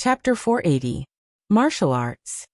Chapter 480. Martial Arts.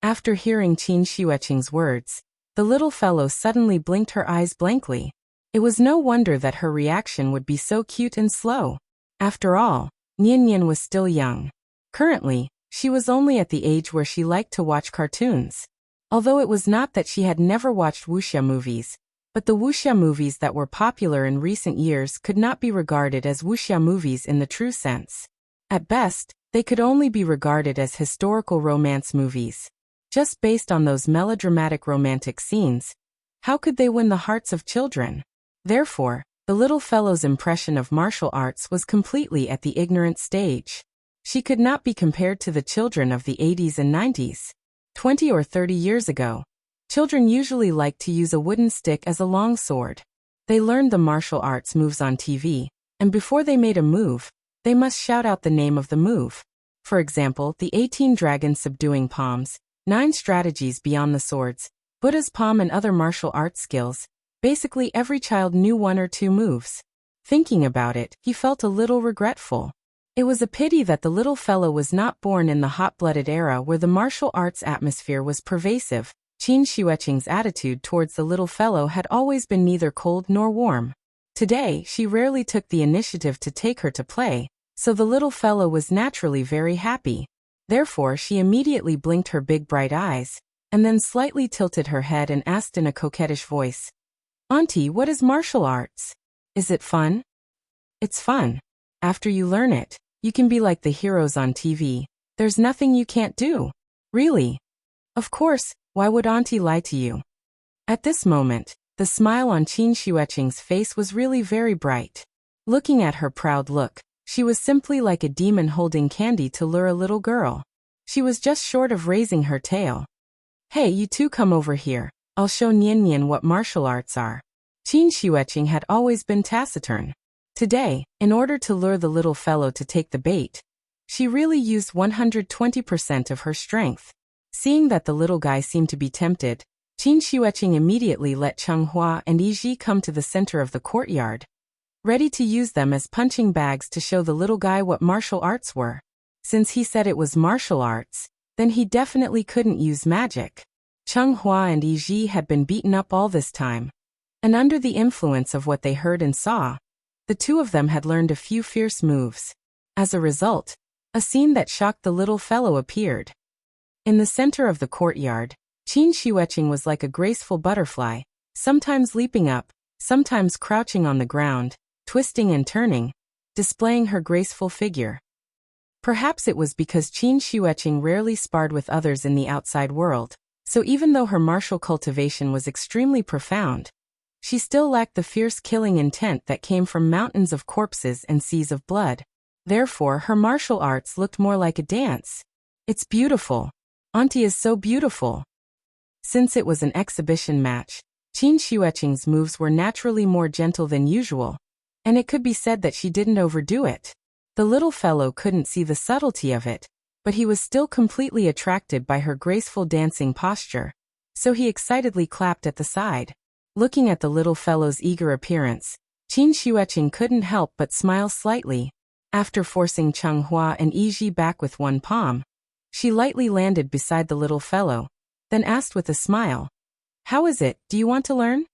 After hearing Qin Xueqing's words, the little fellow suddenly blinked her eyes blankly. It was no wonder that her reaction would be so cute and slow. After all, Nian was still young. Currently, she was only at the age where she liked to watch cartoons. Although it was not that she had never watched wuxia movies, but the wuxia movies that were popular in recent years could not be regarded as wuxia movies in the true sense. At best, they could only be regarded as historical romance movies. Just based on those melodramatic romantic scenes, how could they win the hearts of children? Therefore, the little fellow's impression of martial arts was completely at the ignorant stage. She could not be compared to the children of the 80s and 90s. 20 or 30 years ago, children usually liked to use a wooden stick as a long sword. They learned the martial arts moves on TV, and before they made a move, they must shout out the name of the move. For example, the 18 dragons subduing palms, 9 strategies beyond the swords, Buddha's palm and other martial arts skills. Basically every child knew 1 or 2 moves. Thinking about it, he felt a little regretful. It was a pity that the little fellow was not born in the hot-blooded era where the martial arts atmosphere was pervasive. Qin Xueqing's attitude towards the little fellow had always been neither cold nor warm. Today, she rarely took the initiative to take her to play, so the little fellow was naturally very happy. Therefore, she immediately blinked her big bright eyes, and then slightly tilted her head and asked in a coquettish voice, "Auntie, what is martial arts? Is it fun?" "It's fun. After you learn it, you can be like the heroes on TV. There's nothing you can't do." "Really?" "Of course, why would Auntie lie to you?" At this moment, the smile on Qin Xueqing's face was really very bright. Looking at her proud look, she was simply like a demon holding candy to lure a little girl. She was just short of raising her tail. "Hey, you two come over here. I'll show Nian what martial arts are." Qin Xueqing had always been taciturn. Today, in order to lure the little fellow to take the bait, she really used 120% of her strength. Seeing that the little guy seemed to be tempted, Qin Xueqing immediately let Changhua and Yiji come to the center of the courtyard, ready to use them as punching bags to show the little guy what martial arts were. Since he said it was martial arts, then he definitely couldn't use magic. Changhua and Yiji had been beaten up all this time, and under the influence of what they heard and saw, the two of them had learned a few fierce moves. As a result, a scene that shocked the little fellow appeared. In the center of the courtyard, Qin Xueqing was like a graceful butterfly, sometimes leaping up, sometimes crouching on the ground, twisting and turning, displaying her graceful figure. Perhaps it was because Qin Xueqing rarely sparred with others in the outside world, so even though her martial cultivation was extremely profound, she still lacked the fierce killing intent that came from mountains of corpses and seas of blood. Therefore, her martial arts looked more like a dance. "It's beautiful. Auntie is so beautiful." Since it was an exhibition match, Qin Xueqing's moves were naturally more gentle than usual, and it could be said that she didn't overdo it. The little fellow couldn't see the subtlety of it, but he was still completely attracted by her graceful dancing posture, so he excitedly clapped at the side. Looking at the little fellow's eager appearance, Qin Xueqing couldn't help but smile slightly. After forcing Changhua and Yiji back with one palm, she lightly landed beside the little fellow, then asked with a smile, "How is it, do you want to learn?"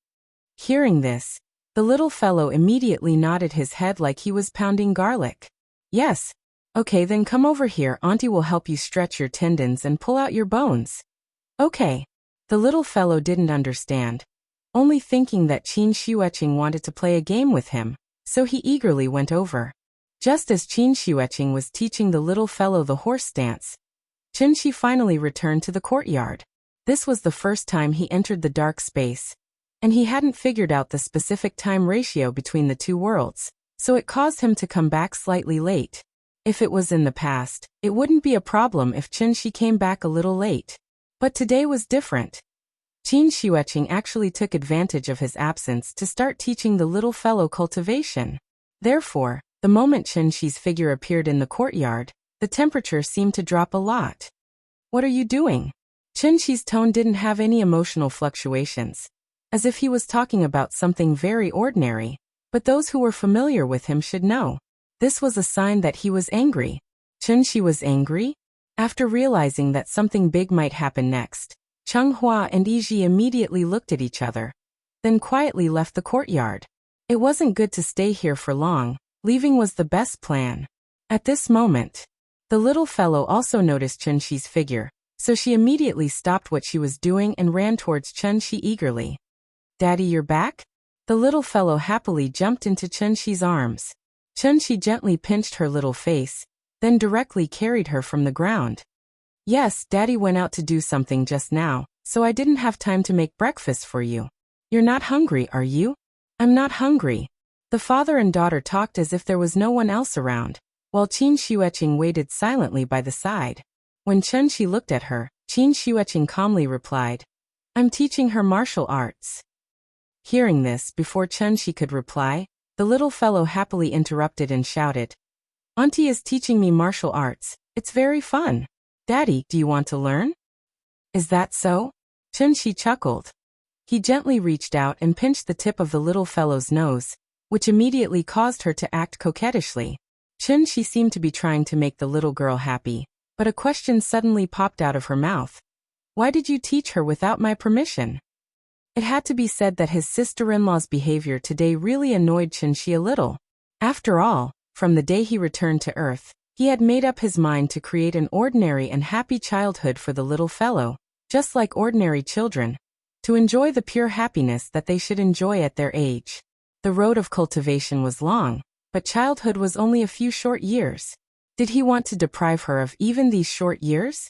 Hearing this, the little fellow immediately nodded his head like he was pounding garlic. "Yes. Okay, then come over here, Auntie will help you stretch your tendons and pull out your bones." "Okay." The little fellow didn't understand, only thinking that Qin Xueqing wanted to play a game with him, so he eagerly went over. Just as Qin Xueqing was teaching the little fellow the horse stance, Qinshi finally returned to the courtyard. This was the first time he entered the dark space, and he hadn't figured out the specific time ratio between the two worlds, so it caused him to come back slightly late. If it was in the past, it wouldn't be a problem if Qinshi came back a little late. But today was different. Qin Xueqing actually took advantage of his absence to start teaching the little fellow cultivation. Therefore, the moment Qinshi's figure appeared in the courtyard, the temperature seemed to drop a lot. "What are you doing?" Qinshi's tone didn't have any emotional fluctuations, as if he was talking about something very ordinary, but those who were familiar with him should know. This was a sign that he was angry. Chunxi was angry? After realizing that something big might happen next, Changhua and Yiji immediately looked at each other, then quietly left the courtyard. It wasn't good to stay here for long, leaving was the best plan. At this moment, the little fellow also noticed Chunxi's figure, so she immediately stopped what she was doing and ran towards Chunxi eagerly. "Daddy, you're back?" The little fellow happily jumped into Chunxi's arms. Chunxi gently pinched her little face, then directly carried her from the ground. "Yes, Daddy went out to do something just now, so I didn't have time to make breakfast for you. You're not hungry, are you?" "I'm not hungry." The father and daughter talked as if there was no one else around, while Qin Xueqing waited silently by the side. When Chunxi looked at her, Qin Xueqing calmly replied, "I'm teaching her martial arts." Hearing this, before Chunxi could reply, the little fellow happily interrupted and shouted, "Auntie is teaching me martial arts. It's very fun. Daddy, do you want to learn?" "Is that so?" Chunxi chuckled. He gently reached out and pinched the tip of the little fellow's nose, which immediately caused her to act coquettishly. Chunxi seemed to be trying to make the little girl happy, but a question suddenly popped out of her mouth. "Why did you teach her without my permission?" It had to be said that his sister-in-law's behavior today really annoyed Chunxi a little. After all, from the day he returned to Earth, he had made up his mind to create an ordinary and happy childhood for the little fellow, just like ordinary children, to enjoy the pure happiness that they should enjoy at their age. The road of cultivation was long, but childhood was only a few short years. Did he want to deprive her of even these short years?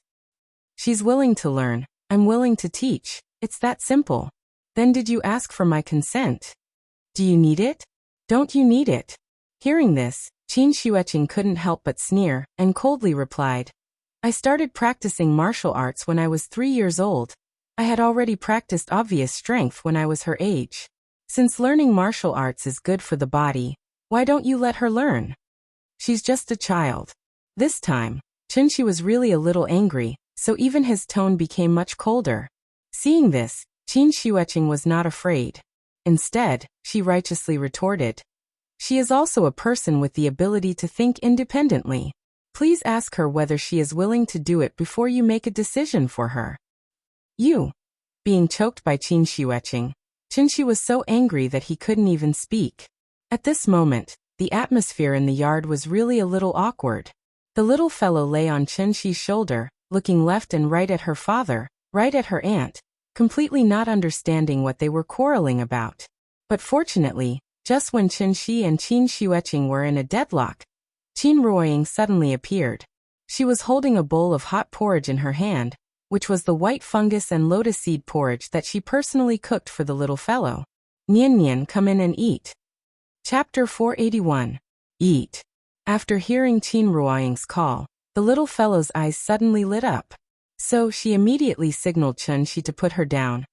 "She's willing to learn, I'm willing to teach, it's that simple." "Then did you ask for my consent?" "Do you need it? Don't you need it?" Hearing this, Qin Xueqing couldn't help but sneer, and coldly replied, "I started practicing martial arts when I was 3 years old. I had already practiced obvious strength when I was her age. Since learning martial arts is good for the body, why don't you let her learn? She's just a child." This time, Chunxi was really a little angry, so even his tone became much colder. Seeing this, Qin Xueqing was not afraid. Instead, she righteously retorted, "She is also a person with the ability to think independently. Please ask her whether she is willing to do it before you make a decision for her." "You." Being choked by Qin Xueqing, Chunxi was so angry that he couldn't even speak. At this moment, the atmosphere in the yard was really a little awkward. The little fellow lay on Chunxi's shoulder, looking left and right at her father, right at her aunt, completely not understanding what they were quarreling about. But fortunately, just when Chunxi and Qin Xueqing were in a deadlock, Qin Ruoying suddenly appeared. She was holding a bowl of hot porridge in her hand, which was the white fungus and lotus seed porridge that she personally cooked for the little fellow. "Nian Nian, come in and eat." Chapter 481. Eat. After hearing Qin Ruoying's call, the little fellow's eyes suddenly lit up. So she immediately signaled Chunxi to put her down,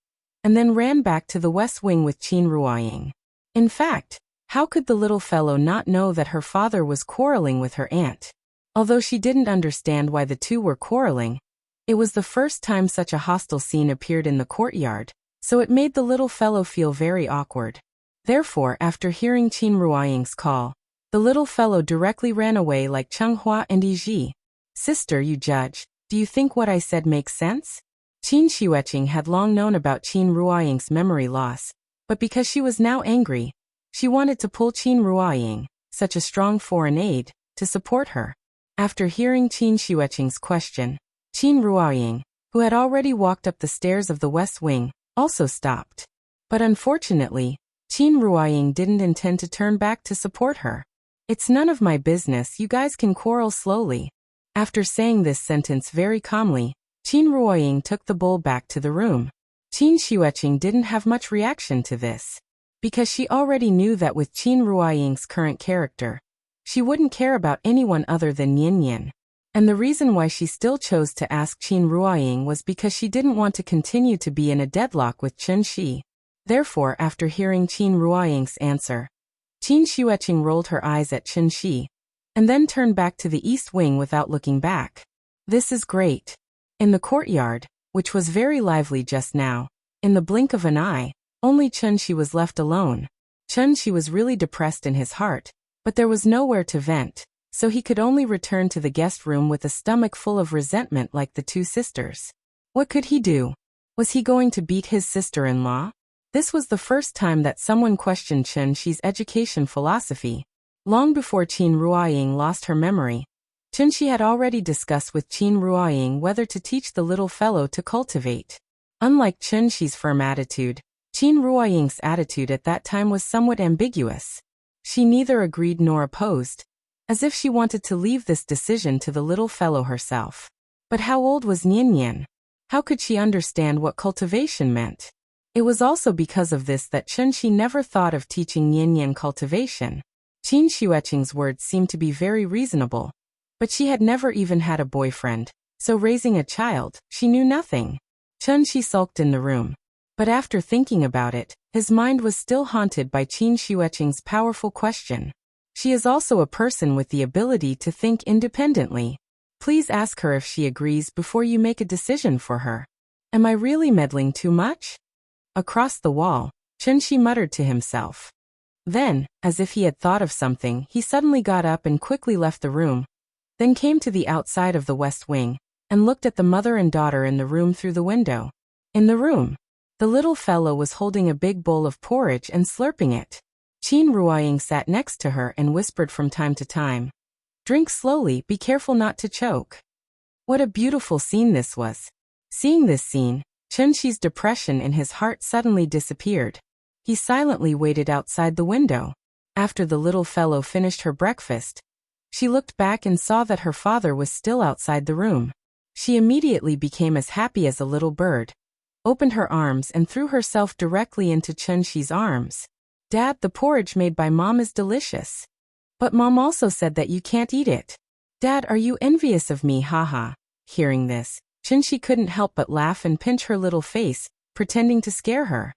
and then ran back to the west wing with Qin Ruoying. In fact, how could the little fellow not know that her father was quarreling with her aunt? Although she didn't understand why the two were quarreling, it was the first time such a hostile scene appeared in the courtyard, so it made the little fellow feel very awkward. Therefore, after hearing Qin Ruoying's call, the little fellow directly ran away like Changhua and Yiji. "Sister, you judge. Do you think what I said makes sense?" Qin Xueqing had long known about Qin Ruoying's memory loss, but because she was now angry, she wanted to pull Qin Ruoying, such a strong foreign aide, to support her. After hearing Qin Xueqing's question, Qin Ruoying, who had already walked up the stairs of the west wing, also stopped. But unfortunately, Qin Ruoying didn't intend to turn back to support her. "It's none of my business, you guys can quarrel slowly." After saying this sentence very calmly, Qin Ruoying took the bowl back to the room. Qin Xueqing didn't have much reaction to this, because she already knew that with Qin Ruoying's current character, she wouldn't care about anyone other than Nian Nian. And the reason why she still chose to ask Qin Ruoying was because she didn't want to continue to be in a deadlock with Chunxi. Therefore, after hearing Qin Ruoying's answer, Qin Xueqing rolled her eyes at Chunxi, and then turned back to the east wing without looking back. "This is great." In the courtyard, which was very lively just now, in the blink of an eye, only Chunxi was left alone. Chunxi was really depressed in his heart, but there was nowhere to vent, so he could only return to the guest room with a stomach full of resentment like the two sisters. What could he do? Was he going to beat his sister-in-law? This was the first time that someone questioned Chen Shi's education philosophy. Long before Qin Ruoying lost her memory, Chen Shi had already discussed with Qin Ruoying whether to teach the little fellow to cultivate. Unlike Chen Shi's firm attitude, Qin Ruoying's attitude at that time was somewhat ambiguous. She neither agreed nor opposed, as if she wanted to leave this decision to the little fellow herself. But how old was Nian? How could she understand what cultivation meant? It was also because of this that Chen Shi never thought of teaching Nian cultivation. Qin Xueqing's words seemed to be very reasonable, but she had never even had a boyfriend, so raising a child, she knew nothing. Chen Shi sulked in the room. But after thinking about it, his mind was still haunted by Qin Xueqing's powerful question. She is also a person with the ability to think independently. Please ask her if she agrees before you make a decision for her. Am I really meddling too much? Across the wall, Chen Shi muttered to himself. Then, as if he had thought of something, he suddenly got up and quickly left the room, then came to the outside of the west wing, and looked at the mother and daughter in the room through the window. In the room, the little fellow was holding a big bowl of porridge and slurping it. Qin Ruoying sat next to her and whispered from time to time, "Drink slowly, be careful not to choke." What a beautiful scene this was. Seeing this scene, Chen Shi's depression in his heart suddenly disappeared. He silently waited outside the window. After the little fellow finished her breakfast, she looked back and saw that her father was still outside the room. She immediately became as happy as a little bird, opened her arms and threw herself directly into Chen Shi's arms. "Dad, the porridge made by Mom is delicious. But Mom also said that you can't eat it. Dad, are you envious of me, haha?" Hearing this, Chen Shi couldn't help but laugh and pinch her little face, pretending to scare her.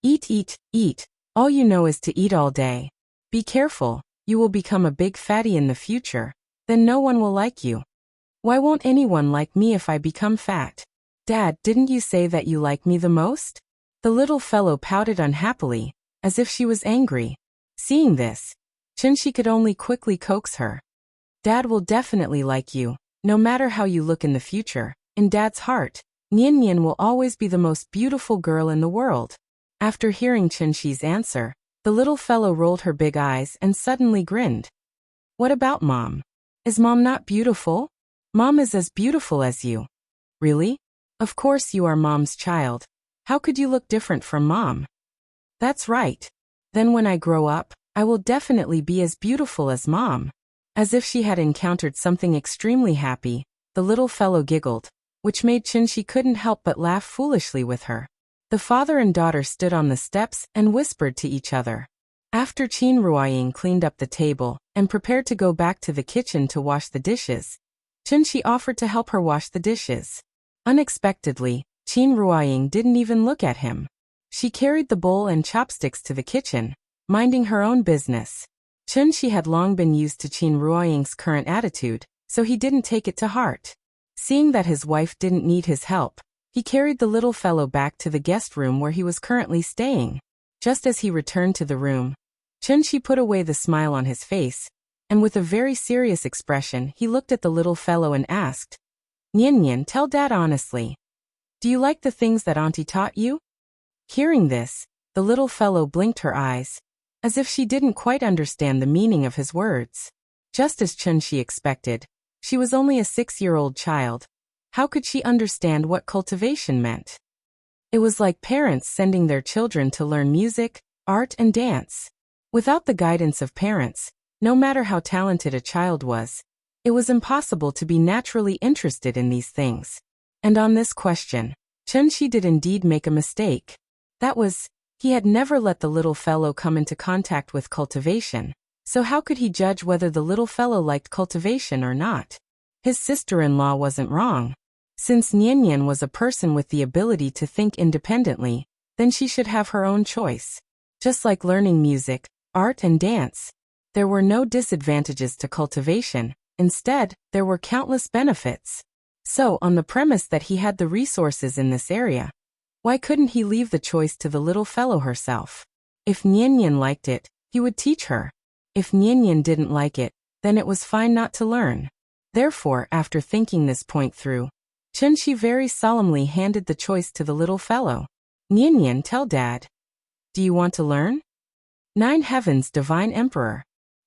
"Eat, eat, eat. All you know is to eat all day. Be careful, you will become a big fatty in the future. Then no one will like you." "Why won't anyone like me if I become fat?" "Dad, didn't you say that you like me the most?" The little fellow pouted unhappily, as if she was angry. Seeing this, Chen Shi could only quickly coax her. "Dad will definitely like you, no matter how you look in the future. In Dad's heart, Nian will always be the most beautiful girl in the world." After hearing Chen Shi's answer, the little fellow rolled her big eyes and suddenly grinned. "What about Mom? Is Mom not beautiful? Mom is as beautiful as you." "Really? Of course you are Mom's child. How could you look different from Mom?" "That's right. Then when I grow up, I will definitely be as beautiful as Mom." As if she had encountered something extremely happy, the little fellow giggled, which made Chen Shi couldn't help but laugh foolishly with her. The father and daughter stood on the steps and whispered to each other. After Qin Ruoying cleaned up the table and prepared to go back to the kitchen to wash the dishes, Chen Shi offered to help her wash the dishes. Unexpectedly, Qin Ruoying didn't even look at him. She carried the bowl and chopsticks to the kitchen, minding her own business. Chen Shi had long been used to Qin Ruoying's current attitude, so he didn't take it to heart. Seeing that his wife didn't need his help, he carried the little fellow back to the guest room where he was currently staying. Just as he returned to the room, Chen Shi put away the smile on his face, and with a very serious expression he looked at the little fellow and asked, "Nian, tell Dad honestly. Do you like the things that Auntie taught you?" Hearing this, the little fellow blinked her eyes, as if she didn't quite understand the meaning of his words. Just as Chen Shi expected, she was only a 6-year-old child. How could she understand what cultivation meant? It was like parents sending their children to learn music, art, and dance. Without the guidance of parents, no matter how talented a child was, it was impossible to be naturally interested in these things. And on this question, Chen Shi did indeed make a mistake. That was, he had never let the little fellow come into contact with cultivation, so how could he judge whether the little fellow liked cultivation or not? His sister-in-law wasn't wrong. Since Nian was a person with the ability to think independently, then she should have her own choice. Just like learning music, art, and dance, there were no disadvantages to cultivation. Instead, there were countless benefits. So, on the premise that he had the resources in this area, why couldn't he leave the choice to the little fellow herself? If Nian liked it, he would teach her. If Nian didn't like it, then it was fine not to learn. Therefore, after thinking this point through, Chunshi very solemnly handed the choice to the little fellow. Nian, tell Dad. Do you want to learn? 9 Heavens Divine Emperor.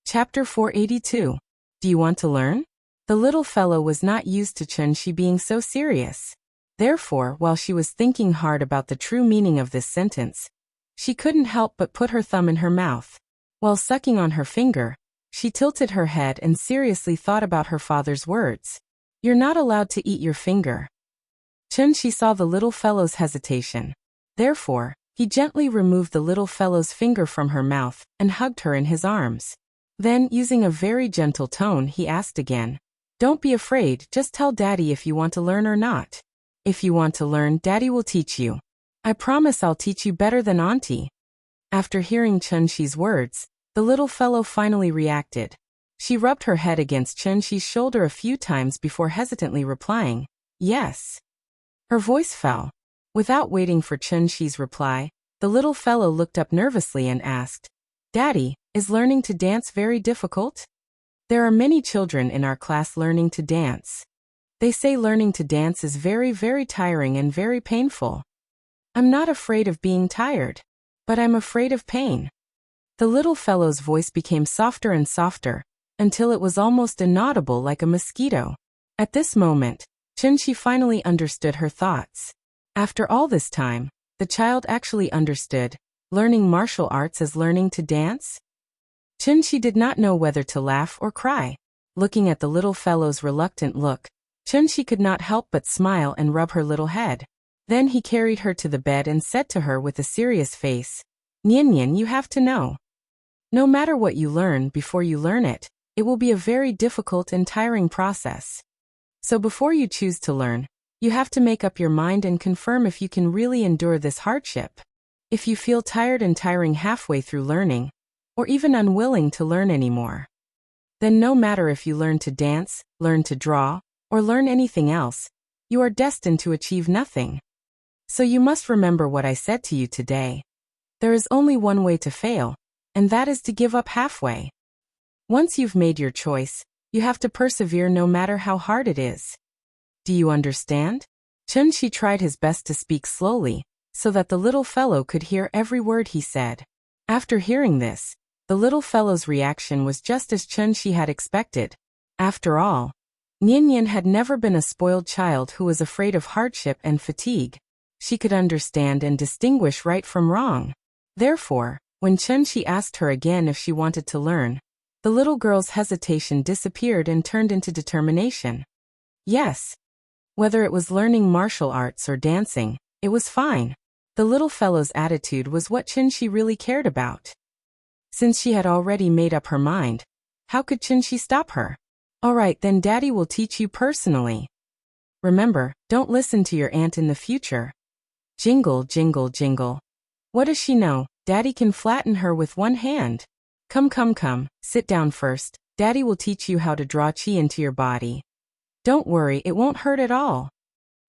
Chapter 482. Do you want to learn? The little fellow was not used to Chunshi being so serious. Therefore, while she was thinking hard about the true meaning of this sentence, she couldn't help but put her thumb in her mouth. While sucking on her finger, she tilted her head and seriously thought about her father's words. You're not allowed to eat your finger. Chunshi saw the little fellow's hesitation. Therefore, he gently removed the little fellow's finger from her mouth and hugged her in his arms. Then, using a very gentle tone, he asked again, Don't be afraid, just tell Daddy if you want to learn or not. If you want to learn, Daddy will teach you. I promise I'll teach you better than Auntie. After hearing Chunshi's words, the little fellow finally reacted. She rubbed her head against Chunshi's shoulder a few times before hesitantly replying, Yes. Her voice fell. Without waiting for Chunshi's reply, the little fellow looked up nervously and asked, Daddy, is learning to dance very difficult? There are many children in our class learning to dance. They say learning to dance is very, very tiring and very painful. I'm not afraid of being tired, but I'm afraid of pain. The little fellow's voice became softer and softer, until it was almost inaudible like a mosquito. At this moment, Chunshi finally understood her thoughts. After all this time, the child actually understood, learning martial arts as learning to dance? Chunshi did not know whether to laugh or cry. Looking at the little fellow's reluctant look, Chunshi could not help but smile and rub her little head. Then he carried her to the bed and said to her with a serious face, Nian, you have to know. No matter what you learn before you learn it, it will be a very difficult and tiring process. So before you choose to learn, you have to make up your mind and confirm if you can really endure this hardship. If you feel tired and tiring halfway through learning, or even unwilling to learn anymore, then no matter if you learn to dance, learn to draw, or learn anything else, you are destined to achieve nothing. So you must remember what I said to you today. There is only one way to fail, and that is to give up halfway. Once you've made your choice, you have to persevere no matter how hard it is. Do you understand? Chunshi tried his best to speak slowly, so that the little fellow could hear every word he said. After hearing this, the little fellow's reaction was just as Chunshi had expected. After all, Nian had never been a spoiled child who was afraid of hardship and fatigue. She could understand and distinguish right from wrong. Therefore, when Chunshi asked her again if she wanted to learn, the little girl's hesitation disappeared and turned into determination. Yes. Whether it was learning martial arts or dancing, it was fine. The little fellow's attitude was what Chunshi really cared about. Since she had already made up her mind, how could Chunshi stop her? All right, then Daddy will teach you personally. Remember, don't listen to your aunt in the future. Jingle, jingle, jingle. What does she know? Daddy can flatten her with one hand. Come, sit down first. Daddy will teach you how to draw chi into your body. Don't worry, it won't hurt at all.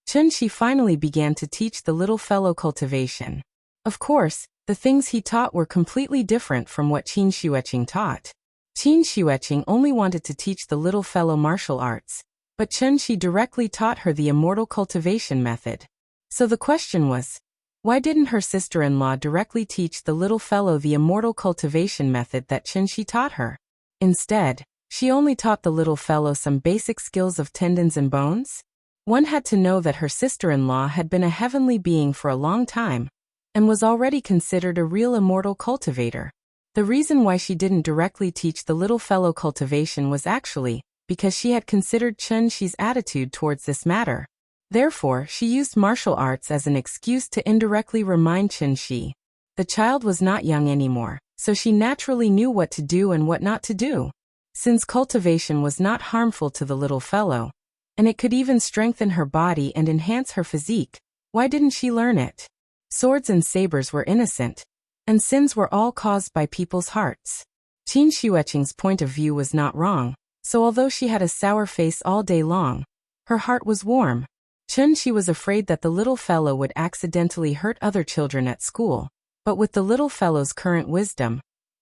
Chunshi finally began to teach the little fellow cultivation. Of course, the things he taught were completely different from what Qin Xueqing taught. Qin Xueqing only wanted to teach the little fellow martial arts, but Chunshi directly taught her the immortal cultivation method. So the question was, why didn't her sister-in-law directly teach the little fellow the immortal cultivation method that Chunshi taught her? Instead, she only taught the little fellow some basic skills of tendons and bones. One had to know that her sister-in-law had been a heavenly being for a long time, and was already considered a real immortal cultivator. The reason why she didn't directly teach the little fellow cultivation was actually because she had considered Chunshi's attitude towards this matter. Therefore, she used martial arts as an excuse to indirectly remind Chunshi. The child was not young anymore, so she naturally knew what to do and what not to do. Since cultivation was not harmful to the little fellow, and it could even strengthen her body and enhance her physique, why didn't she learn it? Swords and sabers were innocent, and sins were all caused by people's hearts. Qin Xueqing's point of view was not wrong, so although she had a sour face all day long, her heart was warm. Chunshi was afraid that the little fellow would accidentally hurt other children at school, but with the little fellow's current wisdom,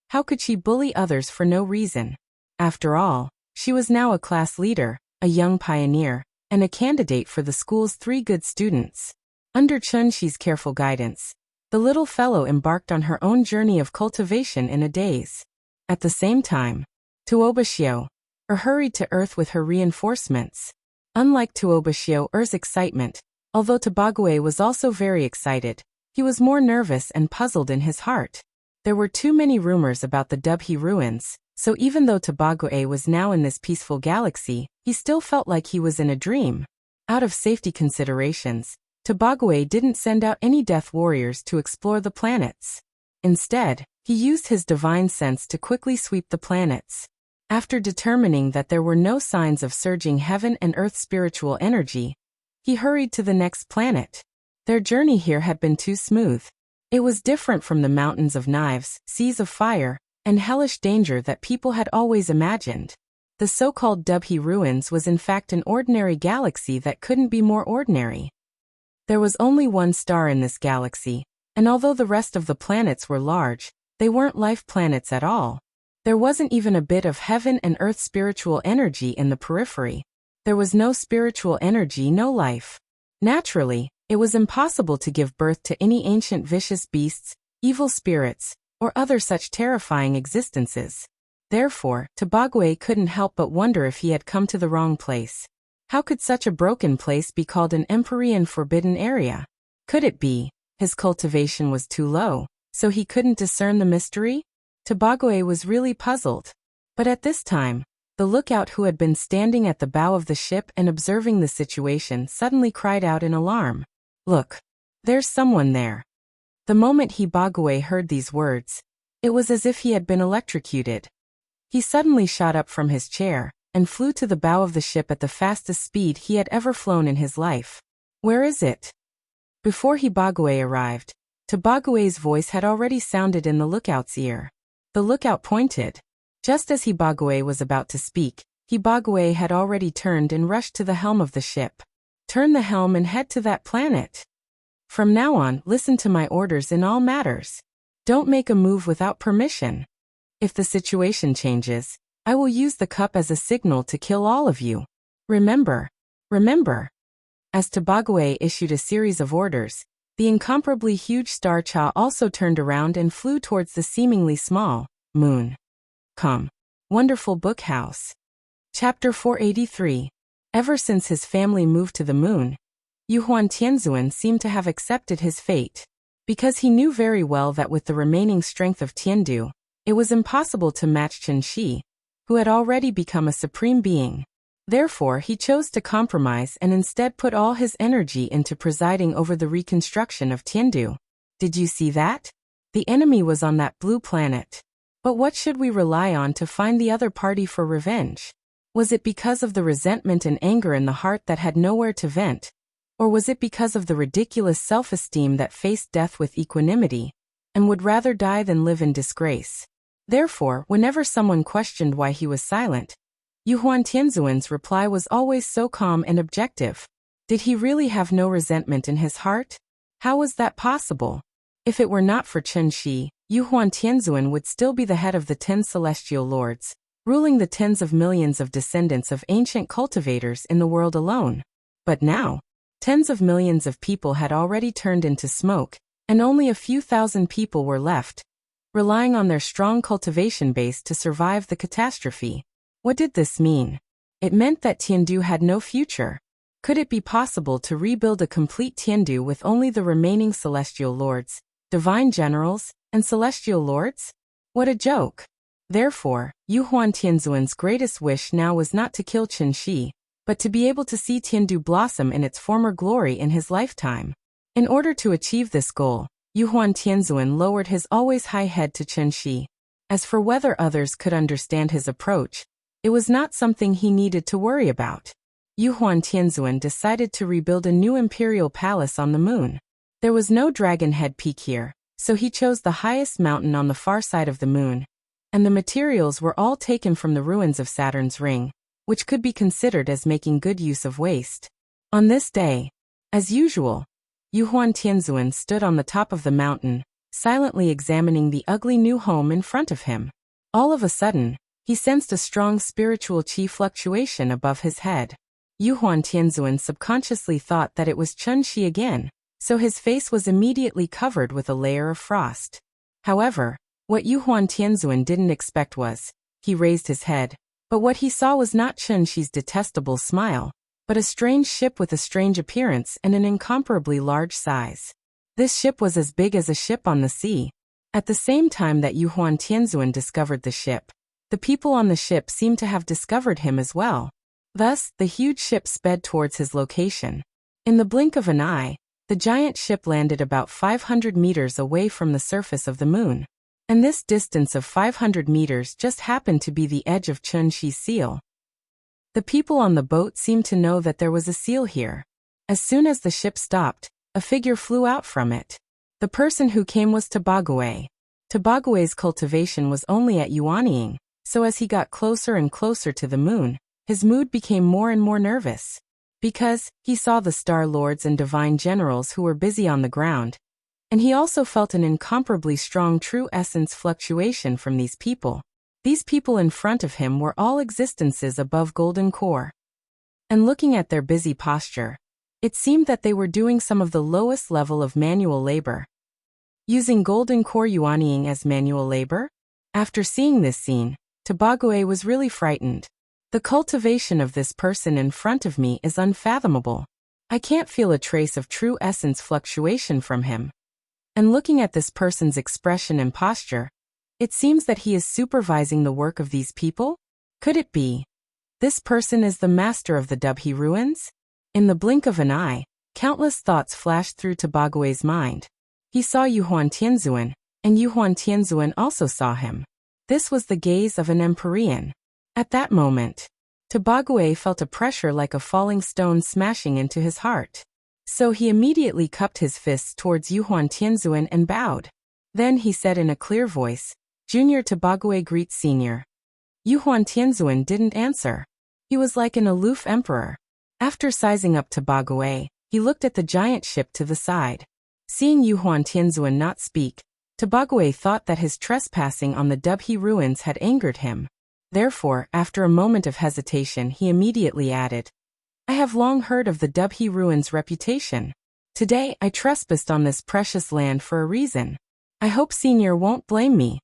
how could she bully others for no reason? After all, She was now a class leader, a young pioneer, and a candidate for the school's 3 good students. Under Chun-Shi's careful guidance, the little fellow embarked on her own journey of cultivation in a daze. At the same time, Tuobashio hurried to Earth with her reinforcements. Unlike Tuobashio's excitement, although Tobague was also very excited, he was more nervous and puzzled in his heart. There were too many rumors about the Dubhe ruins, so even though Tobague was now in this peaceful galaxy, he still felt like he was in a dream. Out of safety considerations, Tobague didn't send out any death warriors to explore the planets. Instead, he used his divine sense to quickly sweep the planets. After determining that there were no signs of surging heaven and earth spiritual energy, he hurried to the next planet. Their journey here had been too smooth. It was different from the mountains of knives, seas of fire, and hellish danger that people had always imagined. The so-called Dubhe ruins was in fact an ordinary galaxy that couldn't be more ordinary. There was only one star in this galaxy, and although the rest of the planets were large, they weren't life planets at all. There wasn't even a bit of heaven and earth spiritual energy in the periphery. There was no spiritual energy, no life. Naturally, it was impossible to give birth to any ancient vicious beasts, evil spirits, or other such terrifying existences. Therefore, Tobague couldn't help but wonder if he had come to the wrong place. How could such a broken place be called an Empyrean forbidden area? Could it be his cultivation was too low, so he couldn't discern the mystery? Tobague was really puzzled. But at this time, the lookout who had been standing at the bow of the ship and observing the situation suddenly cried out in alarm. "Look! There's someone there." The moment Tobague heard these words, it was as if he had been electrocuted. He suddenly shot up from his chair and flew to the bow of the ship at the fastest speed he had ever flown in his life. "Where is it?" Before Tobague arrived, Tobague's voice had already sounded in the lookout's ear. The lookout pointed. Just as Tobague was about to speak, Tobague had already turned and rushed to the helm of the ship. "Turn the helm and head to that planet. From now on, listen to my orders in all matters. Don't make a move without permission. If the situation changes, I will use the cup as a signal to kill all of you. Remember, remember." As Tobague issued a series of orders, the incomparably huge Star Cha also turned around and flew towards the seemingly small moon. Come. Wonderful Book House. Chapter 483. Ever since his family moved to the moon, Yuhuan Tianzuan seemed to have accepted his fate. Because he knew very well that with the remaining strength of Tiandu, it was impossible to match Chen-Shi, who had already become a supreme being. Therefore, he chose to compromise and instead put all his energy into presiding over the reconstruction of Tiandu. Did you see that? The enemy was on that blue planet. But what should we rely on to find the other party for revenge? Was it because of the resentment and anger in the heart that had nowhere to vent? Or was it because of the ridiculous self-esteem that faced death with equanimity, and would rather die than live in disgrace? Therefore, whenever someone questioned why he was silent, Yuhuan Tianzuan's reply was always so calm and objective. Did he really have no resentment in his heart? How was that possible? If it were not for Chen-Shi, Yuhuan Tianzuan would still be the head of the 10 celestial lords, ruling the tens of millions of descendants of ancient cultivators in the world alone. But now, tens of millions of people had already turned into smoke, and only a few thousand people were left, relying on their strong cultivation base to survive the catastrophe. What did this mean? It meant that Tiandu had no future. Could it be possible to rebuild a complete Tiandu with only the remaining celestial lords, divine generals, and celestial lords? What a joke! Therefore, Yuhuan Tianzuan's greatest wish now was not to kill Chen-Shi, but to be able to see Tiandu blossom in its former glory in his lifetime. In order to achieve this goal, Yuhuan Tianzuan lowered his always high head to Chen-Shi. As for whether others could understand his approach, it was not something he needed to worry about. Yuhuan Tianzuan decided to rebuild a new imperial palace on the moon. There was no Dragon Head Peak here, so he chose the highest mountain on the far side of the moon, and the materials were all taken from the ruins of Saturn's ring, which could be considered as making good use of waste. On this day, as usual, Yuhuan Tianzuan stood on the top of the mountain, silently examining the ugly new home in front of him. All of a sudden, He sensed a strong spiritual qi fluctuation above his head. Yuhuan Tianzuan subconsciously thought that it was Chun Shi again, so his face was immediately covered with a layer of frost. However, what Yuhuan Tianzuan didn't expect was, he raised his head, but what he saw was not Chun Shi's detestable smile, but a strange ship with a strange appearance and an incomparably large size. This ship was as big as a ship on the sea. At the same time that Yuhuan Tianzuan discovered the ship, the people on the ship seemed to have discovered him as well. Thus, the huge ship sped towards his location. In the blink of an eye, the giant ship landed about 500 meters away from the surface of the moon. And this distance of 500 meters just happened to be the edge of Chun Shi's seal. The people on the boat seemed to know that there was a seal here. As soon as the ship stopped, a figure flew out from it. The person who came was Tobagwe. Tobagwe's cultivation was only at Yuanying, so as he got closer and closer to the moon, his mood became more and more nervous. Because he saw the star lords and divine generals who were busy on the ground, and he also felt an incomparably strong true essence fluctuation from these people. These people in front of him were all existences above golden core. And looking at their busy posture, it seemed that they were doing some of the lowest level of manual labor. Using golden core yuanying as manual labor? After seeing this scene, Tobagwe was really frightened. The cultivation of this person in front of me is unfathomable. I can't feel a trace of true essence fluctuation from him. And looking at this person's expression and posture, it seems that he is supervising the work of these people? Could it be? This person is the master of the Dubhe ruins? In the blink of an eye, countless thoughts flashed through Tobagwe's mind. He saw Yuhuan Tianzuan, and Yuhuan Tianzuan also saw him. This was the gaze of an Empyrean. At that moment, Tobagwe felt a pressure like a falling stone smashing into his heart. So he immediately cupped his fists towards Yuhuan Tianzuan and bowed. Then he said in a clear voice, "Junior Tobagwe greets Senior." Yuhuan Tianzuan didn't answer. He was like an aloof emperor. After sizing up Tobagwe, he looked at the giant ship to the side. Seeing Yuhuan Tianzuan not speak, Tobagwe thought that his trespassing on the Dubhe ruins had angered him. Therefore, after a moment of hesitation, he immediately added, "I have long heard of the Dubhe ruins' reputation. Today I trespassed on this precious land for a reason. I hope Senior won't blame me."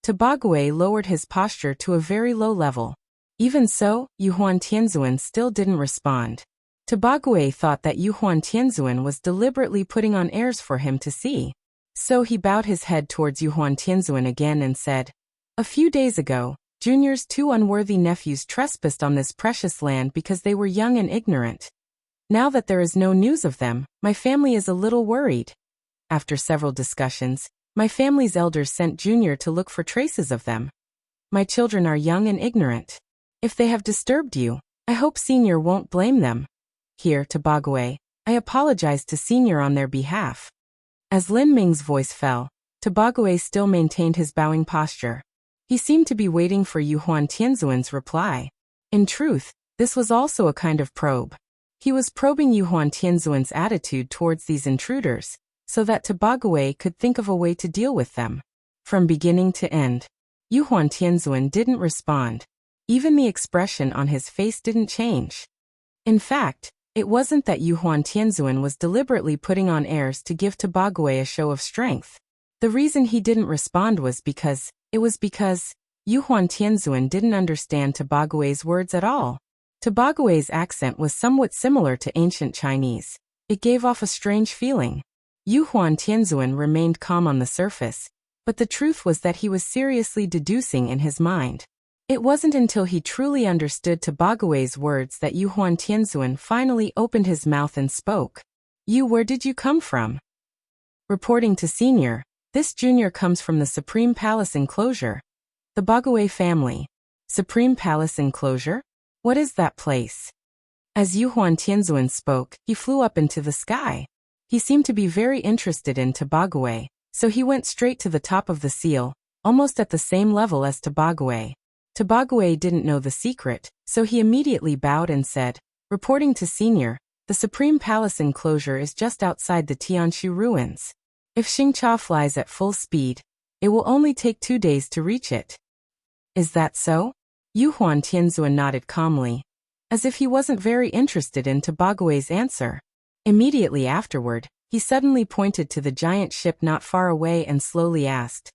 Tobagwe lowered his posture to a very low level. Even so, Yuhuan Tianzuan still didn't respond. Tobagwe thought that Yuhuan Tianzuan was deliberately putting on airs for him to see. So he bowed his head towards Yuhuan Tianzuan again and said, "A few days ago, Junior's two unworthy nephews trespassed on this precious land because they were young and ignorant. Now that there is no news of them, my family is a little worried. After several discussions, my family's elders sent Junior to look for traces of them. My children are young and ignorant. If they have disturbed you, I hope Senior won't blame them. Here, Tobagwe, I apologize to Senior on their behalf." As Lin Ming's voice fell, Tobagwe still maintained his bowing posture. He seemed to be waiting for Yuhuan Tianzuan's reply. In truth, this was also a kind of probe. He was probing Yuhuan Tianzuan's attitude towards these intruders, so that Tobagwe could think of a way to deal with them. From beginning to end, Yuhuan Tianzuan didn't respond. Even the expression on his face didn't change. In fact, it wasn't that Yuhuan Tianzuan was deliberately putting on airs to give Tobagwe a show of strength. The reason he didn't respond was because Yuhuan Tianzuan didn't understand Tobagwe's words at all. Tobagwe's accent was somewhat similar to ancient Chinese. It gave off a strange feeling. Yuhuan Tianzuan remained calm on the surface, but the truth was that he was seriously deducing in his mind. It wasn't until he truly understood Tobagwe's words that Yuhuan Tianzuan finally opened his mouth and spoke. Where did you come from?" Reporting to Senior, "This Junior comes from the Supreme Palace enclosure. The Bagwe family. Supreme Palace enclosure? What is that place?" As Yuhuan Tianzuan spoke, he flew up into the sky. He seemed to be very interested in Tobagwe, so he went straight to the top of the seal, almost at the same level as Tobagwe. Tobagwe didn't know the secret, so he immediately bowed and said, "Reporting to Senior, the Supreme Palace enclosure is just outside the Tianshu ruins. If Xingcha flies at full speed, it will only take 2 days to reach it." Is that so? Yuhuan Tianzuan nodded calmly, as if he wasn't very interested in Tobague's answer. Immediately afterward, he suddenly pointed to the giant ship not far away and slowly asked,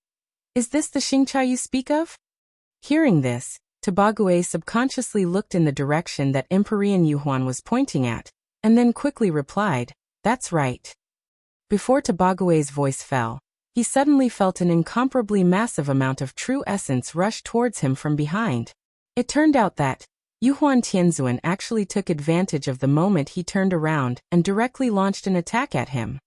"Is this the Xingcha you speak of?" Hearing this, Tobague subconsciously looked in the direction that Empyrean Yuhuan was pointing at, and then quickly replied, "That's right." Before Tobague's voice fell, he suddenly felt an incomparably massive amount of true essence rush towards him from behind. It turned out that Yuhuan Tianzuan actually took advantage of the moment he turned around and directly launched an attack at him.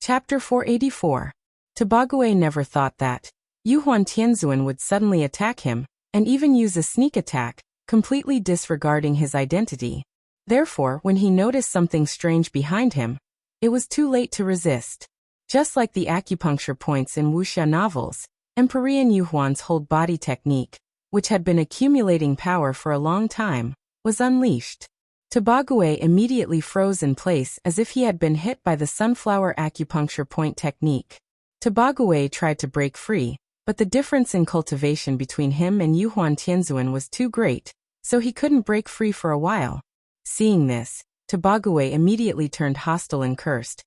Chapter 484. Tobague never thought that Yuhuan Tianzuan would suddenly attack him, and even use a sneak attack, completely disregarding his identity. Therefore, when he noticed something strange behind him, it was too late to resist. Just like the acupuncture points in wuxia novels, Empyrean Yuhuan's hold body technique, which had been accumulating power for a long time, was unleashed. Tobague immediately froze in place as if he had been hit by the sunflower acupuncture point technique. Tobague tried to break free, but the difference in cultivation between him and Yuhuan Tianzuan was too great, so he couldn't break free for a while. Seeing this, Tobague immediately turned hostile and cursed.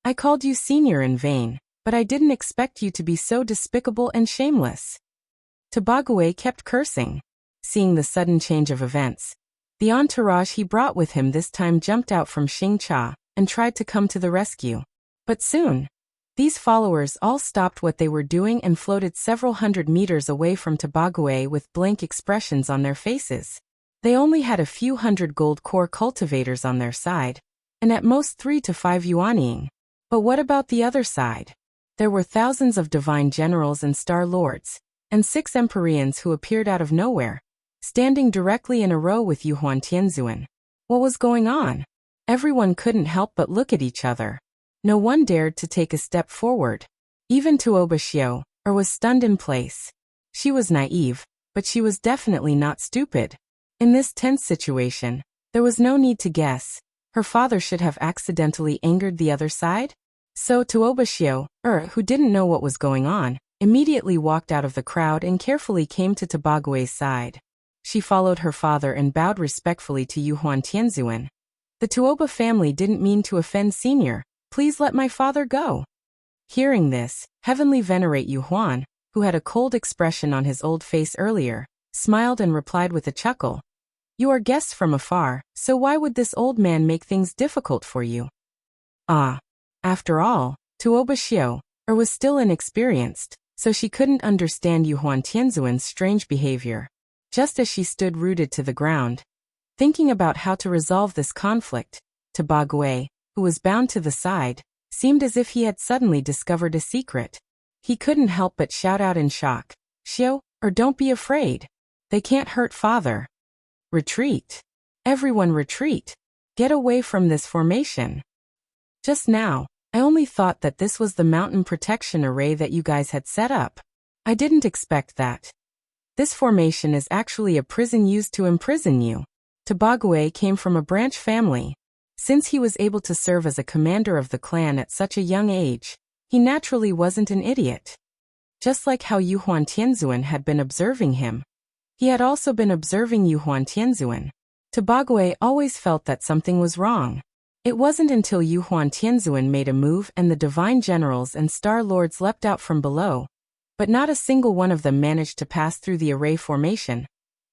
"I called you senior in vain, but I didn't expect you to be so despicable and shameless." Tobague kept cursing. Seeing the sudden change of events, the entourage he brought with him this time jumped out from Xingcha and tried to come to the rescue. But soon, these followers all stopped what they were doing and floated several hundred meters away from Tobague with blank expressions on their faces. They only had a few hundred gold core cultivators on their side, and at most 3 to 5 yuanying. But what about the other side? There were thousands of divine generals and star lords, and 6 Empyreans who appeared out of nowhere, standing directly in a row with Yuhuan Tianzuan. What was going on? Everyone couldn't help but look at each other. No one dared to take a step forward. Even Tuoba Xiao, was stunned in place. She was naive, but she was definitely not stupid. In this tense situation, there was no need to guess. Her father should have accidentally angered the other side? So Tuoba Xiao, who didn't know what was going on, immediately walked out of the crowd and carefully came to Tobague's side. She followed her father and bowed respectfully to Yuhuan Tianzuan. "The Tuoba family didn't mean to offend senior. Please let my father go." Hearing this, Heavenly Venerate Yuhuan, who had a cold expression on his old face earlier, smiled and replied with a chuckle, "You are guests from afar, so why would this old man make things difficult for you?" After all, Tuoba Xiao, was still inexperienced, so she couldn't understand Yuhuan Tianzuan's strange behavior. Just as she stood rooted to the ground, thinking about how to resolve this conflict, Tobague, who was bound to the side, seemed as if he had suddenly discovered a secret. He couldn't help but shout out in shock, "Xiao, don't be afraid. They can't hurt father. Retreat. Everyone retreat. Get away from this formation. Just now, I only thought that this was the mountain protection array that you guys had set up. I didn't expect that. This formation is actually a prison used to imprison you." Tobague came from a branch family. Since he was able to serve as a commander of the clan at such a young age, he naturally wasn't an idiot. Just like how Yuhuan Tianzuan had been observing him, he had also been observing Yuhuan Tianzuan. Tobague always felt that something was wrong. It wasn't until Yuhuan Tianzuan made a move and the divine generals and star lords leapt out from below, but not a single one of them managed to pass through the array formation,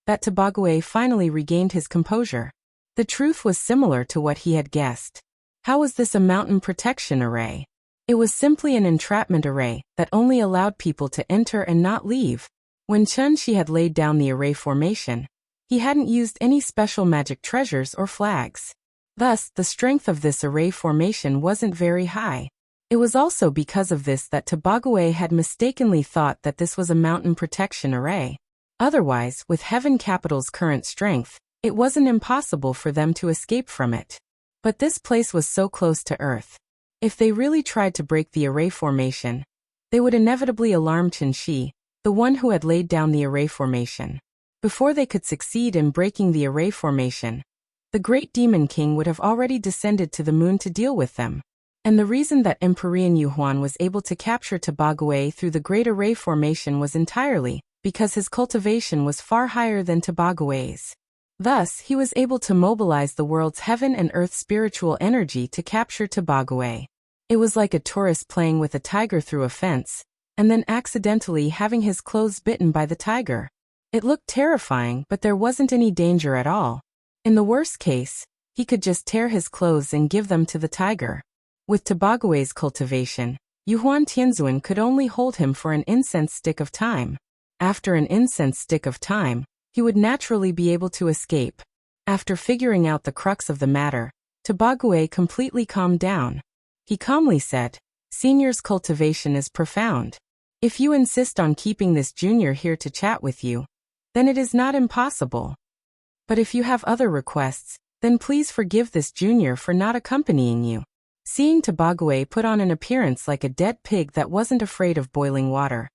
that Tobague finally regained his composure. The truth was similar to what he had guessed. How was this a mountain protection array? It was simply an entrapment array that only allowed people to enter and not leave. When Chen Shi had laid down the array formation, he hadn't used any special magic treasures or flags. Thus, the strength of this array formation wasn't very high. It was also because of this that Tobague had mistakenly thought that this was a mountain protection array. Otherwise, with Heaven Capital's current strength, it wasn't impossible for them to escape from it. But this place was so close to Earth. If they really tried to break the array formation, they would inevitably alarm Chen Shi, the one who had laid down the array formation. Before they could succeed in breaking the array formation, the Great Demon King would have already descended to the moon to deal with them. And the reason that Empyrean Yuhuan was able to capture Tobague through the Great Array formation was entirely because his cultivation was far higher than Tobagawe's. Thus, he was able to mobilize the world's heaven and earth spiritual energy to capture Tobagawe. It was like a tourist playing with a tiger through a fence, and then accidentally having his clothes bitten by the tiger. It looked terrifying, but there wasn't any danger at all. In the worst case, he could just tear his clothes and give them to the tiger. With Tobagawe's cultivation, Yuhuan Tianzuan could only hold him for an incense stick of time. After an incense stick of time, he would naturally be able to escape. After figuring out the crux of the matter, Tobagawe completely calmed down. He calmly said, "Senior's cultivation is profound. If you insist on keeping this junior here to chat with you, then it is not impossible. But if you have other requests, then please forgive this junior for not accompanying you." Seeing Tobagawe put on an appearance like a dead pig that wasn't afraid of boiling water,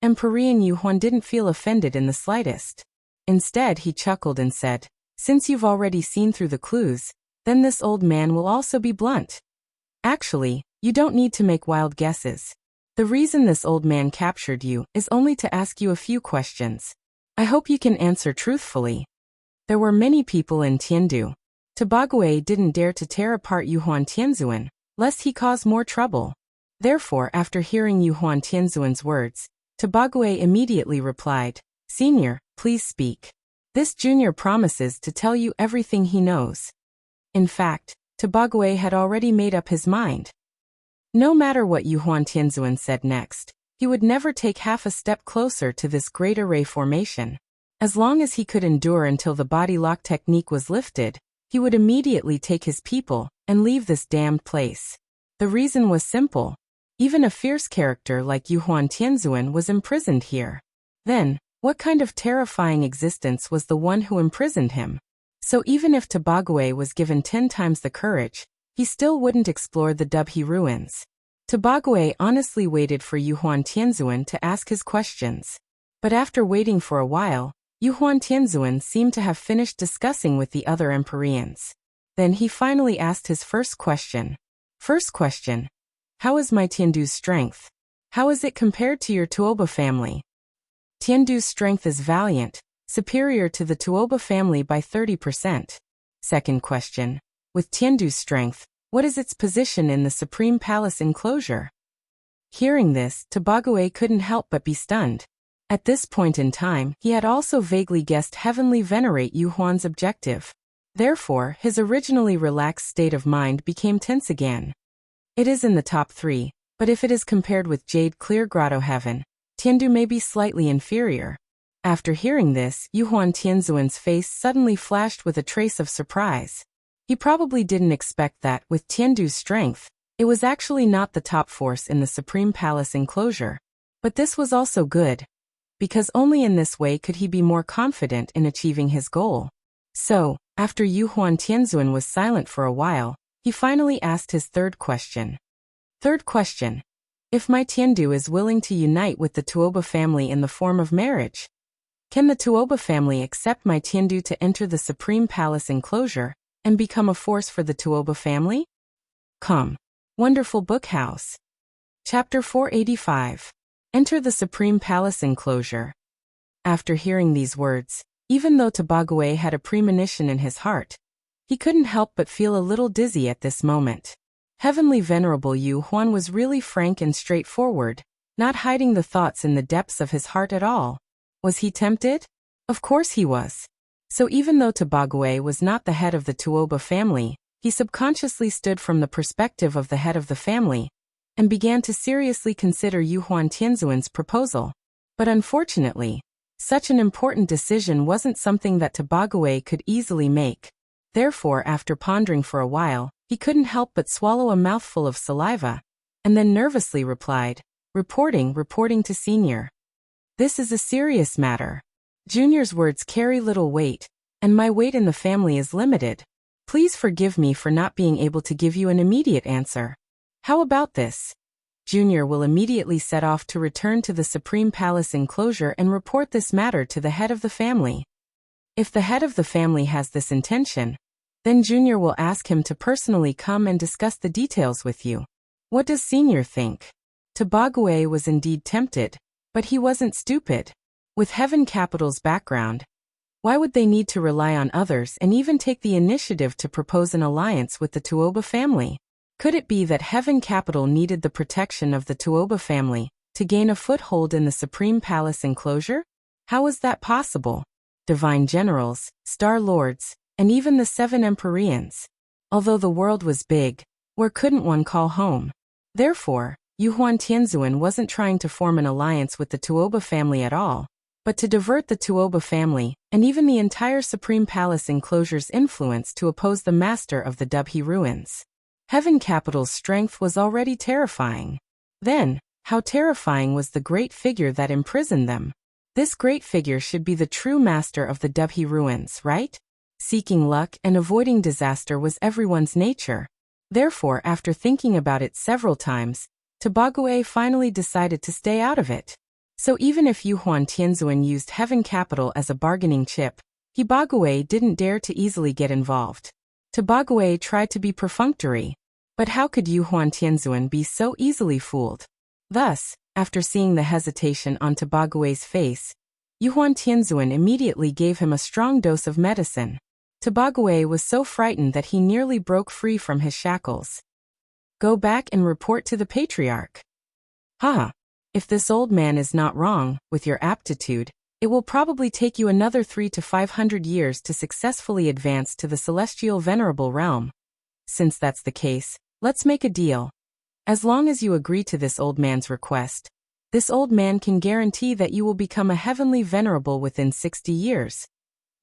Emperor Yuhuan didn't feel offended in the slightest. Instead, he chuckled and said, "Since you've already seen through the clues, then this old man will also be blunt. Actually, you don't need to make wild guesses. The reason this old man captured you is only to ask you a few questions. I hope you can answer truthfully." There were many people in Tiandu. Tobagawe didn't dare to tear apart Yuhuan Tianzuan, lest he cause more trouble. Therefore, after hearing Yuhuan Tianzuan's words, Tobagawe immediately replied, "Senior, please speak. This junior promises to tell you everything he knows." In fact, Tobagawe had already made up his mind. No matter what Yuhuan Tianzuan said next, he would never take half a step closer to this great array formation. As long as he could endure until the body lock technique was lifted, he would immediately take his people and leave this damned place. The reason was simple. Even a fierce character like Yuhuan Tianzuan was imprisoned here. Then, what kind of terrifying existence was the one who imprisoned him? So even if Tobagawe was given 10 times the courage, he still wouldn't explore the Dubhe ruins. Tobagawe honestly waited for Yuhuan Tianzuan to ask his questions. But after waiting for a while, Yuhuan Tianzuan seemed to have finished discussing with the other Emperors. Then he finally asked his first question. First question. How is my Tiandu's strength? How is it compared to your Tuoba family? Tiandu's strength is valiant, superior to the Tuoba family by 30%. Second question. With Tiandu's strength, what is its position in the Supreme Palace enclosure? Hearing this, Tobagawe couldn't help but be stunned. At this point in time, he had also vaguely guessed Heavenly Venerate Yuhuan's objective. Therefore, his originally relaxed state of mind became tense again. It is in the top 3, but if it is compared with Jade Clear Grotto Heaven, Tiandu may be slightly inferior. After hearing this, Yuhuan Tianzuan's face suddenly flashed with a trace of surprise. He probably didn't expect that, with Tiandu's strength, it was actually not the top force in the Supreme Palace enclosure. But this was also good, because only in this way could he be more confident in achieving his goal. So, after Yuhuan Tianzuan was silent for a while, he finally asked his third question. Third question. If my Tiandu is willing to unite with the Tuoba family in the form of marriage, can the Tuoba family accept my Tiandu to enter the Supreme Palace enclosure and become a force for the Tuoba family? Come. Wonderful Book House. Chapter 485. Enter the Supreme Palace enclosure. After hearing these words, even though Tobagawe had a premonition in his heart, he couldn't help but feel a little dizzy at this moment. Heavenly Venerable Yuhuan was really frank and straightforward, not hiding the thoughts in the depths of his heart at all. Was he tempted? Of course he was. So even though Tobagawe was not the head of the Tuoba family, he subconsciously stood from the perspective of the head of the family, and began to seriously consider Yuhuan Tianzuan's proposal. But unfortunately, such an important decision wasn't something that Tobagawe could easily make. Therefore, after pondering for a while, he couldn't help but swallow a mouthful of saliva, and then nervously replied, reporting to Senior. This is a serious matter. Junior's words carry little weight, and my weight in the family is limited. Please forgive me for not being able to give you an immediate answer. How about this? Junior will immediately set off to return to the Supreme Palace enclosure and report this matter to the head of the family. If the head of the family has this intention, then Junior will ask him to personally come and discuss the details with you. What does Senior think? Tobagawe was indeed tempted, but he wasn't stupid. With Heaven Capital's background, why would they need to rely on others and even take the initiative to propose an alliance with the Tuoba family? Could it be that Heaven Capital needed the protection of the Tuoba family to gain a foothold in the Supreme Palace enclosure? How was that possible? Divine generals, star lords, and even the 7 Empyreans. Although the world was big, where couldn't one call home? Therefore, Yuhuan Tianzuan wasn't trying to form an alliance with the Tuoba family at all, but to divert the Tuoba family, and even the entire Supreme Palace enclosure's influence to oppose the master of the Dubhe ruins. Heaven Capital's strength was already terrifying. Then, how terrifying was the great figure that imprisoned them? This great figure should be the true master of the Dubhe ruins, right? Seeking luck and avoiding disaster was everyone's nature. Therefore, after thinking about it several times, Tobague finally decided to stay out of it. So even if Yuhuan Tianzuan used Heaven Capital as a bargaining chip, Tobague didn't dare to easily get involved. Tobague tried to be perfunctory, but how could Yuhuan Tianzuan be so easily fooled? Thus, after seeing the hesitation on Tobague's face, Yuhuan Tianzuan immediately gave him a strong dose of medicine. Tobague was so frightened that he nearly broke free from his shackles. Go back and report to the patriarch. Ha! If this old man is not wrong, with your aptitude, it will probably take you another 300 to 500 years to successfully advance to the celestial venerable realm. Since that's the case, let's make a deal. As long as you agree to this old man's request, this old man can guarantee that you will become a heavenly venerable within 60 years.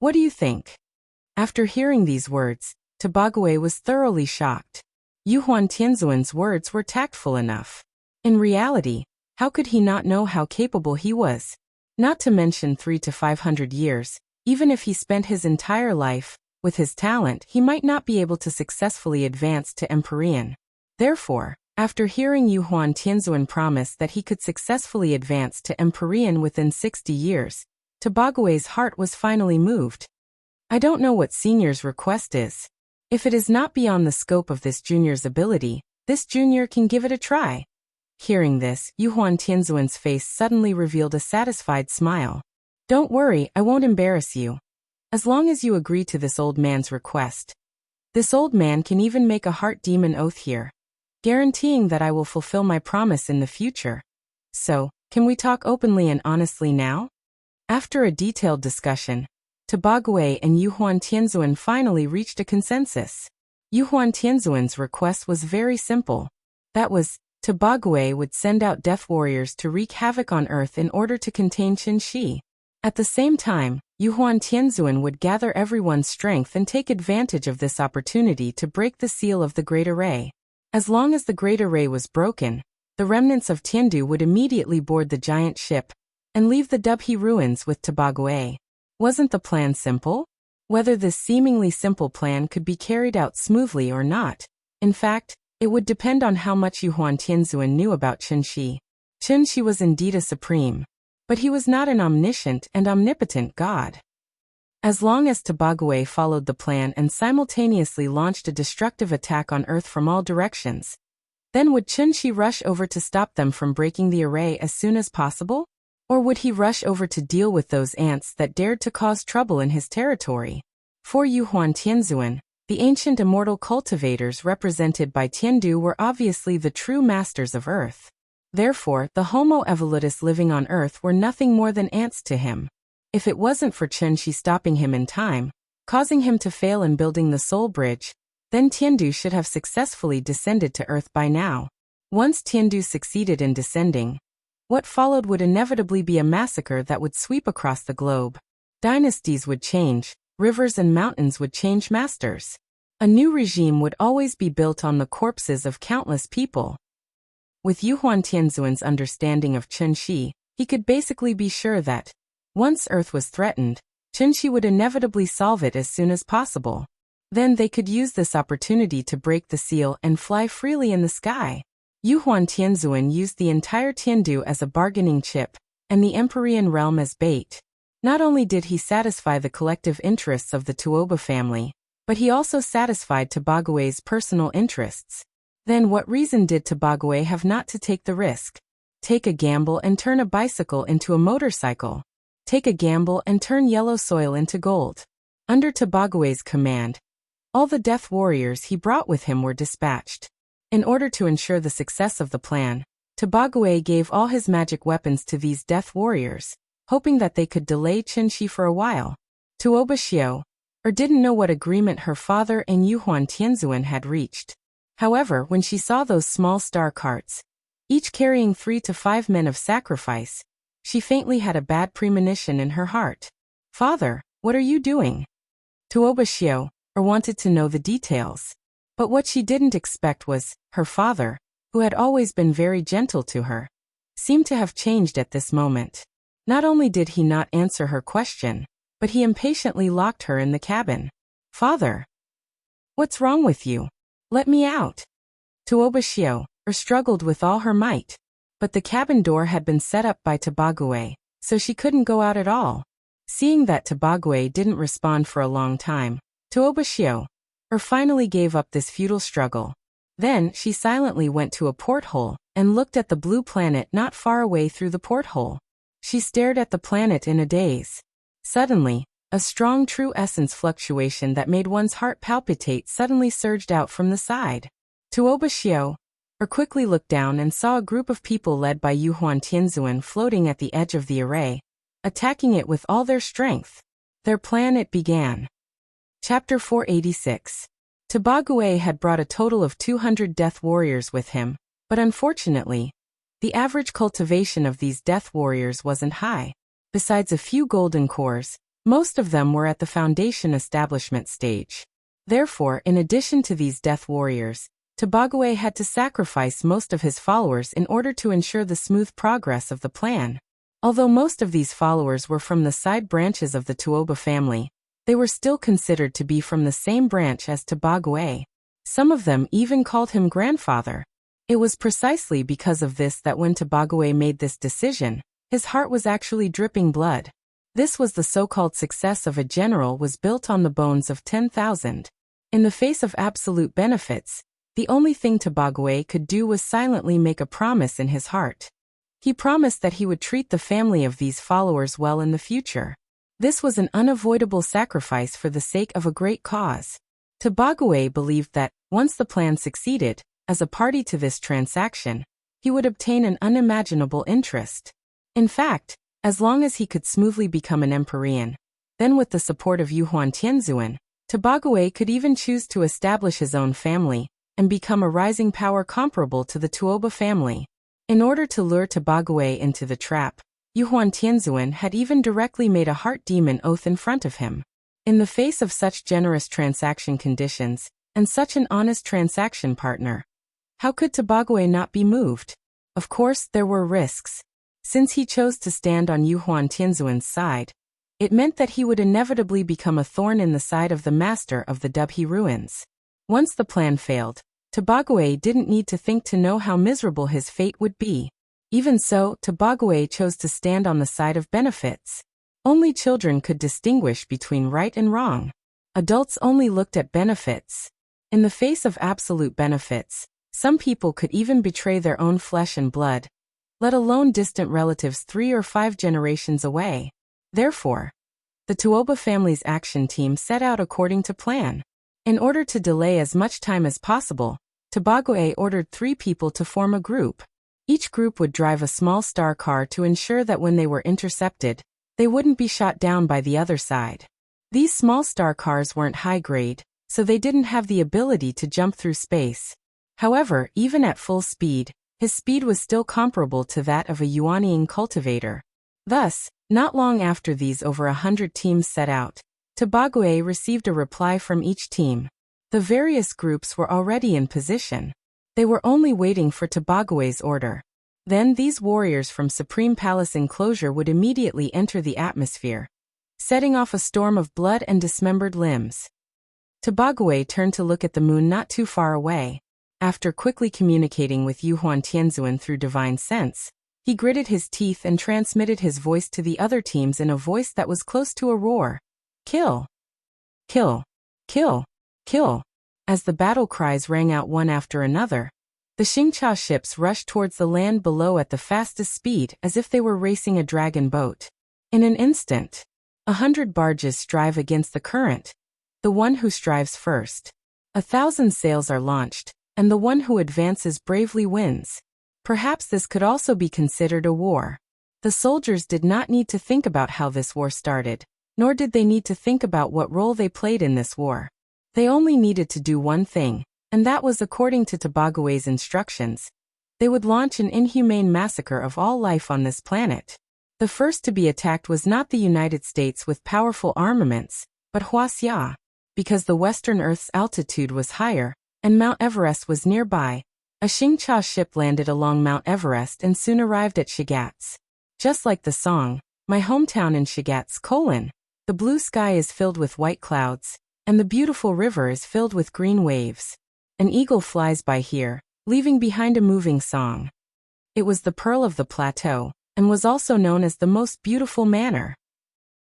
What do you think? After hearing these words, Tobague was thoroughly shocked. Yuhuan Tianzuan's words were tactful enough. In reality, how could he not know how capable he was? Not to mention 300 to 500 years, even if he spent his entire life, with his talent he might not be able to successfully advance to Empyrean. Therefore, after hearing Yuhuan Tianzuan promise that he could successfully advance to Empyrean within 60 years, Tobague's heart was finally moved. I don't know what Senior's request is. If it is not beyond the scope of this junior's ability, this junior can give it a try. Hearing this, Yuhuan Tianzuan's face suddenly revealed a satisfied smile. Don't worry, I won't embarrass you. As long as you agree to this old man's request. This old man can even make a heart demon oath here, guaranteeing that I will fulfill my promise in the future. So, can we talk openly and honestly now? After a detailed discussion, Tobague and Yuhuan Tianzuan finally reached a consensus. Yuhuan Tianzuan's request was very simple. That was, Tobague would send out death warriors to wreak havoc on Earth in order to contain Qinshi. At the same time, Yuhuan Tianzuan would gather everyone's strength and take advantage of this opportunity to break the seal of the Great Array. As long as the Great Array was broken, the remnants of Tiandu would immediately board the giant ship and leave the Dubhe ruins with Tobague. Wasn't the plan simple? Whether this seemingly simple plan could be carried out smoothly or not, in fact, it would depend on how much Yuhuan Tianzuan knew about Qinshi. Qinshi was indeed a supreme, but he was not an omniscient and omnipotent god. As long as Tobague followed the plan and simultaneously launched a destructive attack on Earth from all directions, then would Qinshi rush over to stop them from breaking the array as soon as possible? Or would he rush over to deal with those ants that dared to cause trouble in his territory? For Yuhuan Tianzuan, the ancient immortal cultivators represented by Tiandu were obviously the true masters of Earth. Therefore, the Homo evolutus living on Earth were nothing more than ants to him. If it wasn't for Qinshi stopping him in time, causing him to fail in building the Soul Bridge, then Tiandu should have successfully descended to Earth by now. Once Tiandu succeeded in descending, what followed would inevitably be a massacre that would sweep across the globe. Dynasties would change, rivers and mountains would change masters. A new regime would always be built on the corpses of countless people. With Yuhuan Tianzuan's understanding of Qinshi, he could basically be sure that, once Earth was threatened, Qinshi would inevitably solve it as soon as possible. Then they could use this opportunity to break the seal and fly freely in the sky. Yuhuan Tianzuan used the entire Tiandu as a bargaining chip, and the Empyrean realm as bait. Not only did he satisfy the collective interests of the Tuoba family, but he also satisfied Tobague's personal interests. Then what reason did Tobague have not to take the risk? Take a gamble and turn a bicycle into a motorcycle. Take a gamble and turn yellow soil into gold. Under Tobague's command, all the death warriors he brought with him were dispatched. In order to ensure the success of the plan, Tobague gave all his magic weapons to these death warriors, hoping that they could delay Qinshi for a while. Tuoba Xiao, didn't know what agreement her father and Yuhuan Tianzuan had reached. However, when she saw those small star carts, each carrying 3 to 5 men of sacrifice, she faintly had a bad premonition in her heart. "Father, what are you doing?" Tuoba Xiao, wanted to know the details. But what she didn't expect was, her father, who had always been very gentle to her, seemed to have changed at this moment. Not only did he not answer her question, but he impatiently locked her in the cabin. "Father, what's wrong with you? Let me out." Tuoba Xiao, struggled with all her might. But the cabin door had been set up by Tobague, so she couldn't go out at all. Seeing that Tobague didn't respond for a long time, Tuoba Xiao, finally gave up this futile struggle. Then she silently went to a porthole and looked at the blue planet not far away through the porthole. She stared at the planet in a daze. Suddenly, a strong true essence fluctuation that made one's heart palpitate suddenly surged out from the side. Tuoba Xiao, quickly looked down and saw a group of people led by Yuhuan Tianzuan floating at the edge of the array, attacking it with all their strength. Their plan it began. Chapter 486. Tobague had brought a total of 200 death warriors with him, but unfortunately, the average cultivation of these death warriors wasn't high. Besides a few golden cores, most of them were at the foundation establishment stage. Therefore, in addition to these death warriors, Tobague had to sacrifice most of his followers in order to ensure the smooth progress of the plan. Although most of these followers were from the side branches of the Tuoba family, they were still considered to be from the same branch as Tobague. Some of them even called him grandfather. It was precisely because of this that when Tobague made this decision, his heart was actually dripping blood. This was the so-called success of a general was built on the bones of 10,000. In the face of absolute benefits, the only thing Tobague could do was silently make a promise in his heart. He promised that he would treat the family of these followers well in the future. This was an unavoidable sacrifice for the sake of a great cause. Tobague believed that, once the plan succeeded, as a party to this transaction, he would obtain an unimaginable interest. In fact, as long as he could smoothly become an Empyrean, then with the support of Yuhuan Tianzuan, Tobague could even choose to establish his own family and become a rising power comparable to the Tuoba family. In order to lure Tobague into the trap, Yuhuan Tianzuan had even directly made a heart demon oath in front of him. In the face of such generous transaction conditions, and such an honest transaction partner, how could Tobague not be moved? Of course, there were risks. Since he chose to stand on Yuhuan Tianzuan's side, it meant that he would inevitably become a thorn in the side of the master of the Dubhe ruins. Once the plan failed, Tobague didn't need to think to know how miserable his fate would be. Even so, Tobague chose to stand on the side of benefits. Only children could distinguish between right and wrong. Adults only looked at benefits. In the face of absolute benefits, some people could even betray their own flesh and blood, let alone distant relatives 3 or 5 generations away. Therefore, the Tuoba family's action team set out according to plan. In order to delay as much time as possible, Tobague ordered 3 people to form a group. Each group would drive a small star car to ensure that when they were intercepted, they wouldn't be shot down by the other side. These small star cars weren't high grade, so they didn't have the ability to jump through space. However, even at full speed, his speed was still comparable to that of a Yuanian cultivator. Thus, not long after these over 100 teams set out, Tobague received a reply from each team. The various groups were already in position. They were only waiting for Tobague's order. Then these warriors from Supreme Palace enclosure would immediately enter the atmosphere, setting off a storm of blood and dismembered limbs. Tobague turned to look at the moon not too far away. After quickly communicating with Yuhuan Tianzuan through divine sense, he gritted his teeth and transmitted his voice to the other teams in a voice that was close to a roar. Kill! Kill! Kill! Kill! As the battle cries rang out one after another, the Xingcha ships rushed towards the land below at the fastest speed as if they were racing a dragon boat. In an instant, 100 barges strive against the current, the one who strives first. 1,000 sails are launched, and the one who advances bravely wins. Perhaps this could also be considered a war. The soldiers did not need to think about how this war started, nor did they need to think about what role they played in this war. They only needed to do one thing, and that was according to Tobago's instructions. They would launch an inhumane massacre of all life on this planet. The first to be attacked was not the United States with powerful armaments, but Huaxia. Because the Western Earth's altitude was higher, and Mount Everest was nearby, a Xingcha ship landed along Mount Everest and soon arrived at Shigatse. Just like the song, my hometown in Shigatse, the blue sky is filled with white clouds, and the beautiful river is filled with green waves. An eagle flies by here, leaving behind a moving song. It was the pearl of the plateau, and was also known as the most beautiful manor.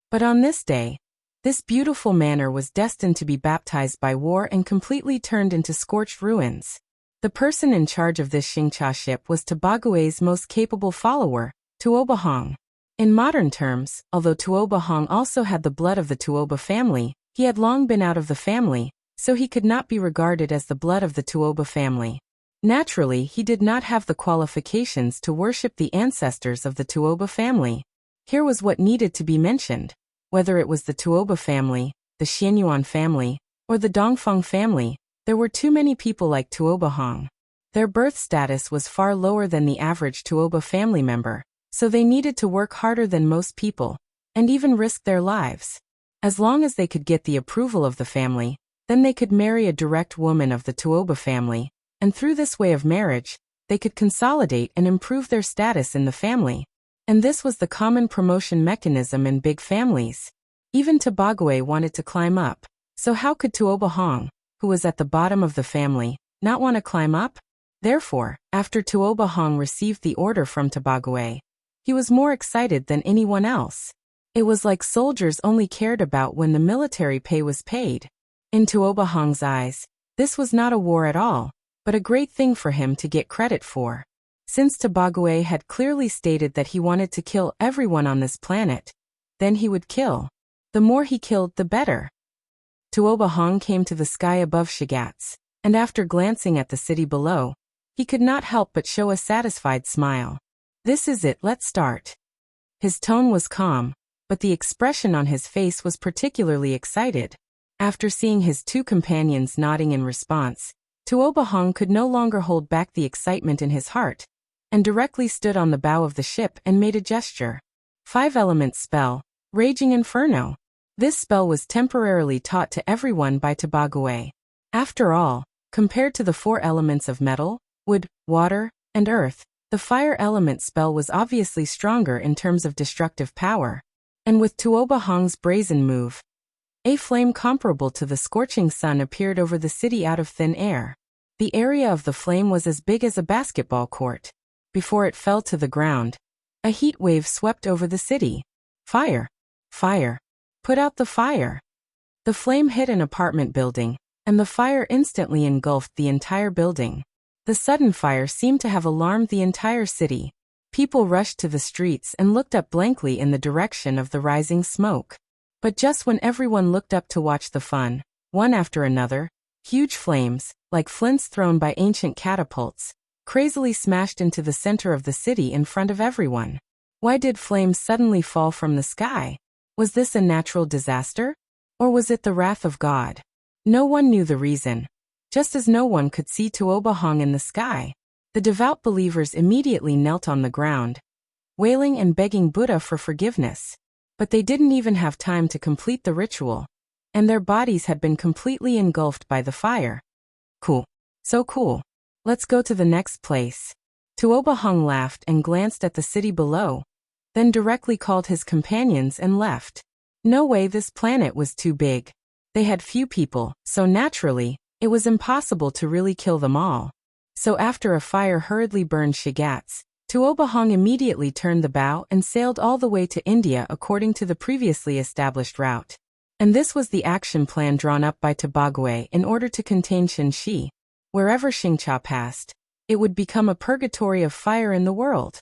But on this day, this beautiful manor was destined to be baptized by war and completely turned into scorched ruins. The person in charge of this Xingcha ship was Tobago's most capable follower, Tuobahong. In modern terms, although Tuobahong also had the blood of the Tuoba family, he had long been out of the family, so he could not be regarded as the blood of the Tuoba family. Naturally, he did not have the qualifications to worship the ancestors of the Tuoba family. Here was what needed to be mentioned. Whether it was the Tuoba family, the Xianyuan family, or the Dongfeng family, there were too many people like Tuobahong. Their birth status was far lower than the average Tuoba family member, so they needed to work harder than most people, and even risk their lives. As long as they could get the approval of the family, then they could marry a direct woman of the Tuoba family, and through this way of marriage, they could consolidate and improve their status in the family. And this was the common promotion mechanism in big families. Even Tobago wanted to climb up, so how could Tuobahong, who was at the bottom of the family, not want to climb up? Therefore, after Tuobahong received the order from Tobago, he was more excited than anyone else. It was like soldiers only cared about when the military pay was paid. In Tuobahong's eyes, this was not a war at all, but a great thing for him to get credit for. Since Tobago had clearly stated that he wanted to kill everyone on this planet, then he would kill. The more he killed, the better. Tuobahong came to the sky above Shigatse, and after glancing at the city below, he could not help but show a satisfied smile. This is it, let's start. His tone was calm, but the expression on his face was particularly excited. After seeing his two companions nodding in response, Tuobahong could no longer hold back the excitement in his heart, and directly stood on the bow of the ship and made a gesture. 5-element spell, Raging Inferno. This spell was temporarily taught to everyone by Tobago. After all, compared to the 4 elements of metal, wood, water, and earth, the fire element spell was obviously stronger in terms of destructive power. And with Tuobahong's brazen move, a flame comparable to the scorching sun appeared over the city out of thin air. The area of the flame was as big as a basketball court. Before it fell to the ground, a heat wave swept over the city. Fire! Fire! Put out the fire! The flame hit an apartment building, and the fire instantly engulfed the entire building. The sudden fire seemed to have alarmed the entire city. People rushed to the streets and looked up blankly in the direction of the rising smoke. But just when everyone looked up to watch the fun, one after another, huge flames, like flints thrown by ancient catapults, crazily smashed into the center of the city in front of everyone. Why did flames suddenly fall from the sky? Was this a natural disaster? Or was it the wrath of God? No one knew the reason. Just as no one could see Tuobahong in the sky, the devout believers immediately knelt on the ground, wailing and begging Buddha for forgiveness. But they didn't even have time to complete the ritual, and their bodies had been completely engulfed by the fire. Cool. So cool. Let's go to the next place. Tuobahong laughed and glanced at the city below, then directly called his companions and left. No way, this planet was too big. They had few people, so naturally, it was impossible to really kill them all. So after a fire hurriedly burned Shigatse, Tuobahong immediately turned the bow and sailed all the way to India according to the previously established route. And this was the action plan drawn up by Tobago in order to contain Shenxi. Wherever Xingcha passed, it would become a purgatory of fire in the world.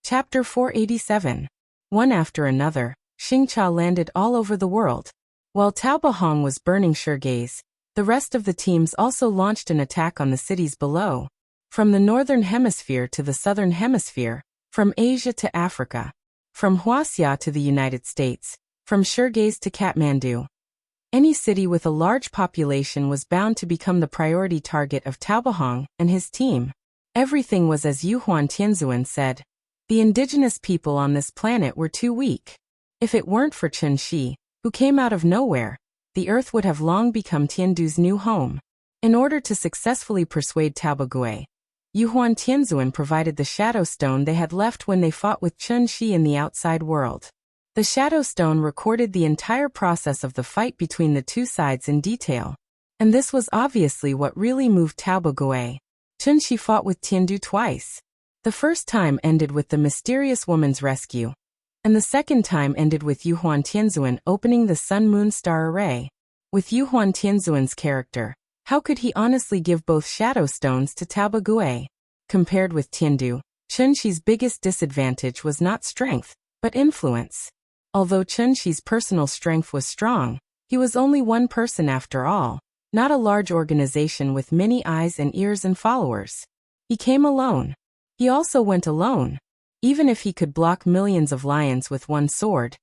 Chapter 487. One after another, Xingcha landed all over the world. While Taobahong was burning Shurgaze, the rest of the teams also launched an attack on the cities below. From the northern hemisphere to the southern hemisphere, from Asia to Africa, from Huaxia to the United States, from Shurgaze to Kathmandu. Any city with a large population was bound to become the priority target of Taobahong and his team. Everything was as Yuhuan Tianzuan said. The indigenous people on this planet were too weak. If it weren't for Chen Shi, who came out of nowhere, the earth would have long become Tiandu's new home. In order to successfully persuade Taobagui, Yuhuan Tianzuan provided the Shadow Stone they had left when they fought with Chen Shi in the outside world. The Shadow Stone recorded the entire process of the fight between the two sides in detail. And this was obviously what really moved Taobagui. Chen Shi fought with Tiandu twice. The first time ended with the mysterious woman's rescue, and the second time ended with Yuhuan Tianzuan opening the Sun-Moon-Star array. With Yuhuan Tianzuan's character, how could he honestly give both Shadow Stones to Taobagui? Compared with Tiandu, Chen Shi's biggest disadvantage was not strength, but influence. Although Chen Shi's personal strength was strong, he was only one person after all, not a large organization with many eyes and ears and followers. He came alone. He also went alone. Even if he could block millions of lions with one sword,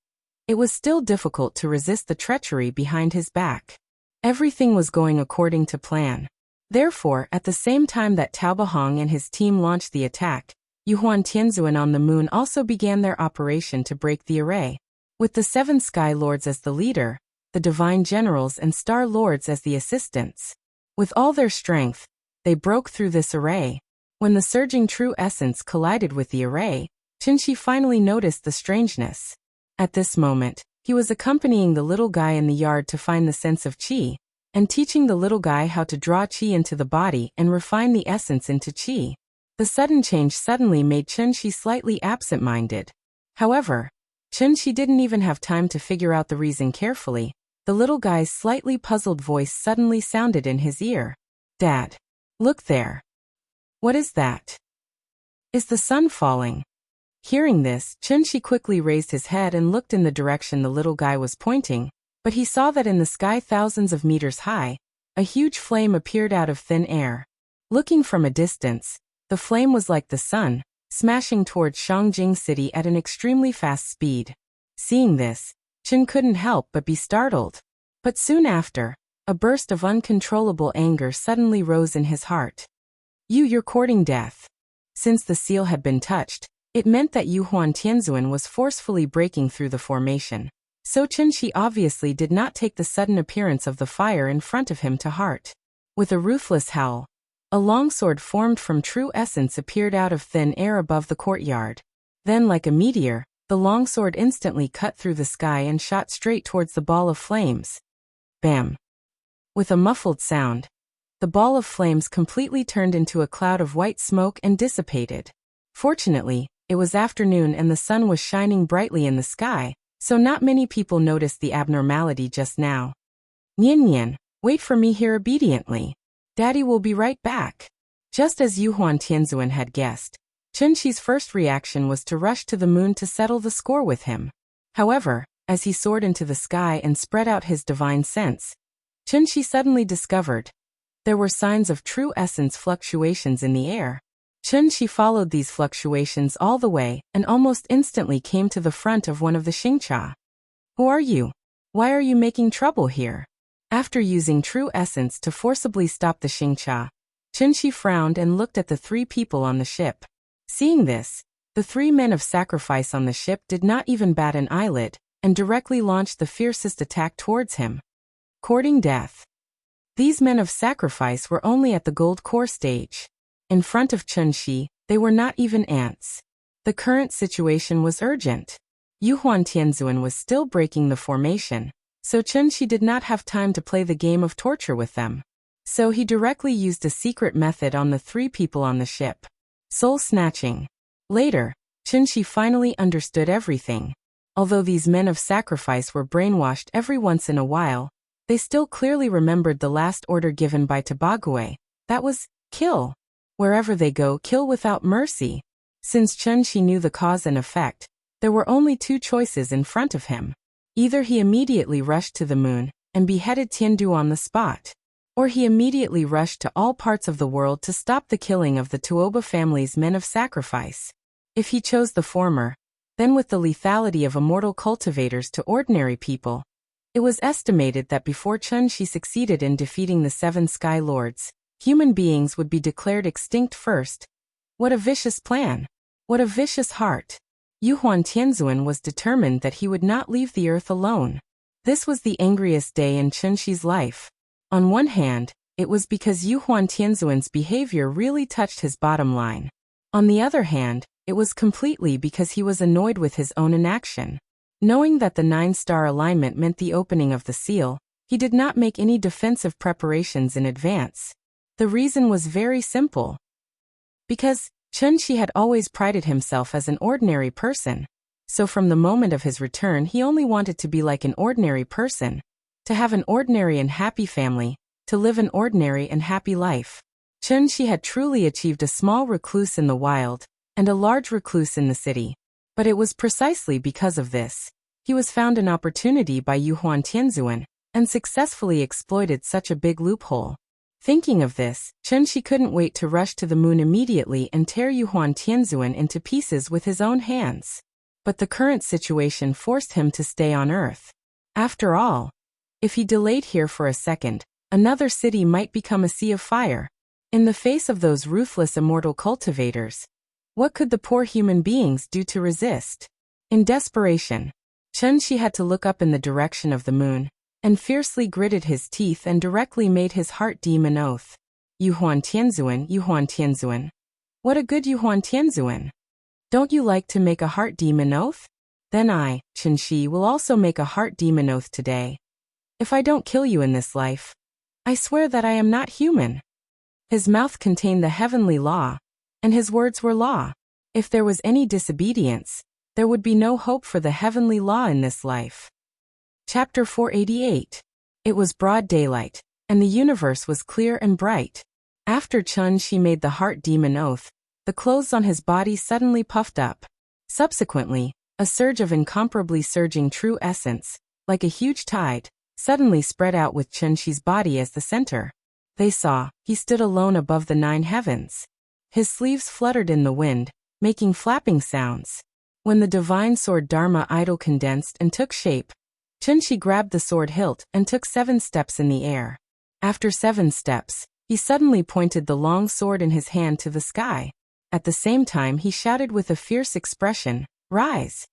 it was still difficult to resist the treachery behind his back. Everything was going according to plan. Therefore, at the same time that Taobahong and his team launched the attack, Yuhuan Tianzuan on the moon also began their operation to break the array. With the 7 Sky Lords as the leader, the Divine Generals and Star Lords as the assistants. With all their strength, they broke through this array. When the surging True Essence collided with the array, Chen Shi finally noticed the strangeness. At this moment, he was accompanying the little guy in the yard to find the sense of qi, and teaching the little guy how to draw qi into the body and refine the essence into qi. The sudden change suddenly made Chen Shi slightly absent-minded. However, Chen Shi didn't even have time to figure out the reason carefully. The little guy's slightly puzzled voice suddenly sounded in his ear. "Dad, look there. What is that? Is the sun falling?" Hearing this, Chen Shi quickly raised his head and looked in the direction the little guy was pointing, but he saw that in the sky thousands of meters high, a huge flame appeared out of thin air. Looking from a distance, the flame was like the sun, smashing towards Shangjing City at an extremely fast speed. Seeing this, Chen couldn't help but be startled. But soon after, a burst of uncontrollable anger suddenly rose in his heart. You're courting death. Since the seal had been touched, it meant that Yuhuan Tianzuan was forcefully breaking through the formation. So Chen Shi obviously did not take the sudden appearance of the fire in front of him to heart. With a ruthless howl, a longsword formed from True Essence appeared out of thin air above the courtyard. Then, like a meteor, the longsword instantly cut through the sky and shot straight towards the ball of flames. Bam! With a muffled sound, the ball of flames completely turned into a cloud of white smoke and dissipated. Fortunately, it was afternoon and the sun was shining brightly in the sky, so not many people noticed the abnormality just now. "Nian Nian, wait for me here obediently. Daddy will be right back." Just as Yuhuan Tianzuan had guessed, Chen Shi's first reaction was to rush to the moon to settle the score with him. However, as he soared into the sky and spread out his divine sense, Chen Shi suddenly discovered there were signs of True Essence fluctuations in the air. Chen Shi followed these fluctuations all the way and almost instantly came to the front of one of the Xingcha. "Who are you? Why are you making trouble here?" After using True Essence to forcibly stop the Xingcha, Chen Shi frowned and looked at the 3 people on the ship. Seeing this, the 3 men of sacrifice on the ship did not even bat an eyelid, and directly launched the fiercest attack towards him. Courting death. These men of sacrifice were only at the gold core stage. In front of Chen Shi, they were not even ants. The current situation was urgent. Yuhuan Tianzuan was still breaking the formation, so Chen Shi did not have time to play the game of torture with them. So he directly used a secret method on the 3 people on the ship. Soul snatching. Later, Chen Shi finally understood everything. Although these men of sacrifice were brainwashed every once in a while, they still clearly remembered the last order given by Taobagui. That was, kill. Wherever they go, kill without mercy. Since Chen Shi knew the cause and effect, There were only two choices in front of him. Either he immediately rushed to the moon and beheaded Tiandu on the spot, or he immediately rushed to all parts of the world to stop the killing of the Tuoba family's men of sacrifice. If he chose the former, then with the lethality of immortal cultivators to ordinary people, it was estimated that before Chunxi succeeded in defeating the 7 Sky Lords, human beings would be declared extinct first. What a vicious plan! What a vicious heart! Yuhuan Tianzuan was determined that he would not leave the earth alone. This was the angriest day in Chunxi's life. On one hand, it was because Yuhuan Tianzuan's behavior really touched his bottom line. On the other hand, it was completely because he was annoyed with his own inaction. Knowing that the 9-star alignment meant the opening of the seal, he did not make any defensive preparations in advance. The reason was very simple. Because Chunxi had always prided himself as an ordinary person, so from the moment of his return he only wanted to be like an ordinary person, to have an ordinary and happy family, to live an ordinary and happy life. Chunxi had truly achieved a small recluse in the wild, and a large recluse in the city. But it was precisely because of this he was found an opportunity by Yuhuan Tianzuan, and successfully exploited such a big loophole. Thinking of this, Chunxi couldn't wait to rush to the moon immediately and tear Yuhuan Tianzuan into pieces with his own hands. But the current situation forced him to stay on Earth. After all, if he delayed here for a second, another city might become a sea of fire. In the face of those ruthless immortal cultivators, what could the poor human beings do to resist? In desperation, Chunxi had to look up in the direction of the moon, and fiercely gritted his teeth and directly made his heart deem an oath. Yuhuan Tianzuan, Yuhuan Tianzuan. What a good Yuhuan Tianzuan! Don't you like to make a heart deem an oath? Then I, Chunxi, will also make a heart deem an oath today. If I don't kill you in this life, I swear that I am not human. His mouth contained the heavenly law, and his words were law. If there was any disobedience, there would be no hope for the heavenly law in this life. Chapter 488. It was broad daylight, and the universe was clear and bright. After Chunxi made the heart demon oath, the clothes on his body suddenly puffed up. Subsequently, a surge of incomparably surging true essence, like a huge tide, suddenly spread out with Chunxi's body as the center. They saw, he stood alone above the 9 heavens. His sleeves fluttered in the wind, making flapping sounds. When the divine sword Dharma idol condensed and took shape, Chunxi grabbed the sword hilt and took 7 steps in the air. After 7 steps, he suddenly pointed the long sword in his hand to the sky. At the same time he shouted with a fierce expression, "Rise!"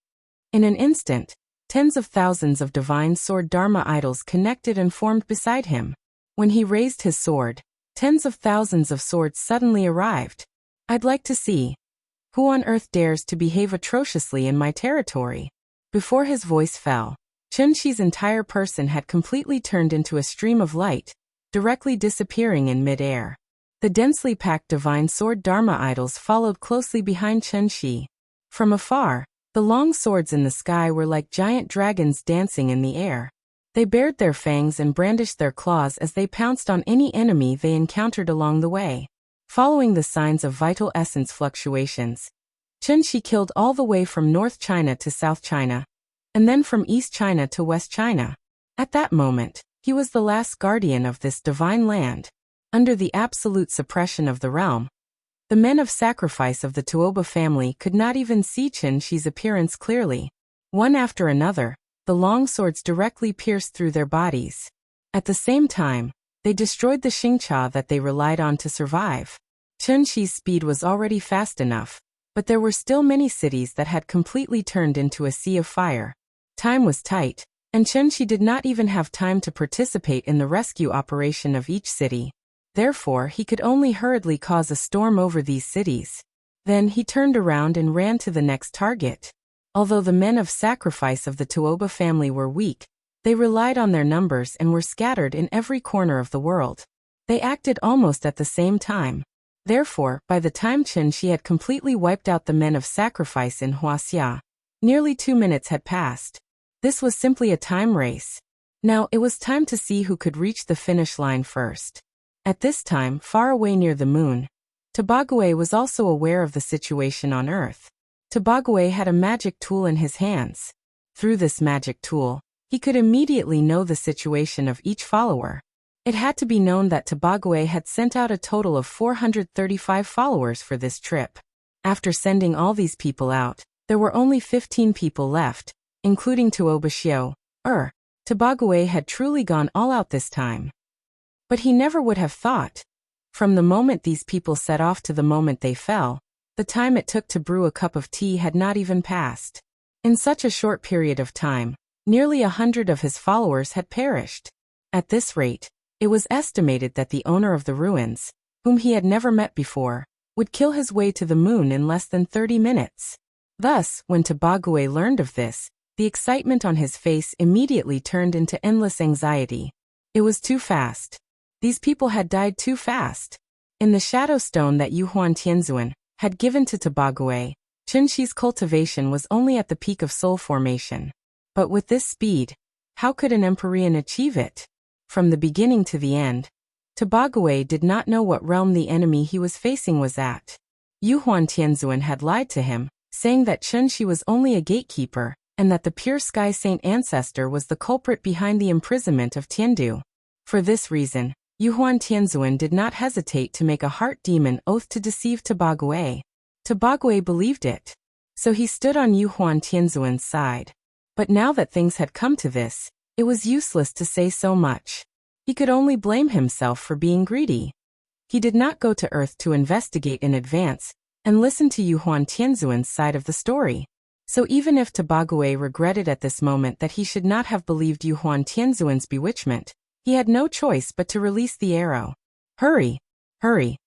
In an instant, tens of thousands of divine sword Dharma idols connected and formed beside him. When he raised his sword, tens of thousands of swords suddenly arrived. I'd like to see. Who on earth dares to behave atrociously in my territory? Before his voice fell, Chunxi's entire person had completely turned into a stream of light, directly disappearing in mid-air. The densely packed divine sword Dharma idols followed closely behind Chunxi. From afar, the long swords in the sky were like giant dragons dancing in the air. They bared their fangs and brandished their claws as they pounced on any enemy they encountered along the way. Following the signs of vital essence fluctuations, Chunxi killed all the way from North China to South China, and then from East China to West China. At that moment, he was the last guardian of this divine land. Under the absolute suppression of the realm, the men of sacrifice of the Tuoba family could not even see Chunxi's appearance clearly. One after another, the long swords directly pierced through their bodies. At the same time, they destroyed the Xingcha that they relied on to survive. Chunxi's speed was already fast enough, but there were still many cities that had completely turned into a sea of fire. Time was tight, and Chunxi did not even have time to participate in the rescue operation of each city. Therefore, he could only hurriedly cause a storm over these cities. Then he turned around and ran to the next target. Although the men of sacrifice of the Tuoba family were weak, they relied on their numbers and were scattered in every corner of the world. They acted almost at the same time. Therefore, by the time Chunxi had completely wiped out the men of sacrifice in Huaxia, nearly 2 minutes had passed. This was simply a time race. Now it was time to see who could reach the finish line first. At this time, far away near the moon, Tabague was also aware of the situation on Earth. Tobagwe had a magic tool in his hands. Through this magic tool, he could immediately know the situation of each follower. It had to be known that Tobagwe had sent out a total of 435 followers for this trip. After sending all these people out, there were only 15 people left, including Tuobashio. Tobagwe had truly gone all out this time. But he never would have thought. From the moment these people set off to the moment they fell, the time it took to brew a cup of tea had not even passed. In such a short period of time, nearly 100 of his followers had perished. At this rate, it was estimated that the owner of the ruins, whom he had never met before, would kill his way to the moon in less than 30 minutes. Thus, when Tobagwe learned of this, the excitement on his face immediately turned into endless anxiety. It was too fast. These people had died too fast. In the shadow stone that Yuhuan Tianzuan had given to Tobagwe, Chunxi's cultivation was only at the peak of soul formation. But with this speed, how could an Empyrean achieve it? From the beginning to the end, Tobagwe did not know what realm the enemy he was facing was at. Yuhuan Tianzuan had lied to him, saying that Chunxi was only a gatekeeper, and that the pure sky saint ancestor was the culprit behind the imprisonment of Tiandu. For this reason, Yuhuan Tianzuan did not hesitate to make a heart demon oath to deceive Tobagwe. Tobagwe believed it. So he stood on Yuhuan Tianzuan's side. But now that things had come to this, it was useless to say so much. He could only blame himself for being greedy. He did not go to Earth to investigate in advance and listen to Yuhuan Tianzuan's side of the story. So even if Tobagwe regretted at this moment that he should not have believed Yuhuan Tianzuan's bewitchment, he had no choice but to release the arrow. Hurry! Hurry!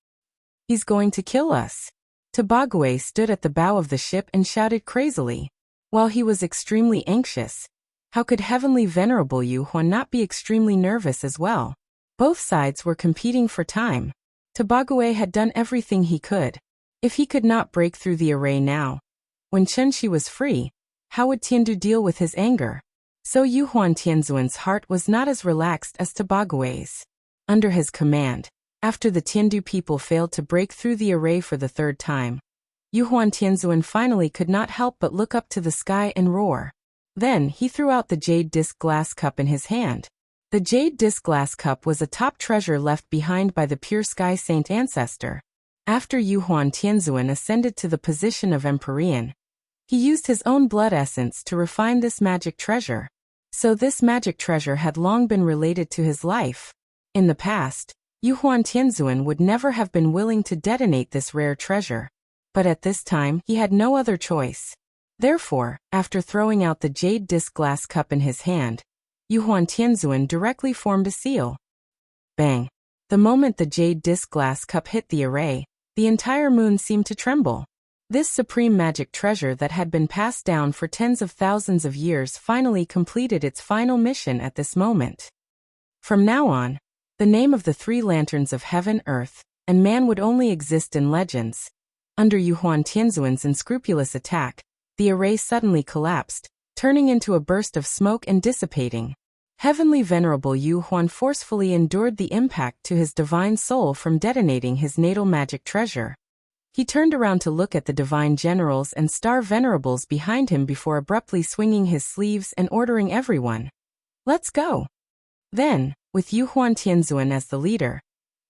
He's going to kill us! Tobagwe stood at the bow of the ship and shouted crazily. While he was extremely anxious, how could Heavenly Venerable Yuhuan not be extremely nervous as well? Both sides were competing for time. Tobagwe had done everything he could. If he could not break through the array now, when Chunxi was free, how would Tiandu deal with his anger? So Yuhuan Tianzuan's heart was not as relaxed as Tobagwe's. Under his command, after the Tiandu people failed to break through the array for the third time, Yuhuan Tianzuan finally could not help but look up to the sky and roar. Then he threw out the jade disc glass cup in his hand. The jade disc glass cup was a top treasure left behind by the pure sky saint ancestor. After Yuhuan Tianzuan ascended to the position of Empyrean, he used his own blood essence to refine this magic treasure. So this magic treasure had long been related to his life. In the past, Yuhuan Tianzuan would never have been willing to detonate this rare treasure. But at this time he had no other choice. Therefore, after throwing out the jade disc glass cup in his hand, Yuhuan Tianzuan directly formed a seal. Bang! The moment the jade disc glass cup hit the array, the entire moon seemed to tremble. This supreme magic treasure that had been passed down for tens of thousands of years finally completed its final mission at this moment. From now on, the name of the three lanterns of heaven, earth, and man would only exist in legends. Under Yuhuan Tianzuan's unscrupulous attack, the array suddenly collapsed, turning into a burst of smoke and dissipating. Heavenly Venerable Yuhuan forcefully endured the impact to his divine soul from detonating his natal magic treasure. He turned around to look at the divine generals and star venerables behind him before abruptly swinging his sleeves and ordering everyone, "Let's go!" Then, with Yuhuan Tianzuan as the leader,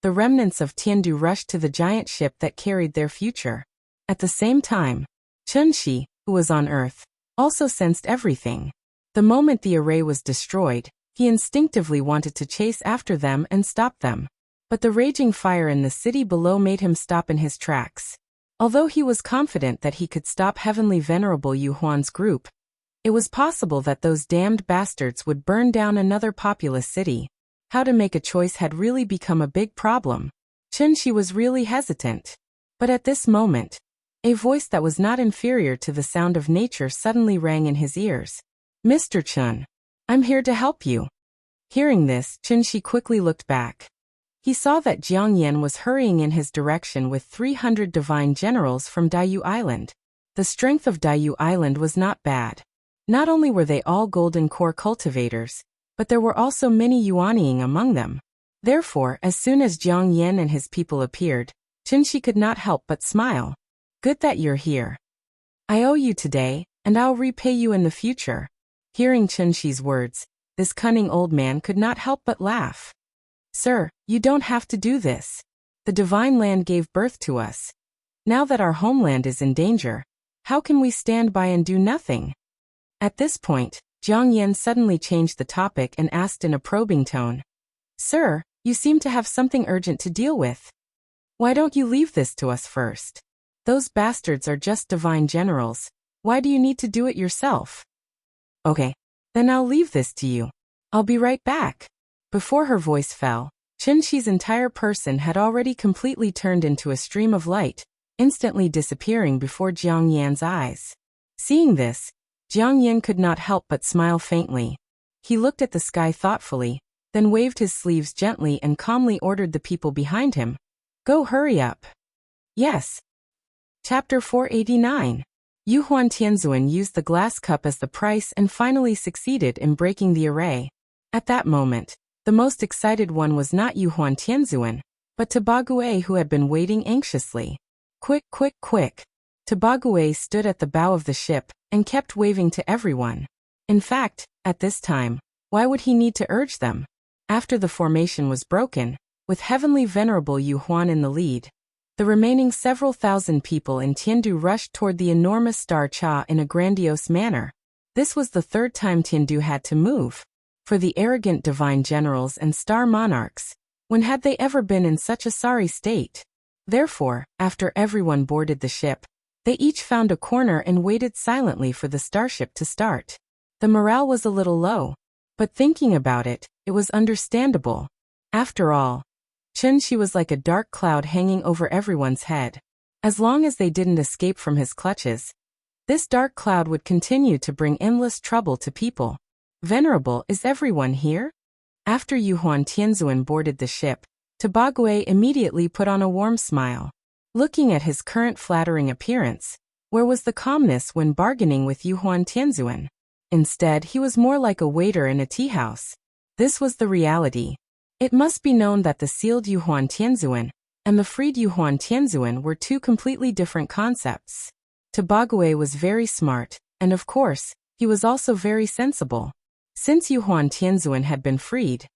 the remnants of Tiandu rushed to the giant ship that carried their future. At the same time, Chunxi, who was on Earth, also sensed everything. The moment the array was destroyed, he instinctively wanted to chase after them and stop them. But the raging fire in the city below made him stop in his tracks. Although he was confident that he could stop Heavenly Venerable Yuhuan's group, it was possible that those damned bastards would burn down another populous city. How to make a choice had really become a big problem. Chunxi was really hesitant. But at this moment, a voice that was not inferior to the sound of nature suddenly rang in his ears. "Mr. Chun, I'm here to help you." Hearing this, Chunxi quickly looked back. He saw that Jiang Yan was hurrying in his direction with 300 divine generals from Daiyu Island. The strength of Daiyu Island was not bad. Not only were they all golden core cultivators, but there were also many Yuanying among them. Therefore, as soon as Jiang Yan and his people appeared, Chunxi could not help but smile. "Good that you're here." I owe you today, and I'll repay you in the future. Hearing Chunxi's words, this cunning old man could not help but laugh. Sir, you don't have to do this. The divine land gave birth to us. Now that our homeland is in danger, how can we stand by and do nothing? At this point, Jiang Yan suddenly changed the topic and asked in a probing tone. Sir, you seem to have something urgent to deal with. Why don't you leave this to us first? Those bastards are just divine generals. Why do you need to do it yourself? Okay, then I'll leave this to you. I'll be right back. Before her voice fell, Chunxi's entire person had already completely turned into a stream of light, instantly disappearing before Jiang Yan's eyes. Seeing this, Jiang Yan could not help but smile faintly. He looked at the sky thoughtfully, then waved his sleeves gently and calmly ordered the people behind him. Go hurry up. Yes. Chapter 489. Yuhuan Tianzuan used the glass cup as the price and finally succeeded in breaking the array. At that moment, the most excited one was not Yuhuan Tianzuan, but Tabague, who had been waiting anxiously. Quick, quick, quick. Tabague stood at the bow of the ship and kept waving to everyone. In fact, at this time, why would he need to urge them? After the formation was broken, with Heavenly Venerable Yuhuan in the lead, the remaining several thousand people in Tiandu rushed toward the enormous star Cha in a grandiose manner. This was the third time Tiandu had to move. For the arrogant divine generals and star monarchs, when had they ever been in such a sorry state? Therefore, after everyone boarded the ship, they each found a corner and waited silently for the starship to start. The morale was a little low, but thinking about it, it was understandable. After all, Chunxi was like a dark cloud hanging over everyone's head. As long as they didn't escape from his clutches, this dark cloud would continue to bring endless trouble to people. Venerable, is everyone here? After Yuhuan Tianzuan boarded the ship, Tabague immediately put on a warm smile. Looking at his current flattering appearance, where was the calmness when bargaining with Yuhuan Tianzuan? Instead, he was more like a waiter in a tea house. This was the reality. It must be known that the sealed Yuhuan Tianzuan and the freed Yuhuan Tianzuan were two completely different concepts. Tabague was very smart, and of course, he was also very sensible. Since Yuhuan Tianzuan had been freed,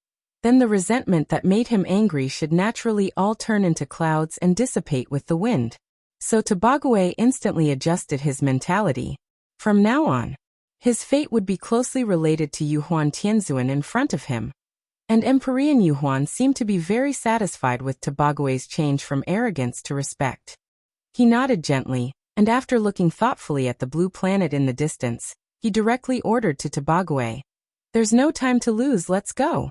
then the resentment that made him angry should naturally all turn into clouds and dissipate with the wind. So Tabague instantly adjusted his mentality. From now on, his fate would be closely related to Yuhuan Tianzuan in front of him. And Empyrean Yuhuan seemed to be very satisfied with Tabague's change from arrogance to respect. He nodded gently, and after looking thoughtfully at the blue planet in the distance, he directly ordered to Tabague, "There's no time to lose, let's go."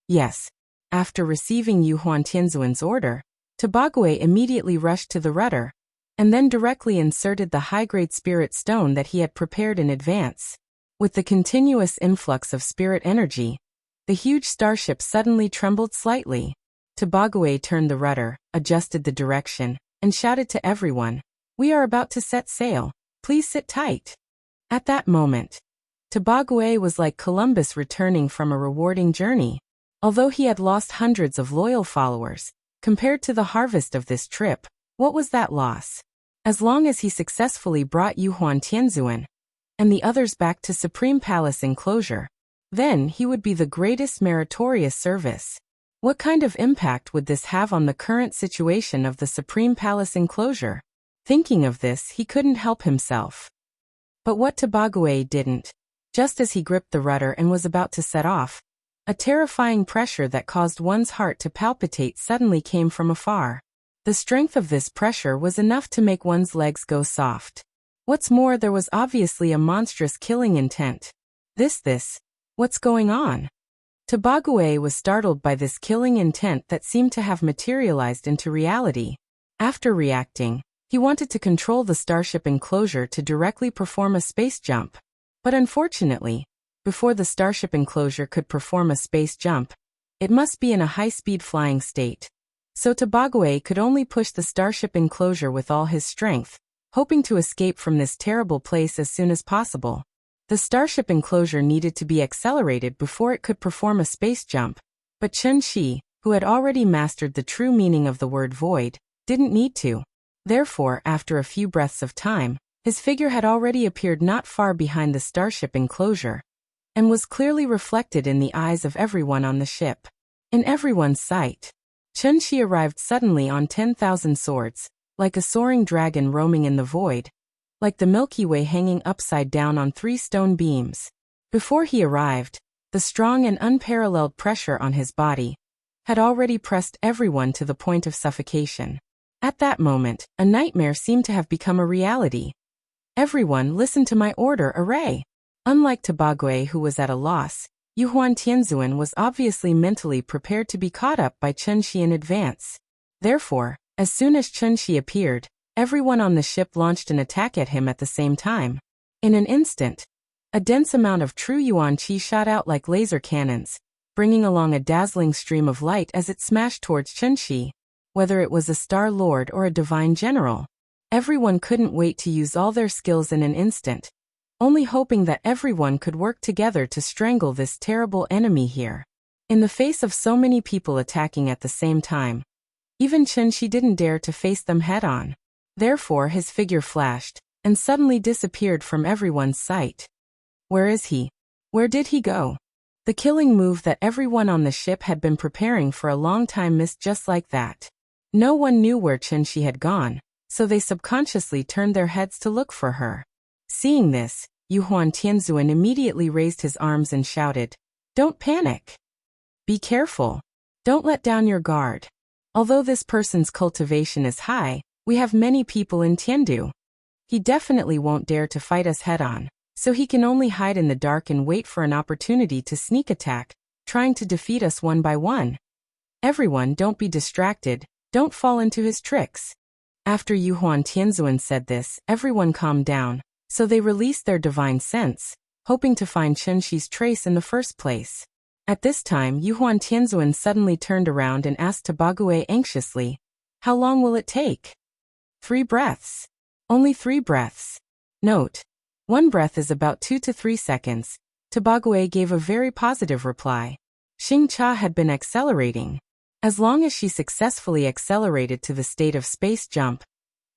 Yes. After receiving Yuhuan Tianzuan's order, Tabague immediately rushed to the rudder, and then directly inserted the high-grade spirit stone that he had prepared in advance. With the continuous influx of spirit energy, the huge starship suddenly trembled slightly. Tabague turned the rudder, adjusted the direction, and shouted to everyone, "We are about to set sail. Please sit tight." At that moment, Tabague was like Columbus returning from a rewarding journey. Although he had lost hundreds of loyal followers, compared to the harvest of this trip, what was that loss? As long as he successfully brought Yuhuan Tianzuan and the others back to Supreme Palace enclosure, then he would be the greatest meritorious service. What kind of impact would this have on the current situation of the Supreme Palace enclosure? Thinking of this, he couldn't help himself. But what Tabague didn't. Just as he gripped the rudder and was about to set off, a terrifying pressure that caused one's heart to palpitate suddenly came from afar. The strength of this pressure was enough to make one's legs go soft. What's more, there was obviously a monstrous killing intent. What's going on? Tabague was startled by this killing intent that seemed to have materialized into reality. After reacting, he wanted to control the starship enclosure to directly perform a space jump. But unfortunately, before the starship enclosure could perform a space jump, it must be in a high-speed flying state. So Tabague could only push the starship enclosure with all his strength, hoping to escape from this terrible place as soon as possible. The starship enclosure needed to be accelerated before it could perform a space jump, but Chunxi, who had already mastered the true meaning of the word void, didn't need to. Therefore, after a few breaths of time, His figure had already appeared not far behind the starship enclosure, and was clearly reflected in the eyes of everyone on the ship. In everyone's sight, Chunxi arrived suddenly on 10,000 swords, like a soaring dragon roaming in the void, like the Milky Way hanging upside down on 3 stone beams. Before he arrived, the strong and unparalleled pressure on his body had already pressed everyone to the point of suffocation. At that moment, a nightmare seemed to have become a reality. Everyone, listen to my order, array! Unlike Tabagui, who was at a loss, Yuhuan Tianzuan was obviously mentally prepared to be caught up by Chunxi in advance. Therefore, as soon as Chunxi appeared, everyone on the ship launched an attack at him at the same time. In an instant, a dense amount of true Yuan Qi shot out like laser cannons, bringing along a dazzling stream of light as it smashed towards Chunxi. Whether it was a Star Lord or a Divine General, everyone couldn't wait to use all their skills in an instant, only hoping that everyone could work together to strangle this terrible enemy here. In the face of so many people attacking at the same time, even Chunxi didn't dare to face them head-on. Therefore his figure flashed, and suddenly disappeared from everyone's sight. Where is he? Where did he go? The killing move that everyone on the ship had been preparing for a long time missed just like that. No one knew where Chunxi had gone, so they subconsciously turned their heads to look for her. Seeing this, Yuhuan Tianzuan immediately raised his arms and shouted, "Don't panic! Be careful! Don't let down your guard. Although this person's cultivation is high, we have many people in Tiandu. He definitely won't dare to fight us head-on, so he can only hide in the dark and wait for an opportunity to sneak attack, trying to defeat us one by one. Everyone, don't be distracted, don't fall into his tricks." After Yuhuan Tianzuan said this, everyone calmed down, so they released their divine sense, hoping to find Chunxi's trace in the first place. At this time, Yuhuan Tianzuan suddenly turned around and asked Tabagui anxiously, "How long will it take?" 3 breaths. Only 3 breaths. Note: 1 breath is about 2 to 3 seconds. Tabagui gave a very positive reply. Xingcha had been accelerating. As long as she successfully accelerated to the state of space jump,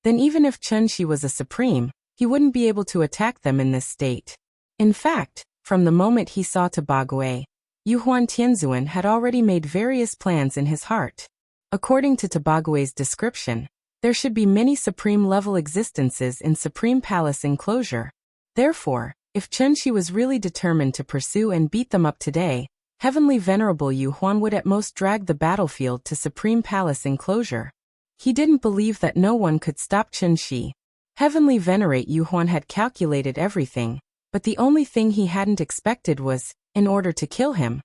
then even if Chunxi was a supreme, he wouldn't be able to attack them in this state. In fact, from the moment he saw Tabagui, Yuhuan Tianzuan had already made various plans in his heart. According to Tabagui's description, there should be many supreme-level existences in Supreme Palace enclosure. Therefore, if Chunxi was really determined to pursue and beat them up today, Heavenly Venerable Yuhuan would at most drag the battlefield to Supreme Palace enclosure. He didn't believe that no one could stop Chunxi. Heavenly Venerate Yuhuan had calculated everything, but the only thing he hadn't expected was, in order to kill him,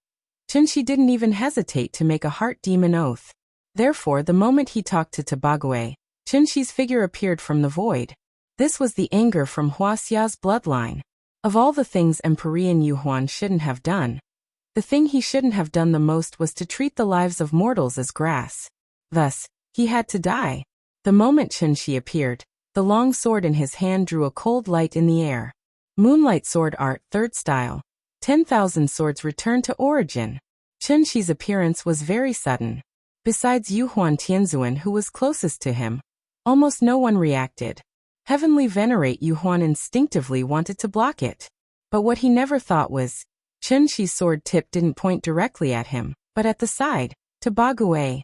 Chunxi didn't even hesitate to make a heart demon oath. Therefore, the moment he talked to Tabagui, Chunxi's figure appeared from the void. This was the anger from Huaxia's bloodline. Of all the things Emperor Yuhuan shouldn't have done, the thing he shouldn't have done the most was to treat the lives of mortals as grass. Thus, he had to die. The moment Chunxi appeared, the long sword in his hand drew a cold light in the air. Moonlight Sword Art, 3rd Style. 10,000 swords returned to origin. Chunxi's appearance was very sudden. Besides Yuhuan Tianzuan, who was closest to him, almost no one reacted. Heavenly Venerate Yuhuan instinctively wanted to block it. But what he never thought was, Chunxi's sword tip didn't point directly at him, but at the side, to Bagui.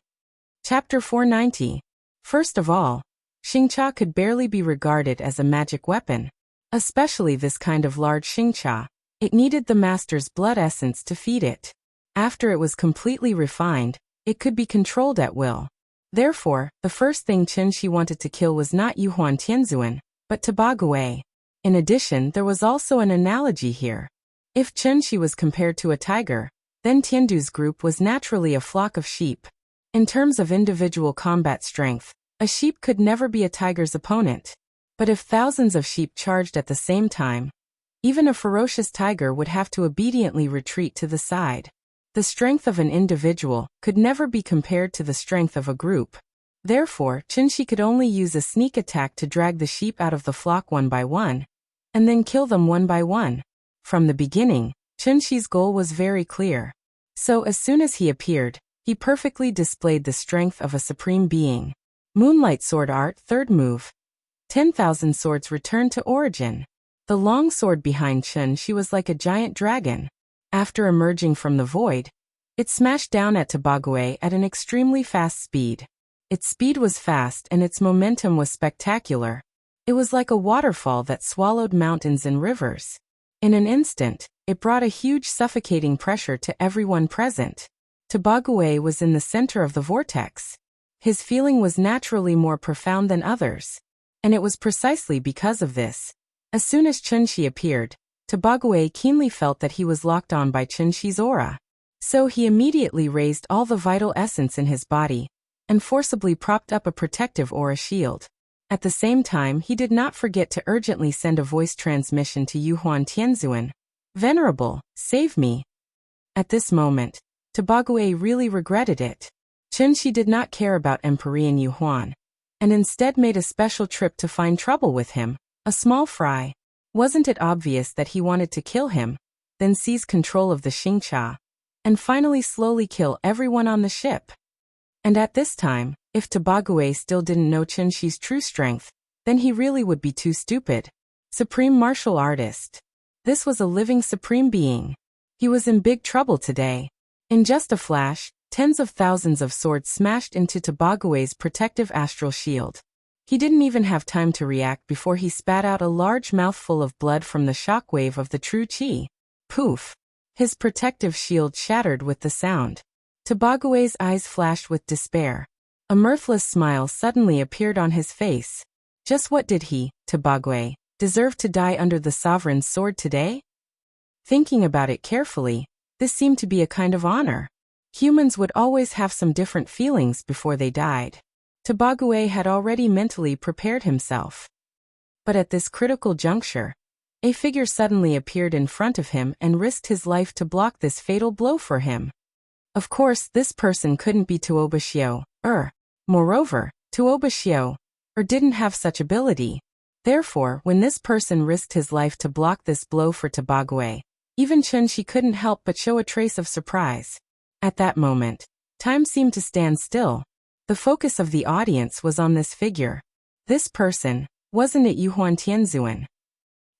Chapter 490. First of all, Xingcha could barely be regarded as a magic weapon. Especially this kind of large Xingcha. It needed the master's blood essence to feed it. After it was completely refined, it could be controlled at will. Therefore, the first thing Chunxi wanted to kill was not Yuhuan Tianzuan, but Tabagui. In addition, there was also an analogy here. If Chunxi was compared to a tiger, then Tiandu's group was naturally a flock of sheep. In terms of individual combat strength, a sheep could never be a tiger's opponent. But if thousands of sheep charged at the same time, even a ferocious tiger would have to obediently retreat to the side. The strength of an individual could never be compared to the strength of a group. Therefore, Chunxi could only use a sneak attack to drag the sheep out of the flock one by one, and then kill them one by one. From the beginning, Chunxi's goal was very clear. So as soon as he appeared, he perfectly displayed the strength of a supreme being. Moonlight Sword Art, 3rd Move. 10,000 swords returned to origin. The long sword behind Chun Shi was like a giant dragon. After emerging from the void, it smashed down at Tobagwe at an extremely fast speed. Its speed was fast and its momentum was spectacular. It was like a waterfall that swallowed mountains and rivers. In an instant, it brought a huge suffocating pressure to everyone present. Tobagwe was in the center of the vortex. His feeling was naturally more profound than others. And it was precisely because of this. As soon as Chun Shi appeared, Tobagwe keenly felt that he was locked on by Chun Shi's aura. So he immediately raised all the vital essence in his body and forcibly propped up a protective aura shield. At the same time, he did not forget to urgently send a voice transmission to Yuhuan Tianzuan. "Venerable, save me." At this moment, Tobagwe really regretted it. Chun Shi did not care about Empyrean Yuhuan, and instead made a special trip to find trouble with him, a small fry. Wasn't it obvious that he wanted to kill him, then seize control of the Xingcha, and finally slowly kill everyone on the ship? And at this time, if Tobagwe still didn't know Chun Shi's true strength, then he really would be too stupid. Supreme Martial Artist. This was a living supreme being. He was in big trouble today. In just a flash, tens of thousands of swords smashed into Tobagwe's protective astral shield. He didn't even have time to react before he spat out a large mouthful of blood from the shockwave of the true chi. Poof! His protective shield shattered with the sound. Tobagwe's eyes flashed with despair. A mirthless smile suddenly appeared on his face. Just what did he, Tobagwe, deserve to die under the sovereign's sword today? Thinking about it carefully, this seemed to be a kind of honor. Humans would always have some different feelings before they died. Tobagwe had already mentally prepared himself. But at this critical juncture, a figure suddenly appeared in front of him and risked his life to block this fatal blow for him. Of course, this person couldn't be Tuoba Xiao, Moreover, Tuoba Xiao, didn't have such ability. Therefore, when this person risked his life to block this blow for Tobagwe, even Chun Shi couldn't help but show a trace of surprise. At that moment, time seemed to stand still. The focus of the audience was on this figure. This person, wasn't it Yuhuan Tianzuan?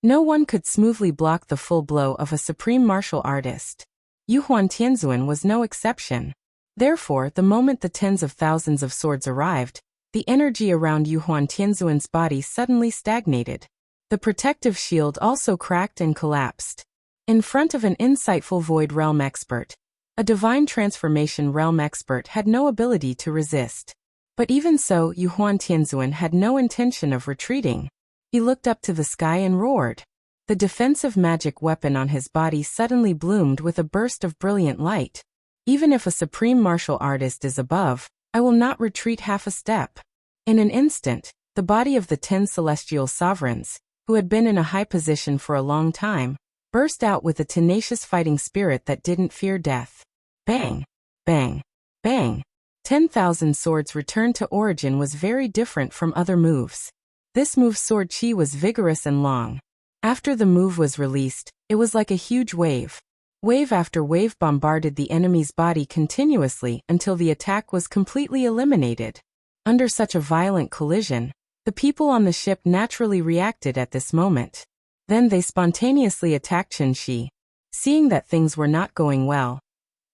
No one could smoothly block the full blow of a supreme martial artist. Yuhuan Tianzuan was no exception. Therefore, the moment the tens of thousands of swords arrived, the energy around Yuhuan Tianzuan's body suddenly stagnated. The protective shield also cracked and collapsed. In front of an insightful Void Realm expert, a divine transformation realm expert had no ability to resist. But even so, Yuhuan Tianzuan had no intention of retreating. He looked up to the sky and roared. The defensive magic weapon on his body suddenly bloomed with a burst of brilliant light. Even if a supreme martial artist is above, I will not retreat half a step. In an instant, the body of the 10 celestial sovereigns, who had been in a high position for a long time, burst out with a tenacious fighting spirit that didn't fear death. Bang! Bang! Bang! 10,000 swords returned to origin was very different from other moves. This move's sword chi was vigorous and long. After the move was released, it was like a huge wave. Wave after wave bombarded the enemy's body continuously until the attack was completely eliminated. Under such a violent collision, the people on the ship naturally reacted at this moment. Then they spontaneously attacked Chun Shi. Seeing that things were not going well,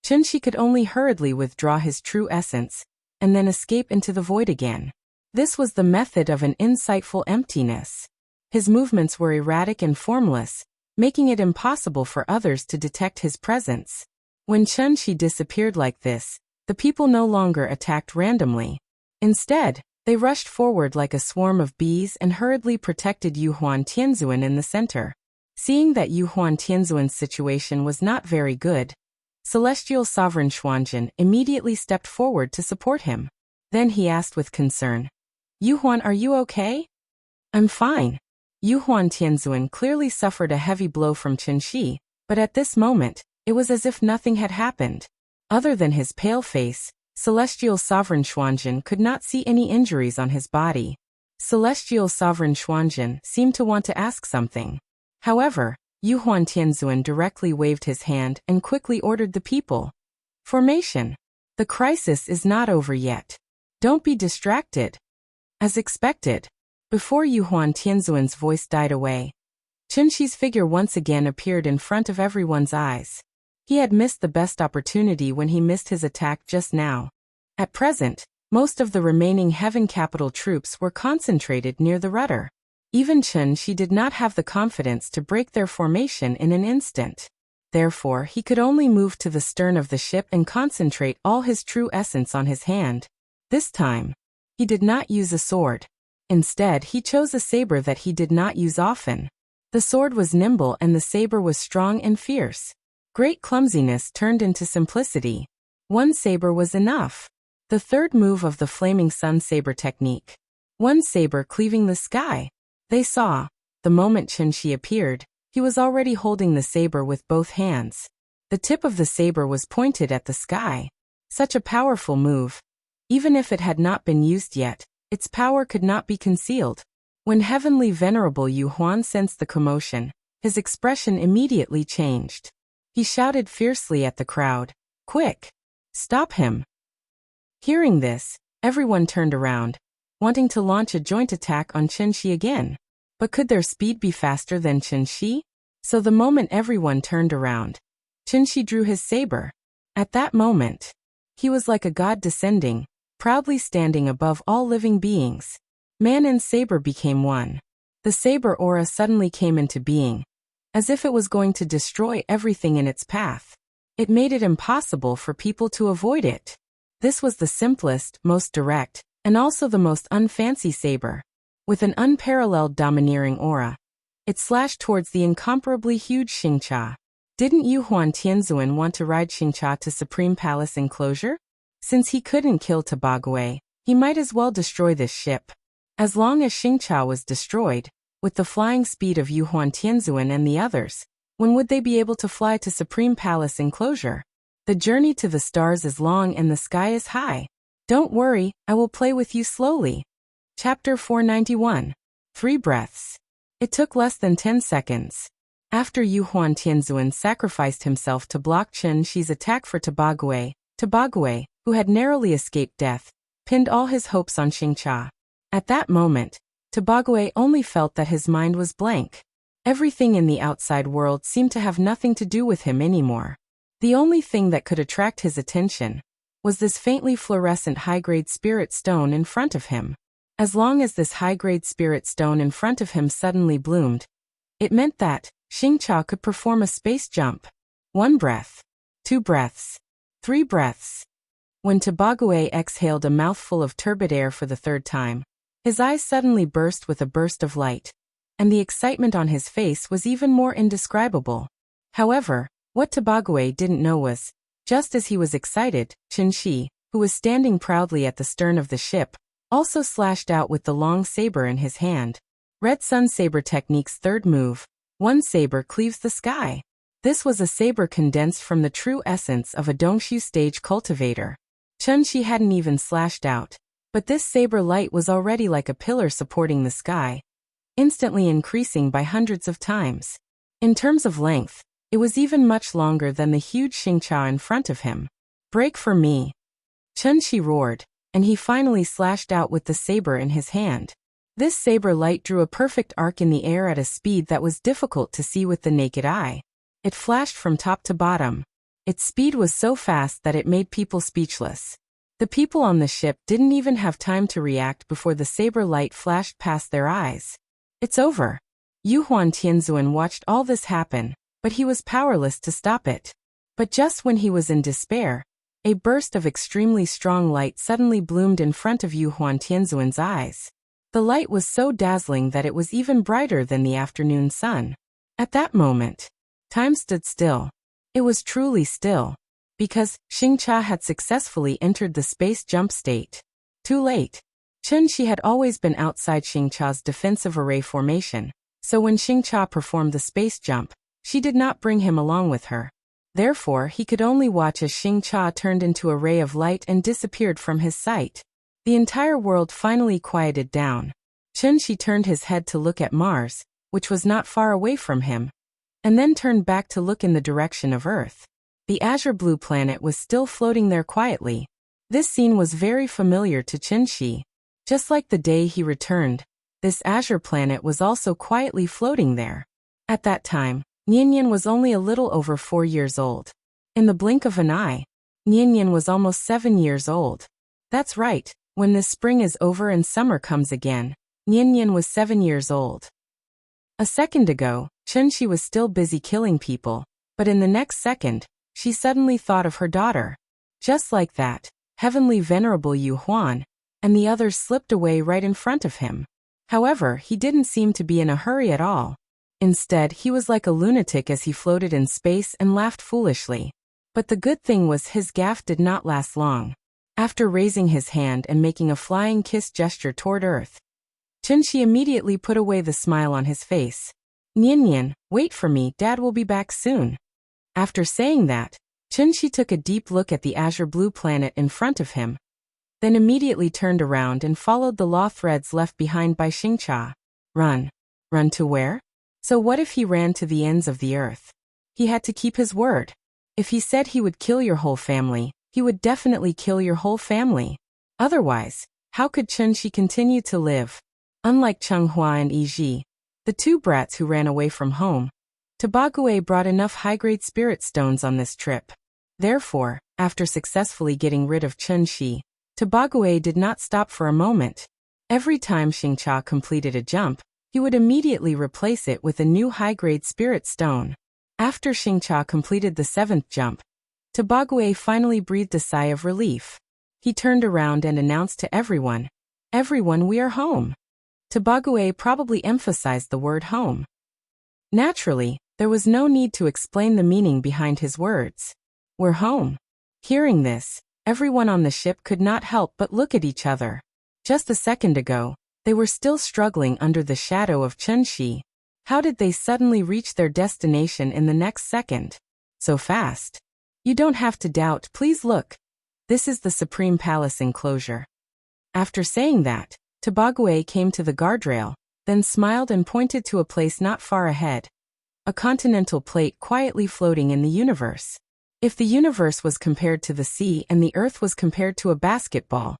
Chun Shi could only hurriedly withdraw his true essence, and then escape into the void again. This was the method of an insightful emptiness. His movements were erratic and formless, making it impossible for others to detect his presence. When Chun Shi disappeared like this, the people no longer attacked randomly. Instead, they rushed forward like a swarm of bees and hurriedly protected Yuhuan Tianzuan in the center. Seeing that Yuhuan Tianzuan's situation was not very good, Celestial Sovereign Xuanjin immediately stepped forward to support him. Then he asked with concern, "Yuhuan, are you okay?" "I'm fine." Yuhuan Tianzuan clearly suffered a heavy blow from Chun Shi, but at this moment, it was as if nothing had happened. Other than his pale face, Celestial Sovereign Xuanjin could not see any injuries on his body. Celestial Sovereign Xuanjin seemed to want to ask something. However, Yuhuan Tianzuan directly waved his hand and quickly ordered the people. "Formation. The crisis is not over yet. Don't be distracted." As expected, Before Yuhuan Tianzuan's voice died away, Chunxi's figure once again appeared in front of everyone's eyes. He had missed the best opportunity when he missed his attack just now. At present, most of the remaining Heaven Capital troops were concentrated near the rudder. Even Chunxi did not have the confidence to break their formation in an instant. Therefore, he could only move to the stern of the ship and concentrate all his true essence on his hand. This time, he did not use a sword. Instead, he chose a saber that he did not use often. The sword was nimble and the saber was strong and fierce. Great clumsiness turned into simplicity. One saber was enough. The third move of the Flaming Sun Saber technique. One saber cleaving the sky. They saw, the moment Chunxi appeared, he was already holding the saber with both hands. The tip of the saber was pointed at the sky. Such a powerful move. Even if it had not been used yet, its power could not be concealed. When Heavenly Venerable Yuhuan sensed the commotion, his expression immediately changed. He shouted fiercely at the crowd, "Quick! Stop him!" Hearing this, everyone turned around, wanting to launch a joint attack on Chunxi again. But could their speed be faster than Chunxi? So the moment everyone turned around, Chunxi drew his saber. At that moment, he was like a god descending, proudly standing above all living beings. Man and saber became one. The saber aura suddenly came into being, as if it was going to destroy everything in its path. It made it impossible for people to avoid it. This was the simplest, most direct, and also the most unfancy saber. With an unparalleled domineering aura, it slashed towards the incomparably huge Xingcha. Didn't Yuhuan Tianzuan want to ride Xingcha to Supreme Palace enclosure? Since he couldn't kill Tabague, he might as well destroy this ship. As long as Xingcha was destroyed, with the flying speed of Yuhuan Tianzuan and the others, when would they be able to fly to Supreme Palace enclosure? The journey to the stars is long and the sky is high. Don't worry, I will play with you slowly. Chapter 491. 3 breaths. It took less than 10 seconds. After Yuhuan Tianzuan sacrificed himself to block Chunxi's attack for Tabague, who had narrowly escaped death, pinned all his hopes on Xingcha. At that moment, Tabague only felt that his mind was blank. Everything in the outside world seemed to have nothing to do with him anymore. The only thing that could attract his attention was this faintly fluorescent high-grade spirit stone in front of him. As long as this high-grade spirit stone in front of him suddenly bloomed, it meant that Xingcha could perform a space jump. 1 breath, 2 breaths, 3 breaths. When Tabague exhaled a mouthful of turbid air for the 3rd time, his eyes suddenly burst with a burst of light, and the excitement on his face was even more indescribable. However, what Tabague didn't know was, just as he was excited, Chunxi, who was standing proudly at the stern of the ship, also slashed out with the long saber in his hand. Red Sun Saber Technique's 3rd move, one saber cleaves the sky. This was a saber condensed from the true essence of a Dongshu stage cultivator. Chunxi hadn't even slashed out, but this saber light was already like a pillar supporting the sky, instantly increasing by hundreds of times. In terms of length, it was even much longer than the huge Xingcha in front of him. Break for me! Chunxi roared, and he finally slashed out with the saber in his hand. This saber light drew a perfect arc in the air at a speed that was difficult to see with the naked eye. It flashed from top to bottom. Its speed was so fast that it made people speechless. The people on the ship didn't even have time to react before the saber light flashed past their eyes. It's over. Yuhuan Tianzuan watched all this happen, but he was powerless to stop it. But just when he was in despair, a burst of extremely strong light suddenly bloomed in front of Yuhuan Tianzuan's eyes. The light was so dazzling that it was even brighter than the afternoon sun. At that moment, time stood still. It was truly still, because Xingcha had successfully entered the space jump state. Too late. Chunxi had always been outside Xingcha's defensive array formation, so when Xingcha performed the space jump, she did not bring him along with her. Therefore, he could only watch as Xingcha turned into a ray of light and disappeared from his sight. The entire world finally quieted down. Chunxi turned his head to look at Mars, which was not far away from him, and then turned back to look in the direction of Earth. The azure blue planet was still floating there quietly. This scene was very familiar to Chunxi. Just like the day he returned, This azure planet was also quietly floating there. At that time, Nianyan was only a little over 4 years old. In the blink of an eye, Nianyan was almost 7 years old. That's right, when this spring is over and summer comes again, Nianyan was 7 years old. A second ago, Chunxi was still busy killing people, but in the next second, she suddenly thought of her daughter. Just like that, heavenly venerable Yu Huan, and the others slipped away right in front of him. However, he didn't seem to be in a hurry at all. Instead, he was like a lunatic as he floated in space and laughed foolishly. But the good thing was his gaffe did not last long. After raising his hand and making a flying kiss gesture toward Earth, Chunxi immediately put away the smile on his face. Nianyan, wait for me, Dad will be back soon. After saying that, Chunxi took a deep look at the azure blue planet in front of him, then immediately turned around and followed the law threads left behind by Xingcha. Run. Run to where? So what if he ran to the ends of the earth? He had to keep his word. If he said he would kill your whole family, he would definitely kill your whole family. Otherwise, how could Chunxi continue to live? Unlike Chunghua and Yiji, the two brats who ran away from home, Tobague brought enough high-grade spirit stones on this trip. Therefore, after successfully getting rid of Chunxi, Tobague did not stop for a moment. Every time Xingcha completed a jump, he would immediately replace it with a new high-grade spirit stone. After Xingcha completed the 7th jump, Tobague finally breathed a sigh of relief. He turned around and announced to everyone, "Everyone, we are home." Tobague probably emphasized the word home. Naturally, there was no need to explain the meaning behind his words. We're home. Hearing this, everyone on the ship could not help but look at each other. Just a second ago, they were still struggling under the shadow of Chunxi. How did they suddenly reach their destination in the next second? So fast. You don't have to doubt, please look. This is the Supreme Palace enclosure. After saying that, Tobague came to the guardrail, then smiled and pointed to a place not far ahead. A continental plate quietly floating in the universe. If the universe was compared to the sea and the earth was compared to a basketball,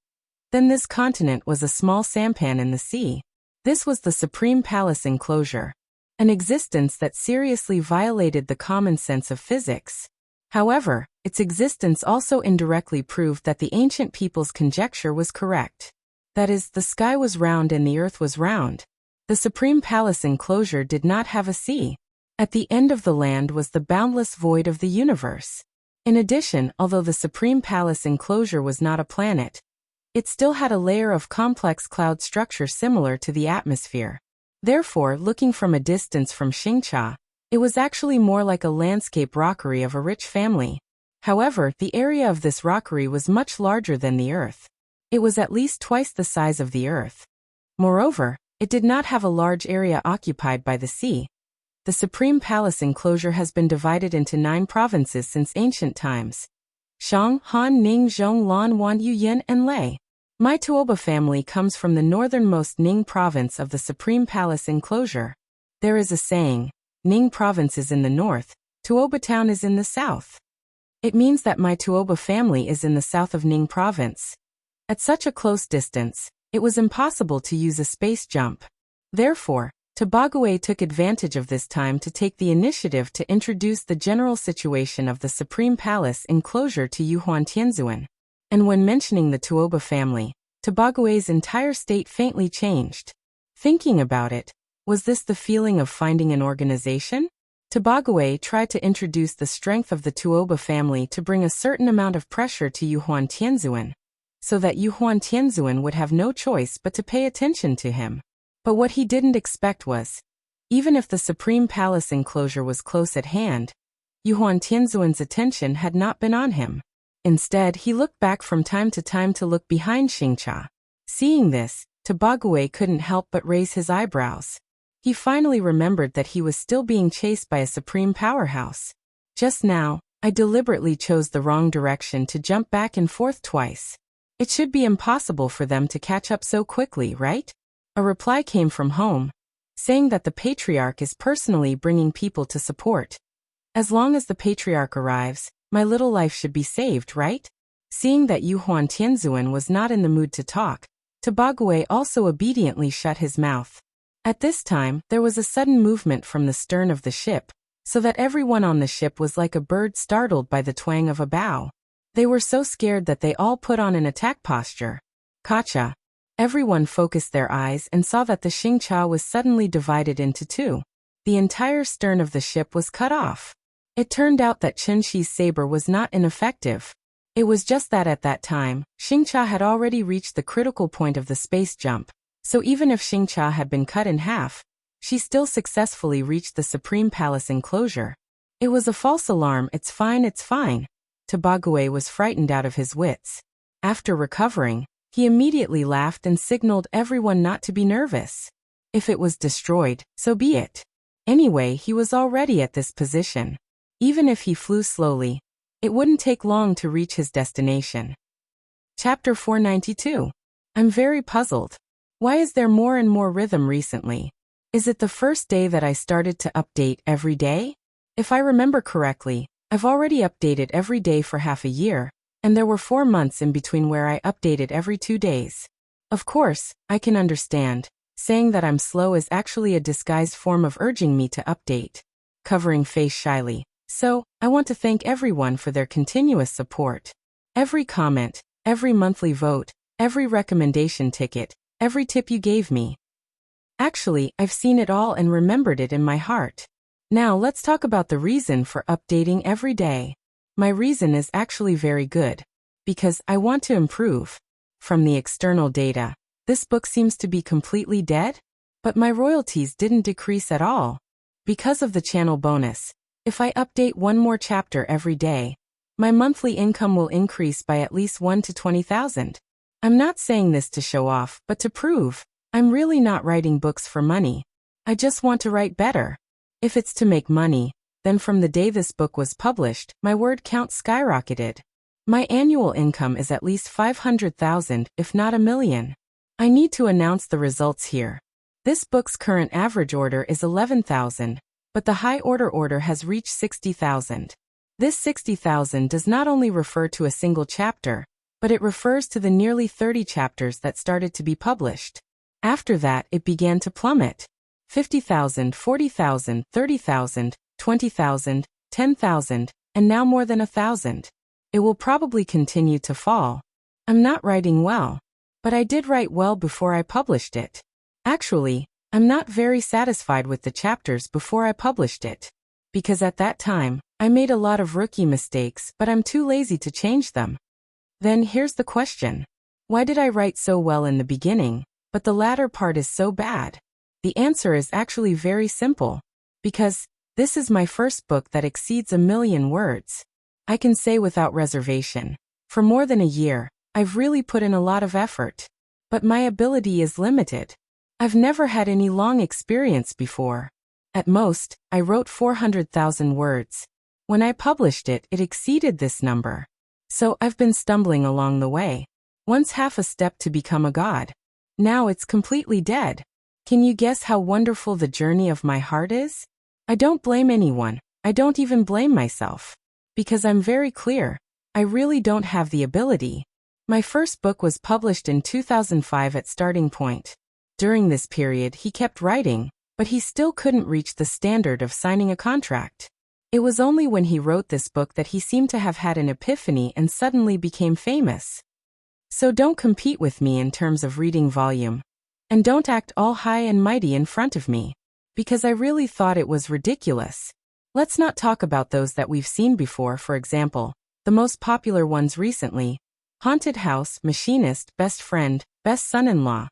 then this continent was a small sampan in the sea. This was the Supreme Palace enclosure, an existence that seriously violated the common sense of physics. However, its existence also indirectly proved that the ancient people's conjecture was correct. That is, the sky was round and the earth was round. The Supreme Palace enclosure did not have a sea. At the end of the land was the boundless void of the universe. In addition, although the Supreme Palace enclosure was not a planet, it still had a layer of complex cloud structure similar to the atmosphere. Therefore, looking from a distance from Xingcha, it was actually more like a landscape rockery of a rich family. However, the area of this rockery was much larger than the earth. It was at least twice the size of the earth. Moreover, it did not have a large area occupied by the sea. The Supreme Palace enclosure has been divided into 9 provinces since ancient times. Shang, Han, Ning, Zhong, Lan, Wan, Yu, Yin, and Lei. My Tuoba family comes from the northernmost Ning province of the Supreme Palace enclosure. There is a saying, Ning province is in the north, Tuoba town is in the south. It means that my Tuoba family is in the south of Ning province. At such a close distance, it was impossible to use a space jump. Therefore, Tobague took advantage of this time to take the initiative to introduce the general situation of the Supreme Palace enclosure to Yuhuan Tianzuan. And when mentioning the Tuoba family, Tobague's entire state faintly changed. Thinking about it, was this the feeling of finding an organization? Tobague tried to introduce the strength of the Tuoba family to bring a certain amount of pressure to Yuhuan Tianzuan, so that Yuhuan Tianzuan would have no choice but to pay attention to him. But what he didn't expect was, even if the Supreme Palace enclosure was close at hand, Yuhuan Tianzuan's attention had not been on him. Instead, he looked back from time to time to look behind Xingcha. Seeing this, Tobague couldn't help but raise his eyebrows. He finally remembered that he was still being chased by a supreme powerhouse. Just now, I deliberately chose the wrong direction to jump back and forth twice. It should be impossible for them to catch up so quickly, right? A reply came from home, saying that the patriarch is personally bringing people to support. As long as the patriarch arrives, my little life should be saved, right? Seeing that Yuhuan Tianzuan was not in the mood to talk, Tobague also obediently shut his mouth. At this time, there was a sudden movement from the stern of the ship, so that everyone on the ship was like a bird startled by the twang of a bow. They were so scared that they all put on an attack posture. Gotcha. Everyone focused their eyes and saw that the Xingqiao was suddenly divided into two. The entire stern of the ship was cut off. It turned out that Qinshi's saber was not ineffective. It was just that at that time, Xingqiao had already reached the critical point of the space jump, so even if Xingqiao had been cut in half, she still successfully reached the Supreme Palace enclosure. It was a false alarm. It's fine, it's fine. Tobague was frightened out of his wits. After recovering, he immediately laughed and signaled everyone not to be nervous. If it was destroyed, so be it. Anyway, he was already at this position. Even if he flew slowly, it wouldn't take long to reach his destination. Chapter 492. I'm very puzzled. Why is there more and more rhythm recently? Is it the first day that I started to update every day? If I remember correctly, I've already updated every day for half a year, and there were 4 months in between where I updated every 2 days. Of course, I can understand. Saying that I'm slow is actually a disguised form of urging me to update. Covering face shyly. So, I want to thank everyone for their continuous support. Every comment, every monthly vote, every recommendation ticket, every tip you gave me. Actually, I've seen it all and remembered it in my heart. Now let's talk about the reason for updating every day. My reason is actually very good. Because I want to improve. From the external data, this book seems to be completely dead? But my royalties didn't decrease at all. Because of the channel bonus, if I update one more chapter every day, my monthly income will increase by at least 1 to 20,000. I'm not saying this to show off, but to prove, I'm really not writing books for money. I just want to write better. If it's to make money, then from the day this book was published, my word count skyrocketed. My annual income is at least 500,000, if not 1 million. I need to announce the results here. This book's current average order is 11,000, but the high order has reached 60,000. This 60,000 does not only refer to a single chapter, but it refers to the nearly 30 chapters that started to be published. After that, it began to plummet. 50,000, 40,000, 30,000, 20,000, 10,000, and now more than 1,000. It will probably continue to fall. I'm not writing well. But I did write well before I published it. Actually, I'm not very satisfied with the chapters before I published it. Because at that time, I made a lot of rookie mistakes, but I'm too lazy to change them. Then here's the question. Why did I write so well in the beginning, but the latter part is so bad? The answer is actually very simple. Because this is my first book that exceeds 1 million words. I can say without reservation. For more than a year, I've really put in a lot of effort. But my ability is limited. I've never had any long experience before. At most, I wrote 400,000 words. When I published it, it exceeded this number. So I've been stumbling along the way. Once half a step to become a god. Now it's completely dead. Can you guess how wonderful the journey of my heart is? I don't blame anyone. I don't even blame myself. Because I'm very clear. I really don't have the ability. My first book was published in 2005 at starting point. During this period, he kept writing, but he still couldn't reach the standard of signing a contract. It was only when he wrote this book that he seemed to have had an epiphany and suddenly became famous. So don't compete with me in terms of reading volume. And don't act all high and mighty in front of me. Because I really thought it was ridiculous. Let's not talk about those that we've seen before, for example, the most popular ones recently. Haunted House, Machinist, Best Friend, Best Son-in-Law.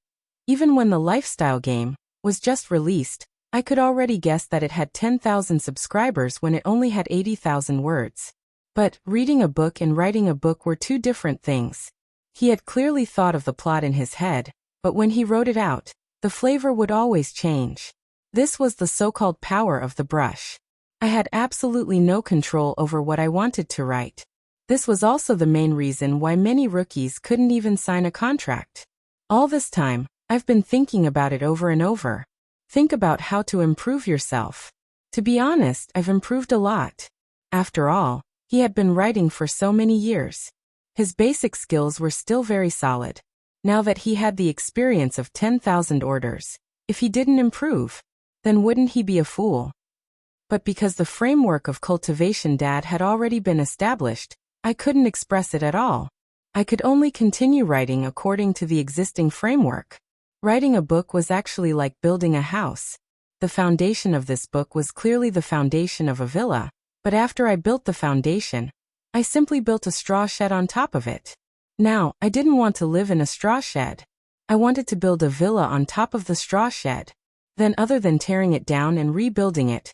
Even when the lifestyle game was just released, I could already guess that it had 10,000 subscribers when it only had 80,000 words. But reading a book and writing a book were two different things. He had clearly thought of the plot in his head, but when he wrote it out, the flavor would always change. This was the so-called power of the brush. I had absolutely no control over what I wanted to write. This was also the main reason why many rookies couldn't even sign a contract. All this time, I've been thinking about it over and over. Think about how to improve yourself. To be honest, I've improved a lot. After all, he had been writing for so many years. His basic skills were still very solid. Now that he had the experience of 10,000 orders, if he didn't improve, then wouldn't he be a fool? But because the framework of cultivation Dad had already been established, I couldn't express it at all. I could only continue writing according to the existing framework. Writing a book was actually like building a house. The foundation of this book was clearly the foundation of a villa, but after I built the foundation, I simply built a straw shed on top of it. Now, I didn't want to live in a straw shed. I wanted to build a villa on top of the straw shed. Then other than tearing it down and rebuilding it,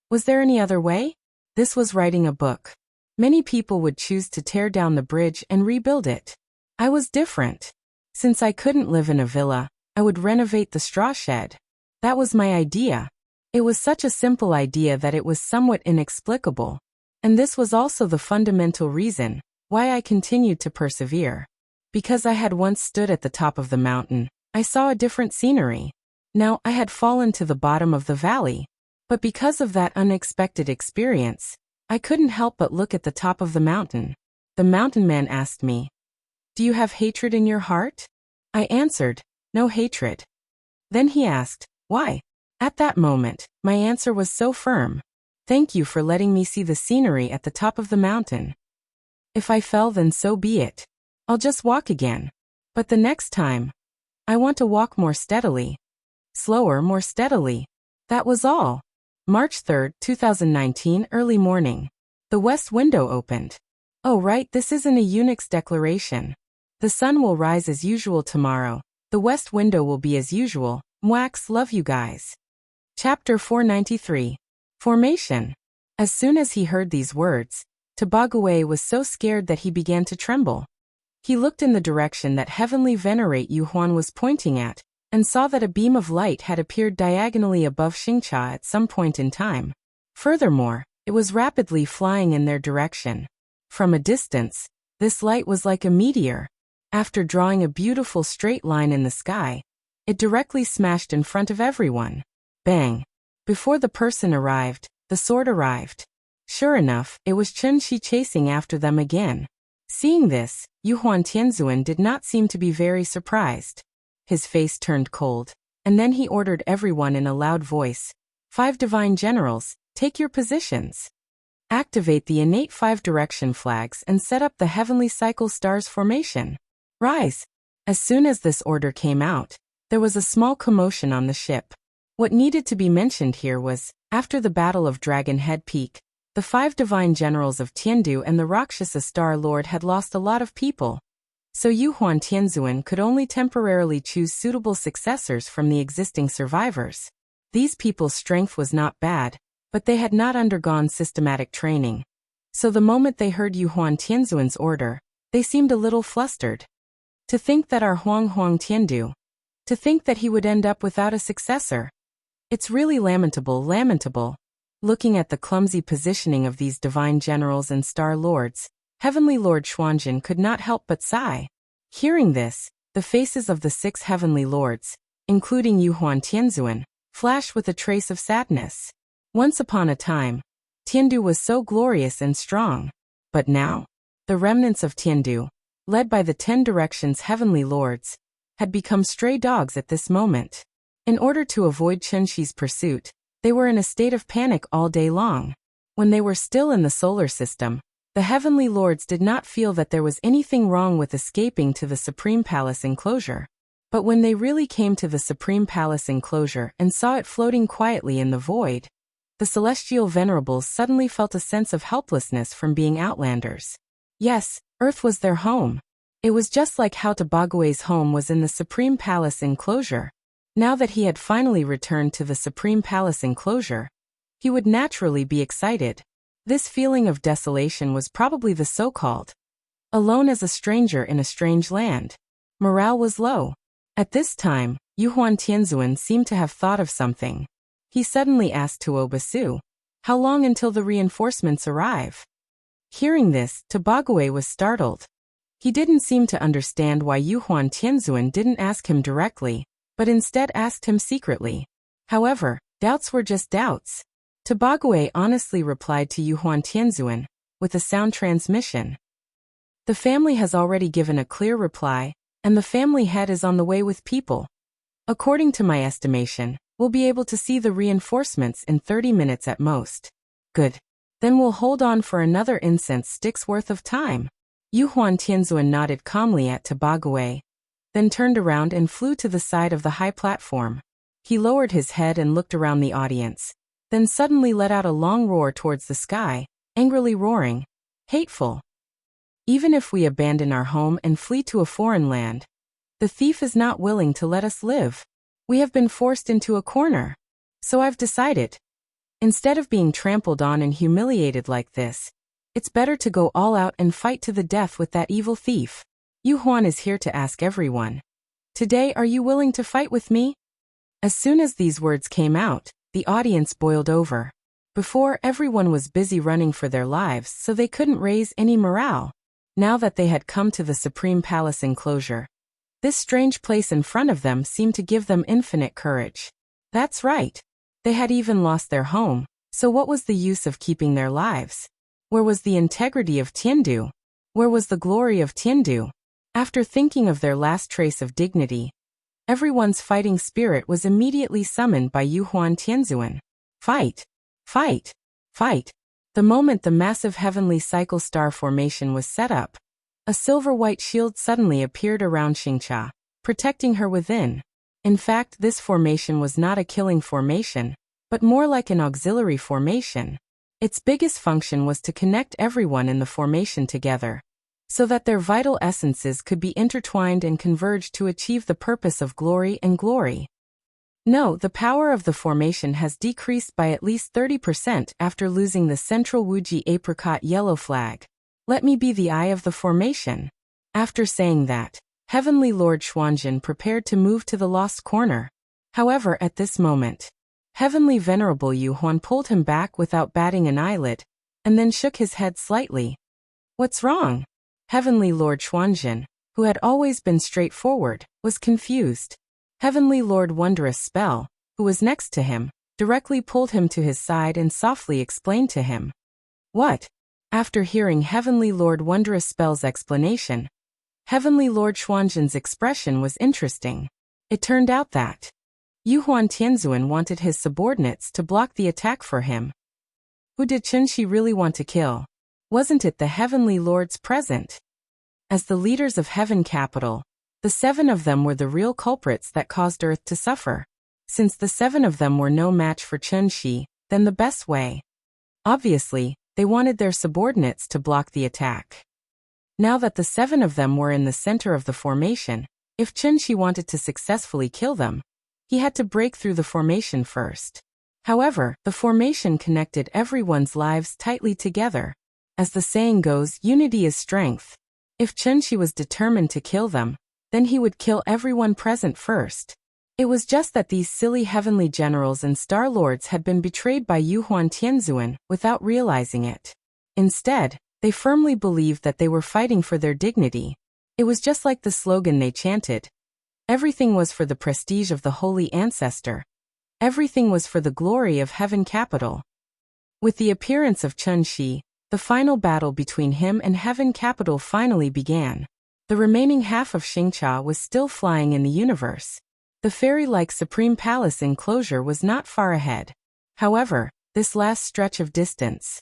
was there any other way? This was writing a book. Many people would choose to tear down the bridge and rebuild it. I was different. Since I couldn't live in a villa, I would renovate the straw shed. That was my idea. It was such a simple idea that it was somewhat inexplicable. And this was also the fundamental reason why I continued to persevere. Because I had once stood at the top of the mountain, I saw a different scenery. Now I had fallen to the bottom of the valley. But because of that unexpected experience, I couldn't help but look at the top of the mountain. The mountain man asked me, "Do you have hatred in your heart?" I answered, "No hatred." Then he asked, "Why?" At that moment, my answer was so firm. "Thank you for letting me see the scenery at the top of the mountain. If I fell, then so be it. I'll just walk again. But the next time, I want to walk more steadily. Slower, more steadily." That was all. March 3, 2019, early morning. The west window opened. Oh right, this isn't a Unix declaration. The sun will rise as usual tomorrow. The west window will be as usual. Mwax, love you guys. Chapter 493. Formation. As soon as he heard these words, Tobagaway was so scared that he began to tremble. He looked in the direction that Heavenly Venerate Yuhuan was pointing at, and saw that a beam of light had appeared diagonally above Xingcha at some point in time. Furthermore, it was rapidly flying in their direction. From a distance, this light was like a meteor. After drawing a beautiful straight line in the sky, it directly smashed in front of everyone. Bang! Before the person arrived, the sword arrived. Sure enough, it was Chunxi chasing after them again. Seeing this, Yuhuan Tianzuan did not seem to be very surprised. His face turned cold, and then he ordered everyone in a loud voice, "5 divine generals, take your positions. Activate the innate 5 direction flags and set up the heavenly cycle stars formation. Rise." As soon as this order came out, there was a small commotion on the ship. What needed to be mentioned here was, after the Battle of Dragon Head Peak, the 5 divine generals of Tiandu and the Rakshasa Star Lord had lost a lot of people. So Yuhuan Tianzuan could only temporarily choose suitable successors from the existing survivors. These people's strength was not bad, but they had not undergone systematic training. So the moment they heard Yuhuan Tianzuan's order, they seemed a little flustered. To think that our Huang Tiandu, to think that he would end up without a successor. It's really lamentable. Looking at the clumsy positioning of these divine generals and star lords, Heavenly Lord Xuanjin could not help but sigh. Hearing this, the faces of the 6 heavenly lords, including Yuhuan Tianzuan, flashed with a trace of sadness. Once upon a time, Tiandu was so glorious and strong. But now, the remnants of Tiandu, led by the 10 directions heavenly lords, had become stray dogs at this moment. In order to avoid Chunxi's pursuit, they were in a state of panic all day long. When they were still in the solar system, the heavenly lords did not feel that there was anything wrong with escaping to the Supreme Palace enclosure. But when they really came to the Supreme Palace enclosure and saw it floating quietly in the void, the celestial venerables suddenly felt a sense of helplessness from being outlanders. Yes, Earth was their home. It was just like how Tobagaway's home was in the Supreme Palace enclosure. Now that he had finally returned to the Supreme Palace enclosure, he would naturally be excited. This feeling of desolation was probably the so-called alone as a stranger in a strange land. Morale was low. At this time, Yuhuan Tianzuan seemed to have thought of something. He suddenly asked Tuo Basu, "How long until the reinforcements arrive?" Hearing this, Tobagaway was startled. He didn't seem to understand why Yuhuan Tianzuan didn't ask him directly, but instead asked him secretly. However, doubts were just doubts. Tobagaway honestly replied to Yuhuan Tianzuan, with a sound transmission. "The family has already given a clear reply, and the family head is on the way with people. According to my estimation, we'll be able to see the reinforcements in 30 minutes at most. Good. Then we'll hold on for another incense stick's worth of time. Yuhuan Tianzuan nodded calmly at Tabague, then turned around and flew to the side of the high platform. He lowered his head and looked around the audience, then suddenly let out a long roar towards the sky, angrily roaring, "Hateful! Even if we abandon our home and flee to a foreign land, the thief is not willing to let us live. We have been forced into a corner. So I've decided, instead of being trampled on and humiliated like this, it's better to go all out and fight to the death with that evil thief. Yuhuan is here to ask everyone, today are you willing to fight with me?" As soon as these words came out, the audience boiled over. Before, everyone was busy running for their lives so they couldn't raise any morale. Now that they had come to the Supreme Palace enclosure, this strange place in front of them seemed to give them infinite courage. That's right. They had even lost their home, so what was the use of keeping their lives? Where was the integrity of Tiandu? Where was the glory of Tiandu? After thinking of their last trace of dignity, everyone's fighting spirit was immediately summoned by Yuhuan Tianzuan. Fight! Fight! Fight! The moment the massive heavenly cycle star formation was set up, a silver-white shield suddenly appeared around Xingcha, protecting her within. In fact, this formation was not a killing formation, but more like an auxiliary formation. Its biggest function was to connect everyone in the formation together, so that their vital essences could be intertwined and converge to achieve the purpose of glory and glory. No, the power of the formation has decreased by at least 30% after losing the central Wuji apricot yellow flag. Let me be the eye of the formation. After saying that, Heavenly Lord Xuanjin prepared to move to the lost corner. However, at this moment, Heavenly Venerable Yuhuan pulled him back without batting an eyelid, and then shook his head slightly. What's wrong? Heavenly Lord Xuanjin, who had always been straightforward, was confused. Heavenly Lord Wondrous Spell, who was next to him, directly pulled him to his side and softly explained to him. What? After hearing Heavenly Lord Wondrous Spell's explanation, Heavenly Lord Xuanjin's expression was interesting. It turned out that Yuhuan Tianzuan wanted his subordinates to block the attack for him. Who did Qinshi really want to kill? Wasn't it the Heavenly Lords present? As the leaders of Heaven Capital, the 7 of them were the real culprits that caused Earth to suffer. Since the 7 of them were no match for Qinshi, then the best way. Obviously, they wanted their subordinates to block the attack. Now that the 7 of them were in the center of the formation, if Qinshi wanted to successfully kill them, he had to break through the formation first. However, the formation connected everyone's lives tightly together. As the saying goes, unity is strength. If Qinshi was determined to kill them, then he would kill everyone present first. It was just that these silly heavenly generals and star lords had been betrayed by Yuhuan Tianzuan without realizing it. Instead, they firmly believed that they were fighting for their dignity. It was just like the slogan they chanted. Everything was for the prestige of the holy ancestor. Everything was for the glory of Heaven Capital. With the appearance of Qinshi, the final battle between him and Heaven Capital finally began. The remaining half of Xingcha was still flying in the universe. The fairy-like Supreme Palace enclosure was not far ahead. However, this last stretch of distance,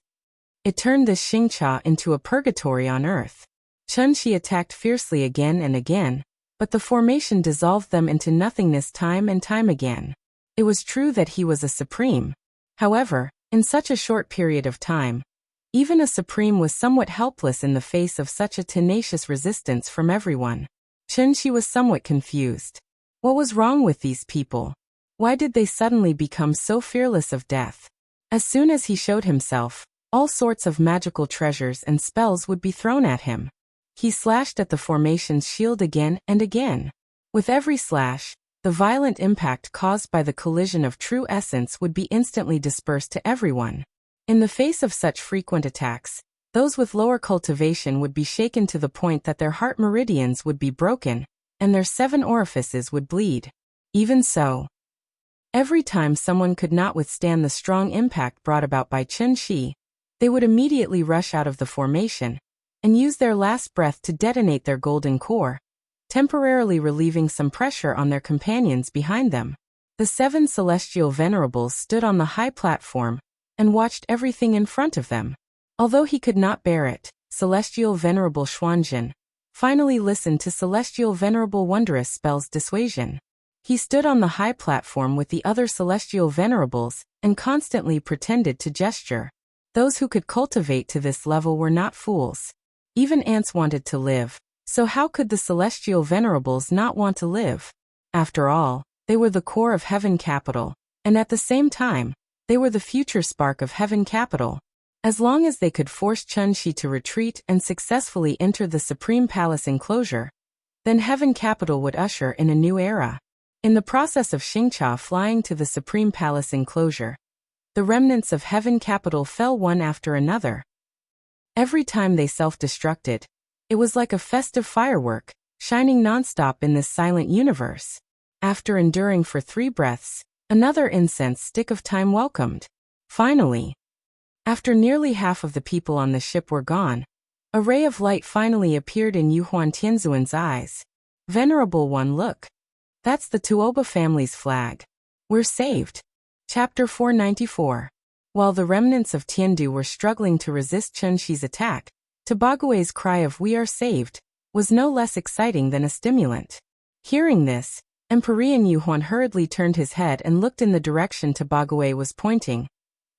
it turned this Xingcha into a purgatory on Earth. Qinshi attacked fiercely again and again, but the formation dissolved them into nothingness time and time again. It was true that he was a supreme. However, in such a short period of time, even a supreme was somewhat helpless in the face of such a tenacious resistance from everyone. Qinshi was somewhat confused. What was wrong with these people? Why did they suddenly become so fearless of death? As soon as he showed himself, all sorts of magical treasures and spells would be thrown at him. He slashed at the formation's shield again and again. With every slash, the violent impact caused by the collision of true essence would be instantly dispersed to everyone. In the face of such frequent attacks, those with lower cultivation would be shaken to the point that their heart meridians would be broken, and their 7 orifices would bleed. Even so, every time someone could not withstand the strong impact brought about by Qinshi, they would immediately rush out of the formation, and use their last breath to detonate their golden core, temporarily relieving some pressure on their companions behind them. The 7 celestial venerables stood on the high platform and watched everything in front of them. Although he could not bear it, Celestial Venerable Xuanjin finally listened to Celestial Venerable Wondrous Spell's dissuasion. He stood on the high platform with the other celestial venerables and constantly pretended to gesture. Those who could cultivate to this level were not fools. Even ants wanted to live, so how could the celestial venerables not want to live? After all, they were the core of Heaven Capital, and at the same time, they were the future spark of Heaven Capital. As long as they could force Chunxi to retreat and successfully enter the Supreme Palace enclosure, then Heaven Capital would usher in a new era. In the process of Xingcha flying to the Supreme Palace enclosure, the remnants of Heaven Capital fell one after another. Every time they self-destructed, it was like a festive firework, shining nonstop in this silent universe. After enduring for 3 breaths, another incense stick of time welcomed. Finally, after nearly half of the people on the ship were gone, a ray of light finally appeared in Yuhuan Tianzuan's eyes. Venerable One, look. That's the Tuoba family's flag. We're saved. Chapter 494. While the remnants of Tiandu were struggling to resist Chunxi's attack, Tobague's cry of "We are saved" was no less exciting than a stimulant. Hearing this, Emperor Yuhuan hurriedly turned his head and looked in the direction Tobague was pointing,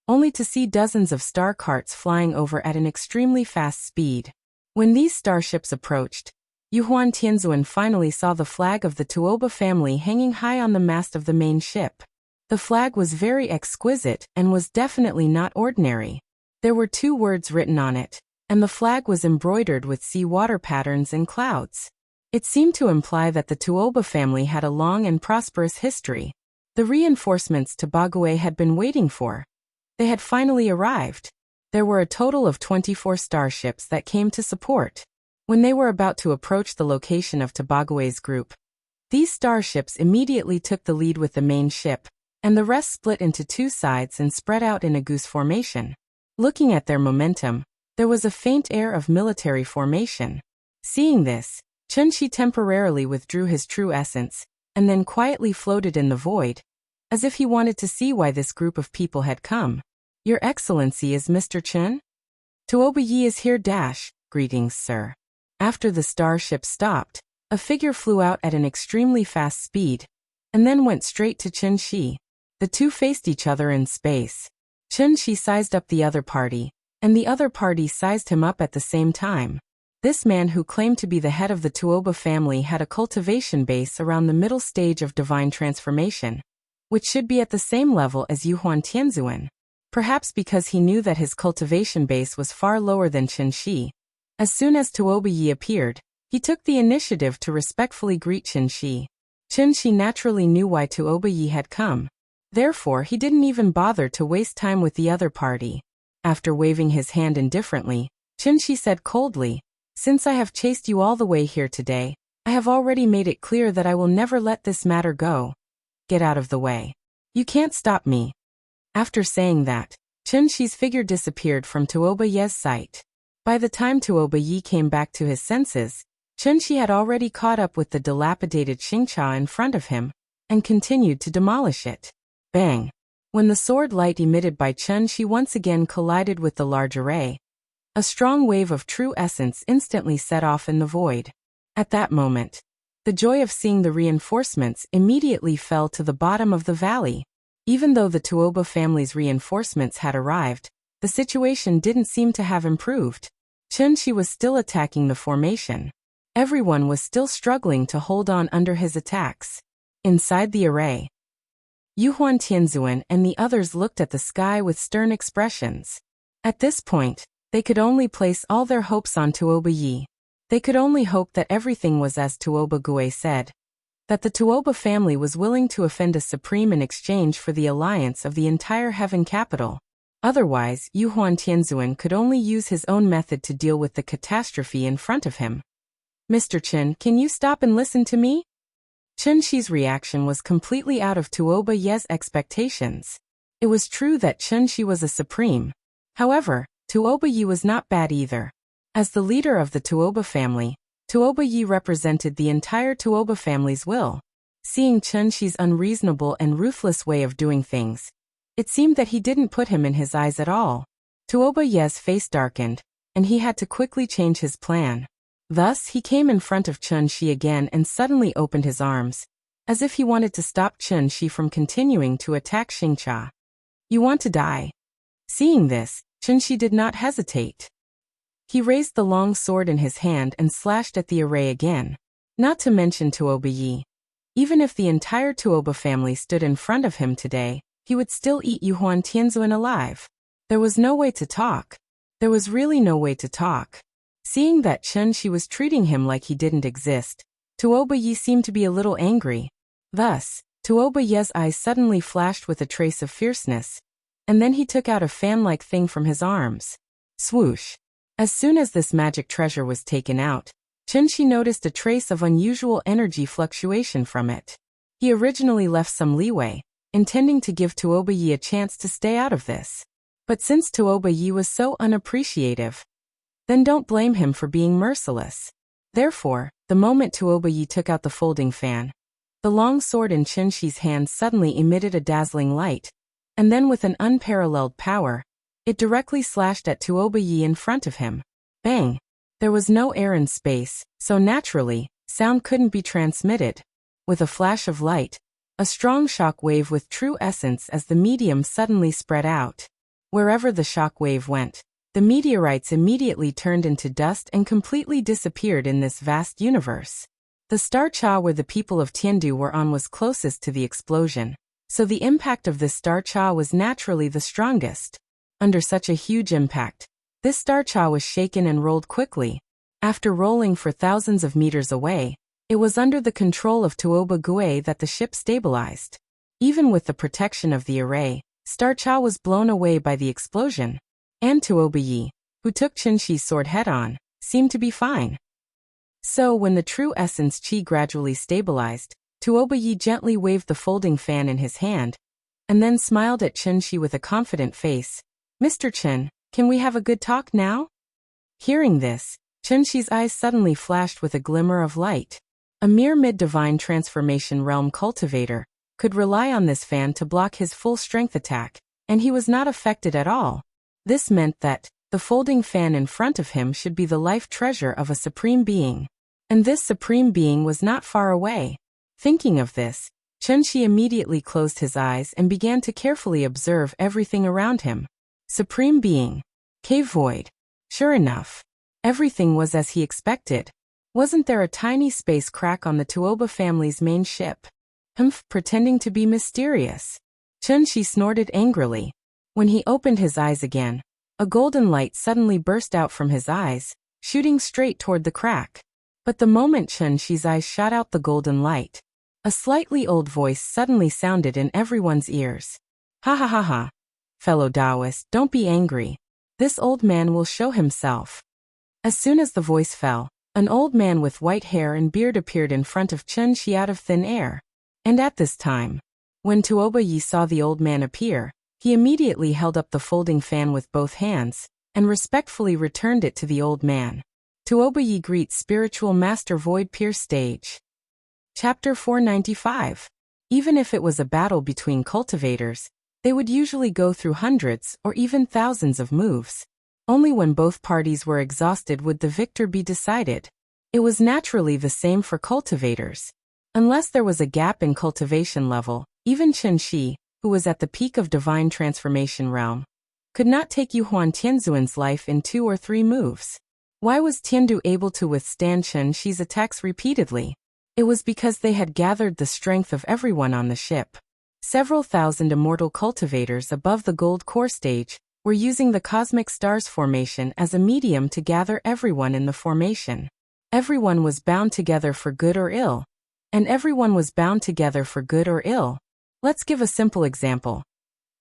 only to see dozens of star carts flying over at an extremely fast speed. When these starships approached, Yuhuan Tianzuan finally saw the flag of the Tuoba family hanging high on the mast of the main ship. The flag was very exquisite and was definitely not ordinary. There were 2 words written on it, and the flag was embroidered with sea-water patterns and clouds. It seemed to imply that the Tuoba family had a long and prosperous history. The reinforcements Tobague had been waiting for. They had finally arrived. There were a total of 24 starships that came to support. When they were about to approach the location of Tobague's group, these starships immediately took the lead with the main ship, and the rest split into 2 sides and spread out in a goose formation. Looking at their momentum, there was a faint air of military formation. Seeing this, Chunxi temporarily withdrew his true essence, and then quietly floated in the void, as if he wanted to see why this group of people had come. Your Excellency is Mr. Chun? Tuoba Yi is here. Greetings, sir. After the starship stopped, a figure flew out at an extremely fast speed, and then went straight to Chunxi. The 2 faced each other in space. Chunxi sized up the other party, and the other party sized him up at the same time. This man, who claimed to be the head of the Tuoba family, had a cultivation base around the middle stage of divine transformation, which should be at the same level as Yuhuan Tianzuan. Perhaps because he knew that his cultivation base was far lower than Chunxi. As soon as Tuoba Yi appeared, he took the initiative to respectfully greet Chunxi. Chunxi naturally knew why Tuoba Yi had come. Therefore, he didn't even bother to waste time with the other party. After waving his hand indifferently, Chunxi said coldly, "Since I have chased you all the way here today, I have already made it clear that I will never let this matter go. Get out of the way. You can't stop me." After saying that, Chunxi's figure disappeared from Tuoba Yi's sight. By the time Tuoba Yi came back to his senses, Chunxi had already caught up with the dilapidated Xingcha in front of him, and continued to demolish it. Bang! When the sword light emitted by Chunxi once again collided with the large array, a strong wave of true essence instantly set off in the void. At that moment, the joy of seeing the reinforcements immediately fell to the bottom of the valley. Even though the Tuoba family's reinforcements had arrived, the situation didn't seem to have improved. Chunxi was still attacking the formation. Everyone was still struggling to hold on under his attacks. Inside the array, Yuhuan Tianzuan and the others looked at the sky with stern expressions. At this point, they could only place all their hopes on Tuoba Yi. They could only hope that everything was as Tuoba Gue said, that the Tuoba family was willing to offend a supreme in exchange for the alliance of the entire Heaven Capital. Otherwise, Yuhuan Tianzuan could only use his own method to deal with the catastrophe in front of him. "Mr. Chen, can you stop and listen to me?" Chunxi's reaction was completely out of Tuoba Yi's expectations. It was true that Chunxi was a supreme. However, Tuoba Yi was not bad either. As the leader of the Tuoba family, Tuoba Yi represented the entire Tuoba family's will. Seeing Chen Shi's unreasonable and ruthless way of doing things, it seemed that he didn't put him in his eyes at all. Tuoba Ye's face darkened, and he had to quickly change his plan. Thus, he came in front of Chen Shi again and suddenly opened his arms, as if he wanted to stop Chen Shi from continuing to attack Xingcha. You want to die? Seeing this, Chen Shi did not hesitate. He raised the long sword in his hand and slashed at the array again. Not to mention Tuoba Yi. Even if the entire Tuoba family stood in front of him today, he would still eat Yuhuan Tianzuan alive. There was no way to talk. There was really no way to talk. Seeing that Chen Shi was treating him like he didn't exist, Tuoba Yi seemed to be a little angry. Thus, Tuoba Ye's eyes suddenly flashed with a trace of fierceness, and then he took out a fan-like thing from his arms. Swoosh! As soon as this magic treasure was taken out, Chen Shi noticed a trace of unusual energy fluctuation from it. He originally left some leeway, intending to give Tuoba Yi a chance to stay out of this. But since Tuoba Yi was so unappreciative, then don't blame him for being merciless. Therefore, the moment Tuoba Yi took out the folding fan, the long sword in Chen Shi's hand suddenly emitted a dazzling light, and then with an unparalleled power, it directly slashed at Tuoba Yi in front of him. Bang! There was no air in space, so naturally, sound couldn't be transmitted. With a flash of light, a strong shock wave with true essence as the medium suddenly spread out. Wherever the shock wave went, the meteorites immediately turned into dust and completely disappeared in this vast universe. The star Cha where the people of Tiandu were on was closest to the explosion, so the impact of this star Cha was naturally the strongest. Under such a huge impact, this star Cha was shaken and rolled quickly. After rolling for thousands of meters away, it was under the control of Tuoba Gue that the ship stabilized. Even with the protection of the array, Star Cha was blown away by the explosion, and Tuoba Yi, who took Chen Shi's sword head-on, seemed to be fine. So when the true essence Qi gradually stabilized, Tuoba Yi gently waved the folding fan in his hand, and then smiled at Chen Shi with a confident face. Mr. Chen, can we have a good talk now? Hearing this, Chen Shi's eyes suddenly flashed with a glimmer of light. A mere mid-divine transformation realm cultivator could rely on this fan to block his full-strength attack, and he was not affected at all. This meant that the folding fan in front of him should be the life treasure of a supreme being. And this supreme being was not far away. Thinking of this, Chen Shi immediately closed his eyes and began to carefully observe everything around him. Supreme being. Cave void. Sure enough, everything was as he expected. Wasn't there a tiny space crack on the Tuoba family's main ship? Pretending to be mysterious. Chen Shi snorted angrily. When he opened his eyes again, a golden light suddenly burst out from his eyes, shooting straight toward the crack. But the moment Chen Shi's eyes shot out the golden light, a slightly old voice suddenly sounded in everyone's ears. Ha ha ha ha. Fellow Taoist, don't be angry. This old man will show himself. As soon as the voice fell, an old man with white hair and beard appeared in front of Chen Shi out of thin air. And at this time, when Tuoba Yi saw the old man appear, he immediately held up the folding fan with both hands, and respectfully returned it to the old man. Tuoba Yi greets Spiritual Master Void Pierce Stage. Chapter 495. Even if it was a battle between cultivators, they would usually go through hundreds or even thousands of moves. Only when both parties were exhausted would the victor be decided. It was naturally the same for cultivators. Unless there was a gap in cultivation level, even Chen Shi, who was at the peak of divine transformation realm, could not take Yuhuan Tianzuan's life in 2 or 3 moves. Why was Tiandu able to withstand Chen Shi's attacks repeatedly? It was because they had gathered the strength of everyone on the ship. Several thousand immortal cultivators above the gold core stage were using the cosmic stars formation as a medium to gather everyone in the formation. Everyone was bound together for good or ill. And everyone was bound together for good or ill. Let's give a simple example.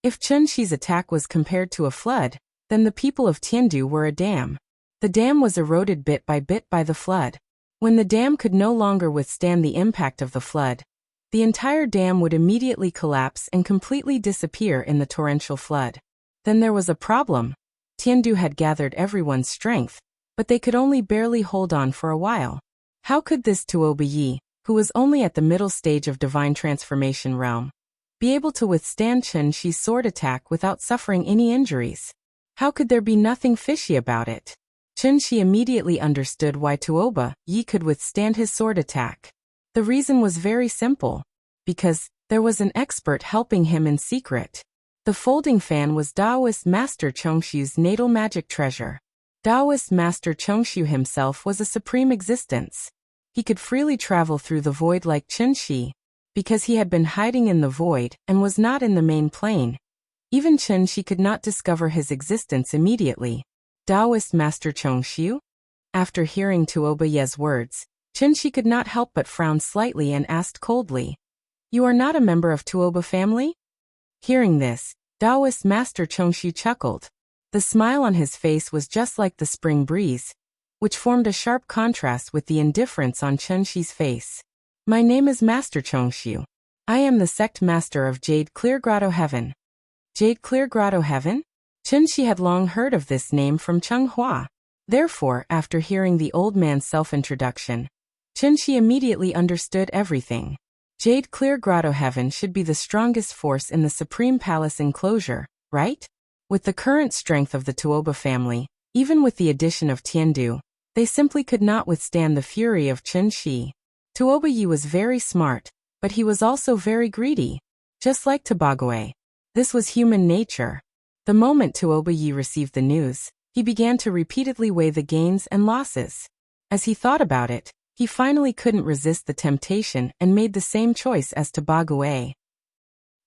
If Chen Shi's attack was compared to a flood, then the people of Tiandu were a dam. The dam was eroded bit by the flood. When the dam could no longer withstand the impact of the flood, the entire dam would immediately collapse and completely disappear in the torrential flood. Then there was a problem. Tiandu had gathered everyone's strength, but they could only barely hold on for a while. How could this Tuoba Yi, who was only at the middle stage of divine transformation realm, be able to withstand Chen Shi's sword attack without suffering any injuries? How could there be nothing fishy about it? Chen Shi immediately understood why Tuoba Yi could withstand his sword attack. The reason was very simple. Because there was an expert helping him in secret. The folding fan was Taoist Master Chongshu's natal magic treasure. Taoist Master Chongshu himself was a supreme existence. He could freely travel through the void like Chen Shi, because he had been hiding in the void and was not in the main plane. Even Chen Shi could not discover his existence immediately. Taoist Master Chongshu? After hearing Tuoba Ye's words, Chen Shi could not help but frown slightly and asked coldly, "You are not a member of Tuoba family?" Hearing this, Taoist Master Chongshu chuckled. The smile on his face was just like the spring breeze, which formed a sharp contrast with the indifference on Chen Shi's face. "My name is Master Chongshu. I am the sect master of Jade Clear Grotto Heaven." Jade Clear Grotto Heaven? Chen Shi had long heard of this name from Cheng Hua. Therefore, after hearing the old man's self-introduction, Chen Shi immediately understood everything. Jade Clear Grotto Heaven should be the strongest force in the Supreme Palace enclosure, right? With the current strength of the Tuoba family, even with the addition of Tiandu, they simply could not withstand the fury of Chen Shi. Tuoba Yi was very smart, but he was also very greedy. Just like Tobagwe. This was human nature. The moment Tuoba Yi received the news, he began to repeatedly weigh the gains and losses. As he thought about it, he finally couldn't resist the temptation and made the same choice as Tobagwe.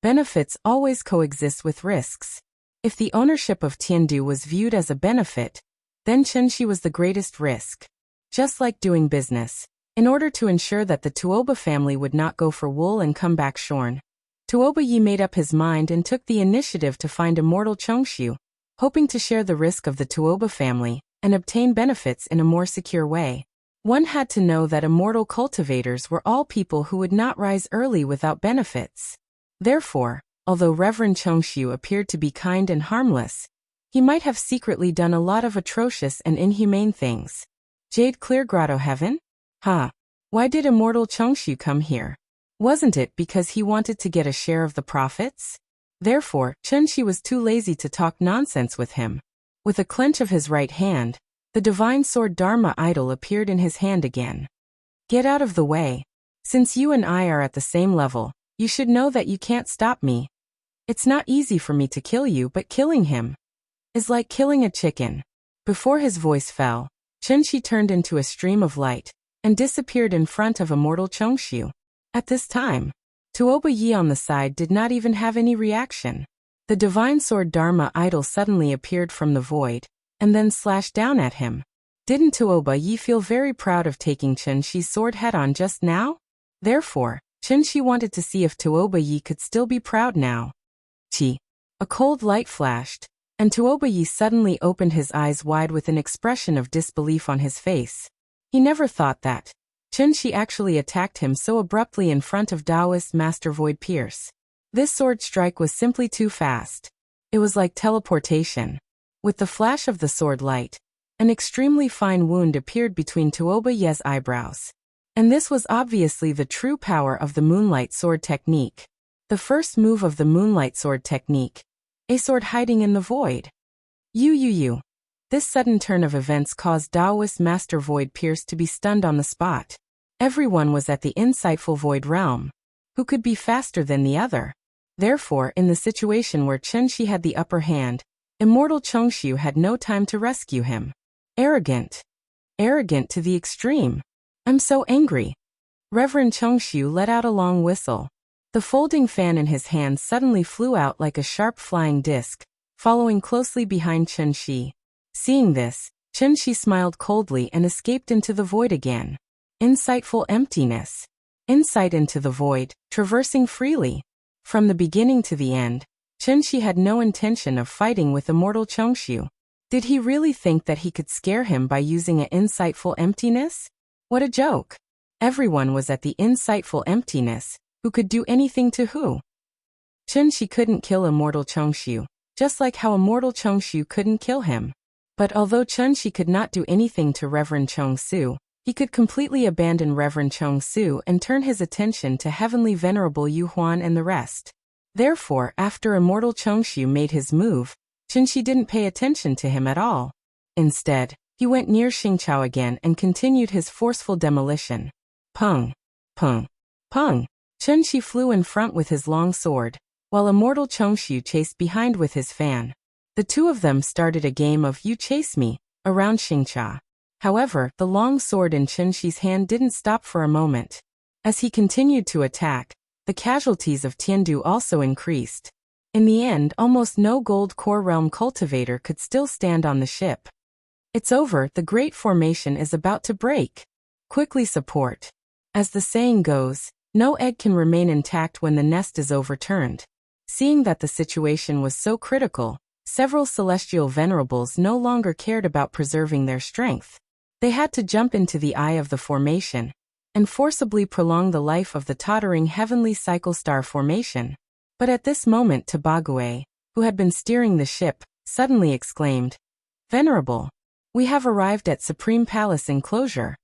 Benefits always coexist with risks. If the ownership of Tiandu was viewed as a benefit, then Chen Shi was the greatest risk. Just like doing business, in order to ensure that the Tuoba family would not go for wool and come back shorn, Tuoba Yi made up his mind and took the initiative to find Immortal Chongshu, hoping to share the risk of the Tuoba family and obtain benefits in a more secure way. One had to know that immortal cultivators were all people who would not rise early without benefits. Therefore, although Reverend Chongshu appeared to be kind and harmless, he might have secretly done a lot of atrocious and inhumane things. Jade Clear Grotto Heaven? Why did Immortal Chongshu come here? Wasn't it because he wanted to get a share of the profits? Therefore, Chen Shi was too lazy to talk nonsense with him. With a clench of his right hand, the divine sword Dharma idol appeared in his hand again. "Get out of the way. Since you and I are at the same level, you should know that you can't stop me. It's not easy for me to kill you, but killing him is like killing a chicken." Before his voice fell, Chen Shi turned into a stream of light and disappeared in front of Immortal Chongshu. At this time, Tuoba Yi on the side did not even have any reaction. The divine sword Dharma idol suddenly appeared from the void, and then slashed down at him. Didn't Tuoba Yi feel very proud of taking Chen Shi's sword head-on just now? Therefore, Chen Shi wanted to see if Tuoba Yi could still be proud now. Chi. A cold light flashed, and Tuoba Yi suddenly opened his eyes wide with an expression of disbelief on his face. He never thought that Chen Shi actually attacked him so abruptly in front of Taoist Master Void Pierce. This sword strike was simply too fast. It was like teleportation. With the flash of the sword light, an extremely fine wound appeared between Tuoba Yi's eyebrows. And this was obviously the true power of the Moonlight Sword technique. The first move of the Moonlight Sword technique. A sword hiding in the void. This sudden turn of events caused Taoist Master Void Pierce to be stunned on the spot. Everyone was at the insightful void realm. Who could be faster than the other? Therefore, in the situation where Chen Shi had the upper hand, Immortal Chongshu had no time to rescue him. Arrogant. Arrogant to the extreme. I'm so angry. Reverend Chongshu let out a long whistle. The folding fan in his hand suddenly flew out like a sharp flying disc, following closely behind Chen Shi. Seeing this, Chen Shi smiled coldly and escaped into the void again. Insightful emptiness. Insight into the void, traversing freely. From the beginning to the end, Chen Shi had no intention of fighting with Immortal Chongshu. Did he really think that he could scare him by using an insightful emptiness? What a joke. Everyone was at the insightful emptiness, who could do anything to who? Chen Shi couldn't kill Immortal Chongshu, just like how Immortal Chongshu couldn't kill him. But although Chen Shi could not do anything to Reverend Chongsu, He could completely abandon Reverend Chong Su and turn his attention to Heavenly Venerable Yu Huan and the rest. Therefore, after Immortal Chongshu made his move, Qinshi didn't pay attention to him at all. Instead, he went near Xingqiao again and continued his forceful demolition. Pung! Pung! Pung! Qinshi flew in front with his long sword, while Immortal Chongshu chased behind with his fan. The two of them started a game of "you chase me" around Xingqiao. However, the long sword in Qinshi's hand didn't stop for a moment. As he continued to attack, the casualties of Tiandu also increased. In the end, almost no gold core realm cultivator could still stand on the ship. It's over, the great formation is about to break. Quickly support. As the saying goes, no egg can remain intact when the nest is overturned. Seeing that the situation was so critical, several celestial venerables no longer cared about preserving their strength. They had to jump into the eye of the formation and forcibly prolong the life of the tottering heavenly cycle star formation. But at this moment Tabague, who had been steering the ship, suddenly exclaimed, "Venerable, we have arrived at Supreme Palace enclosure."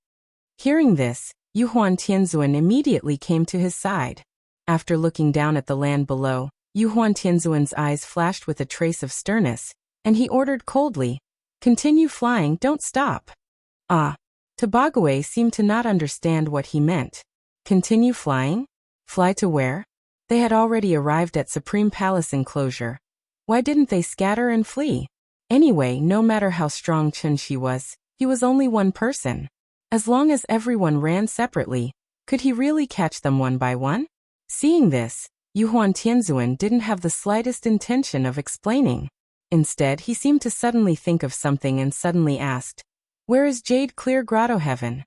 Hearing this, Yuhuan Tianzuan immediately came to his side. After looking down at the land below, Yuhuan Tianzuan's eyes flashed with a trace of sternness, and he ordered coldly, "Continue flying, don't stop." Ah! Tabague seemed to not understand what he meant. Continue flying? Fly to where? They had already arrived at Supreme Palace enclosure. Why didn't they scatter and flee? Anyway, no matter how strong Qinshi was, he was only one person. As long as everyone ran separately, could he really catch them one by one? Seeing this, Yuhuan Tianzuan didn't have the slightest intention of explaining. Instead, he seemed to suddenly think of something and suddenly asked, "Where is Jade Clear Grotto Heaven?"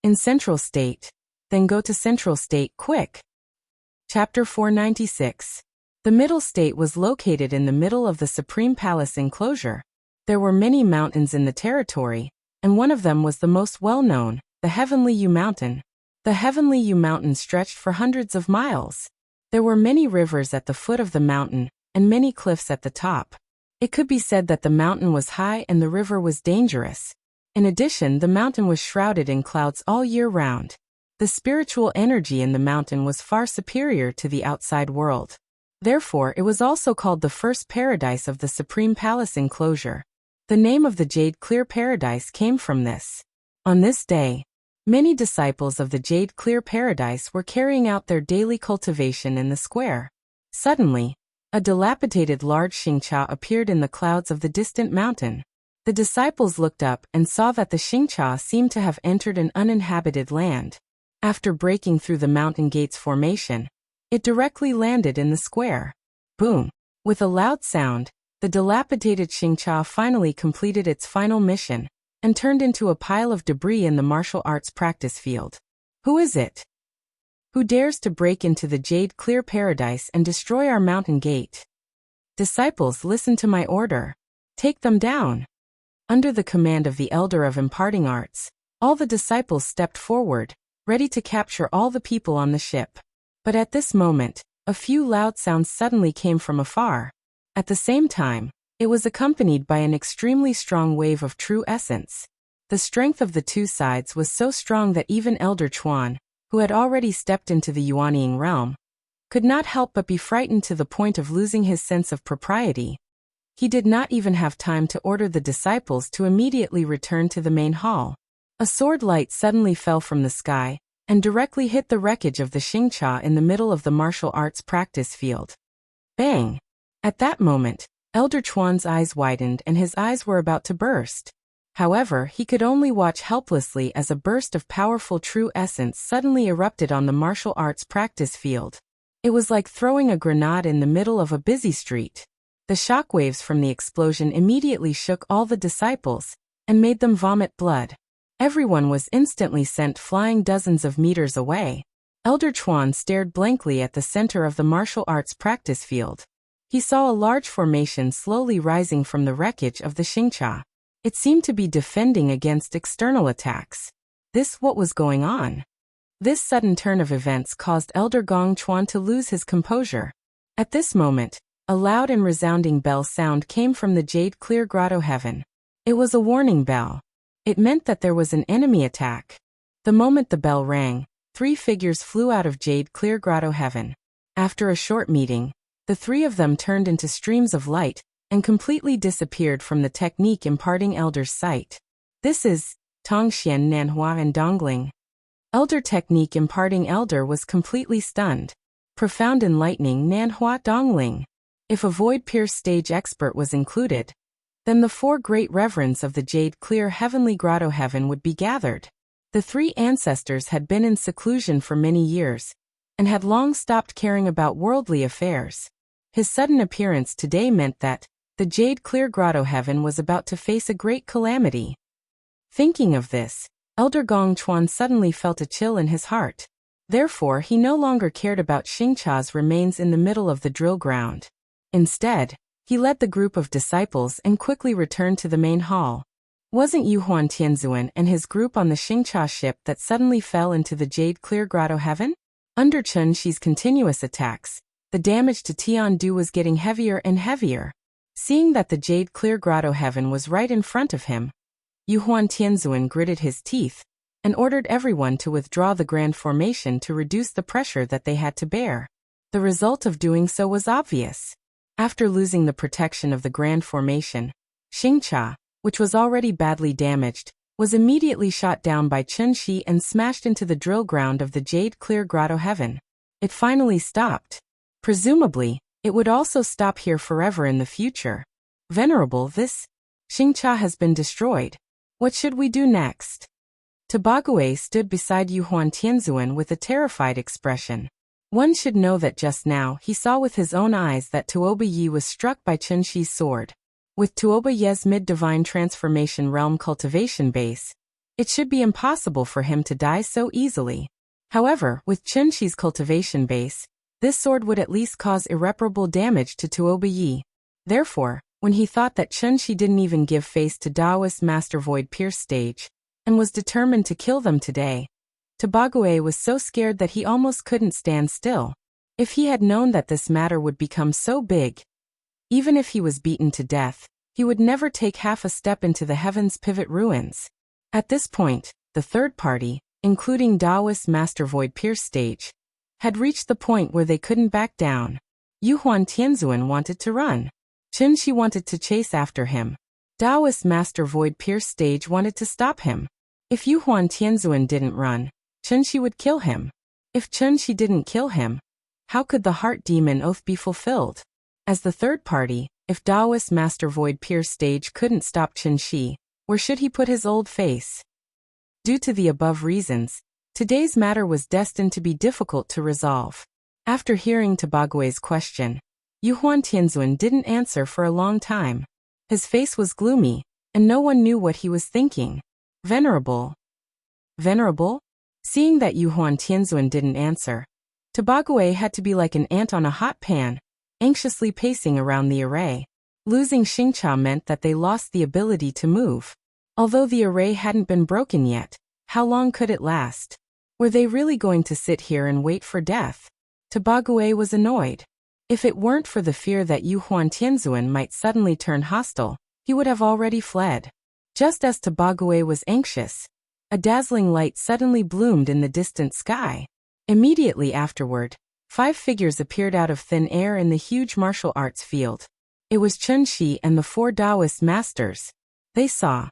"In Central State." "Then go to Central State, quick." Chapter 496. The Middle State was located in the middle of the Supreme Palace enclosure. There were many mountains in the territory, and one of them was the most well-known, the Heavenly Yu Mountain. The Heavenly Yu Mountain stretched for hundreds of miles. There were many rivers at the foot of the mountain, and many cliffs at the top. It could be said that the mountain was high and the river was dangerous. In addition, the mountain was shrouded in clouds all year round. The spiritual energy in the mountain was far superior to the outside world. Therefore, it was also called the first paradise of the Supreme Palace enclosure. The name of the Jade Clear Paradise came from this. On this day, many disciples of the Jade Clear Paradise were carrying out their daily cultivation in the square. Suddenly, a dilapidated large Xingqiao appeared in the clouds of the distant mountain. The disciples looked up and saw that the Xingqiao seemed to have entered an uninhabited land. After breaking through the mountain gates formation, it directly landed in the square. Boom! With a loud sound, the dilapidated Xingqiao finally completed its final mission and turned into a pile of debris in the martial arts practice field. Who is it? Who dares to break into the Jade Clear Paradise and destroy our mountain gate? Disciples, listen to my order. Take them down. Under the command of the Elder of Imparting Arts, all the disciples stepped forward, ready to capture all the people on the ship. But at this moment, a few loud sounds suddenly came from afar. At the same time, it was accompanied by an extremely strong wave of true essence. The strength of the two sides was so strong that even Elder Chuan, who had already stepped into the Yuanying realm, could not help but be frightened to the point of losing his sense of propriety. He did not even have time to order the disciples to immediately return to the main hall. A sword light suddenly fell from the sky and directly hit the wreckage of the Xingqiao in the middle of the martial arts practice field. Bang! At that moment, Elder Chuan's eyes widened and his eyes were about to burst. However, he could only watch helplessly as a burst of powerful true essence suddenly erupted on the martial arts practice field. It was like throwing a grenade in the middle of a busy street. The shockwaves from the explosion immediately shook all the disciples and made them vomit blood. Everyone was instantly sent flying dozens of meters away. Elder Chuan stared blankly at the center of the martial arts practice field. He saw a large formation slowly rising from the wreckage of the Xingqiao. It seemed to be defending against external attacks. What was going on? This sudden turn of events caused Elder Gong Chuan to lose his composure. At this moment, a loud and resounding bell sound came from the Jade Clear Grotto Heaven. It was a warning bell. It meant that there was an enemy attack. The moment the bell rang, 3 figures flew out of Jade Clear Grotto Heaven. After a short meeting, the 3 of them turned into streams of light and completely disappeared from the technique imparting Elder's sight. This is Tongxian Nanhua and Dongling. Elder technique imparting Elder was completely stunned. Profound enlightening Nanhua Dongling. If a void-pierced stage expert was included, then the 4 great reverends of the Jade Clear Heavenly Grotto Heaven would be gathered. The 3 ancestors had been in seclusion for many years, and had long stopped caring about worldly affairs. His sudden appearance today meant that the Jade Clear Grotto Heaven was about to face a great calamity. Thinking of this, Elder Gong Chuan suddenly felt a chill in his heart. Therefore, he no longer cared about Xingqia's remains in the middle of the drill ground. Instead, he led the group of disciples and quickly returned to the main hall. Wasn't Yuhuan Tianzuan and his group on the Xingqia ship that suddenly fell into the Jade Clear Grotto Heaven? Under Chen Shi's continuous attacks, the damage to Tiandu was getting heavier and heavier. Seeing that the Jade Clear Grotto Heaven was right in front of him, Yuhuan Tianzuan gritted his teeth and ordered everyone to withdraw the grand formation to reduce the pressure that they had to bear. The result of doing so was obvious. After losing the protection of the grand formation, Xingqia, which was already badly damaged, was immediately shot down by Chen Shi and smashed into the drill ground of the Jade Clear Grotto Heaven. It finally stopped. Presumably, it would also stop here forever in the future. Venerable, this Xingqia has been destroyed. What should we do next? Tabague stood beside Yuhuan Tianzuan with a terrified expression. One should know that just now he saw with his own eyes that Tuoba Yi was struck by Chen Shi's sword. With Tuoba Ye's mid-divine transformation realm cultivation base, it should be impossible for him to die so easily. However, with Chen Shi's cultivation base, this sword would at least cause irreparable damage to Tuoba Yi. Therefore, when he thought that Chen Shi didn't even give face to Taoist Master Void Pierce stage, and was determined to kill them today, Tabague was so scared that he almost couldn't stand still. If he had known that this matter would become so big, even if he was beaten to death, he would never take half a step into the Heaven's Pivot ruins. At this point, the third party, including Taoist Master Void Pierce stage, had reached the point where they couldn't back down. Yuhuan Tianzuan wanted to run. Chen Shi wanted to chase after him. Taoist Master Void Pierce stage wanted to stop him. If Yuhuan Tianzuan didn't run, Chen Shi would kill him. If Chen Shi didn't kill him, how could the Heart Demon Oath be fulfilled? As the third party, if Taoist Master Void Pierce stage couldn't stop Chen Shi, where should he put his old face? Due to the above reasons, today's matter was destined to be difficult to resolve. After hearing Tabague's question, Yuhuan Tianzuan didn't answer for a long time. His face was gloomy, and no one knew what he was thinking. Venerable? Seeing that Yuhuan Tianzuan didn't answer, Tabague had to be like an ant on a hot pan, anxiously pacing around the array. Losing Xingqia meant that they lost the ability to move. Although the array hadn't been broken yet, how long could it last? Were they really going to sit here and wait for death? Tabague was annoyed. If it weren't for the fear that Yuhuan Tianzuan might suddenly turn hostile, he would have already fled. Just as Tabague was anxious, a dazzling light suddenly bloomed in the distant sky. Immediately afterward, 5 figures appeared out of thin air in the huge martial arts field. It was Chen Shi and the 4 Taoist masters. They saw.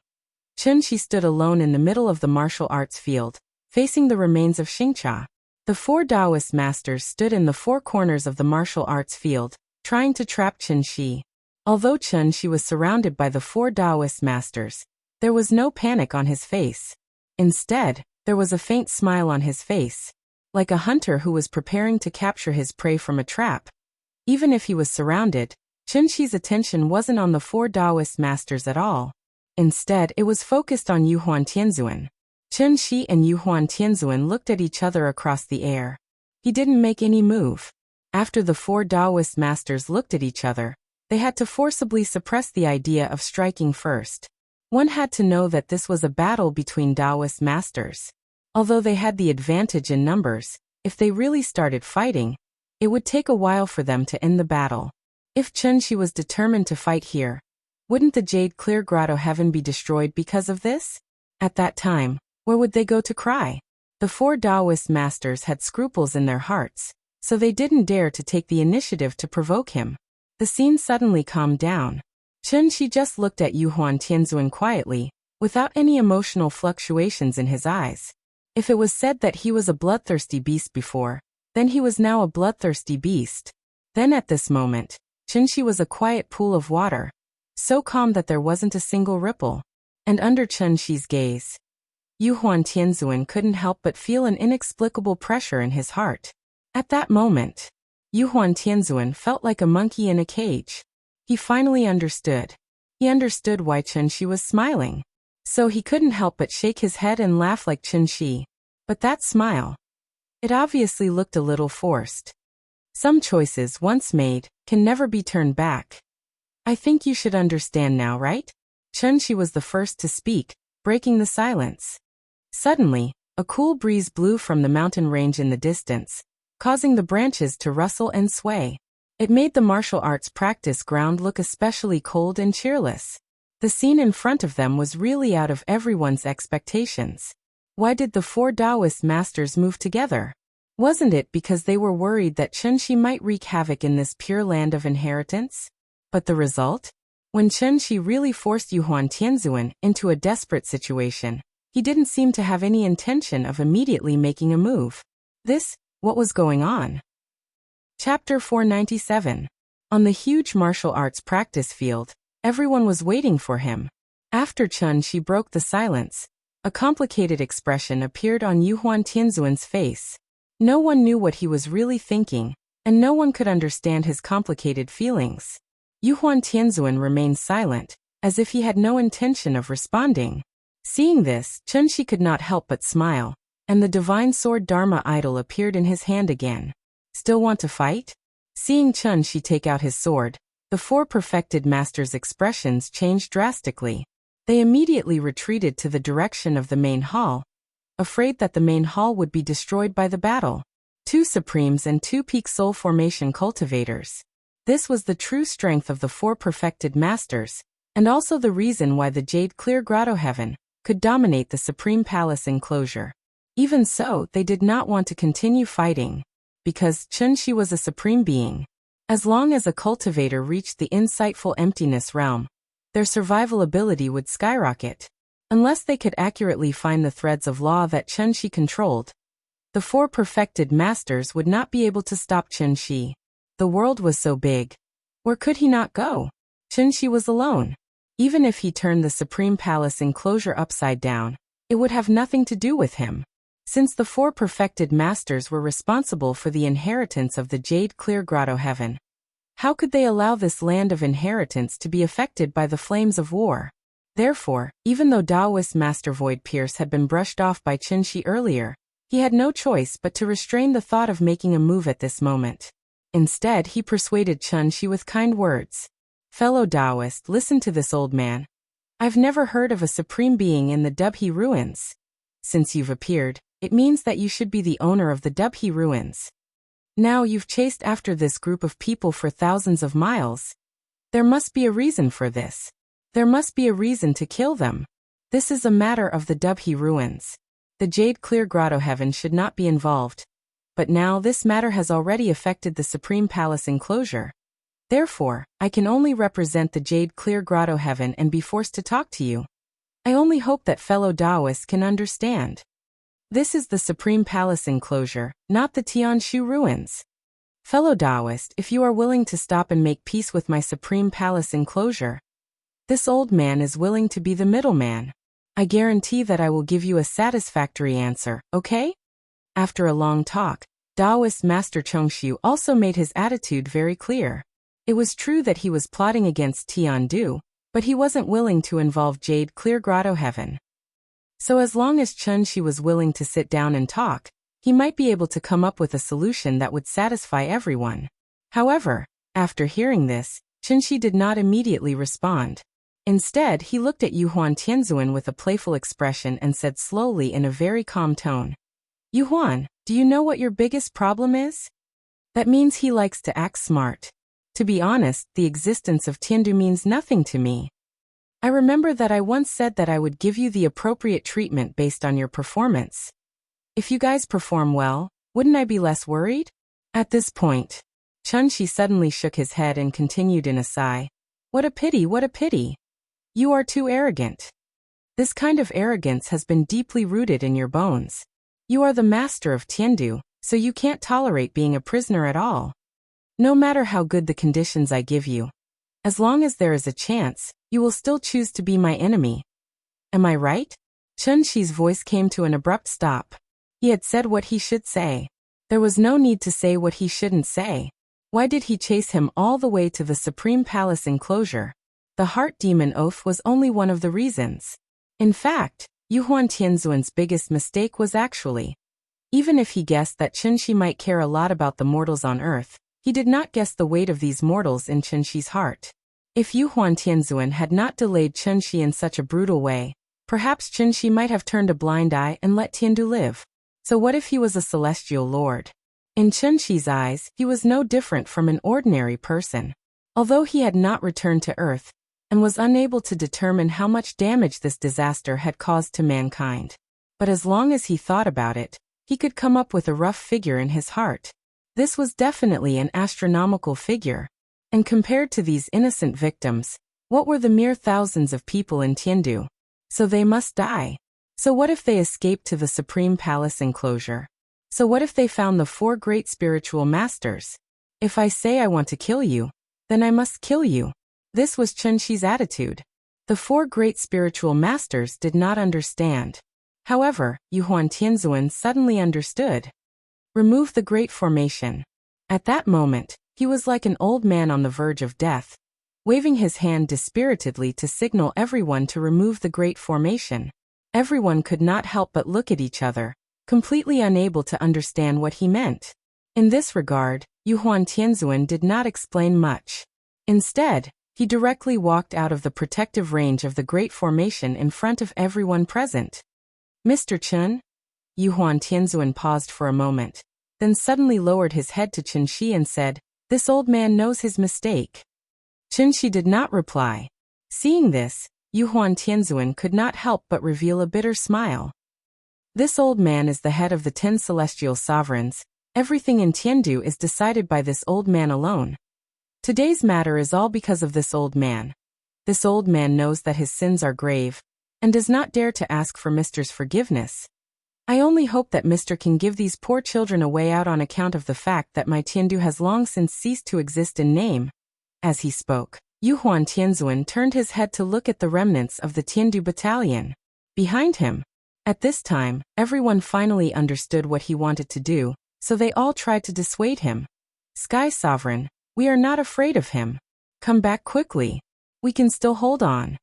Chen Shi stood alone in the middle of the martial arts field, facing the remains of Xingqia. The 4 Taoist masters stood in the 4 corners of the martial arts field, trying to trap Chen Shi. Although Chen Shi was surrounded by the 4 Taoist masters, there was no panic on his face. Instead, there was a faint smile on his face, like a hunter who was preparing to capture his prey from a trap. Even if he was surrounded, Chen Shi's attention wasn't on the 4 Taoist masters at all. Instead, it was focused on Yuhuan Tianzuan. Chen Shi and Yuhuan Tianzuan looked at each other across the air. He didn't make any move. After the 4 Taoist masters looked at each other, they had to forcibly suppress the idea of striking first. One had to know that this was a battle between Taoist masters. Although they had the advantage in numbers, if they really started fighting, it would take a while for them to end the battle. If Chen Shi was determined to fight here, wouldn't the Jade Clear Grotto Heaven be destroyed because of this? At that time, where would they go to cry? The four Taoist masters had scruples in their hearts, so they didn't dare to take the initiative to provoke him. The scene suddenly calmed down. Chen Shi just looked at Yuhuan Tianzuan quietly, without any emotional fluctuations in his eyes. If it was said that he was a bloodthirsty beast before, then he was now a bloodthirsty beast. Then at this moment, Chen Shi was a quiet pool of water, so calm that there wasn't a single ripple. And under Chen Shi's gaze, Yuhuan Tianzuan couldn't help but feel an inexplicable pressure in his heart. At that moment, Yuhuan Tianzuan felt like a monkey in a cage. He finally understood. He understood why Chen Shi was smiling. So he couldn't help but shake his head and laugh like Chen Shi. But that smile, it obviously looked a little forced. Some choices once made can never be turned back. I think you should understand now, right? Chen Shi was the first to speak, breaking the silence. Suddenly, a cool breeze blew from the mountain range in the distance, causing the branches to rustle and sway. It made the martial arts practice ground look especially cold and cheerless. The scene in front of them was really out of everyone's expectations. Why did the four Taoist masters move together? Wasn't it because they were worried that Chen Shi might wreak havoc in this pure land of inheritance? But the result? When Chen Shi really forced Yuhuan Tianzuan into a desperate situation, he didn't seem to have any intention of immediately making a move. What was going on? Chapter 497. On the huge martial arts practice field, everyone was waiting for him. After Chen Shi broke the silence, a complicated expression appeared on Yuhuan Tianzuan's face. No one knew what he was really thinking, and no one could understand his complicated feelings. Yuhuan Tianzuan remained silent, as if he had no intention of responding. Seeing this, Chen Shi could not help but smile, and the divine sword Dharma idol appeared in his hand again. Still want to fight? Seeing Chen Shi take out his sword, the four perfected masters' expressions changed drastically. They immediately retreated to the direction of the main hall, afraid that the main hall would be destroyed by the battle. Two Supremes and two peak soul formation cultivators. This was the true strength of the four perfected masters, and also the reason why the Jade Clear Grotto Heaven could dominate the Supreme Palace enclosure. Even so, they did not want to continue fighting, because Chen Shi was a supreme being. As long as a cultivator reached the insightful emptiness realm, their survival ability would skyrocket. Unless they could accurately find the threads of law that Chen Shi controlled, the four perfected masters would not be able to stop Chen Shi. The world was so big. Where could he not go? Chen Shi was alone. Even if he turned the Supreme Palace enclosure upside down, it would have nothing to do with him. Since the four perfected masters were responsible for the inheritance of the Jade Clear Grotto Heaven, how could they allow this land of inheritance to be affected by the flames of war? Therefore, even though Taoist Master Void Pierce had been brushed off by Chen Shi earlier, he had no choice but to restrain the thought of making a move at this moment. Instead, he persuaded Chen Shi with kind words. Fellow Taoist, listen to this old man. I've never heard of a supreme being in the Dubhe ruins. Since you've appeared, it means that you should be the owner of the Dubhe ruins. Now you've chased after this group of people for thousands of miles. There must be a reason for this. There must be a reason to kill them. This is a matter of the Dubhe ruins. The Jade Clear Grotto Heaven should not be involved. But now this matter has already affected the Supreme Palace enclosure. Therefore, I can only represent the Jade Clear Grotto Heaven and be forced to talk to you. I only hope that fellow Taoists can understand. This is the Supreme Palace enclosure, not the Tianshu ruins. Fellow Taoist, if you are willing to stop and make peace with my Supreme Palace enclosure, this old man is willing to be the middleman. I guarantee that I will give you a satisfactory answer, okay? After a long talk, Taoist Master Chongshu also made his attitude very clear. It was true that he was plotting against Tiandu, but he wasn't willing to involve Jade Clear Grotto Heaven. So as long as Chen Shi was willing to sit down and talk, he might be able to come up with a solution that would satisfy everyone. However, after hearing this, Chen Shi did not immediately respond. Instead, he looked at Yuhuan Tianzuan with a playful expression and said slowly in a very calm tone, Yuhuan, do you know what your biggest problem is? That means he likes to act smart. To be honest, the existence of Tiandu means nothing to me. I remember that I once said that I would give you the appropriate treatment based on your performance. If you guys perform well, wouldn't I be less worried? At this point, Chunshi suddenly shook his head and continued in a sigh. What a pity, what a pity. You are too arrogant. This kind of arrogance has been deeply rooted in your bones. You are the master of Tiandu, so you can't tolerate being a prisoner at all. No matter how good the conditions I give you, as long as there is a chance, you will still choose to be my enemy. Am I right? Chunshi's voice came to an abrupt stop. He had said what he should say. There was no need to say what he shouldn't say. Why did he chase him all the way to the Supreme Palace enclosure? The Heart Demon Oath was only one of the reasons. In fact, Yuhuan Tianzuan's biggest mistake was actually, even if he guessed that Chunshi might care a lot about the mortals on earth, he did not guess the weight of these mortals in Chunshi's heart. If Yuhuan Tianzuan had not delayed Chunshi in such a brutal way, perhaps Chunshi might have turned a blind eye and let Tiandu live. So what if he was a celestial lord? In Chunshi's eyes, he was no different from an ordinary person. Although he had not returned to Earth, and was unable to determine how much damage this disaster had caused to mankind. But as long as he thought about it, he could come up with a rough figure in his heart. This was definitely an astronomical figure. And compared to these innocent victims, what were the mere thousands of people in Tiandu? So they must die. So what if they escaped to the Supreme Palace enclosure? So what if they found the 4 great spiritual masters? If I say I want to kill you, then I must kill you. This was Chunshi's attitude. The 4 great spiritual masters did not understand. However, Yuhuan Tianzuan suddenly understood. Remove the Great Formation. At that moment, he was like an old man on the verge of death, waving his hand dispiritedly to signal everyone to remove the Great Formation. Everyone could not help but look at each other, completely unable to understand what he meant. In this regard, Yuhuan Tianzuan did not explain much. Instead, he directly walked out of the protective range of the Great Formation in front of everyone present. Mr. Chun? Yuhuan Tianzuan paused for a moment, then suddenly lowered his head to Chunshi and said, "This old man knows his mistake." Chunshi did not reply. Seeing this, Yuhuan Tianzuan could not help but reveal a bitter smile. This old man is the head of the 10 celestial sovereigns. Everything in Tiandu is decided by this old man alone. Today's matter is all because of this old man. This old man knows that his sins are grave, and does not dare to ask for Mr.'s forgiveness. I only hope that Mr. can give these poor children a way out on account of the fact that my Tiandu has long since ceased to exist in name. As he spoke, Yuhuan Tianzuan turned his head to look at the remnants of the Tiandu battalion. Behind him. At this time, everyone finally understood what he wanted to do, so they all tried to dissuade him. Sky Sovereign, we are not afraid of him. Come back quickly. We can still hold on.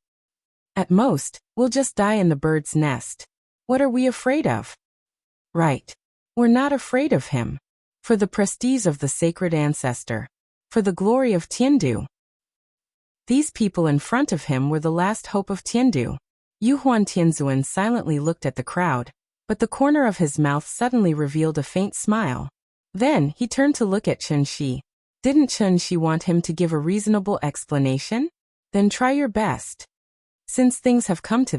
At most, we'll just die in the bird's nest. What are we afraid of? Right. We're not afraid of him. For the prestige of the sacred ancestor. For the glory of Tiandu. These people in front of him were the last hope of Tiandu. Yuhuan Tianzuan silently looked at the crowd, but the corner of his mouth suddenly revealed a faint smile. Then he turned to look at Chunshi. Didn't Chunshi want him to give a reasonable explanation? Then try your best. Since things have come to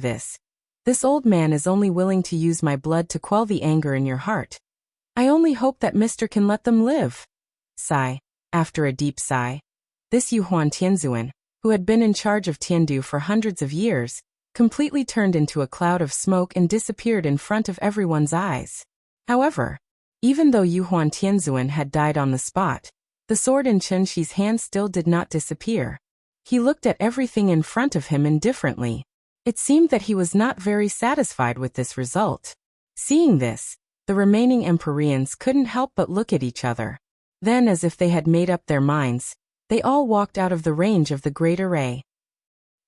this old man is only willing to use my blood to quell the anger in your heart. I only hope that Mr. can let them live. Sigh. After a deep sigh, this Yuhuan Tianzuan, who had been in charge of Tiandu for hundreds of years, completely turned into a cloud of smoke and disappeared in front of everyone's eyes. However, even though Yuhuan Tianzuan had died on the spot, the sword in Chunshi's hand still did not disappear. He looked at everything in front of him indifferently. It seemed that he was not very satisfied with this result. Seeing this, the remaining Empyreans couldn't help but look at each other. Then, as if they had made up their minds, they all walked out of the range of the Great Array.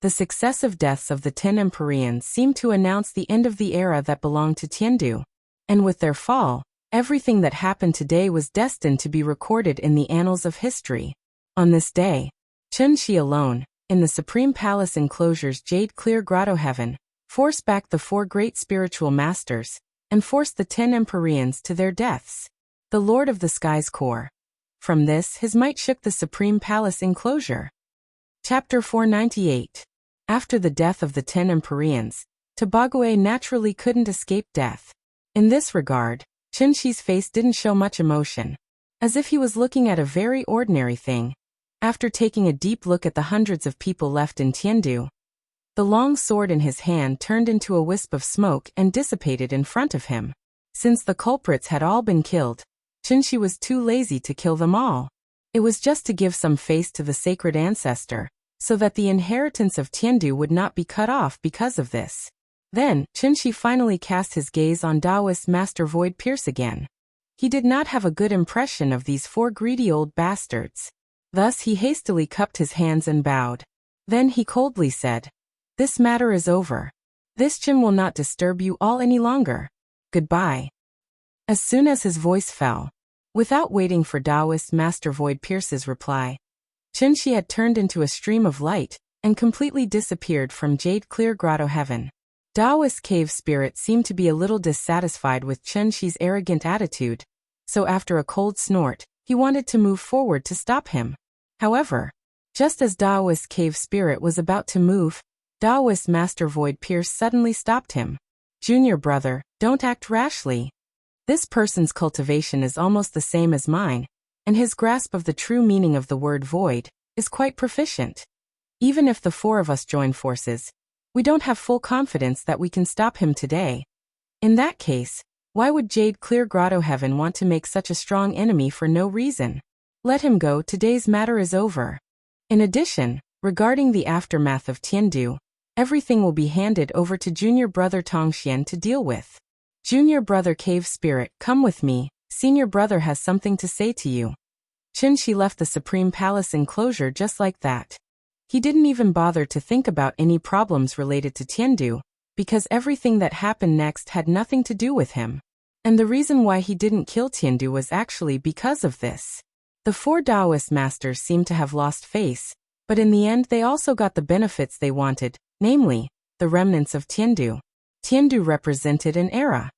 The successive deaths of the 10 Empyreans seemed to announce the end of the era that belonged to Tiandu. And with their fall, everything that happened today was destined to be recorded in the annals of history. On this day, Chunshi alone, in the Supreme Palace enclosure's jade-clear grotto heaven, forced back the 4 great spiritual masters, and forced the 10 Empyreans to their deaths. The Lord of the Sky's core. From this, his might shook the Supreme Palace enclosure. Chapter 498. After the death of the 10 Empyreans, Tobagwe naturally couldn't escape death. In this regard, Qinxi's face didn't show much emotion, as if he was looking at a very ordinary thing. After taking a deep look at the hundreds of people left in Tiandu, the long sword in his hand turned into a wisp of smoke and dissipated in front of him. Since the culprits had all been killed, Qinxi was too lazy to kill them all. It was just to give some face to the sacred ancestor, so that the inheritance of Tiandu would not be cut off because of this. Then, Qinxi finally cast his gaze on Taoist Master Void Pierce again. He did not have a good impression of these 4 greedy old bastards. Thus he hastily cupped his hands and bowed. Then he coldly said, "This matter is over. This Qin will not disturb you all any longer. Goodbye." As soon as his voice fell, without waiting for Taoist Master Void Pierce's reply, Qinxi had turned into a stream of light and completely disappeared from Jade Clear Grotto Heaven. Taoist Cave Spirit seemed to be a little dissatisfied with Qinxi's arrogant attitude, so after a cold snort, he wanted to move forward to stop him. However, just as Taoist Cave Spirit was about to move, Taoist Master Void Pierce suddenly stopped him. "Junior brother, don't act rashly. This person's cultivation is almost the same as mine, and his grasp of the true meaning of the word void is quite proficient. Even if the 4 of us join forces, we don't have full confidence that we can stop him today. In that case, why would Jade Clear Grotto Heaven want to make such a strong enemy for no reason? Let him go, today's matter is over. In addition, regarding the aftermath of Tiandu, everything will be handed over to Junior Brother Tongxian to deal with. Junior Brother Cave Spirit, come with me, Senior Brother has something to say to you." Qinxi left the Supreme Palace enclosure just like that. He didn't even bother to think about any problems related to Tiandu, because everything that happened next had nothing to do with him. And the reason why he didn't kill Tiandu was actually because of this. The 4 Taoist masters seemed to have lost face, but in the end they also got the benefits they wanted, namely, the remnants of Tiandu. Tiandu represented an era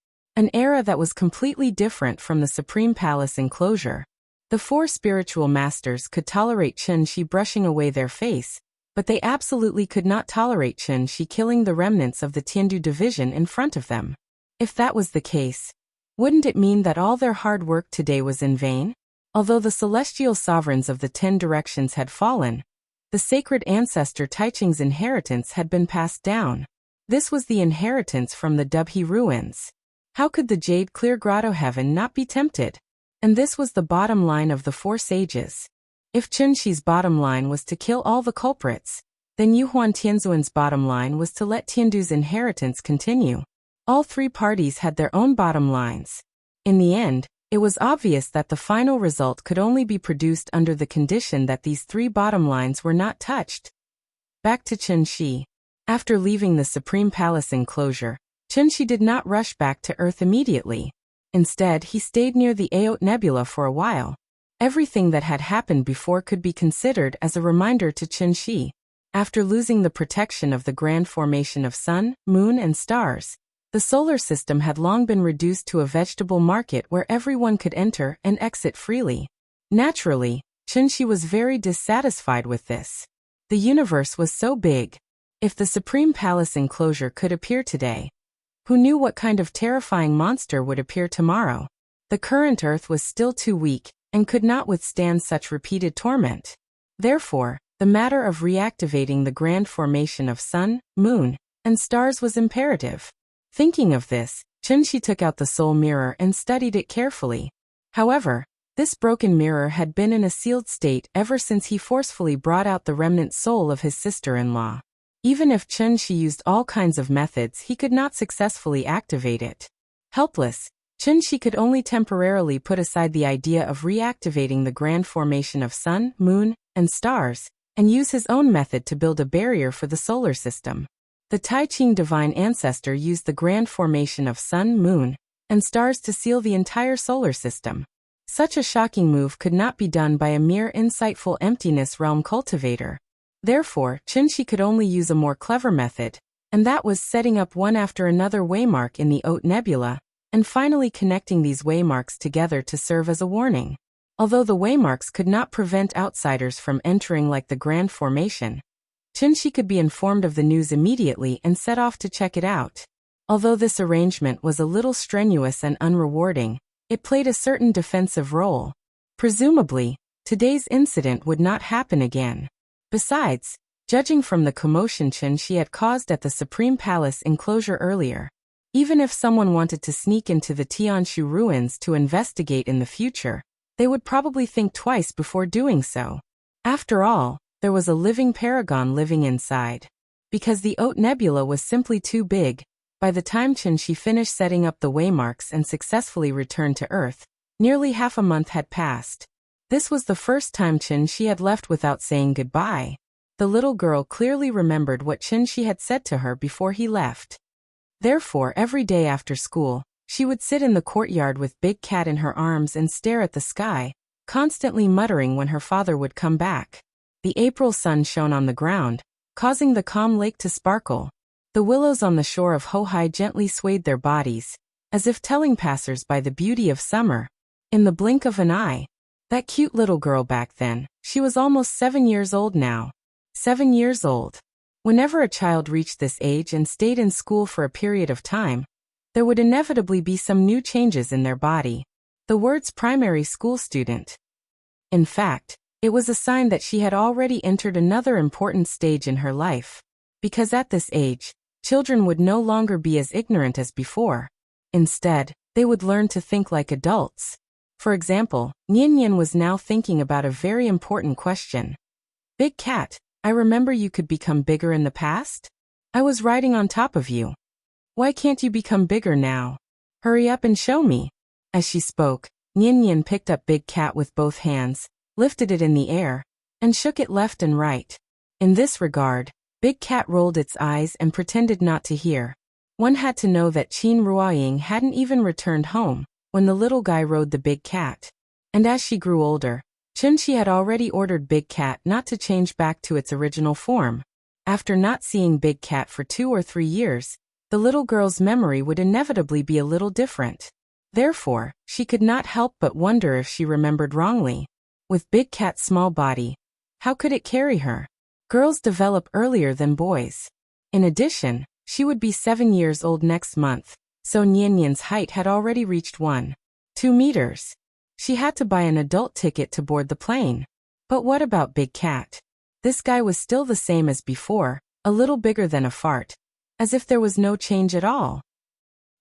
that was completely different from the Supreme Palace enclosure. The 4 spiritual masters could tolerate Qinxi brushing away their face, but they absolutely could not tolerate Qinxi killing the remnants of the Tiandu division in front of them. If that was the case, wouldn't it mean that all their hard work today was in vain? Although the celestial sovereigns of the 10 directions had fallen, the sacred ancestor Taiching's inheritance had been passed down. This was the inheritance from the Dubhe ruins. How could the Jade Clear Grotto Heaven not be tempted? And this was the bottom line of the 4 sages. If Qinxi's bottom line was to kill all the culprits, then Yuhuan Tianzuan's bottom line was to let Tiandu's inheritance continue. All 3 parties had their own bottom lines. In the end, it was obvious that the final result could only be produced under the condition that these 3 bottom lines were not touched. Back to Qinxi. After leaving the Supreme Palace enclosure, Qinxi did not rush back to Earth immediately. Instead, he stayed near the Aot Nebula for a while. Everything that had happened before could be considered as a reminder to Qinxi. After losing the protection of the grand formation of sun, moon, and stars, the solar system had long been reduced to a vegetable market where everyone could enter and exit freely. Naturally, Qinxi was very dissatisfied with this. The universe was so big. If the Supreme Palace enclosure could appear today, who knew what kind of terrifying monster would appear tomorrow? The current Earth was still too weak and could not withstand such repeated torment. Therefore, the matter of reactivating the grand formation of sun, moon, and stars was imperative. Thinking of this, Qinxi took out the soul mirror and studied it carefully. However, this broken mirror had been in a sealed state ever since he forcefully brought out the remnant soul of his sister-in-law. Even if Qinxi used all kinds of methods, he could not successfully activate it. Helpless, Qinxi could only temporarily put aside the idea of reactivating the grand formation of sun, moon, and stars, and use his own method to build a barrier for the solar system. The Taiching divine ancestor used the grand formation of sun, moon, and stars to seal the entire solar system. Such a shocking move could not be done by a mere insightful emptiness realm cultivator. Therefore, Qinxi could only use a more clever method, and that was setting up one after another waymark in the Aot Nebula, and finally connecting these waymarks together to serve as a warning. Although the waymarks could not prevent outsiders from entering like the grand formation, Chinshi could be informed of the news immediately and set off to check it out. Although this arrangement was a little strenuous and unrewarding, it played a certain defensive role. Presumably, today's incident would not happen again. Besides, judging from the commotion Chinshi had caused at the Supreme Palace enclosure earlier, even if someone wanted to sneak into the Tianshu ruins to investigate in the future, they would probably think twice before doing so. After all, there was a living paragon living inside. Because the Haute Nebula was simply too big, by the time Chinshi finished setting up the waymarks and successfully returned to Earth, nearly half a month had passed. This was the first time Chinshi had left without saying goodbye. The little girl clearly remembered what Chinshi had said to her before he left. Therefore, every day after school, she would sit in the courtyard with Big Cat in her arms and stare at the sky, constantly muttering when her father would come back. The April sun shone on the ground, causing the calm lake to sparkle. The willows on the shore of Hohai gently swayed their bodies, as if telling passers-by the beauty of summer. In the blink of an eye, that cute little girl back then, she was almost 7 years old now. 7 years old. Whenever a child reached this age and stayed in school for a period of time, there would inevitably be some new changes in their body. The words primary school student. In fact, it was a sign that she had already entered another important stage in her life. Because at this age, children would no longer be as ignorant as before. Instead, they would learn to think like adults. For example, Nian was now thinking about a very important question. Big Cat, I remember you could become bigger in the past? I was riding on top of you. Why can't you become bigger now? Hurry up and show me. As she spoke, Nian picked up Big Cat with both hands, lifted it in the air, and shook it left and right. In this regard, Big Cat rolled its eyes and pretended not to hear. One had to know that Qin Ruoying hadn't even returned home when the little guy rode the Big Cat. And as she grew older, Chinshi had already ordered Big Cat not to change back to its original form. After not seeing Big Cat for 2 or 3 years, the little girl's memory would inevitably be a little different. Therefore, she could not help but wonder if she remembered wrongly. With Big Cat's small body, how could it carry her? Girls develop earlier than boys. In addition, she would be 7 years old next month, so Nian's height had already reached 1.2 meters. She had to buy an adult ticket to board the plane. But what about Big Cat? This guy was still the same as before, a little bigger than a fart. As if there was no change at all.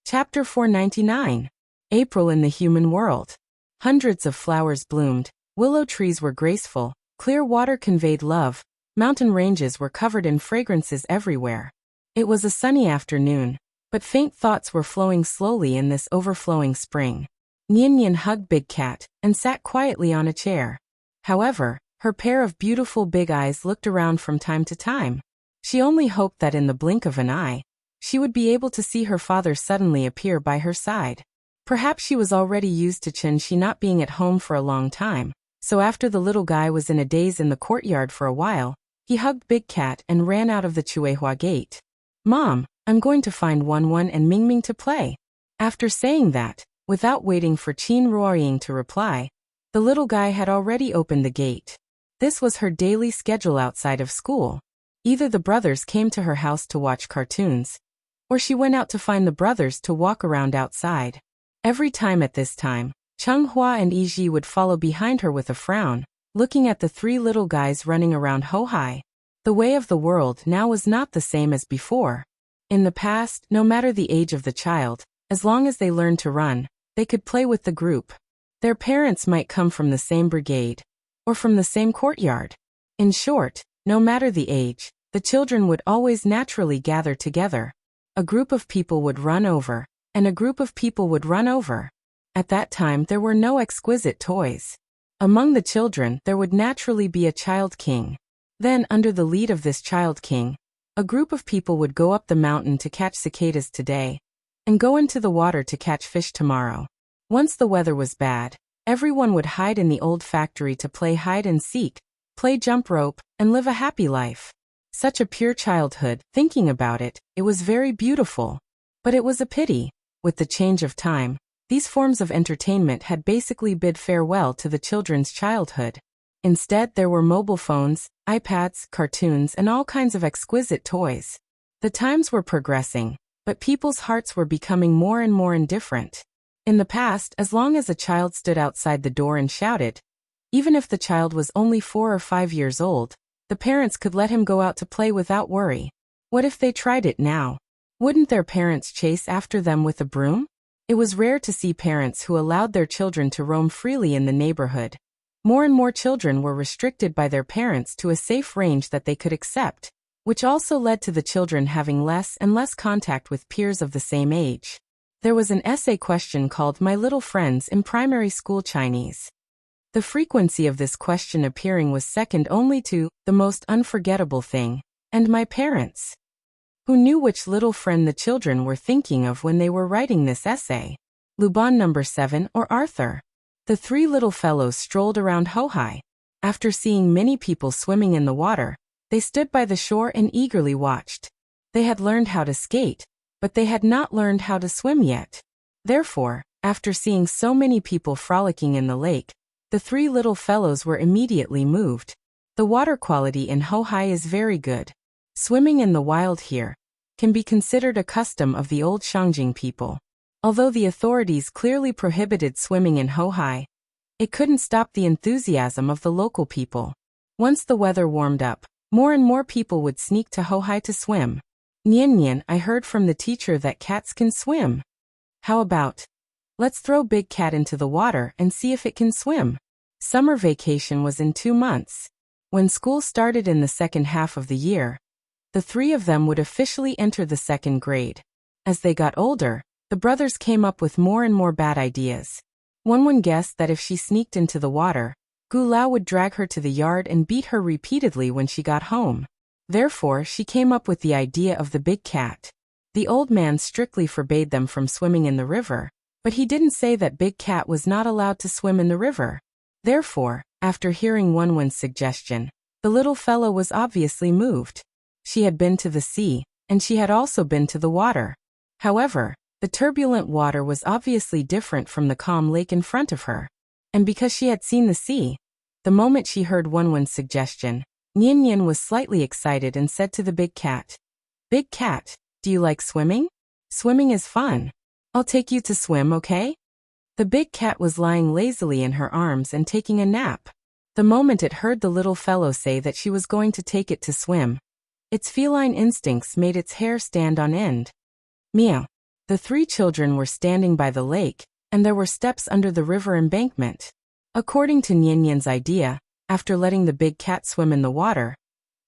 Chapter 499. April in the Human World. Hundreds of flowers bloomed, willow trees were graceful, clear water conveyed love, mountain ranges were covered in fragrances everywhere. It was a sunny afternoon, but faint thoughts were flowing slowly in this overflowing spring. Nian hugged Big Cat and sat quietly on a chair. However, her pair of beautiful big eyes looked around from time to time. She only hoped that in the blink of an eye, she would be able to see her father suddenly appear by her side. Perhaps she was already used to Chinshi not being at home for a long time, so after the little guy was in a daze in the courtyard for a while, he hugged Big Cat and ran out of the Chuehua gate. Mom, I'm going to find Wan and Mingming to play. After saying that, without waiting for Qin Ruoying to reply, the little guy had already opened the gate. This was her daily schedule outside of school. Either the brothers came to her house to watch cartoons, or she went out to find the brothers to walk around outside. Every time at this time, Changhua and Yiji would follow behind her with a frown, looking at the 3 little guys running around Hohai. The way of the world now was not the same as before. In the past, no matter the age of the child, as long as they learned to run, they could play with the group. Their parents might come from the same brigade, or from the same courtyard. In short, no matter the age, the children would always naturally gather together. A group of people would run over, and a group of people would run over. At that time there were no exquisite toys. Among the children there would naturally be a child king. Then, under the lead of this child king, a group of people would go up the mountain to catch cicadas today, and go into the water to catch fish tomorrow. Once the weather was bad, everyone would hide in the old factory to play hide and seek, play jump rope, and live a happy life. Such a pure childhood. Thinking about it, it was very beautiful. But it was a pity. With the change of time, these forms of entertainment had basically bid farewell to the children's childhood. Instead, there were mobile phones, iPads, cartoons, and all kinds of exquisite toys. The times were progressing, but people's hearts were becoming more and more indifferent. In the past, as long as a child stood outside the door and shouted, even if the child was only 4 or 5 years old, the parents could let him go out to play without worry. What if they tried it now? Wouldn't their parents chase after them with a broom? It was rare to see parents who allowed their children to roam freely in the neighborhood. More and more children were restricted by their parents to a safe range that they could accept, which also led to the children having less and less contact with peers of the same age. There was an essay question called My Little Friends in primary school Chinese. The frequency of this question appearing was second only to The Most Unforgettable Thing and My Parents. Who knew which little friend the children were thinking of when they were writing this essay? Luban number 7 or Arthur? The three little fellows strolled around Hohai. After seeing many people swimming in the water, they stood by the shore and eagerly watched. They had learned how to skate, but they had not learned how to swim yet. Therefore, after seeing so many people frolicking in the lake, the three little fellows were immediately moved. The water quality in Hohai is very good. Swimming in the wild here can be considered a custom of the old Shangjing people. Although the authorities clearly prohibited swimming in Hohai, it couldn't stop the enthusiasm of the local people. Once the weather warmed up, more and more people would sneak to Hohai to swim. Nian, I heard from the teacher that cats can swim. How about, let's throw Big Cat into the water and see if it can swim. Summer vacation was in 2 months. When school started in the second half of the year, the three of them would officially enter the 2nd grade. As they got older, the brothers came up with more and more bad ideas. One guessed that if she sneaked into the water, Gu Lao would drag her to the yard and beat her repeatedly when she got home. Therefore, she came up with the idea of the big cat. The old man strictly forbade them from swimming in the river, but he didn't say that Big Cat was not allowed to swim in the river. Therefore, after hearing Wenwen's suggestion, the little fellow was obviously moved. She had been to the sea, and she had also been to the water. However, the turbulent water was obviously different from the calm lake in front of her. And because she had seen the sea, the moment she heard Wenwen's suggestion, Nian was slightly excited and said to the big cat, Big Cat, do you like swimming? Swimming is fun. I'll take you to swim, okay? The big cat was lying lazily in her arms and taking a nap. The moment it heard the little fellow say that she was going to take it to swim, its feline instincts made its hair stand on end. Meow. The three children were standing by the lake, and there were steps under the river embankment. According to Nian's idea, after letting the big cat swim in the water,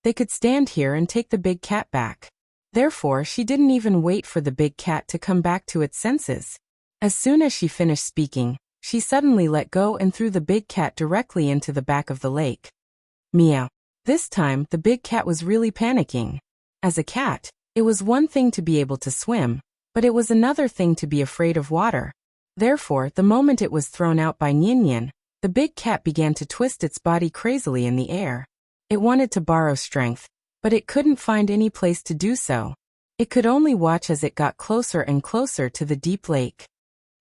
they could stand here and take the big cat back. Therefore, she didn't even wait for the big cat to come back to its senses. As soon as she finished speaking, she suddenly let go and threw the big cat directly into the back of the lake. Meow. This time, the big cat was really panicking. As a cat, it was one thing to be able to swim, but it was another thing to be afraid of water. Therefore, the moment it was thrown out by Nian, the big cat began to twist its body crazily in the air. It wanted to borrow strength, but it couldn't find any place to do so. It could only watch as it got closer and closer to the deep lake.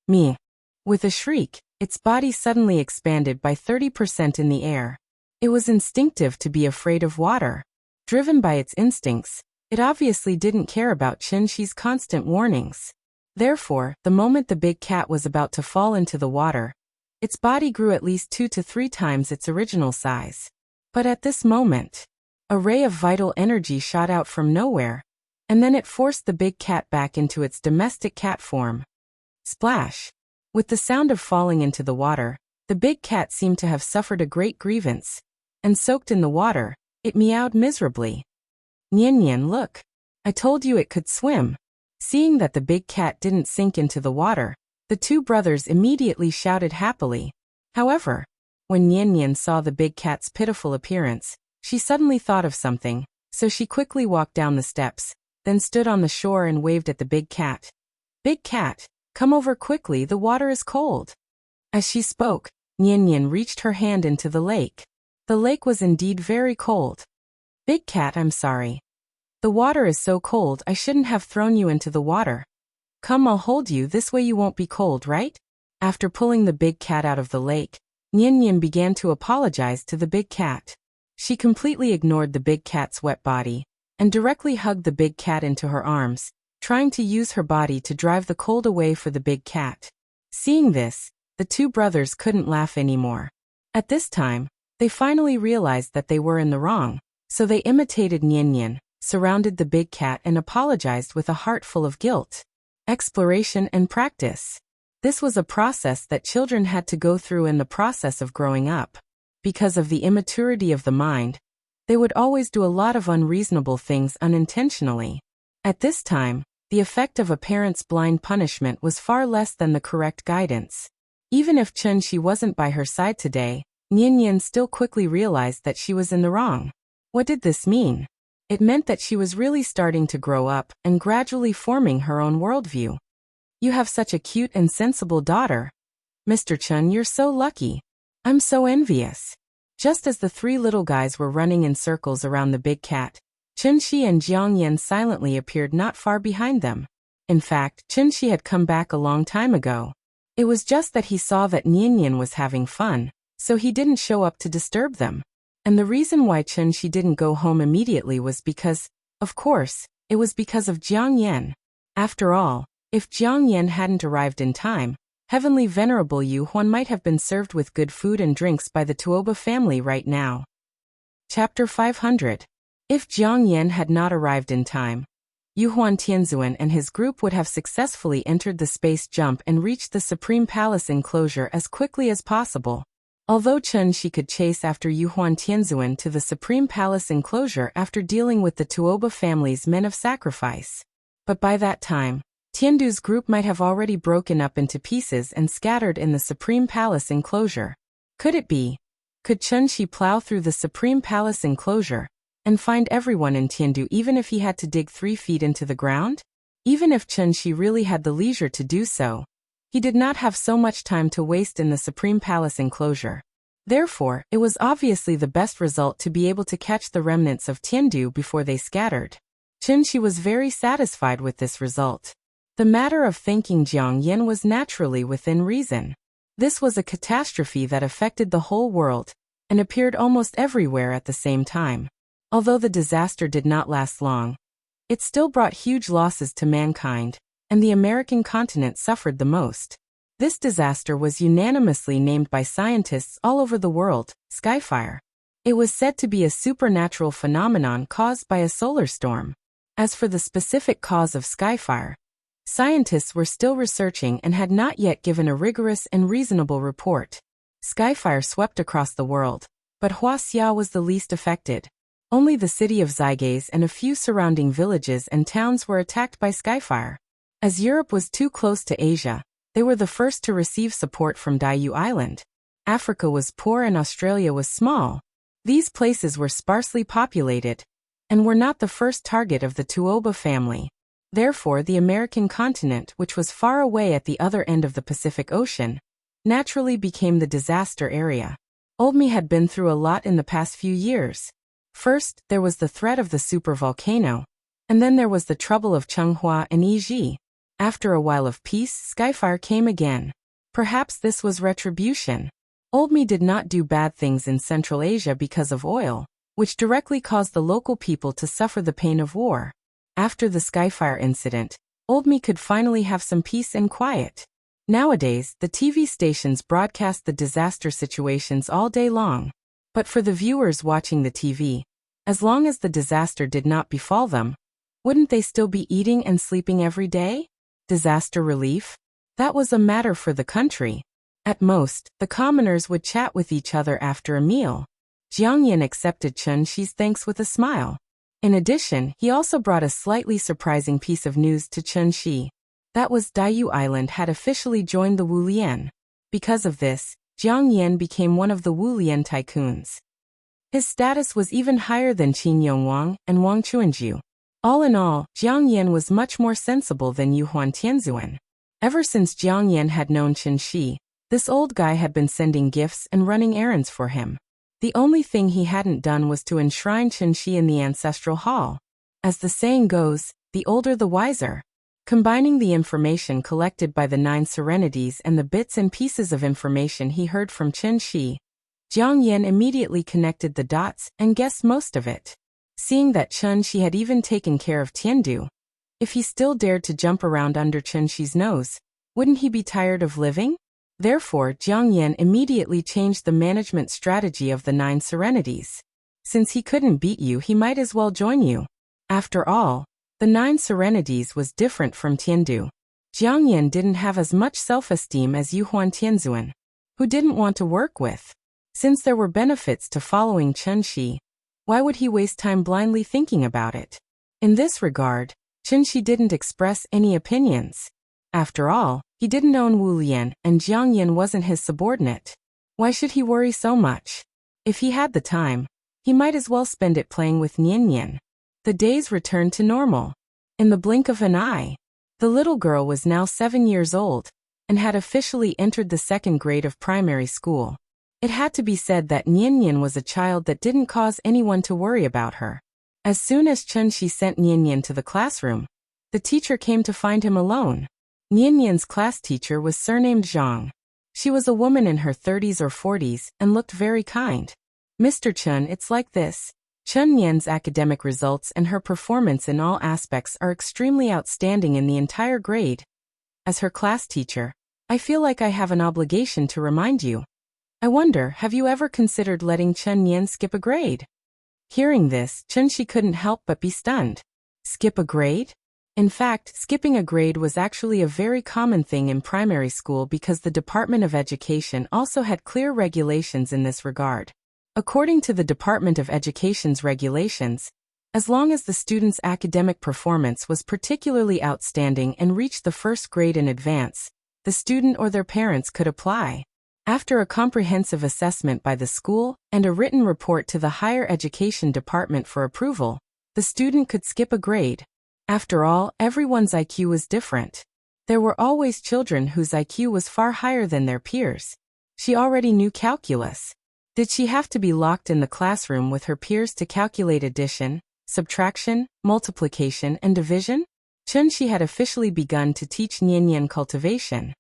Me. With a shriek, its body suddenly expanded by 30% in the air. It was instinctive to be afraid of water. Driven by its instincts, it obviously didn't care about Qinshi's constant warnings. Therefore, the moment the big cat was about to fall into the water, its body grew at least 2 to 3 times its original size. But at this moment, a ray of vital energy shot out from nowhere, and then it forced the big cat back into its domestic cat form. Splash! With the sound of falling into the water, the big cat seemed to have suffered a great grievance, and soaked in the water, it meowed miserably. Nian, look. I told you it could swim. Seeing that the big cat didn't sink into the water, the two brothers immediately shouted happily. However, when Nian saw the big cat's pitiful appearance, she suddenly thought of something, so she quickly walked down the steps, then stood on the shore and waved at the big cat. Big cat, come over quickly, the water is cold. As she spoke, Nian reached her hand into the lake. The lake was indeed very cold. Big cat, I'm sorry. The water is so cold I shouldn't have thrown you into the water. Come, I'll hold you, this way you won't be cold, right? After pulling the big cat out of the lake, Nian Nian began to apologize to the big cat. She completely ignored the big cat's wet body and directly hugged the big cat into her arms, trying to use her body to drive the cold away for the big cat. Seeing this, the two brothers couldn't laugh anymore. At this time, they finally realized that they were in the wrong, so they imitated Nian Nian, surrounded the big cat and apologized with a heart full of guilt. Exploration and practice. This was a process that children had to go through in the process of growing up. Because of the immaturity of the mind, they would always do a lot of unreasonable things unintentionally. At this time, the effect of a parent's blind punishment was far less than the correct guidance. Even if Chun-Shi wasn't by her side today, Nian Nian still quickly realized that she was in the wrong. What did this mean? It meant that she was really starting to grow up and gradually forming her own worldview. You have such a cute and sensible daughter. Mr. Chun, you're so lucky. I'm so envious. Just as the three little guys were running in circles around the big cat, Chun-Shi and Jiang Yan silently appeared not far behind them. In fact, Chun-Shi had come back a long time ago. It was just that he saw that Nian Nian was having fun, so he didn't show up to disturb them. And the reason why Chun-Shi didn't go home immediately was because, of course, it was because of Jiang Yan. After all, if Jiang Yan hadn't arrived in time, Heavenly Venerable Yu Huan might have been served with good food and drinks by the Tuoba family right now. Chapter 500. If Jiang Yan had not arrived in time, Yu Huan Tianzuan and his group would have successfully entered the space jump and reached the Supreme Palace enclosure as quickly as possible. Although Chun-Shi could chase after Yu Huan Tianzuan to the Supreme Palace enclosure after dealing with the Tuoba family's men of sacrifice. But by that time, Tiandu's group might have already broken up into pieces and scattered in the Supreme Palace enclosure. Could it be? Could Chun-Shi plow through the Supreme Palace enclosure and find everyone in Tiandu even if he had to dig 3 feet into the ground? Even if Chun-Shi really had the leisure to do so, he did not have so much time to waste in the Supreme Palace enclosure. Therefore, it was obviously the best result to be able to catch the remnants of Tiandu before they scattered. Chun-Shi was very satisfied with this result. The matter of thanking Jiang Yan was naturally within reason. This was a catastrophe that affected the whole world and appeared almost everywhere at the same time. Although the disaster did not last long, it still brought huge losses to mankind, and the American continent suffered the most. This disaster was unanimously named by scientists all over the world, Skyfire. It was said to be a supernatural phenomenon caused by a solar storm. As for the specific cause of Skyfire, scientists were still researching and had not yet given a rigorous and reasonable report. Skyfire swept across the world, but Huaxia was the least affected. Only the city of Zyges and a few surrounding villages and towns were attacked by Skyfire. As Europe was too close to Asia, they were the first to receive support from Diyu Island. Africa was poor and Australia was small. These places were sparsely populated and were not the first target of the Tuoba family. Therefore, the American continent, which was far away at the other end of the Pacific Ocean, naturally became the disaster area. Oldme had been through a lot in the past few years. First, there was the threat of the supervolcano, and then there was the trouble of Changhua and Yiji. After a while of peace, Skyfire came again. Perhaps this was retribution. Oldme did not do bad things in Central Asia because of oil, which directly caused the local people to suffer the pain of war. After the Skyfire incident, Oldme could finally have some peace and quiet. Nowadays, the TV stations broadcast the disaster situations all day long. But for the viewers watching the TV, as long as the disaster did not befall them, wouldn't they still be eating and sleeping every day? Disaster relief? That was a matter for the country. At most, the commoners would chat with each other after a meal. Jiang Yan accepted Chun-Shi's thanks with a smile. In addition, he also brought a slightly surprising piece of news to Chun-Shi. That was Diyu Island had officially joined the Wulian. Because of this, Jiang Yan became one of the Wulian tycoons. His status was even higher than Qin Yongwang and Wang Chuanju. All in all, Jiang Yan was much more sensible than Yu Huan Tianzuan. Ever since Jiang Yan had known Chun-Shi, this old guy had been sending gifts and running errands for him. The only thing he hadn't done was to enshrine Chun-Shi in the ancestral hall. As the saying goes, the older the wiser. Combining the information collected by the 9 serenities and the bits and pieces of information he heard from Chen Shi, Jiang Yan immediately connected the dots and guessed most of it. Seeing that Chen Shi had even taken care of Tiandu, if he still dared to jump around under Chen Shi's nose, wouldn't he be tired of living? Therefore, Jiang Yan immediately changed the management strategy of the 9 serenities. Since he couldn't beat you, he might as well join you. After all, the 9 serenities was different from Tiandu. Jiang Yan didn't have as much self-esteem as Yuhuan Tianzuan, who didn't want to work with. Since there were benefits to following Chen Shi, why would he waste time blindly thinking about it? In this regard, Chen Shi didn't express any opinions. After all, he didn't own Wu Lian and Jiang Yan wasn't his subordinate. Why should he worry so much? If he had the time, he might as well spend it playing with Nian Yan. The days returned to normal. In the blink of an eye, the little girl was now 7 years old and had officially entered the 2nd grade of primary school. It had to be said that Nian Yan was a child that didn't cause anyone to worry about her. As soon as Chen Shi sent Nian Yan to the classroom, the teacher came to find him alone. Nian Yan's class teacher was surnamed Zhang. She was a woman in her 30s or 40s and looked very kind. Mr. Chen, it's like this. Chen Yan's academic results and her performance in all aspects are extremely outstanding in the entire grade. As her class teacher, I feel like I have an obligation to remind you. I wonder, have you ever considered letting Chen Yan skip a grade? Hearing this, Chen Shi couldn't help but be stunned. Skip a grade? In fact, skipping a grade was actually a very common thing in primary school because the Department of Education also had clear regulations in this regard. According to the Department of Education's regulations, as long as the student's academic performance was particularly outstanding and reached the 1st grade in advance, the student or their parents could apply. After a comprehensive assessment by the school and a written report to the Higher Education Department for approval, the student could skip a grade. After all, everyone's IQ was different. There were always children whose IQ was far higher than their peers. She already knew calculus. Did she have to be locked in the classroom with her peers to calculate addition, subtraction, multiplication, and division? Chen Shi had officially begun to teach Nian Yan cultivation.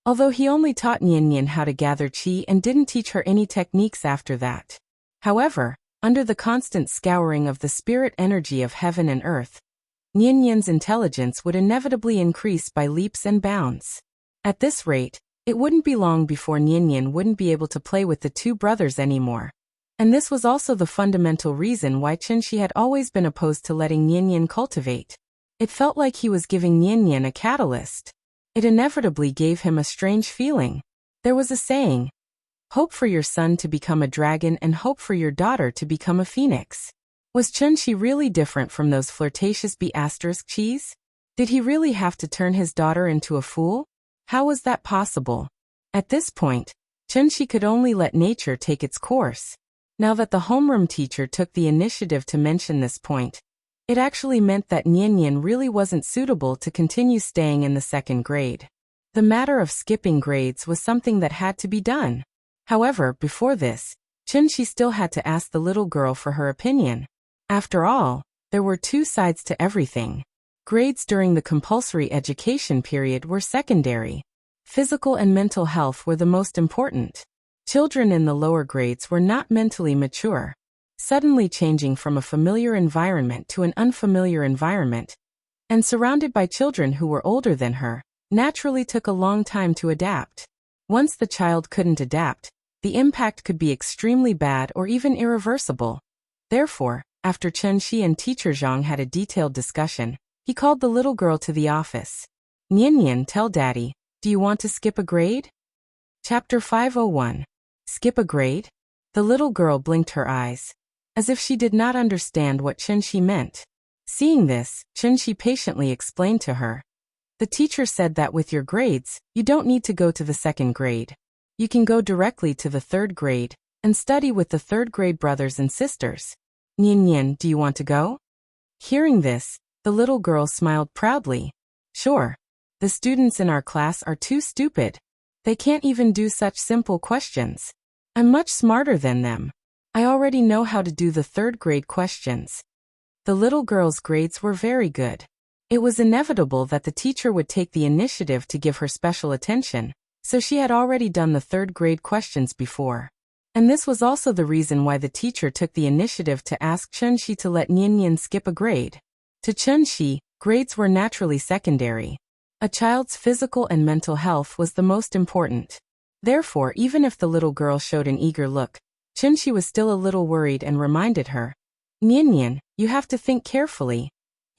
Although he only taught Nian Yan how to gather qi and didn't teach her any techniques after that. However, under the constant scouring of the spirit energy of heaven and earth, Nian Yan's intelligence would inevitably increase by leaps and bounds. At this rate, it wouldn't be long before Nian Yan wouldn't be able to play with the 2 brothers anymore. And this was also the fundamental reason why Chen Shi had always been opposed to letting Nian Yan cultivate. It felt like he was giving Nian Yan a catalyst. It inevitably gave him a strange feeling. There was a saying, hope for your son to become a dragon and hope for your daughter to become a phoenix. Was Chen Shi really different from those flirtatious B******s? Did he really have to turn his daughter into a fool? How was that possible? At this point, Chen Shi could only let nature take its course. Now that the homeroom teacher took the initiative to mention this point, it actually meant that Nian Yan really wasn't suitable to continue staying in the 2nd grade. The matter of skipping grades was something that had to be done. However, before this, Chen Shi still had to ask the little girl for her opinion. After all, there were 2 sides to everything. Grades during the compulsory education period were secondary. Physical and mental health were the most important. Children in the lower grades were not mentally mature. Suddenly changing from a familiar environment to an unfamiliar environment, and surrounded by children who were older than her, naturally took a long time to adapt. Once the child couldn't adapt, the impact could be extremely bad or even irreversible. Therefore, after Chen Shi and teacher Zhang had a detailed discussion, he called the little girl to the office. Nian Yan, tell Daddy, do you want to skip a grade? Chapter 501. Skip a grade? The little girl blinked her eyes, as if she did not understand what Chen Shi meant. Seeing this, Chen Shi patiently explained to her. The teacher said that with your grades, you don't need to go to the 2nd grade. You can go directly to the 3rd grade, and study with the 3rd grade brothers and sisters. Nian Yan, do you want to go? Hearing this, the little girl smiled proudly. Sure. The students in our class are too stupid. They can't even do such simple questions. I'm much smarter than them. I already know how to do the 3rd grade questions. The little girl's grades were very good. It was inevitable that the teacher would take the initiative to give her special attention, so she had already done the third-grade questions before. And this was also the reason why the teacher took the initiative to ask Chunxi to let Nian skip a grade. To Chunxi, grades were naturally secondary. A child's physical and mental health was the most important. Therefore, even if the little girl showed an eager look, Chunxi was still a little worried and reminded her, "Nian, you have to think carefully.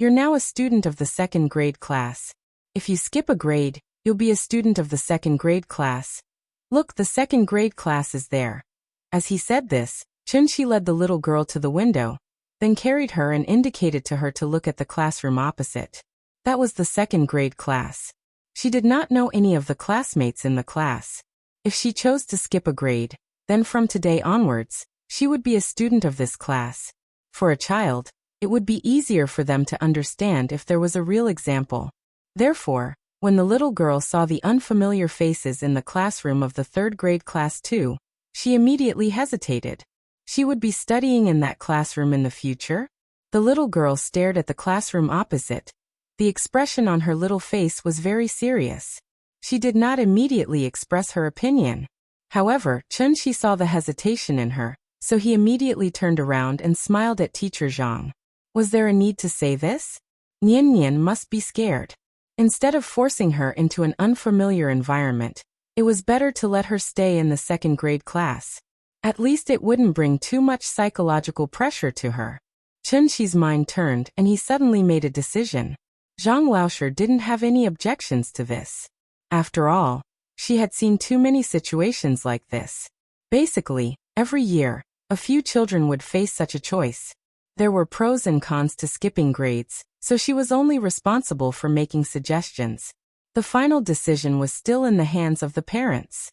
You're now a student of the second-grade class. If you skip a grade, you'll be a student of the second-grade class. Look, the second-grade class is there." As he said this, Chunxi led the little girl to the window, then carried her and indicated to her to look at the classroom opposite. That was the second-grade class. She did not know any of the classmates in the class. If she chose to skip a grade, then from today onwards, she would be a student of this class. For a child, it would be easier for them to understand if there was a real example. Therefore, when the little girl saw the unfamiliar faces in the classroom of the third-grade class too, she immediately hesitated. She would be studying in that classroom in the future? The little girl stared at the classroom opposite. The expression on her little face was very serious. She did not immediately express her opinion. However, Chunxi saw the hesitation in her, so he immediately turned around and smiled at Teacher Zhang. Was there a need to say this? Nian must be scared. Instead of forcing her into an unfamiliar environment, it was better to let her stay in the second-grade class. At least it wouldn't bring too much psychological pressure to her. Chunxi's mind turned and he suddenly made a decision. Zhang Laosher didn't have any objections to this. After all, she had seen too many situations like this. Basically, every year, a few children would face such a choice. There were pros and cons to skipping grades, so she was only responsible for making suggestions. The final decision was still in the hands of the parents.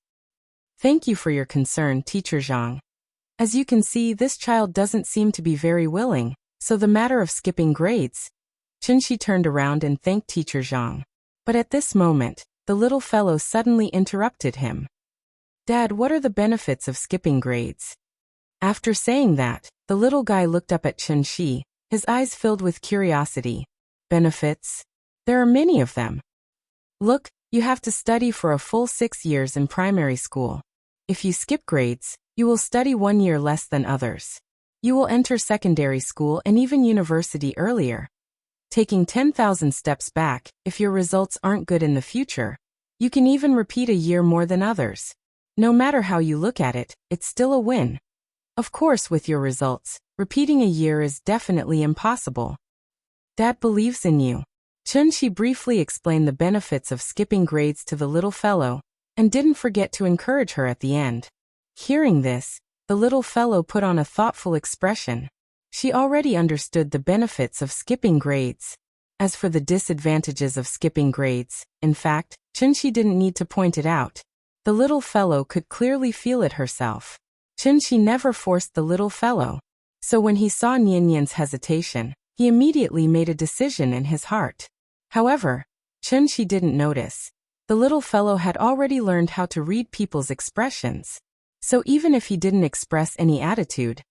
Thank you for your concern, Teacher Zhang. As you can see, this child doesn't seem to be very willing, so the matter of skipping grades. Chunxi turned around and thanked Teacher Zhang. But at this moment, the little fellow suddenly interrupted him. "Dad, what are the benefits of skipping grades?" After saying that, the little guy looked up at Chunxi, his eyes filled with curiosity. Benefits? There are many of them. Look, you have to study for a full 6 years in primary school. If you skip grades, you will study 1 year less than others. You will enter secondary school and even university earlier. Taking 10,000 steps back, if your results aren't good in the future, you can even repeat a year more than others. No matter how you look at it, it's still a win. Of course, with your results, repeating a year is definitely impossible. Dad believes in you. Chunxi briefly explained the benefits of skipping grades to the little fellow, and didn't forget to encourage her at the end. Hearing this, the little fellow put on a thoughtful expression. She already understood the benefits of skipping grades. As for the disadvantages of skipping grades, in fact, Chunxi didn't need to point it out. The little fellow could clearly feel it herself. Chunxi never forced the little fellow. So when he saw Nian's hesitation, he immediately made a decision in his heart. However, Chunxi didn't notice. The little fellow had already learned how to read people's expressions. So even if he didn't express any attitude,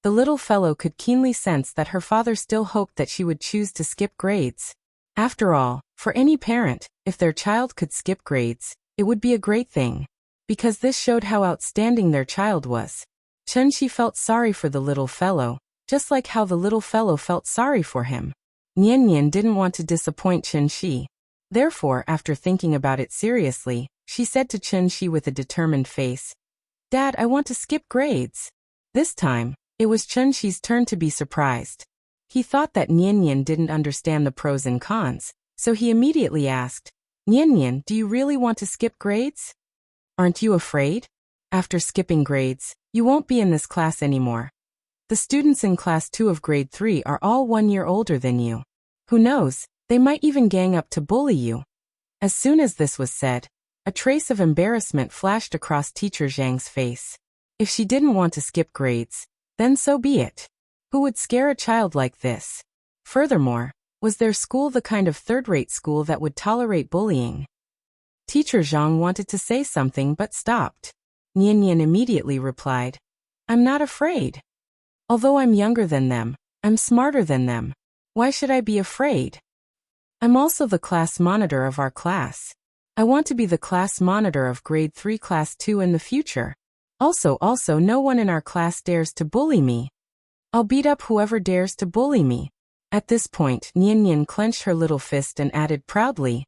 the little fellow could keenly sense that her father still hoped that she would choose to skip grades. After all, for any parent, if their child could skip grades, it would be a great thing. Because this showed how outstanding their child was. Chunxi felt sorry for the little fellow, just like how the little fellow felt sorry for him. Nian didn't want to disappoint Chunxi. Therefore, after thinking about it seriously, she said to Chunxi with a determined face, "Dad, I want to skip grades." This time, it was Chunxi's turn to be surprised. He thought that Nian didn't understand the pros and cons, so he immediately asked, "Nian, do you really want to skip grades? Aren't you afraid? After skipping grades, you won't be in this class anymore. The students in class 2 of grade 3 are all 1 year older than you. Who knows, they might even gang up to bully you." As soon as this was said, a trace of embarrassment flashed across Teacher Zhang's face. If she didn't want to skip grades, then so be it. Who would scare a child like this? Furthermore, was their school the kind of third-rate school that would tolerate bullying? Teacher Zhang wanted to say something but stopped. Nian immediately replied, "I'm not afraid. Although I'm younger than them, I'm smarter than them. Why should I be afraid?" I'm also the class monitor of our class. I want to be the class monitor of grade 3 class 2 in the future. Also, no one in our class dares to bully me. I'll beat up whoever dares to bully me. At this point, Nian clenched her little fist and added proudly,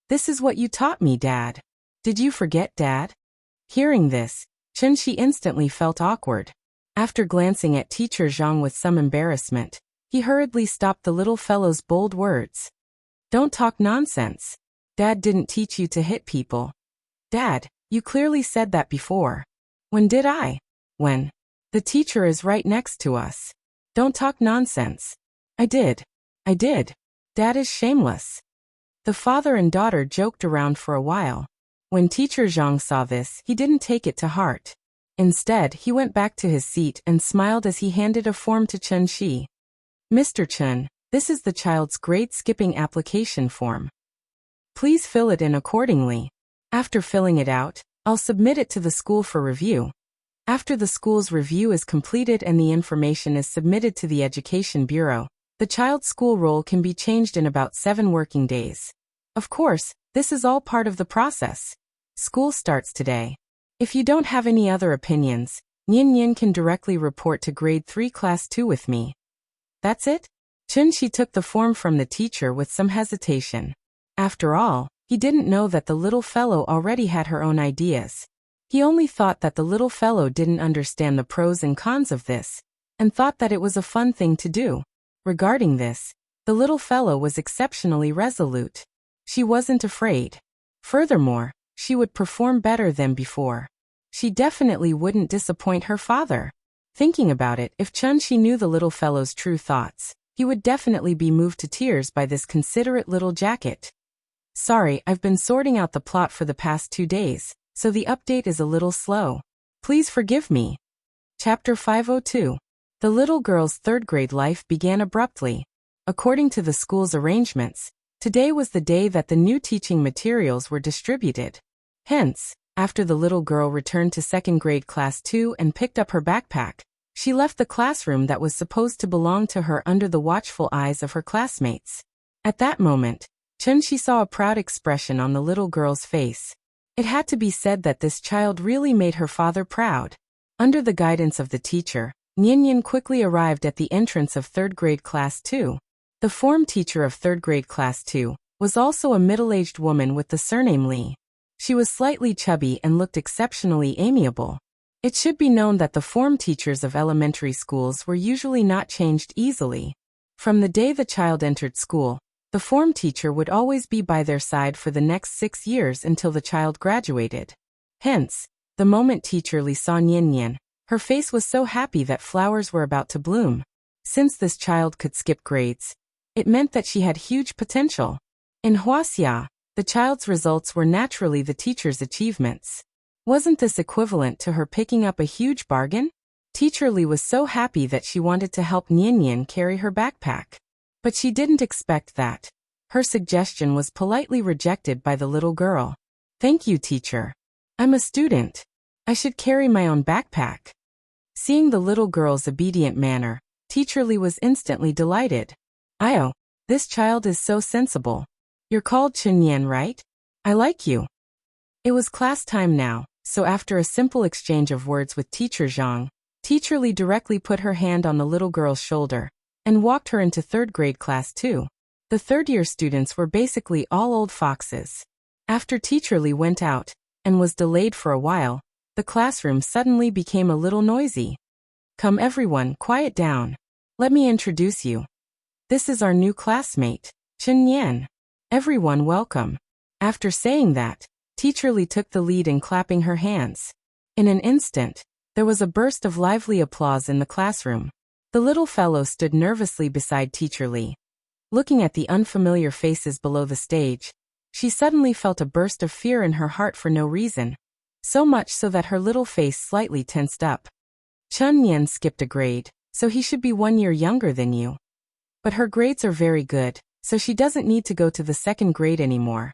"This is what you taught me, Dad. Did you forget, Dad?" Hearing this, Chunxi instantly felt awkward. After glancing at Teacher Zhang with some embarrassment, he hurriedly stopped the little fellow's bold words. "Don't talk nonsense. Dad didn't teach you to hit people." "Dad, you clearly said that before." "When did I?" "When? The teacher is right next to us. Don't talk nonsense." I did. Dad is shameless." The father and daughter joked around for a while. When Teacher Zhang saw this, he didn't take it to heart. Instead, he went back to his seat and smiled as he handed a form to Chen Shi. "Mr. Chen, this is the child's grade skipping application form. Please fill it in accordingly. After filling it out, I'll submit it to the school for review. After the school's review is completed and the information is submitted to the Education Bureau, the child's school roll can be changed in about 7 working days. Of course, this is all part of the process. School starts today. If you don't have any other opinions, Nian can directly report to grade 3 class 2 with me." "That's it?" Chunxi took the form from the teacher with some hesitation. After all, he didn't know that the little fellow already had her own ideas. He only thought that the little fellow didn't understand the pros and cons of this, and thought that it was a fun thing to do. Regarding this, the little fellow was exceptionally resolute. She wasn't afraid. Furthermore, she would perform better than before. She definitely wouldn't disappoint her father. Thinking about it, if Chunxi knew the little fellow's true thoughts, he would definitely be moved to tears by this considerate little jacket. "Sorry, I've been sorting out the plot for the past 2 days, so the update is a little slow. Please forgive me." Chapter 502. The little girl's 3rd grade life began abruptly. According to the school's arrangements, today was the day that the new teaching materials were distributed. Hence, after the little girl returned to 2nd grade class 2 and picked up her backpack, she left the classroom that was supposed to belong to her under the watchful eyes of her classmates. At that moment, Chunxi saw a proud expression on the little girl's face. It had to be said that this child really made her father proud. Under the guidance of the teacher, Nian quickly arrived at the entrance of 3rd grade class 2. The form teacher of 3rd grade class 2 was also a middle-aged woman with the surname Li. She was slightly chubby and looked exceptionally amiable. It should be known that the form teachers of elementary schools were usually not changed easily. From the day the child entered school, the form teacher would always be by their side for the next 6 years until the child graduated. Hence, the moment Teacher Li saw Nian, her face was so happy that flowers were about to bloom. Since this child could skip grades, it meant that she had huge potential. In Huaxia, the child's results were naturally the teacher's achievements. Wasn't this equivalent to her picking up a huge bargain? Teacher Li was so happy that she wanted to help Nian carry her backpack. But she didn't expect that. Her suggestion was politely rejected by the little girl. "Thank you, teacher. I'm a student. I should carry my own backpack." Seeing the little girl's obedient manner, Teacher Li was instantly delighted. "Io, this child is so sensible. You're called Chunyan, right? I like you." It was class time now, so after a simple exchange of words with Teacher Zhang, Teacher Li directly put her hand on the little girl's shoulder and walked her into 3rd grade class 2. The 3rd-year students were basically all old foxes. After Teacher Li went out and was delayed for a while, the classroom suddenly became a little noisy. "Come everyone, quiet down. Let me introduce you. This is our new classmate, Chen Yan. Everyone welcome." After saying that, Teacher Li took the lead in clapping her hands. In an instant, there was a burst of lively applause in the classroom. The little fellow stood nervously beside Teacher Li. Looking at the unfamiliar faces below the stage, she suddenly felt a burst of fear in her heart for no reason. So much so that her little face slightly tensed up. "Chun Yan skipped a grade, so he should be 1 year younger than you. But her grades are very good, so she doesn't need to go to the 2nd grade anymore.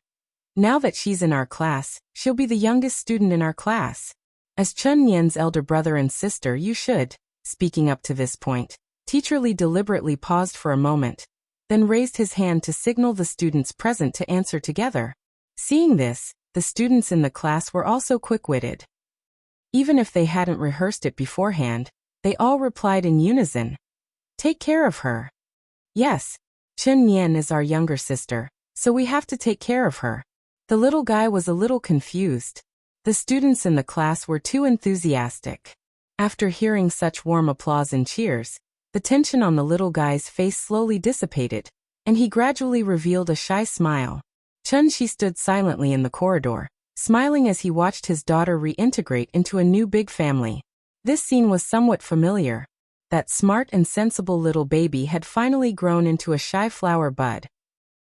Now that she's in our class, she'll be the youngest student in our class. As Chun Yan's elder brother and sister, you should." Speaking up to this point, Teacher Li deliberately paused for a moment. then raised his hand to signal the students present to answer together. Seeing this, the students in the class were also quick-witted. Even if they hadn't rehearsed it beforehand, they all replied in unison. Take care of her. Yes, Chen Nian is our younger sister, so we have to take care of her. The little guy was a little confused. The students in the class were too enthusiastic. After hearing such warm applause and cheers, the tension on the little guy's face slowly dissipated, and he gradually revealed a shy smile. Chen Shi stood silently in the corridor, smiling as he watched his daughter reintegrate into a new big family. This scene was somewhat familiar. That smart and sensible little baby had finally grown into a shy flower bud.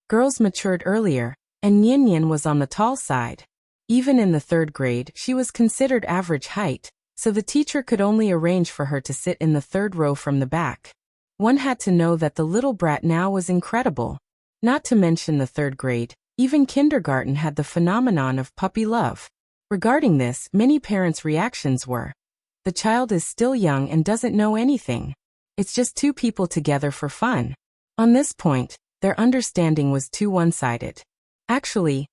Girls matured earlier, and Nian Nian was on the tall side. Even in the 3rd grade, she was considered average height, so the teacher could only arrange for her to sit in the 3rd row from the back. One had to know that the little brat now was incredible. Not to mention the 3rd grade, even kindergarten had the phenomenon of puppy love. Regarding this, many parents' reactions were, the child is still young and doesn't know anything. It's just two people together for fun. On this point, their understanding was too one-sided. Actually,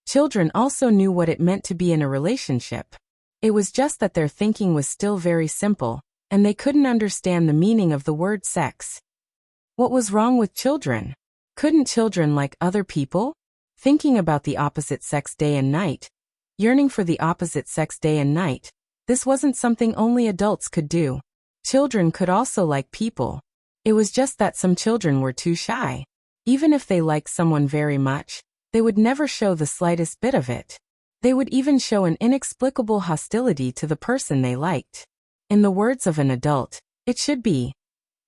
children also knew what it meant to be in a relationship. It was just that their thinking was still very simple, and they couldn't understand the meaning of the word sex. What was wrong with children? Couldn't children like other people? Thinking about the opposite sex day and night, yearning for the opposite sex day and night, this wasn't something only adults could do. Children could also like people. It was just that some children were too shy. Even if they liked someone very much, they would never show the slightest bit of it. They would even show an inexplicable hostility to the person they liked. In the words of an adult, it should be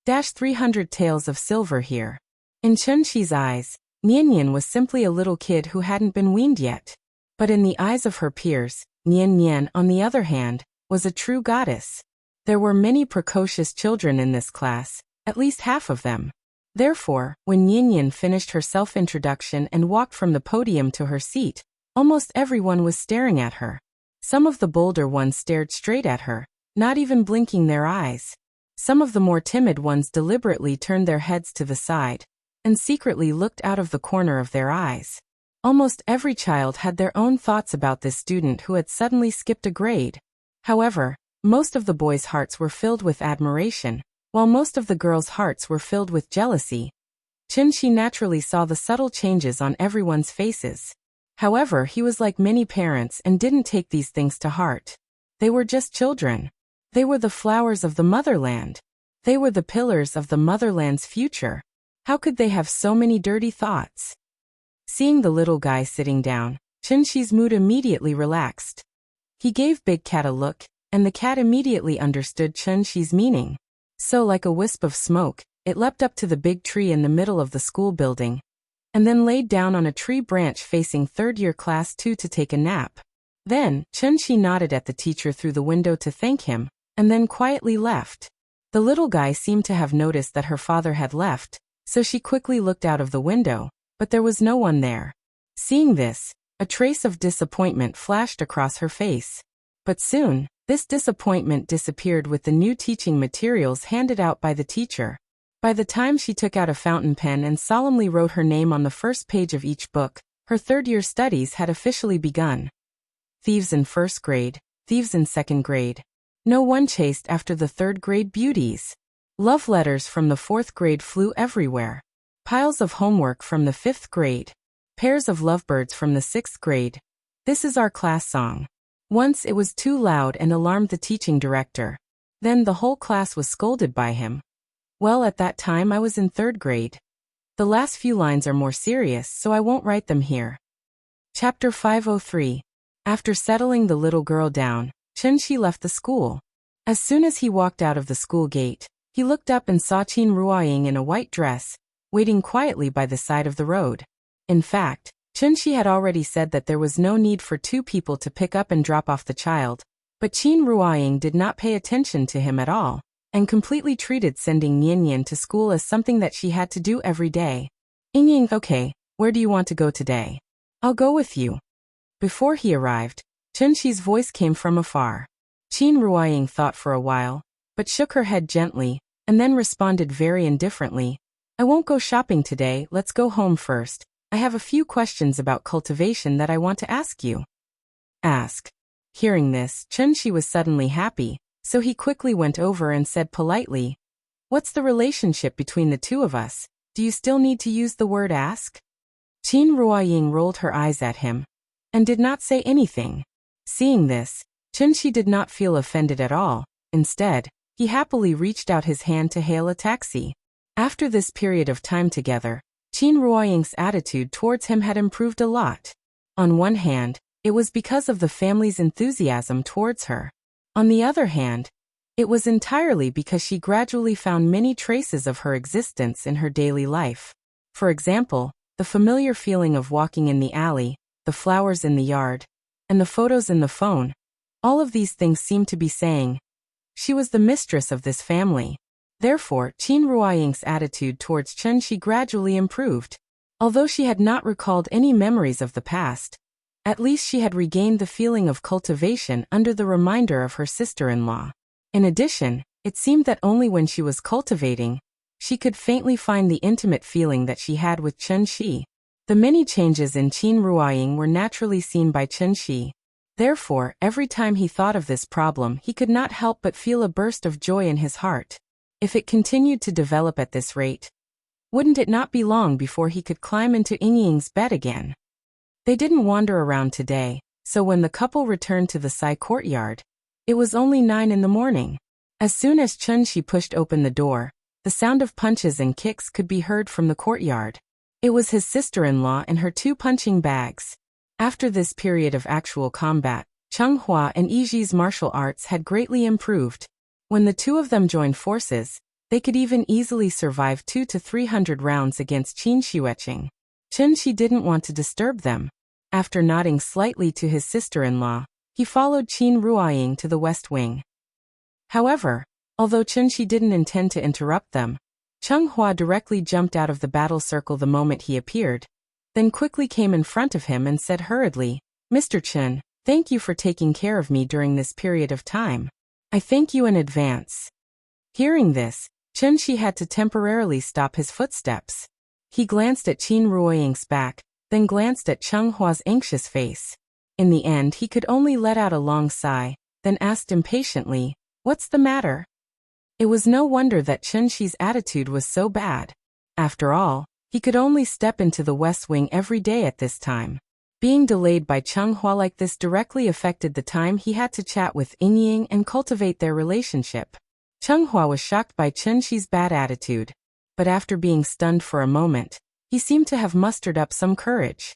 300 taels of silver here. In Chen Qi's eyes, Nian Nian was simply a little kid who hadn't been weaned yet. But in the eyes of her peers, Nian Nian, on the other hand, was a true goddess. There were many precocious children in this class, at least half of them. Therefore, when Nian Nian finished her self-introduction and walked from the podium to her seat, almost everyone was staring at her. Some of the bolder ones stared straight at her, not even blinking their eyes. Some of the more timid ones deliberately turned their heads to the side, and secretly looked out of the corner of their eyes. Almost every child had their own thoughts about this student who had suddenly skipped a grade. However, most of the boys' hearts were filled with admiration, while most of the girls' hearts were filled with jealousy. Chen Qi naturally saw the subtle changes on everyone's faces. However, he was like many parents and didn't take these things to heart. They were just children. They were the flowers of the motherland. They were the pillars of the motherland's future. How could they have so many dirty thoughts? Seeing the little guy sitting down, Chen Qi's mood immediately relaxed. He gave Big Cat a look, and the cat immediately understood Chen Qi's meaning. So like a wisp of smoke, it leapt up to the big tree in the middle of the school building, and then laid down on a tree branch facing 3rd year class 2 to take a nap. Then, Chen Qi nodded at the teacher through the window to thank him, and then quietly left. The little guy seemed to have noticed that her father had left, so she quickly looked out of the window, but there was no one there. Seeing this, a trace of disappointment flashed across her face. But soon, this disappointment disappeared with the new teaching materials handed out by the teacher. By the time she took out a fountain pen and solemnly wrote her name on the first page of each book, her 3rd year studies had officially begun. Thieves in 1st grade, thieves in 2nd grade. No one chased after the 3rd grade beauties. Love letters from the 4th grade flew everywhere. Piles of homework from the 5th grade. Pairs of lovebirds from the 6th grade. This is our class song. Once it was too loud and alarmed the teaching director. Then the whole class was scolded by him. Well, at that time I was in 3rd grade. The last few lines are more serious, so I won't write them here. Chapter 503. After settling the little girl down, Chen Qi left the school. As soon as he walked out of the school gate, he looked up and saw Qin Ruoying in a white dress, waiting quietly by the side of the road. In fact, Chen Qi had already said that there was no need for 2 people to pick up and drop off the child, but Qin Ruoying did not pay attention to him at all, and completely treated sending Nian Nian to school as something that she had to do every day. Ying, okay, where do you want to go today? I'll go with you. Before he arrived, Chen Qi's voice came from afar. Qin Ruoying thought for a while, but shook her head gently, and then responded very indifferently, I won't go shopping today, let's go home first. I have a few questions about cultivation that I want to ask you. Ask. Hearing this, Chunshi was suddenly happy, so he quickly went over and said politely, "What's the relationship between the two of us? Do you still need to use the word ask?" Qin Ruoying rolled her eyes at him and did not say anything. Seeing this, Chunshi did not feel offended at all. Instead, he happily reached out his hand to hail a taxi. After this period of time together, Qin Ruoying's attitude towards him had improved a lot. On one hand, it was because of the family's enthusiasm towards her. On the other hand, it was entirely because she gradually found many traces of her existence in her daily life. For example, the familiar feeling of walking in the alley, the flowers in the yard, and the photos in the phone. All of these things seemed to be saying, she was the mistress of this family. Therefore, Qin Ruoying's attitude towards Chunshi gradually improved. Although she had not recalled any memories of the past, at least she had regained the feeling of cultivation under the reminder of her sister-in-law. In addition, it seemed that only when she was cultivating, she could faintly find the intimate feeling that she had with Chunshi. The many changes in Qin Ruoying were naturally seen by Chunshi. Therefore, every time he thought of this problem, he could not help but feel a burst of joy in his heart. If it continued to develop at this rate, wouldn't it not be long before he could climb into Yingying's bed again? They didn't wander around today, so when the couple returned to the Sai courtyard, it was only 9 in the morning. As soon as Chunshi pushed open the door, the sound of punches and kicks could be heard from the courtyard. It was his sister-in-law and her 2 punching bags. After this period of actual combat, Changhua and Yiji's martial arts had greatly improved. When the two of them joined forces, they could even easily survive 200 to 300 rounds against Qin Xueqing. Chunshi didn't want to disturb them. After nodding slightly to his sister-in-law, he followed Qin Ruoying to the west wing. However, although Chunshi didn't intend to interrupt them, Changhua directly jumped out of the battle circle the moment he appeared, then quickly came in front of him and said hurriedly, "Mr. Chen, thank you for taking care of me during this period of time. I thank you in advance." Hearing this, Chunshi had to temporarily stop his footsteps. He glanced at Qin Ruoying's back, then glanced at Chenghua's anxious face. In the end, he could only let out a long sigh, then asked impatiently, "What's the matter?" It was no wonder that Chunshi's attitude was so bad. After all, he could only step into the west wing every day at this time. Being delayed by Changhua like this directly affected the time he had to chat with Yingying and cultivate their relationship. Changhua was shocked by Chunshi's bad attitude, but after being stunned for a moment, he seemed to have mustered up some courage.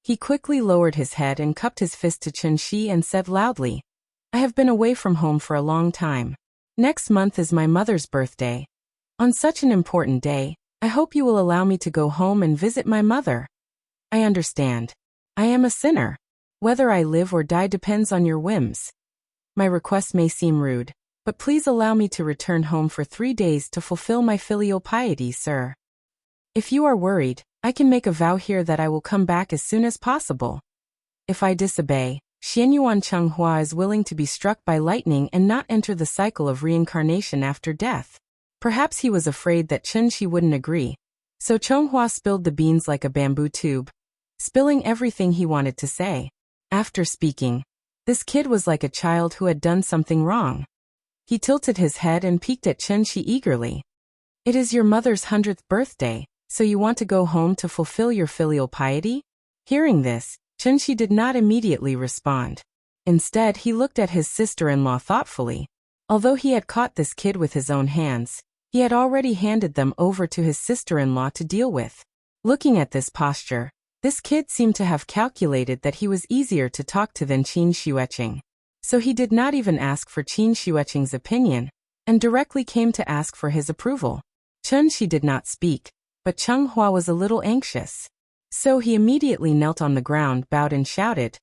He quickly lowered his head and cupped his fist to Chunshi and said loudly, "I have been away from home for a long time. Next month is my mother's birthday. On such an important day, I hope you will allow me to go home and visit my mother. I understand. I am a sinner. Whether I live or die depends on your whims. My request may seem rude, but please allow me to return home for 3 days to fulfill my filial piety, sir. If you are worried, I can make a vow here that I will come back as soon as possible. If I disobey, Xianyuan Changhua is willing to be struck by lightning and not enter the cycle of reincarnation after death." Perhaps he was afraid that Chunshi wouldn't agree, so Changhua spilled the beans like a bamboo tube, spilling everything he wanted to say. After speaking, this kid was like a child who had done something wrong. He tilted his head and peeked at Chunshi eagerly. "It is your mother's 100th birthday, so you want to go home to fulfill your filial piety?" Hearing this, Chunshi did not immediately respond. Instead, he looked at his sister-in-law thoughtfully. Although he had caught this kid with his own hands, he had already handed them over to his sister-in-law to deal with. Looking at this posture, this kid seemed to have calculated that he was easier to talk to than Qin Xueqing. So he did not even ask for Qin Xueqing's opinion, and directly came to ask for his approval. Chunshi did not speak, but Changhua was a little anxious. So he immediately knelt on the ground, bowed and shouted,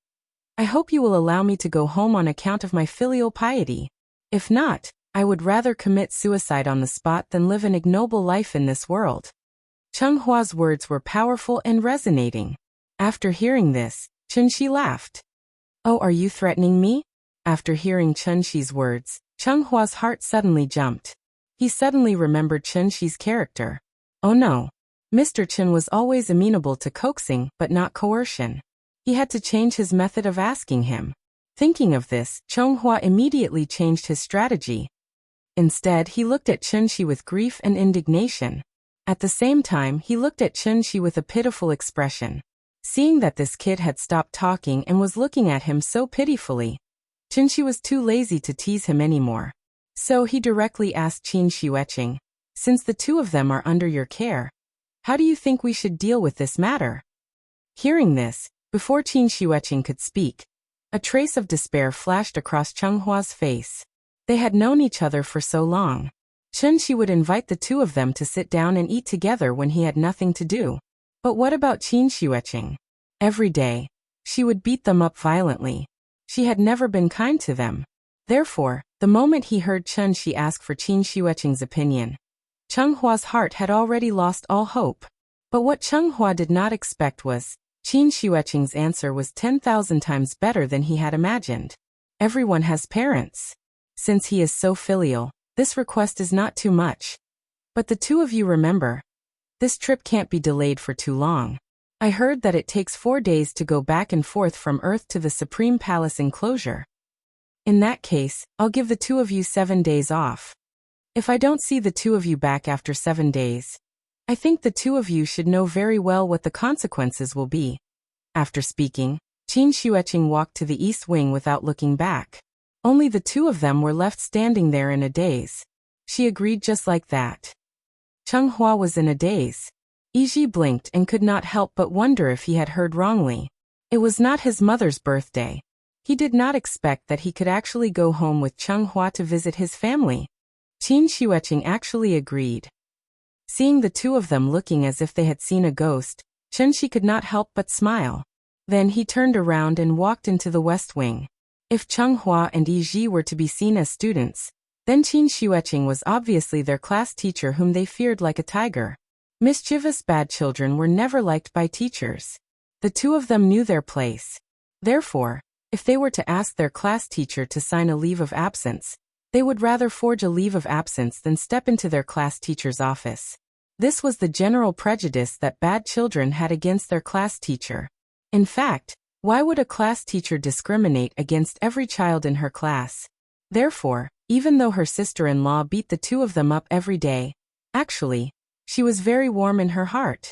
"I hope you will allow me to go home on account of my filial piety. If not, I would rather commit suicide on the spot than live an ignoble life in this world." Chenghua's words were powerful and resonating. After hearing this, Chunshi laughed. "Oh, are you threatening me?" After hearing Chunshi's words, Chenghua's heart suddenly jumped. He suddenly remembered Chunshi's character. Oh no. Mr. Chen was always amenable to coaxing but not coercion. He had to change his method of asking him. Thinking of this, Chonghua immediately changed his strategy. Instead, he looked at Chunshi with grief and indignation. At the same time, he looked at Chunshi with a pitiful expression. Seeing that this kid had stopped talking and was looking at him so pitifully, Chunshi was too lazy to tease him anymore. So he directly asked Qin Xueqing, "Since the two of them are under your care, how do you think we should deal with this matter?" Hearing this, before Qin Xueqing could speak, a trace of despair flashed across Chenghua's face. They had known each other for so long. Chunshi would invite the two of them to sit down and eat together when he had nothing to do. But what about Qin Xueqing? Every day, she would beat them up violently. She had never been kind to them. Therefore, the moment he heard Chunshi ask for Qin Xueqing's opinion, Chenghua's heart had already lost all hope. But what Chenghua did not expect was, Qin Xueqing's answer was 10,000 times better than he had imagined. Everyone has parents. Since he is so filial, this request is not too much. But the two of you remember, this trip can't be delayed for too long. I heard that it takes 4 days to go back and forth from Earth to the Supreme Palace enclosure. In that case, I'll give the two of you 7 days off. If I don't see the two of you back after 7 days, I think the two of you should know very well what the consequences will be. After speaking, Qin Xueqing walked to the east wing without looking back. Only the two of them were left standing there in a daze. She agreed just like that. Chenghua was in a daze. Yiji blinked and could not help but wonder if he had heard wrongly. It was not his mother's birthday. He did not expect that he could actually go home with Chenghua to visit his family. Qin Xueqing actually agreed. Seeing the two of them looking as if they had seen a ghost, Chunshi could not help but smile. Then he turned around and walked into the west wing. If Chenghua and Yiji were to be seen as students, then Qin Xueqing was obviously their class teacher whom they feared like a tiger. Mischievous bad children were never liked by teachers. The two of them knew their place. Therefore, if they were to ask their class teacher to sign a leave of absence, they would rather forge a leave of absence than step into their class teacher's office. This was the general prejudice that bad children had against their class teacher. In fact, why would a class teacher discriminate against every child in her class? Therefore, even though her sister-in-law beat the two of them up every day, actually, she was very warm in her heart.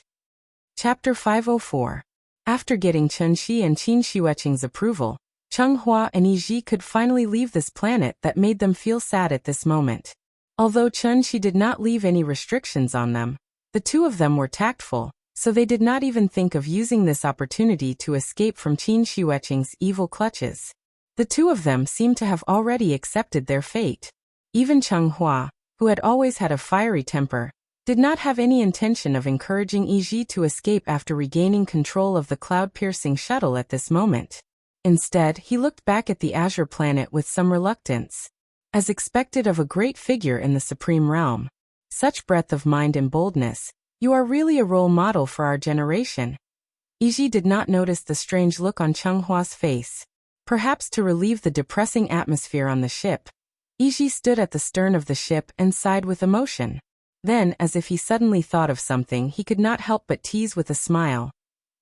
Chapter 504. After getting Chunshi and Qin Xueqing's approval, Chenghua and Yiji could finally leave this planet that made them feel sad at this moment. Although Chunshi did not leave any restrictions on them, the two of them were tactful, so they did not even think of using this opportunity to escape from Qin Xueqing's evil clutches. The two of them seemed to have already accepted their fate. Even Chenghua, who had always had a fiery temper, did not have any intention of encouraging Yiji to escape after regaining control of the cloud-piercing shuttle at this moment. Instead, he looked back at the azure planet with some reluctance. As expected of a great figure in the supreme realm, such breadth of mind and boldness, you are really a role model for our generation. Yiji did not notice the strange look on Chenghua's face. Perhaps to relieve the depressing atmosphere on the ship, Yiji stood at the stern of the ship and sighed with emotion. Then, as if he suddenly thought of something, he could not help but tease with a smile.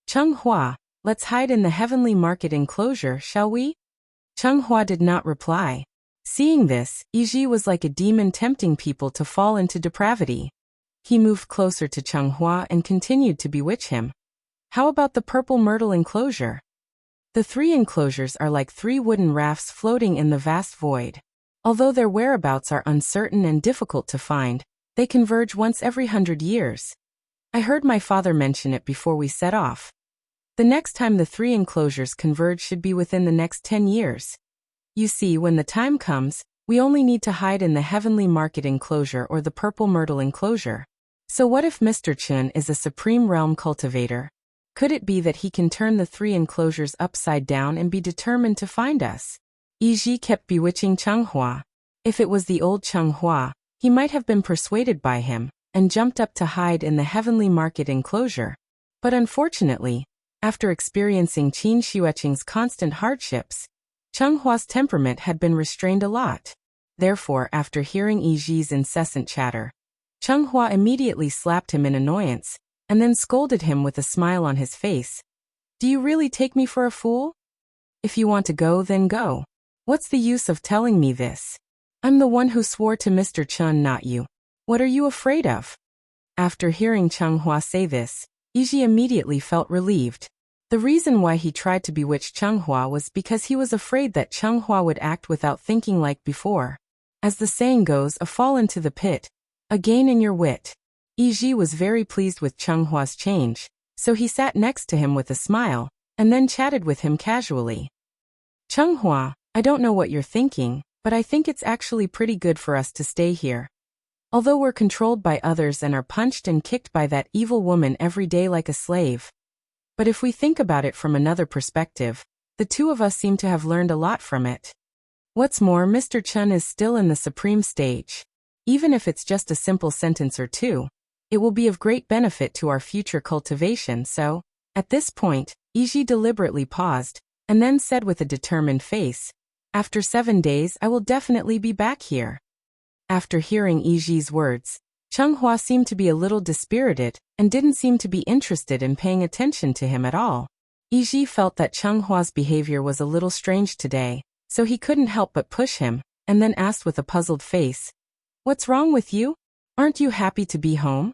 "Chenghua, let's hide in the heavenly market enclosure, shall we?" Chenghua did not reply. Seeing this, Yiji was like a demon tempting people to fall into depravity. He moved closer to Chenghua and continued to bewitch him. "How about the purple myrtle enclosure?" The 3 enclosures are like 3 wooden rafts floating in the vast void. Although their whereabouts are uncertain and difficult to find, they converge once every 100 years. I heard my father mention it before we set off. The next time the 3 enclosures converge should be within the next 10 years. You see, when the time comes, we only need to hide in the heavenly market enclosure or the purple myrtle enclosure. So what if Mr. Chun is a supreme realm cultivator? Could it be that he can turn the 3 enclosures upside down and be determined to find us? Yiji kept bewitching Chenghua. If it was the old Chenghua, he might have been persuaded by him, and jumped up to hide in the heavenly market enclosure. But unfortunately, after experiencing Qin Xueqing's constant hardships, Chenghua's temperament had been restrained a lot. Therefore, after hearing Yiji's incessant chatter, Chunghua immediately slapped him in annoyance, and then scolded him with a smile on his face. Do you really take me for a fool? If you want to go, then go. What's the use of telling me this? I'm the one who swore to Mr. Chun, not you. What are you afraid of? After hearing Chunghua say this, Yiji immediately felt relieved. The reason why he tried to bewitch Chunghua was because he was afraid that Chunghua would act without thinking like before. As the saying goes, a fall into the pit, a gain in your wit. Yiji was very pleased with Chunghua's change, so he sat next to him with a smile, and then chatted with him casually. Chunghua, I don't know what you're thinking, but I think it's actually pretty good for us to stay here. Although we're controlled by others and are punched and kicked by that evil woman every day like a slave. But if we think about it from another perspective, the two of us seem to have learned a lot from it. What's more, Mr. Chun is still in the supreme stage. Even if it's just a simple sentence or two, it will be of great benefit to our future cultivation, so, at this point, Yiji deliberately paused, and then said with a determined face, after 7 days I will definitely be back here. After hearing Yiji's words, Chunghua seemed to be a little dispirited, and didn't seem to be interested in paying attention to him at all. Yiji felt that Chunghua's behavior was a little strange today, so he couldn't help but push him, and then asked with a puzzled face, What's wrong with you? Aren't you happy to be home?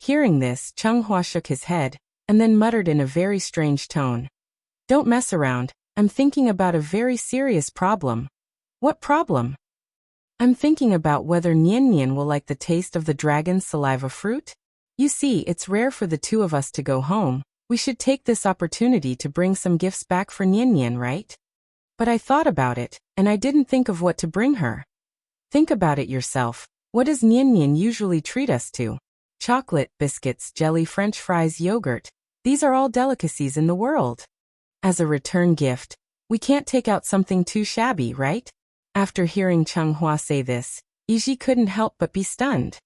Hearing this, Chunghua shook his head, and then muttered in a very strange tone. Don't mess around, I'm thinking about a very serious problem. What problem? I'm thinking about whether Nian Nian will like the taste of the dragon's saliva fruit. You see, it's rare for the two of us to go home. We should take this opportunity to bring some gifts back for Nian Nian, right? But I thought about it, and I didn't think of what to bring her. Think about it yourself. What does Nian Nian usually treat us to? Chocolate, biscuits, jelly, French fries, yogurt. These are all delicacies in the world. As a return gift, we can't take out something too shabby, right? After hearing Chunghua say this, Yiji couldn't help but be stunned.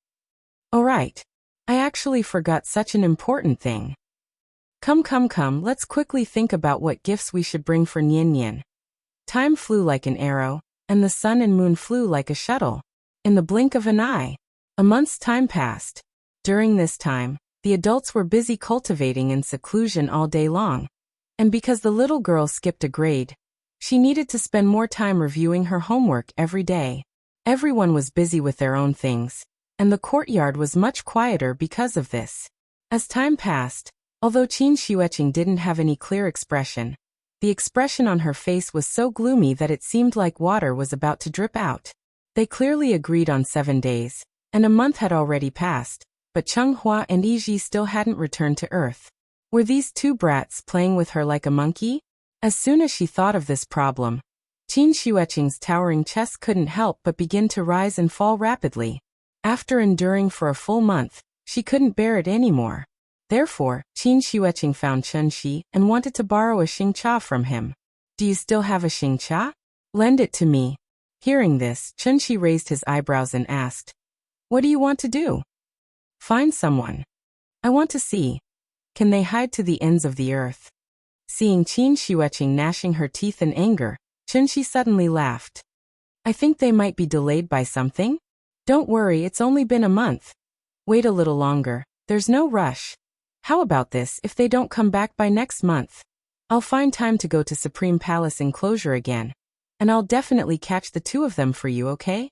Oh right. I actually forgot such an important thing. Come, let's quickly think about what gifts we should bring for Nian Nian. Time flew like an arrow, and the sun and moon flew like a shuttle. In the blink of an eye, a month's time passed. During this time, the adults were busy cultivating in seclusion all day long. And because the little girl skipped a grade, she needed to spend more time reviewing her homework every day. Everyone was busy with their own things, and the courtyard was much quieter because of this. As time passed, although Qin Xueqing didn't have any clear expression, the expression on her face was so gloomy that it seemed like water was about to drip out. They clearly agreed on 7 days, and a month had already passed, but Chunghua and Yiji still hadn't returned to Earth. Were these two brats playing with her like a monkey? As soon as she thought of this problem, Qin Xueqing's towering chest couldn't help but begin to rise and fall rapidly. After enduring for a full month, she couldn't bear it anymore. Therefore, Qin Xueqing found Chen Shi and wanted to borrow a xingcha from him. Do you still have a xingcha? Lend it to me. Hearing this, Chen Shi raised his eyebrows and asked, What do you want to do? Find someone. I want to see. Can they hide to the ends of the earth? Seeing Qin Xueqing gnashing her teeth in anger, Chen Shi suddenly laughed. I think they might be delayed by something. Don't worry, it's only been a month. Wait a little longer, there's no rush. How about this if they don't come back by next month? I'll find time to go to Supreme Palace enclosure again. And I'll definitely catch the two of them for you, okay?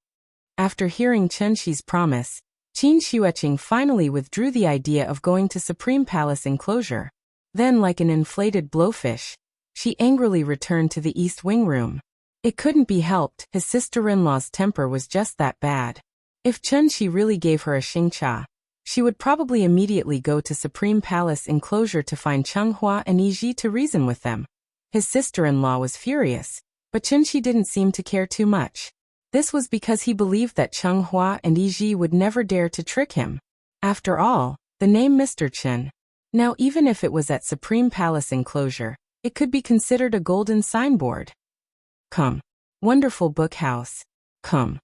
After hearing Chen Shi's promise, Qin Xueqing finally withdrew the idea of going to Supreme Palace enclosure. Then, like an inflated blowfish, she angrily returned to the East Wing room. It couldn't be helped, his sister-in-law's temper was just that bad. If Chen Shi really gave her a xingcha, she would probably immediately go to Supreme Palace enclosure to find Chunghua and Yiji to reason with them. His sister-in-law was furious, but Chen Shi didn't seem to care too much. This was because he believed that Chunghua and Yiji would never dare to trick him. After all, the name Mr. Chen. Now even if it was at Supreme Palace enclosure, it could be considered a golden signboard. Come. Wonderful book house. Come.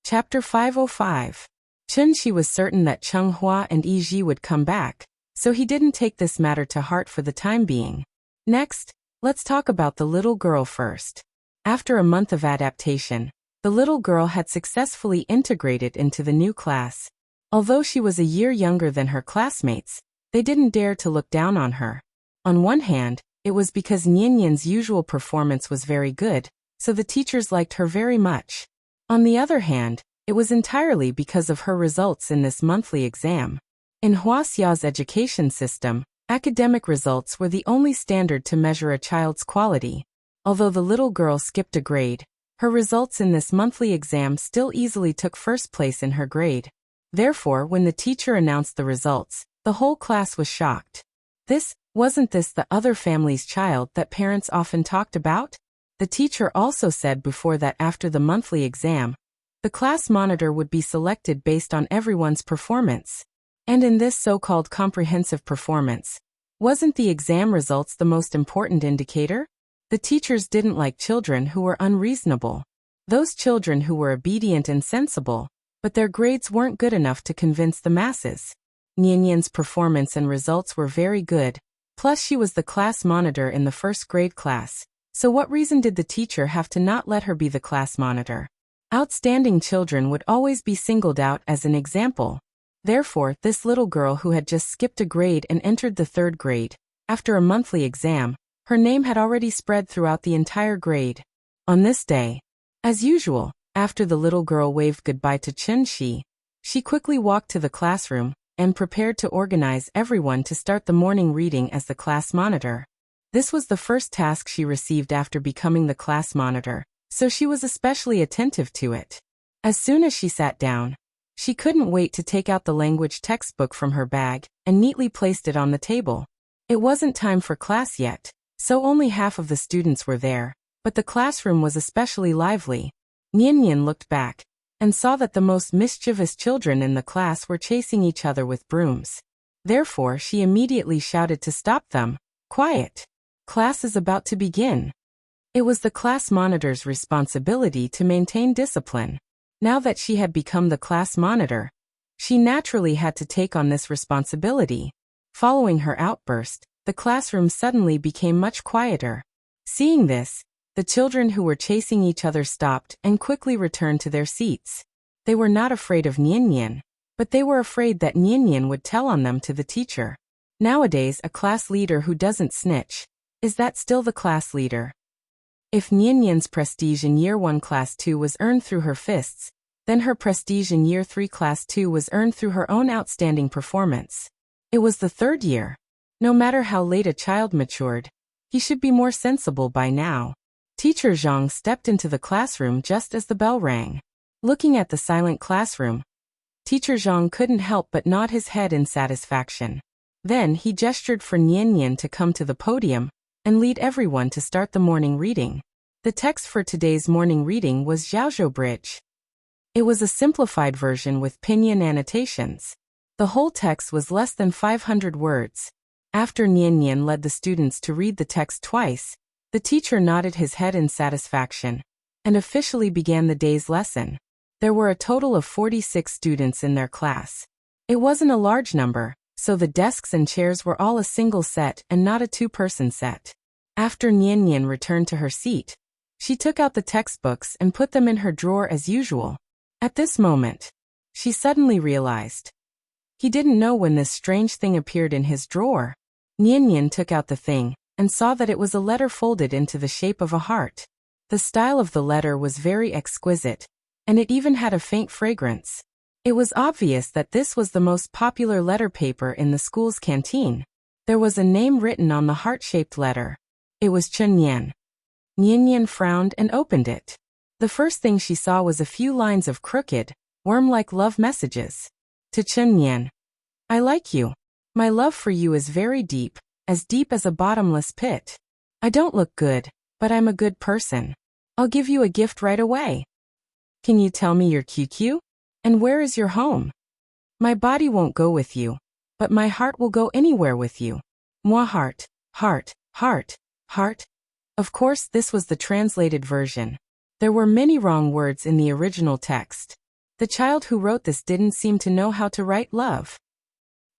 Chapter 505. Chen Shi was certain that Chunghua and Yiji would come back, so he didn't take this matter to heart for the time being. Next, let's talk about the little girl first. After a month of adaptation, the little girl had successfully integrated into the new class. Although she was a year younger than her classmates, they didn't dare to look down on her. On one hand, it was because Nianyan's usual performance was very good, so the teachers liked her very much. On the other hand, it was entirely because of her results in this monthly exam. In Huaxia's education system, academic results were the only standard to measure a child's quality. Although the little girl skipped a grade, her results in this monthly exam still easily took first place in her grade. Therefore, when the teacher announced the results, the whole class was shocked. Wasn't this the other family's child that parents often talked about? The teacher also said before that after the monthly exam, the class monitor would be selected based on everyone's performance. And in this so-called comprehensive performance, wasn't the exam results the most important indicator? The teachers didn't like children who were unreasonable. Those children who were obedient and sensible, but their grades weren't good enough to convince the masses. Nianyan's performance and results were very good, plus she was the class monitor in the first grade class, so what reason did the teacher have to not let her be the class monitor? Outstanding children would always be singled out as an example. Therefore, this little girl who had just skipped a grade and entered the third grade, after a monthly exam, her name had already spread throughout the entire grade. On this day, as usual, after the little girl waved goodbye to Chunxi, she quickly walked to the classroom and prepared to organize everyone to start the morning reading as the class monitor. This was the first task she received after becoming the class monitor, so she was especially attentive to it. As soon as she sat down, she couldn't wait to take out the language textbook from her bag and neatly placed it on the table. It wasn't time for class yet, so only half of the students were there, but the classroom was especially lively. Nianyan looked back and saw that the most mischievous children in the class were chasing each other with brooms. Therefore, she immediately shouted to stop them. "Quiet! Class is about to begin." It was the class monitor's responsibility to maintain discipline. Now that she had become the class monitor, she naturally had to take on this responsibility. Following her outburst, the classroom suddenly became much quieter. Seeing this, the children who were chasing each other stopped and quickly returned to their seats. They were not afraid of Nianyan, but they were afraid that Nianyan would tell on them to the teacher. Nowadays, a class leader who doesn't snitch, is that still the class leader? If Nianyan's prestige in Year 1 Class 2 was earned through her fists, then her prestige in Year 3 Class 2 was earned through her own outstanding performance. It was the third year. No matter how late a child matured, he should be more sensible by now. Teacher Zhang stepped into the classroom just as the bell rang. Looking at the silent classroom, Teacher Zhang couldn't help but nod his head in satisfaction. Then he gestured for Nianyan to come to the podium and lead everyone to start the morning reading. The text for today's morning reading was Xiaozhou Bridge. It was a simplified version with pinyin annotations. The whole text was less than 500 words. After Nianyan led the students to read the text twice, the teacher nodded his head in satisfaction and officially began the day's lesson. There were a total of 46 students in their class. It wasn't a large number, so the desks and chairs were all a single set and not a two-person set. After Nianyan returned to her seat, she took out the textbooks and put them in her drawer as usual. At this moment, she suddenly realized he didn't know when this strange thing appeared in his drawer. Nianyan took out the thing and saw that it was a letter folded into the shape of a heart. The style of the letter was very exquisite, and it even had a faint fragrance. It was obvious that this was the most popular letter paper in the school's canteen. There was a name written on the heart-shaped letter. It was Chunyan. Nianyan frowned and opened it. The first thing she saw was a few lines of crooked, worm-like love messages. To Chunyan. I like you. My love for you is very deep as a bottomless pit. I don't look good, but I'm a good person. I'll give you a gift right away. Can you tell me your QQ? And where is your home? My body won't go with you, but my heart will go anywhere with you. Moi heart, heart, heart, heart. Of course, this was the translated version. There were many wrong words in the original text. The child who wrote this didn't seem to know how to write love.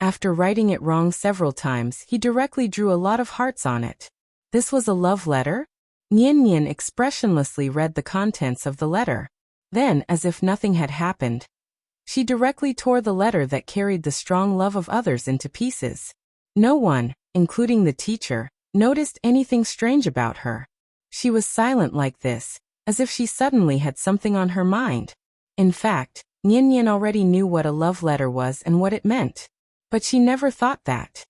After writing it wrong several times, he directly drew a lot of hearts on it. This was a love letter? Nianyan expressionlessly read the contents of the letter. Then, as if nothing had happened, She directly tore the letter that carried the strong love of others into pieces. No one, including the teacher, noticed anything strange about her. She was silent like this, as if she suddenly had something on her mind. In fact, Nian already knew what a love letter was and what it meant. But she never thought that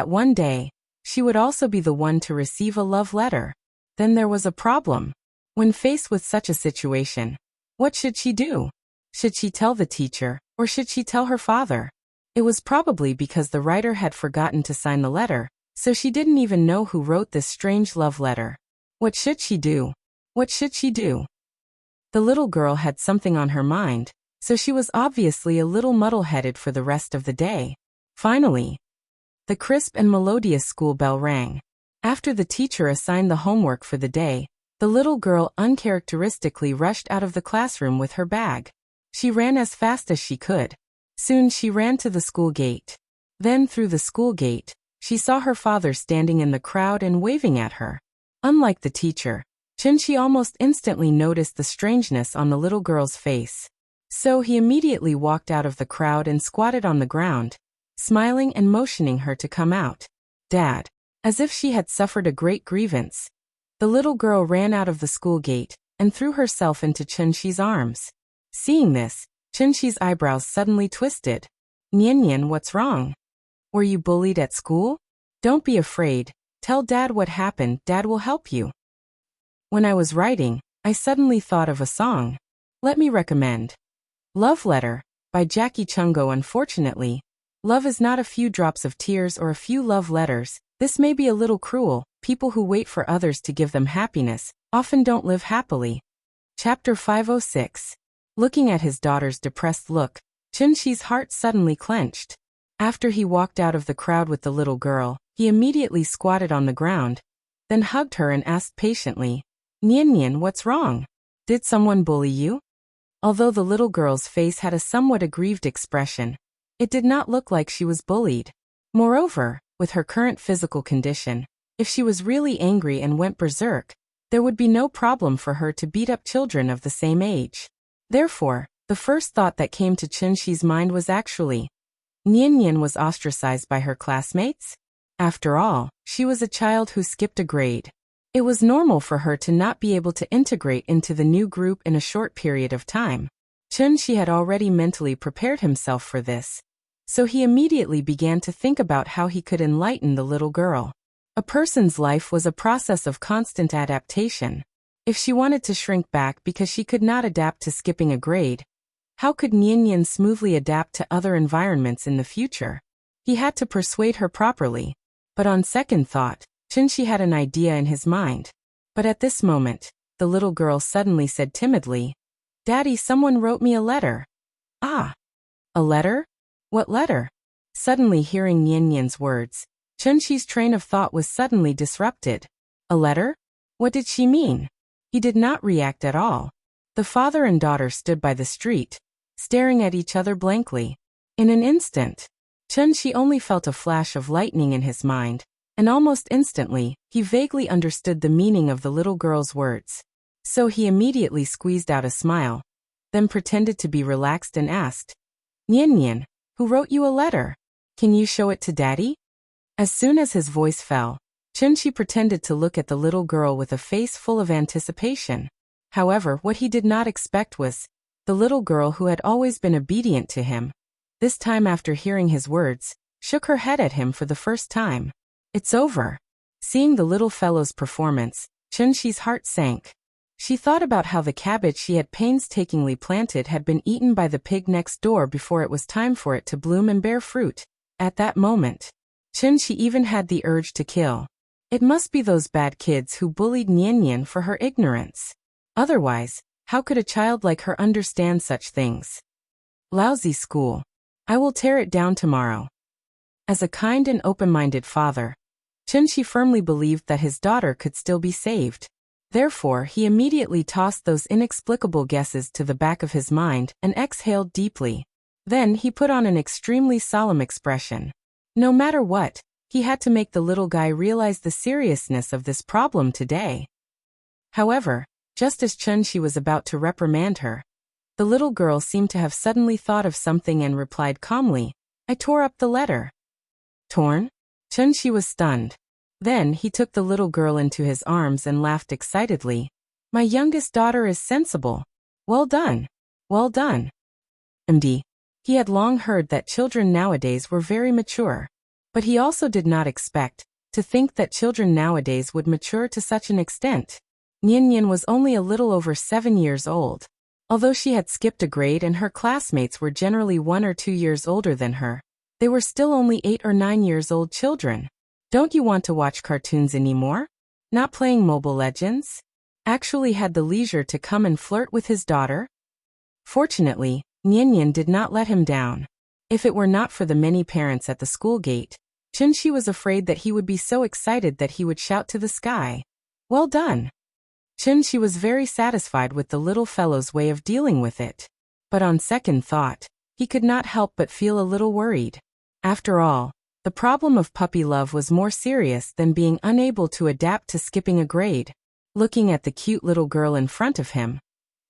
one day, she would also be the one to receive a love letter. Then there was a problem. When faced with such a situation, what should she do? Should she tell the teacher, or should she tell her father? It was probably because the writer had forgotten to sign the letter, so she didn't even know who wrote this strange love letter. What should she do? What should she do? The little girl had something on her mind, so she was obviously a little muddle-headed for the rest of the day. Finally, the crisp and melodious school bell rang. After the teacher assigned the homework for the day, the little girl uncharacteristically rushed out of the classroom with her bag. She ran as fast as she could. Soon she ran to the school gate. Then through the school gate, she saw her father standing in the crowd and waving at her. Unlike the teacher, Chunshi almost instantly noticed the strangeness on the little girl's face. So he immediately walked out of the crowd and squatted on the ground, smiling and motioning her to come out. Dad. As if she had suffered a great grievance, the little girl ran out of the school gate and threw herself into Chunshi's arms. Seeing this, Chunshi's eyebrows suddenly twisted. Nian, what's wrong? Were you bullied at school? Don't be afraid. Tell Dad what happened. Dad will help you. When I was writing, I suddenly thought of a song. Let me recommend Love Letter by Jackie Chungo. Unfortunately, love is not a few drops of tears or a few love letters. This may be a little cruel. People who wait for others to give them happiness often don't live happily. Chapter 506. Looking at his daughter's depressed look, Chunshi's heart suddenly clenched. After he walked out of the crowd with the little girl, he immediately squatted on the ground, then hugged her and asked patiently, Nian, what's wrong? Did someone bully you? Although the little girl's face had a somewhat aggrieved expression, it did not look like she was bullied. Moreover, with her current physical condition, if she was really angry and went berserk, there would be no problem for her to beat up children of the same age. Therefore, the first thought that came to Chunshi's mind was actually, Nian was ostracized by her classmates? After all, she was a child who skipped a grade. It was normal for her to not be able to integrate into the new group in a short period of time. Chunshi had already mentally prepared himself for this, so he immediately began to think about how he could enlighten the little girl. A person's life was a process of constant adaptation. If she wanted to shrink back because she could not adapt to skipping a grade, how could Nian smoothly adapt to other environments in the future? He had to persuade her properly. But on second thought, Chunshi had an idea in his mind. But at this moment, the little girl suddenly said timidly, Daddy, someone wrote me a letter. Ah, a letter? What letter? Suddenly hearing Nian's words, Chunshi's train of thought was suddenly disrupted. A letter? What did she mean? He did not react at all. The father and daughter stood by the street, staring at each other blankly. In an instant, Chunshi only felt a flash of lightning in his mind, and almost instantly, he vaguely understood the meaning of the little girl's words. So he immediately squeezed out a smile, then pretended to be relaxed and asked, Nian, who wrote you a letter? Can you show it to Daddy? As soon as his voice fell, Chunshi pretended to look at the little girl with a face full of anticipation. However, what he did not expect was the little girl who had always been obedient to him, this time after hearing his words, shook her head at him for the first time. It's over. Seeing the little fellow's performance, Chunshi's heart sank. She thought about how the cabbage she had painstakingly planted had been eaten by the pig next door before it was time for it to bloom and bear fruit. At that moment, Chunshi even had the urge to kill. It must be those bad kids who bullied Nian for her ignorance. Otherwise, how could a child like her understand such things? Lousy school. I will tear it down tomorrow. As a kind and open-minded father, Chunshi firmly believed that his daughter could still be saved. Therefore, he immediately tossed those inexplicable guesses to the back of his mind and exhaled deeply. Then he put on an extremely solemn expression. No matter what, he had to make the little guy realize the seriousness of this problem today. However, just as Chunshi was about to reprimand her, The little girl seemed to have suddenly thought of something and replied calmly, "I tore up the letter." Torn? Chunshi was stunned. Then he took the little girl into his arms and laughed excitedly. "My youngest daughter is sensible. Well done. Well done." He had long heard that children nowadays were very mature. But he also did not expect to think that children nowadays would mature to such an extent. Nian was only a little over 7 years old. Although she had skipped a grade and her classmates were generally 1 or 2 years older than her, they were still only 8 or 9 years old children. "Don't you want to watch cartoons anymore? Not playing Mobile Legends?" Actually had the leisure to come and flirt with his daughter? Fortunately, Nian did not let him down. If it were not for the many parents at the school gate, Chunshi was afraid that he would be so excited that he would shout to the sky, "Well done!" Chunshi was very satisfied with the little fellow's way of dealing with it. But on second thought, he could not help but feel a little worried. After all, the problem of puppy love was more serious than being unable to adapt to skipping a grade. Looking at the cute little girl in front of him,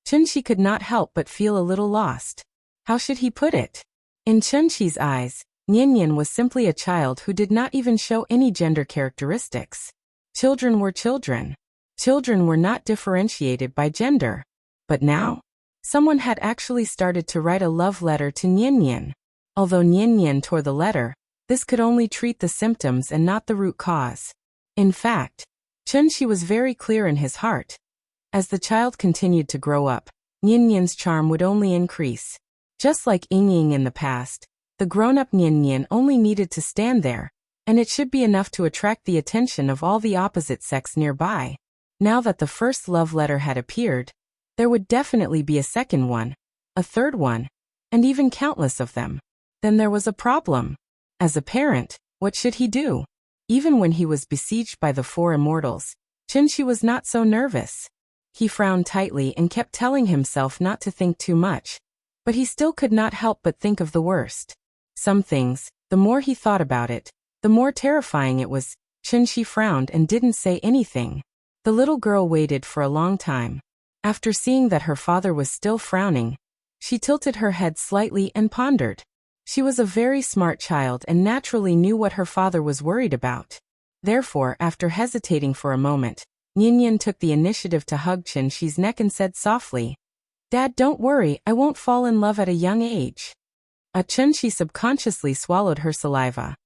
Chunshi could not help but feel a little lost. How should he put it? In Chunshi's eyes, Nian was simply a child who did not even show any gender characteristics. Children were children. Children were not differentiated by gender. But now, someone had actually started to write a love letter to Nian. Although Nian tore the letter, this could only treat the symptoms and not the root cause. In fact, Chunshi was very clear in his heart. As the child continued to grow up, Nian's charm would only increase. Just like Ying in the past, the grown-up Nian only needed to stand there, and it should be enough to attract the attention of all the opposite sex nearby. Now that the first love letter had appeared, there would definitely be a second one, a third one, and even countless of them. Then there was a problem. As a parent, what should he do? Even when he was besieged by the 4 immortals, Chunshi was not so nervous. He frowned tightly and kept telling himself not to think too much, but he still could not help but think of the worst. Some things, the more he thought about it, the more terrifying it was. Chunshi frowned and didn't say anything. The little girl waited for a long time. After seeing that her father was still frowning, she tilted her head slightly and pondered. She was a very smart child and naturally knew what her father was worried about. Therefore, after hesitating for a moment, Nian took the initiative to hug Chunshi's neck and said softly, "Dad, don't worry, I won't fall in love at a young age." Chunshi subconsciously swallowed her saliva.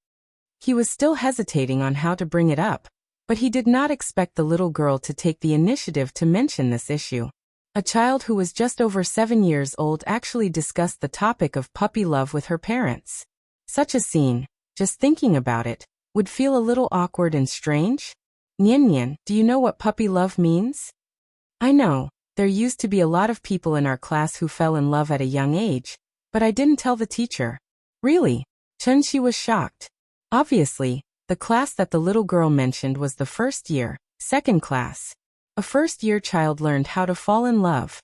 He was still hesitating on how to bring it up, but he did not expect the little girl to take the initiative to mention this issue. A child who was just over 7 years old actually discussed the topic of puppy love with her parents. Such a scene, just thinking about it, would feel a little awkward and strange. "Nian, do you know what puppy love means?" "I know, there used to be a lot of people in our class who fell in love at a young age, but I didn't tell the teacher." "Really?" Chunshi was shocked. Obviously, the class that the little girl mentioned was the first year, second class. A first-year child learned how to fall in love.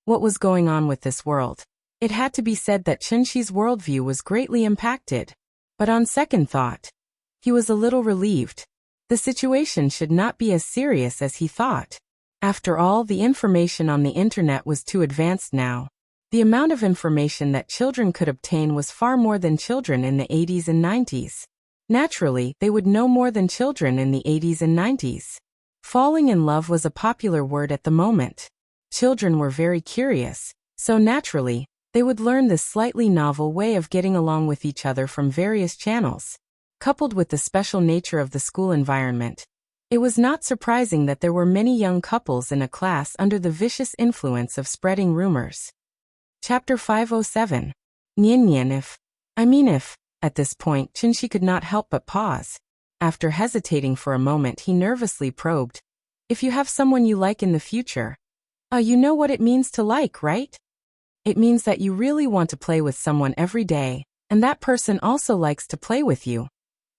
What was going on with this world? It had to be said that Chunshi's worldview was greatly impacted. But on second thought, he was a little relieved. The situation should not be as serious as he thought. After all, the information on the internet was too advanced now. The amount of information that children could obtain was far more than children in the 80s and 90s. Naturally, they would know more than children in the 80s and 90s. Falling in love was a popular word at the moment. Children were very curious, so naturally, they would learn this slightly novel way of getting along with each other from various channels. Coupled with the special nature of the school environment, it was not surprising that there were many young couples in a class under the vicious influence of spreading rumors. Chapter 507. Nian if. At this point, Chunshi could not help but pause. After hesitating for a moment, he nervously probed, "If you have someone you like in the future, you know what it means to like, right? It means that you really want to play with someone every day, and that person also likes to play with you.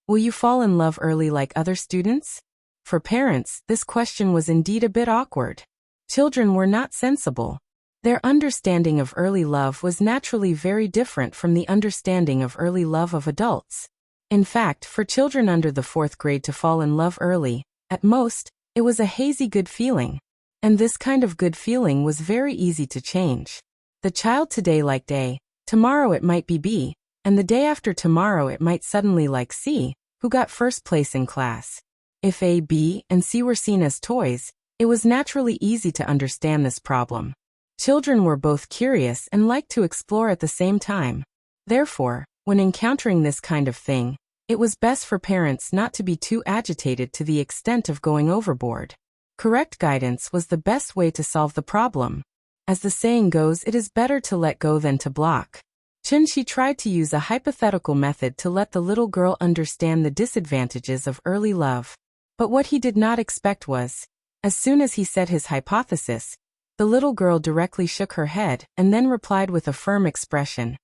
Will you fall in love early like other students?" For parents, this question was indeed a bit awkward. Children were not sensible. Their understanding of early love was naturally very different from the understanding of early love of adults. In fact, for children under the 4th grade to fall in love early, at most, it was a hazy good feeling. And this kind of good feeling was very easy to change. The child today liked A, tomorrow it might be B, and the day after tomorrow it might suddenly like C, who got first place in class. If A, B, and C were seen as toys, it was naturally easy to understand this problem. Children were both curious and liked to explore at the same time. Therefore, when encountering this kind of thing, it was best for parents not to be too agitated to the extent of going overboard. Correct guidance was the best way to solve the problem. As the saying goes, it is better to let go than to block. Chunshi tried to use a hypothetical method to let the little girl understand the disadvantages of early love. But what he did not expect was, as soon as he said his hypothesis, the little girl directly shook her head and then replied with a firm expression.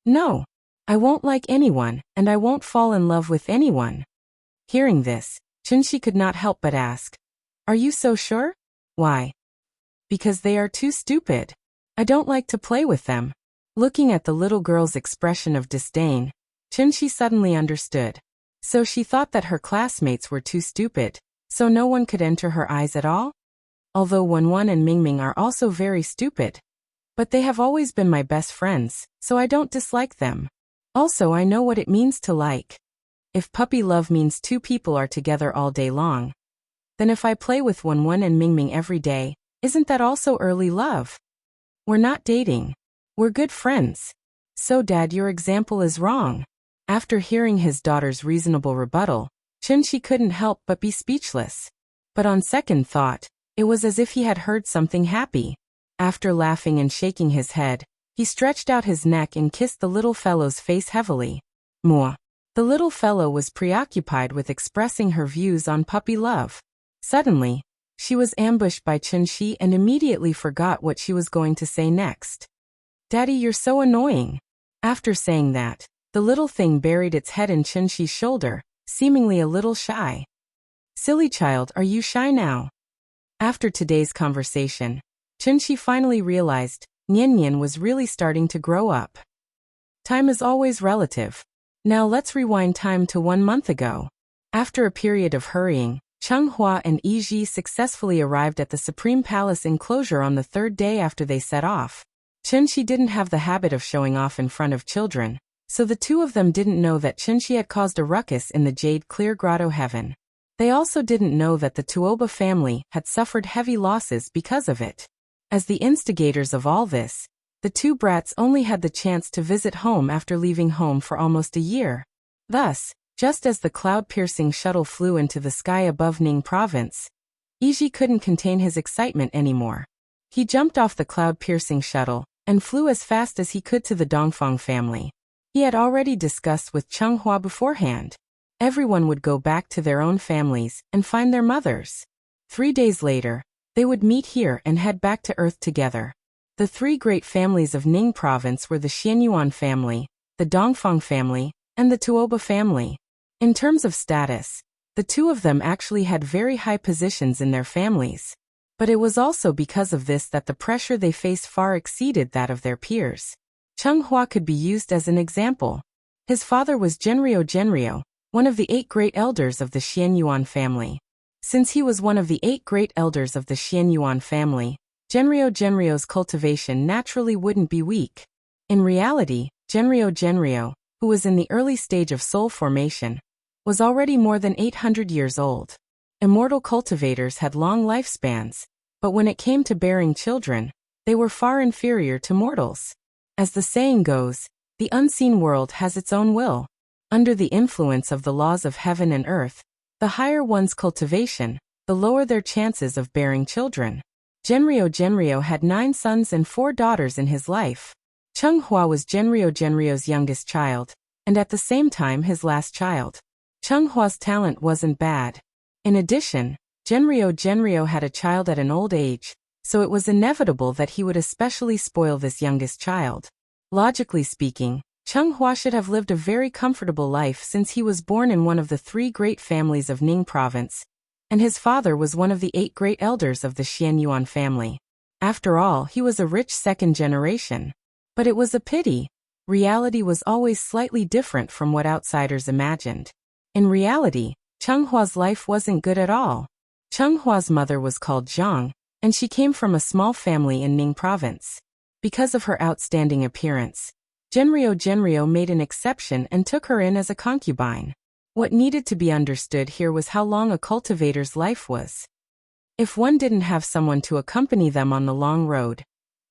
No, I won't like anyone, and I won't fall in love with anyone. Hearing this, Chunshi could not help but ask, Are you so sure? Why? Because they are too stupid. I don't like to play with them. Looking at the little girl's expression of disdain, Chunshi suddenly understood. So she thought that her classmates were too stupid, so no one could enter her eyes at all? Although Wenwen and Mingming are also very stupid. But they have always been my best friends, so I don't dislike them. Also, I know what it means to like. If puppy love means two people are together all day long, then if I play with Wenwen and Mingming every day, isn't that also early love? We're not dating. We're good friends. So Dad, your example is wrong. After hearing his daughter's reasonable rebuttal, Chunshi couldn't help but be speechless. But on second thought, it was as if he had heard something happy. After laughing and shaking his head, he stretched out his neck and kissed the little fellow's face heavily. Mwah. The little fellow was preoccupied with expressing her views on puppy love. Suddenly, she was ambushed by Chunshi and immediately forgot what she was going to say next. Daddy, you're so annoying. After saying that, the little thing buried its head in Chunshi's shoulder, seemingly a little shy. Silly child, are you shy now? After today's conversation, Chunshi finally realized Nian Nian was really starting to grow up. Time is always relative. Now let's rewind time to 1 month ago. After a period of hurrying, Changhua and Yiji successfully arrived at the Supreme Palace enclosure on the third day after they set off. Chunshi didn't have the habit of showing off in front of children, so the two of them didn't know that Chunshi had caused a ruckus in the Jade Clear Grotto heaven. They also didn't know that the Tuoba family had suffered heavy losses because of it. As the instigators of all this, the two brats only had the chance to visit home after leaving home for almost a year. Thus, just as the cloud-piercing shuttle flew into the sky above Ning province, Yiji couldn't contain his excitement anymore. He jumped off the cloud-piercing shuttle and flew as fast as he could to the Dongfang family. He had already discussed with Changhua beforehand. Everyone would go back to their own families and find their mothers. 3 days later, they would meet here and head back to Earth together. The three great families of Ning province were the Xianyuan family, the Dongfang family, and the Tuoba family. In terms of status, the two of them actually had very high positions in their families. But it was also because of this that the pressure they faced far exceeded that of their peers. Changhua could be used as an example. His father was Genryo, one of the 8 great elders of the Xianyuan family. Since he was one of the 8 great elders of the Xianyuan family, Genryo's cultivation naturally wouldn't be weak. In reality, Genryo, who was in the early stage of soul formation, was already more than 800 years old. Immortal cultivators had long lifespans, but when it came to bearing children, they were far inferior to mortals. As the saying goes, the unseen world has its own will. Under the influence of the laws of heaven and earth, the higher one's cultivation, the lower their chances of bearing children. Genryo had 9 sons and 4 daughters in his life. Changhua was Genryo's youngest child, and at the same time his last child. Chenghua's talent wasn't bad. In addition, Genryo had a child at an old age, so it was inevitable that he would especially spoil this youngest child. Logically speaking, Changhua should have lived a very comfortable life since he was born in one of the 3 great families of Ning province, and his father was one of the 8 great elders of the Xianyuan family. After all, he was a rich second generation. But it was a pity. Reality was always slightly different from what outsiders imagined. In reality, Chenghua's life wasn't good at all. Chenghua's mother was called Zhang, and she came from a small family in Ning province. Because of her outstanding appearance, Genryo made an exception and took her in as a concubine. What needed to be understood here was how long a cultivator's life was. If one didn't have someone to accompany them on the long road,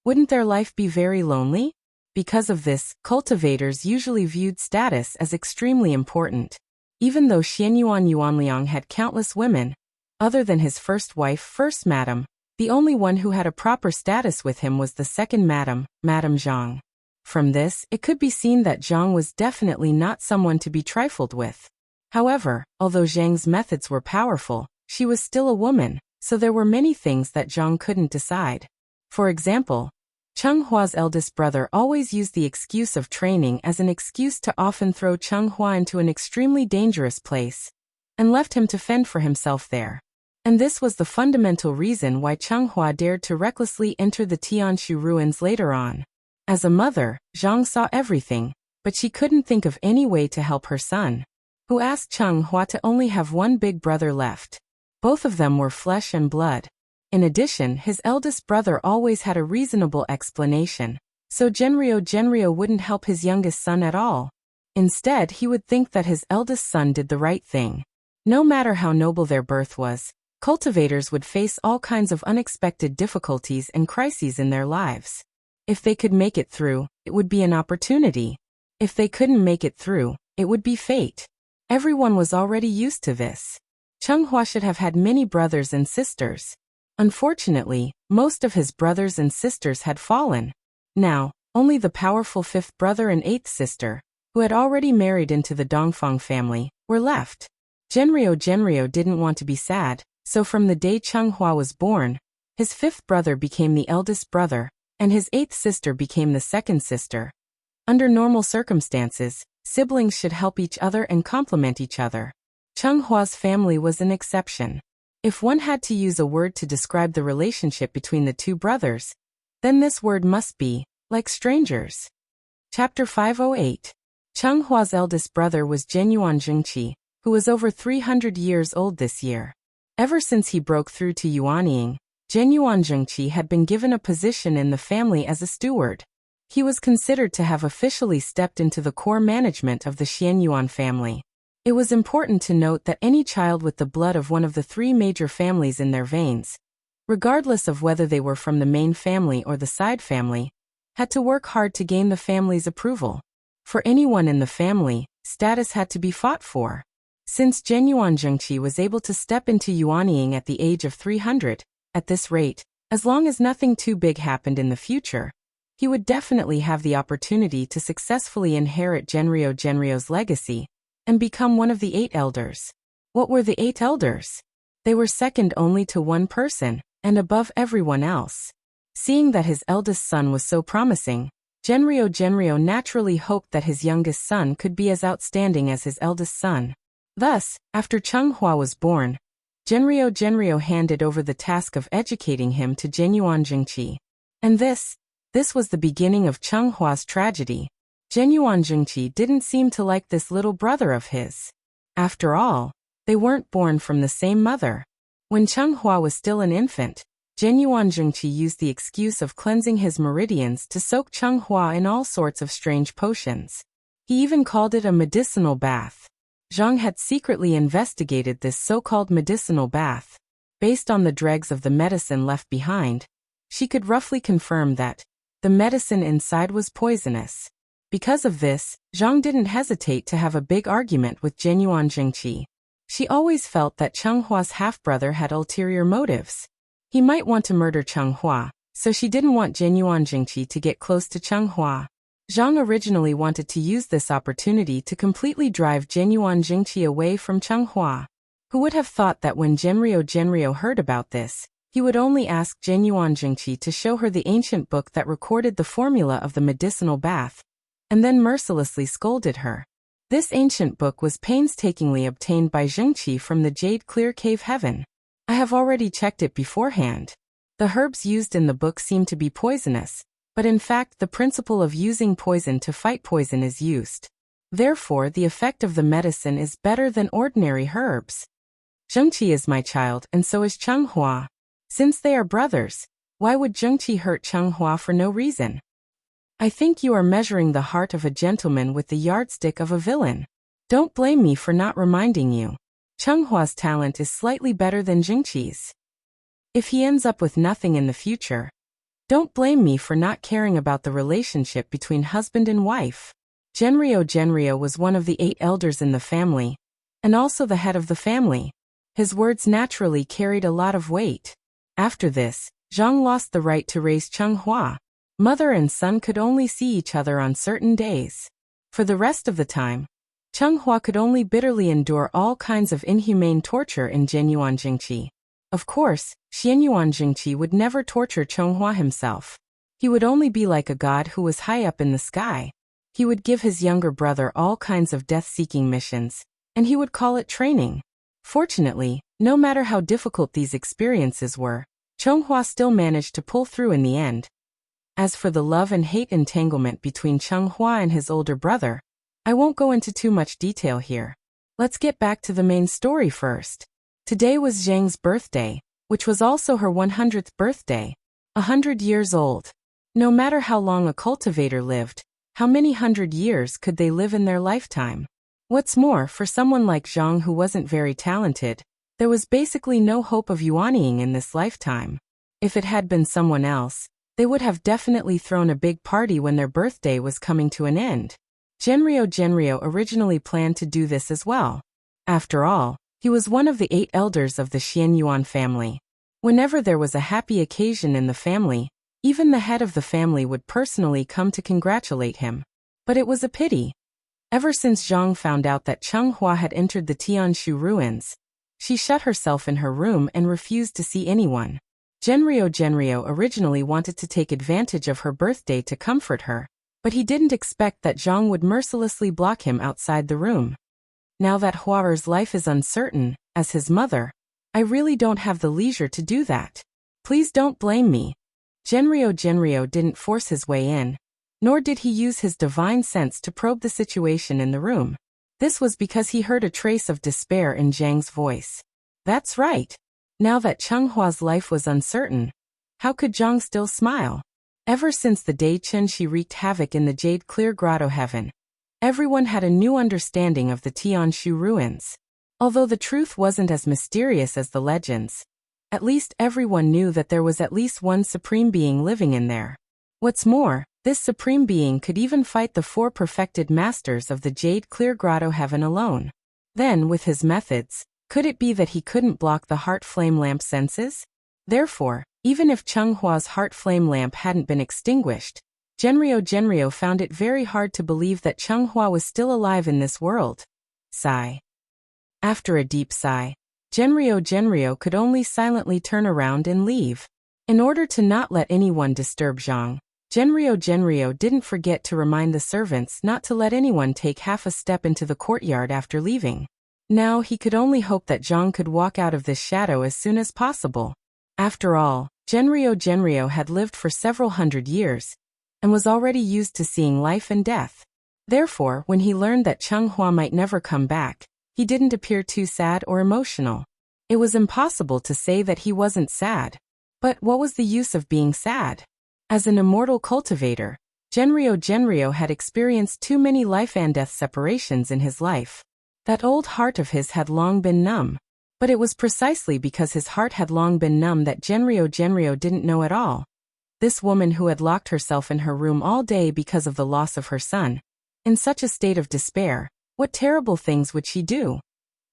wouldn't their life be very lonely? Because of this, cultivators usually viewed status as extremely important. Even though Yuanliang had countless women, other than his first wife, First Madam, the only one who had a proper status with him was the second Madam, Madame Zhang. From this, it could be seen that Zhang was definitely not someone to be trifled with. However, although Zhang's methods were powerful, she was still a woman, so there were many things that Zhang couldn't decide. For example, Cheng Hua's eldest brother always used the excuse of training as an excuse to often throw Cheng Hua into an extremely dangerous place, and left him to fend for himself there. And this was the fundamental reason why Cheng Hua dared to recklessly enter the Tianshu ruins later on. As a mother, Zhang saw everything, but she couldn't think of any way to help her son, who asked Cheng Hua to only have one big brother left. Both of them were flesh and blood. In addition, his eldest brother always had a reasonable explanation, so Genryo wouldn't help his youngest son at all. Instead, he would think that his eldest son did the right thing. No matter how noble their birth was, cultivators would face all kinds of unexpected difficulties and crises in their lives. If they could make it through, it would be an opportunity. If they couldn't make it through, it would be fate. Everyone was already used to this. Cheng Hua should have had many brothers and sisters. Unfortunately, most of his brothers and sisters had fallen. Now, only the powerful fifth brother and eighth sister, who had already married into the Dongfang family, were left. Genryo didn't want to be sad, so from the day Cheng Hua was born, his fifth brother became the eldest brother, and his eighth sister became the second sister. Under normal circumstances, siblings should help each other and complement each other. Cheng Hua's family was an exception. If one had to use a word to describe the relationship between the two brothers, then this word must be, like strangers. Chapter 508. Cheng Hua's eldest brother was Genyuan Zhengqi, who was over 300 years old this year. Ever since he broke through to Yuanying, Genyuan Zhengqi had been given a position in the family as a steward. He was considered to have officially stepped into the core management of the Xianyuan family. It was important to note that any child with the blood of one of the three major families in their veins, regardless of whether they were from the main family or the side family, had to work hard to gain the family's approval. For anyone in the family, status had to be fought for. Since Genyuan Zhengqi was able to step into Yuanying at the age of 300, at this rate, as long as nothing too big happened in the future, he would definitely have the opportunity to successfully inherit Genryo's legacy and become one of the 8 elders. What were the 8 elders? They were second only to one person, and above everyone else. Seeing that his eldest son was so promising, Genryo naturally hoped that his youngest son could be as outstanding as his eldest son. Thus, after Cheng Hua was born, Genryo handed over the task of educating him to Genyuan Zhengqi. And this was the beginning of Cheng Hua's tragedy. Genyuan Zhengqi didn't seem to like this little brother of his. After all, they weren't born from the same mother. When Cheng Hua was still an infant, Genyuan Zhengqi used the excuse of cleansing his meridians to soak Cheng Hua in all sorts of strange potions. He even called it a medicinal bath. Zhang had secretly investigated this so-called medicinal bath. Based on the dregs of the medicine left behind, she could roughly confirm that the medicine inside was poisonous. Because of this, Zhang didn't hesitate to have a big argument with Genyuan Zhengqi. She always felt that Cheng Hua's half-brother had ulterior motives. He might want to murder Cheng Hua, so she didn't want Genyuan Zhengqi to get close to Cheng Hua. Zhang originally wanted to use this opportunity to completely drive Genyuan Zhengqi away from Cheng Hua. Who would have thought that when Genryo heard about this, he would only ask Genyuan Zhengqi to show her the ancient book that recorded the formula of the medicinal bath, and then mercilessly scolded her. This ancient book was painstakingly obtained by Zhengqi from the Jade Clear Cave Heaven. I have already checked it beforehand. The herbs used in the book seem to be poisonous, but in fact the principle of using poison to fight poison is used. Therefore, the effect of the medicine is better than ordinary herbs. Zhengqi is my child and so is Cheng Hua. Since they are brothers, Why would Zhengqi hurt Chenghua for no reason? I think you are measuring the heart of a gentleman with the yardstick of a villain. Don't blame me for not reminding you. Chenghua's talent is slightly better than Jingqi's. If he ends up with nothing in the future, don't blame me for not caring about the relationship between husband and wife. Genrio was one of the 8 elders in the family, and also the head of the family. His words naturally carried a lot of weight. After this, Zhang lost the right to raise Chenghua. Mother and son could only see each other on certain days. For the rest of the time, Chenghua could only bitterly endure all kinds of inhumane torture in Genyuan Jingqi. Of course, Xianyuan Jingqi would never torture Chenghua himself. He would only be like a god who was high up in the sky. He would give his younger brother all kinds of death-seeking missions, and he would call it training. Fortunately, no matter how difficult these experiences were, Chenghua still managed to pull through in the end. As for the love and hate entanglement between Chenghua and his older brother, I won't go into too much detail here. Let's get back to the main story first. Today was Zhang's birthday, which was also her 100th birthday. 100 years old. No matter how long a cultivator lived, how many hundred years could they live in their lifetime? What's more, for someone like Zhang who wasn't very talented, there was basically no hope of yuannying in this lifetime. If it had been someone else, they would have definitely thrown a big party when their birthday was coming to an end. Genrio originally planned to do this as well. After all, he was one of the 8 elders of the Xianyuan family. Whenever there was a happy occasion in the family, even the head of the family would personally come to congratulate him. But it was a pity. Ever since Zhang found out that Chenghua had entered the Tianshu ruins, she shut herself in her room and refused to see anyone. Genrio originally wanted to take advantage of her birthday to comfort her, but he didn't expect that Zhang would mercilessly block him outside the room. Now that Huarer's life is uncertain, as his mother, I really don't have the leisure to do that. Please don't blame me. Genrio didn't force his way in, nor did he use his divine sense to probe the situation in the room. This was because he heard a trace of despair in Zhang's voice. That's right. Now that Chenghua's life was uncertain, how could Zhang still smile? Ever since the day she wreaked havoc in the Jade Clear Grotto heaven, everyone had a new understanding of the Tianshu ruins. Although the truth wasn't as mysterious as the legends, at least everyone knew that there was at least one supreme being living in there. What's more, this supreme being could even fight the 4 perfected masters of the Jade Clear Grotto heaven alone. Then, with his methods, could it be that he couldn't block the heart flame lamp senses? Therefore, even if Chenghua's heart flame lamp hadn't been extinguished, Genrio found it very hard to believe that Chenghua was still alive in this world. Sigh. After a deep sigh, Genrio could only silently turn around and leave. In order to not let anyone disturb Zhang, Genrio didn't forget to remind the servants not to let anyone take half a step into the courtyard after leaving. Now he could only hope that Zhang could walk out of this shadow as soon as possible. After all, Genrio had lived for several hundred years, and was already used to seeing life and death. Therefore, when he learned that Chenghua might never come back, he didn't appear too sad or emotional. It was impossible to say that he wasn't sad. But what was the use of being sad? As an immortal cultivator, Genrio had experienced too many life and death separations in his life. That old heart of his had long been numb. But it was precisely because his heart had long been numb that Genrio didn't know at all. This woman who had locked herself in her room all day because of the loss of her son, in such a state of despair, what terrible things would she do?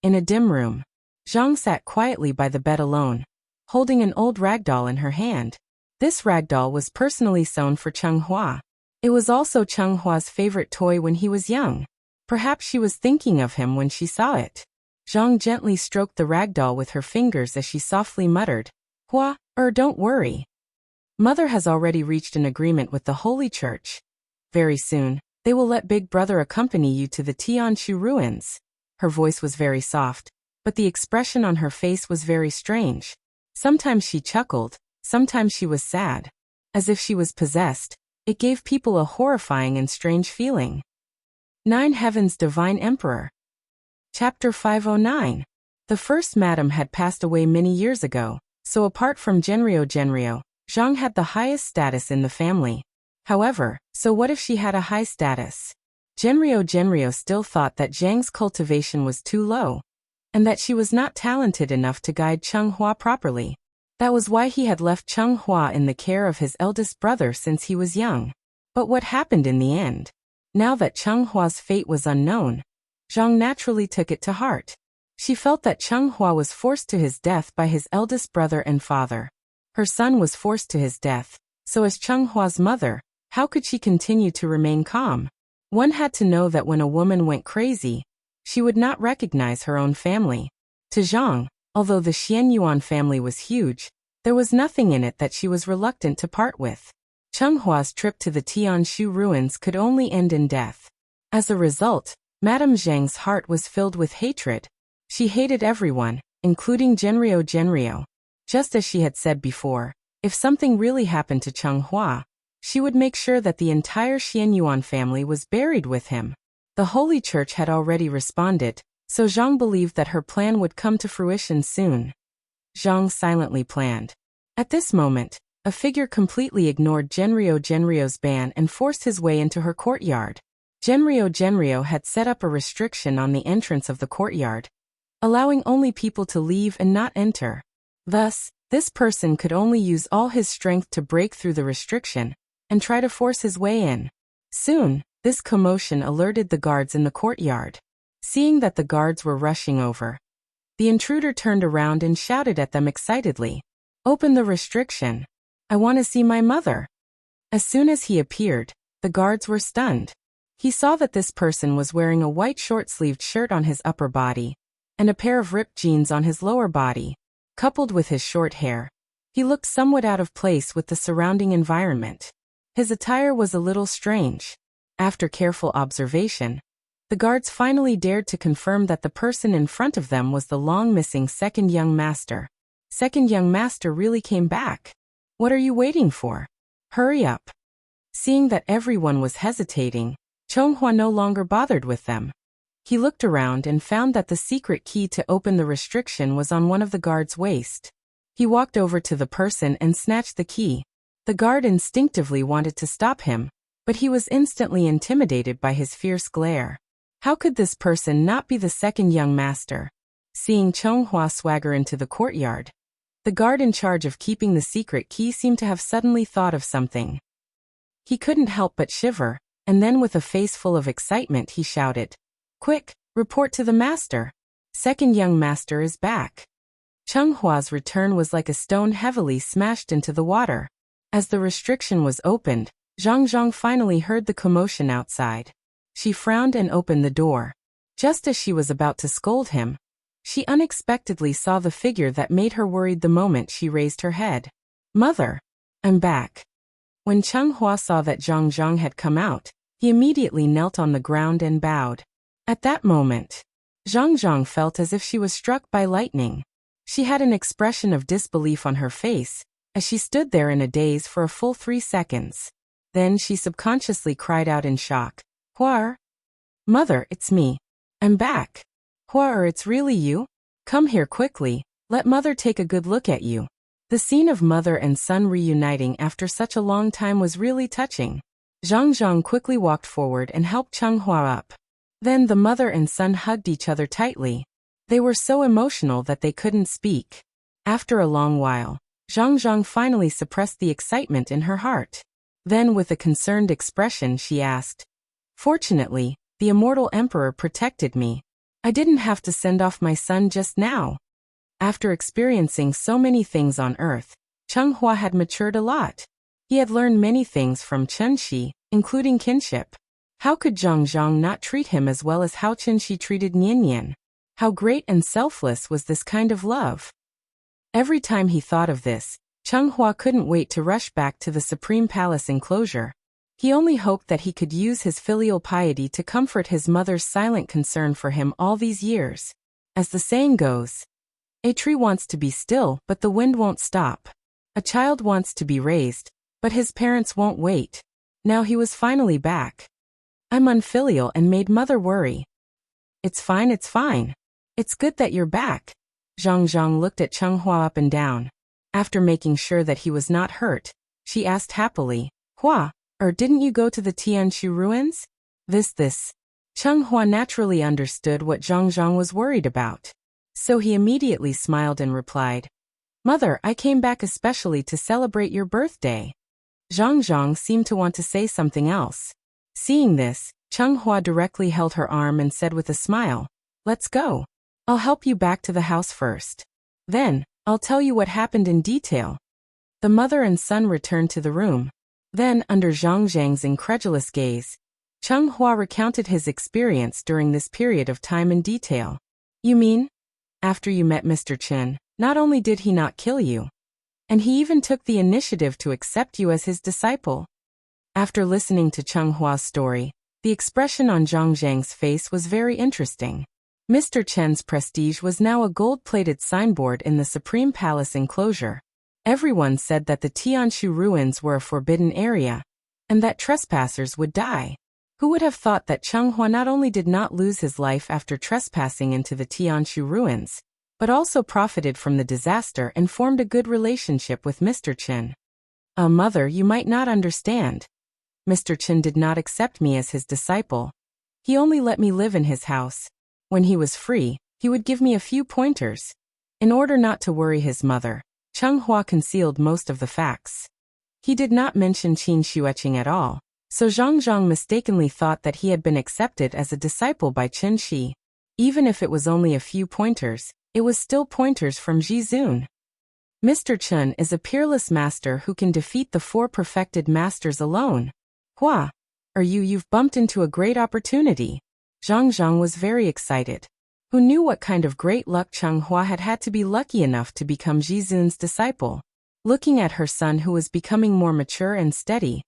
In a dim room, Zhang sat quietly by the bed alone, holding an old ragdoll in her hand. This ragdoll was personally sewn for Chenghua. It was also Chenghua's favorite toy when he was young. Perhaps she was thinking of him when she saw it. Zhang gently stroked the ragdoll with her fingers as she softly muttered, don't worry. Mother has already reached an agreement with the Holy Church. Very soon, they will let Big Brother accompany you to the Tianshu ruins. Her voice was very soft, but the expression on her face was very strange. Sometimes she chuckled, sometimes she was sad. As if she was possessed, it gave people a horrifying and strange feeling. 9 Heaven's Divine Emperor. Chapter 509. The first madam had passed away many years ago, so apart from Genrio, Zhang had the highest status in the family. However, so what if she had a high status? Genrio still thought that Zhang's cultivation was too low, and that she was not talented enough to guide Cheng Hua properly. That was why he had left Cheng Hua in the care of his eldest brother since he was young. But what happened in the end? Now that Cheng Hua's fate was unknown, Zhang naturally took it to heart. She felt that Cheng Hua was forced to his death by his eldest brother and father. Her son was forced to his death, so as Cheng Hua's mother, how could she continue to remain calm? One had to know that when a woman went crazy, she would not recognize her own family. To Zhang, although the Xianyuan family was huge, there was nothing in it that she was reluctant to part with. Cheng Hua's trip to the Tianshu ruins could only end in death. As a result, Madame Zhang's heart was filled with hatred. She hated everyone, including Genrio. Just as she had said before, if something really happened to Cheng Hua, she would make sure that the entire Xianyuan family was buried with him. The Holy Church had already responded, so Zhang believed that her plan would come to fruition soon. Zhang silently planned. At this moment, a figure completely ignored Genrio's ban and forced his way into her courtyard. Genrio had set up a restriction on the entrance of the courtyard, allowing only people to leave and not enter. Thus, this person could only use all his strength to break through the restriction and try to force his way in. Soon, this commotion alerted the guards in the courtyard. Seeing that the guards were rushing over, the intruder turned around and shouted at them excitedly, "Open the restriction. I want to see my mother." As soon as he appeared, the guards were stunned. He saw that this person was wearing a white short-sleeved shirt on his upper body and a pair of ripped jeans on his lower body. Coupled with his short hair, he looked somewhat out of place with the surrounding environment. His attire was a little strange. After careful observation, the guards finally dared to confirm that the person in front of them was the long-missing second young master. Second young master really came back. What are you waiting for? Hurry up. Seeing that everyone was hesitating, Cheng Hua no longer bothered with them. He looked around and found that the secret key to open the restriction was on one of the guards' waist. He walked over to the person and snatched the key. The guard instinctively wanted to stop him, but he was instantly intimidated by his fierce glare. How could this person not be the second young master? Seeing Cheng Hua swagger into the courtyard, the guard in charge of keeping the secret key seemed to have suddenly thought of something. He couldn't help but shiver, and then with a face full of excitement he shouted, "Quick, report to the master. Second young master is back." Cheng Hua's return was like a stone heavily smashed into the water. As the restriction was opened, Zhang finally heard the commotion outside. She frowned and opened the door. Just as she was about to scold him, she unexpectedly saw the figure that made her worried the moment she raised her head. "Mother, I'm back." When Cheng Hua saw that Zhang had come out, he immediately knelt on the ground and bowed. At that moment, Zhang felt as if she was struck by lightning. She had an expression of disbelief on her face, as she stood there in a daze for a full 3 seconds. Then she subconsciously cried out in shock, "Hua-er? Mother, it's me. I'm back. Hua-er, it's really you? Come here quickly, let mother take a good look at you." The scene of mother and son reuniting after such a long time was really touching. Zhang quickly walked forward and helped Cheng Hua up. Then the mother and son hugged each other tightly. They were so emotional that they couldn't speak. After a long while, Zhang finally suppressed the excitement in her heart. Then with a concerned expression she asked, "Fortunately, the Immortal Emperor protected me. I didn't have to send off my son just now." After experiencing so many things on Earth, Cheng Hua had matured a lot. He had learned many things from Chen Shi, including kinship. How could Zhang not treat him as well as how Chen Shi treated Nian? How great and selfless was this kind of love? Every time he thought of this, Cheng Hua couldn't wait to rush back to the Supreme Palace enclosure. He only hoped that he could use his filial piety to comfort his mother's silent concern for him all these years. As the saying goes, a tree wants to be still, but the wind won't stop. A child wants to be raised, but his parents won't wait. Now he was finally back. "I'm unfilial and made mother worry." It's fine. It's good that you're back." Zhang looked at Cheng Hua up and down. After making sure that he was not hurt, she asked happily, Hua, didn't you go to the Tianshu ruins? This. Chung Hua naturally understood what Zhang was worried about. So he immediately smiled and replied, Mother, I came back especially to celebrate your birthday. Zhang seemed to want to say something else. Seeing this, Chung Hua directly held her arm and said with a smile, Let's go. I'll help you back to the house first. Then, I'll tell you what happened in detail. The mother and son returned to the room. Then, under Zhang's incredulous gaze, Chung Hua recounted his experience during this period of time in detail. You mean? After you met Mr. Chen, not only did he not kill you, and he even took the initiative to accept you as his disciple. After listening to Chung Hua's story, the expression on Zhang's face was very interesting. Mr. Chen's prestige was now a gold-plated signboard in the Supreme Palace enclosure. Everyone said that the Tianshu ruins were a forbidden area, and that trespassers would die. Who would have thought that Chung Hua not only did not lose his life after trespassing into the Tianshu ruins, but also profited from the disaster and formed a good relationship with Mr. Chen. Mother, you might not understand. Mr. Chen did not accept me as his disciple. He only let me live in his house. When he was free, he would give me a few pointers. In order not to worry his mother, Chung Hua concealed most of the facts. He did not mention Qin Xueqing at all, so Zhang mistakenly thought that he had been accepted as a disciple by Qin Shi. Even if it was only a few pointers, it was still pointers from Jizun. Mr. Chen is a peerless master who can defeat the 4 perfected masters alone. Hua, you've bumped into a great opportunity. Zhang was very excited. Who knew what kind of great luck Chung Hua had had to be lucky enough to become Jizun's disciple? Looking at her son who was becoming more mature and steady,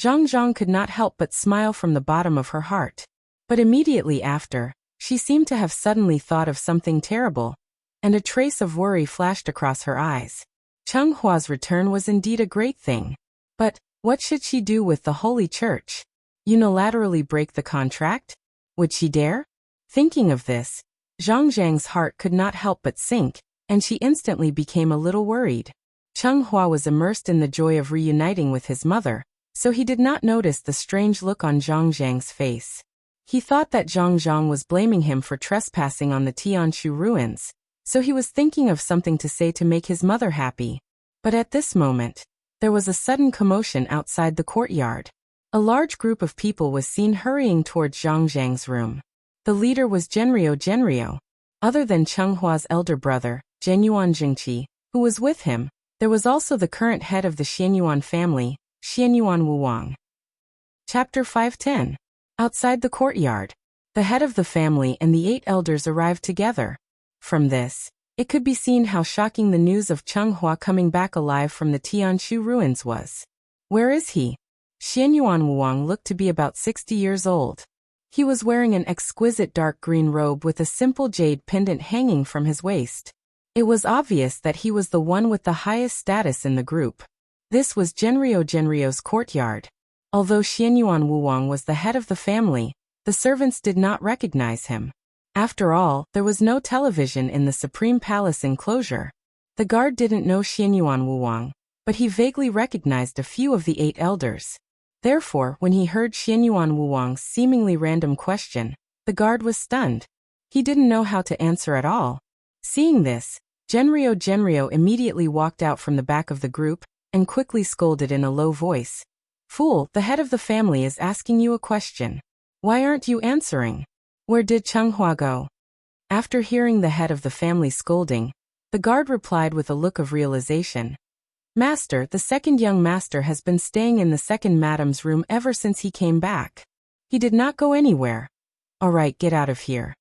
Zhang could not help but smile from the bottom of her heart. But immediately after, she seemed to have suddenly thought of something terrible, and a trace of worry flashed across her eyes. Chung Hua's return was indeed a great thing. But what should she do with the Holy Church? Unilaterally break the contract? Would she dare? Thinking of this, Zhang's heart could not help but sink, and she instantly became a little worried. Chung Hua was immersed in the joy of reuniting with his mother, so he did not notice the strange look on Zhang's face. He thought that Zhang was blaming him for trespassing on the Tianshu ruins, so he was thinking of something to say to make his mother happy. But at this moment, there was a sudden commotion outside the courtyard. A large group of people was seen hurrying towards Zhang's room. The leader was Genrio. Other than Chung Hua's elder brother, Zhenyuan Jingqi, who was with him, there was also the current head of the Xianyuan family, Xianyuan Wuwang. Chapter 510. Outside the courtyard, the head of the family and the 8 elders arrived together. From this, it could be seen how shocking the news of Chung Hua coming back alive from the Tianshu ruins was. Where is he? Xianyuan Wuwang looked to be about 60 years old. He was wearing an exquisite dark green robe with a simple jade pendant hanging from his waist. It was obvious that he was the one with the highest status in the group. This was Genrio's courtyard. Although Xianyuan Wuwang was the head of the family, the servants did not recognize him. After all, there was no television in the Supreme Palace enclosure. The guard didn't know Xianyuan Wuwang, but he vaguely recognized a few of the 8 elders. Therefore, when he heard Xianyuan Wuwang's seemingly random question, the guard was stunned. He didn't know how to answer at all. Seeing this, Genrio immediately walked out from the back of the group and quickly scolded in a low voice. Fool, the head of the family is asking you a question. Why aren't you answering? Where did Chung Hua go? After hearing the head of the family scolding, the guard replied with a look of realization. Master, the second young master has been staying in the second madam's room ever since he came back. He did not go anywhere. All right, get out of here.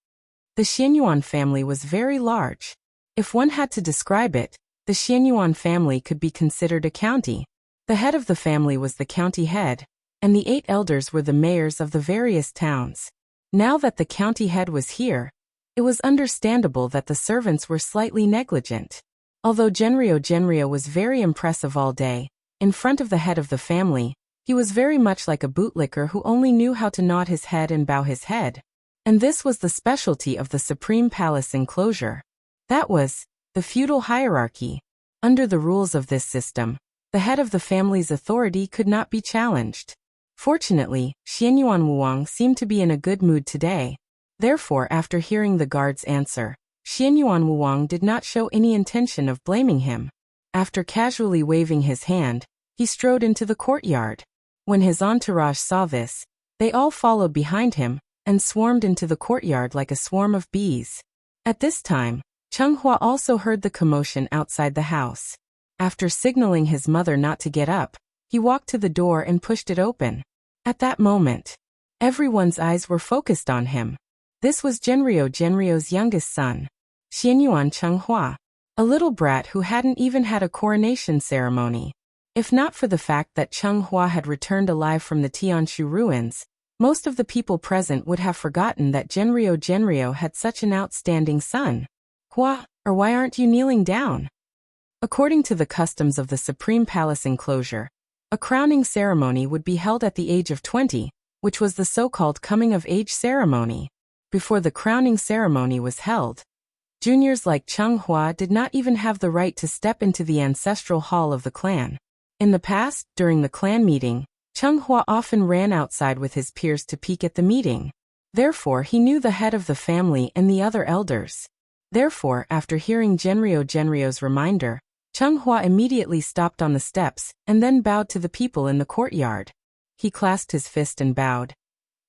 The Xianyuan family was very large. If one had to describe it, the Xianyuan family could be considered a county. The head of the family was the county head, and the 8 elders were the mayors of the various towns. Now that the county head was here, it was understandable that the servants were slightly negligent. Although Genrio was very impressive all day, in front of the head of the family, he was very much like a bootlicker who only knew how to nod his head and bow his head. And this was the specialty of the Supreme Palace enclosure. That was the feudal hierarchy. Under the rules of this system, the head of the family's authority could not be challenged. Fortunately, Xianyuan Wuang seemed to be in a good mood today. Therefore, after hearing the guard's answer, Xianyuan Wuang did not show any intention of blaming him. After casually waving his hand, he strode into the courtyard. When his entourage saw this, they all followed behind him and swarmed into the courtyard like a swarm of bees. At this time, Chenghua also heard the commotion outside the house. After signaling his mother not to get up, he walked to the door and pushed it open. At that moment, everyone's eyes were focused on him. This was Genrio's youngest son, Xianyuan Chenghua, a little brat who hadn't even had a coronation ceremony. If not for the fact that Chenghua had returned alive from the Tianshu ruins, most of the people present would have forgotten that Genrio had such an outstanding son. Hua, or why aren't you kneeling down? According to the customs of the Supreme Palace enclosure, a crowning ceremony would be held at the age of 20, which was the so-called coming-of-age ceremony. Before the crowning ceremony was held, juniors like Chenghua did not even have the right to step into the ancestral hall of the clan. In the past, during the clan meeting, Chenghua often ran outside with his peers to peek at the meeting. Therefore, he knew the head of the family and the other elders. Therefore, after hearing Genrio's reminder, Chenghua immediately stopped on the steps and then bowed to the people in the courtyard. He clasped his fist and bowed.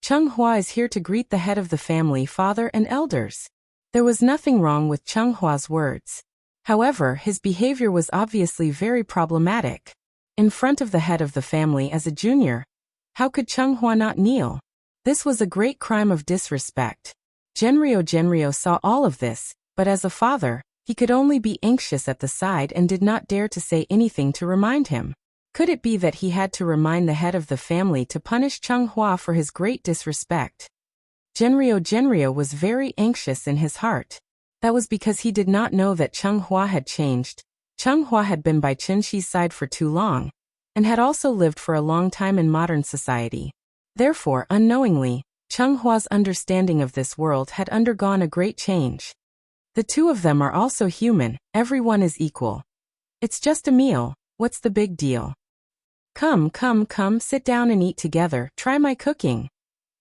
Chenghua is here to greet the head of the family, father and elders. There was nothing wrong with Chenghua's words. However, his behavior was obviously very problematic. In front of the head of the family as a junior, how could Chenghua not kneel? This was a great crime of disrespect. Genrio saw all of this, but as a father, he could only be anxious at the side and did not dare to say anything to remind him. Could it be that he had to remind the head of the family to punish Chenghua for his great disrespect? Genrio was very anxious in his heart. That was because he did not know that Chenghua had changed. Chenghua had been by Qinxi's side for too long, and had also lived for a long time in modern society. Therefore, unknowingly, Chenghua's understanding of this world had undergone a great change. The two of them are also human, everyone is equal. It's just a meal, what's the big deal? Come, sit down and eat together, try my cooking.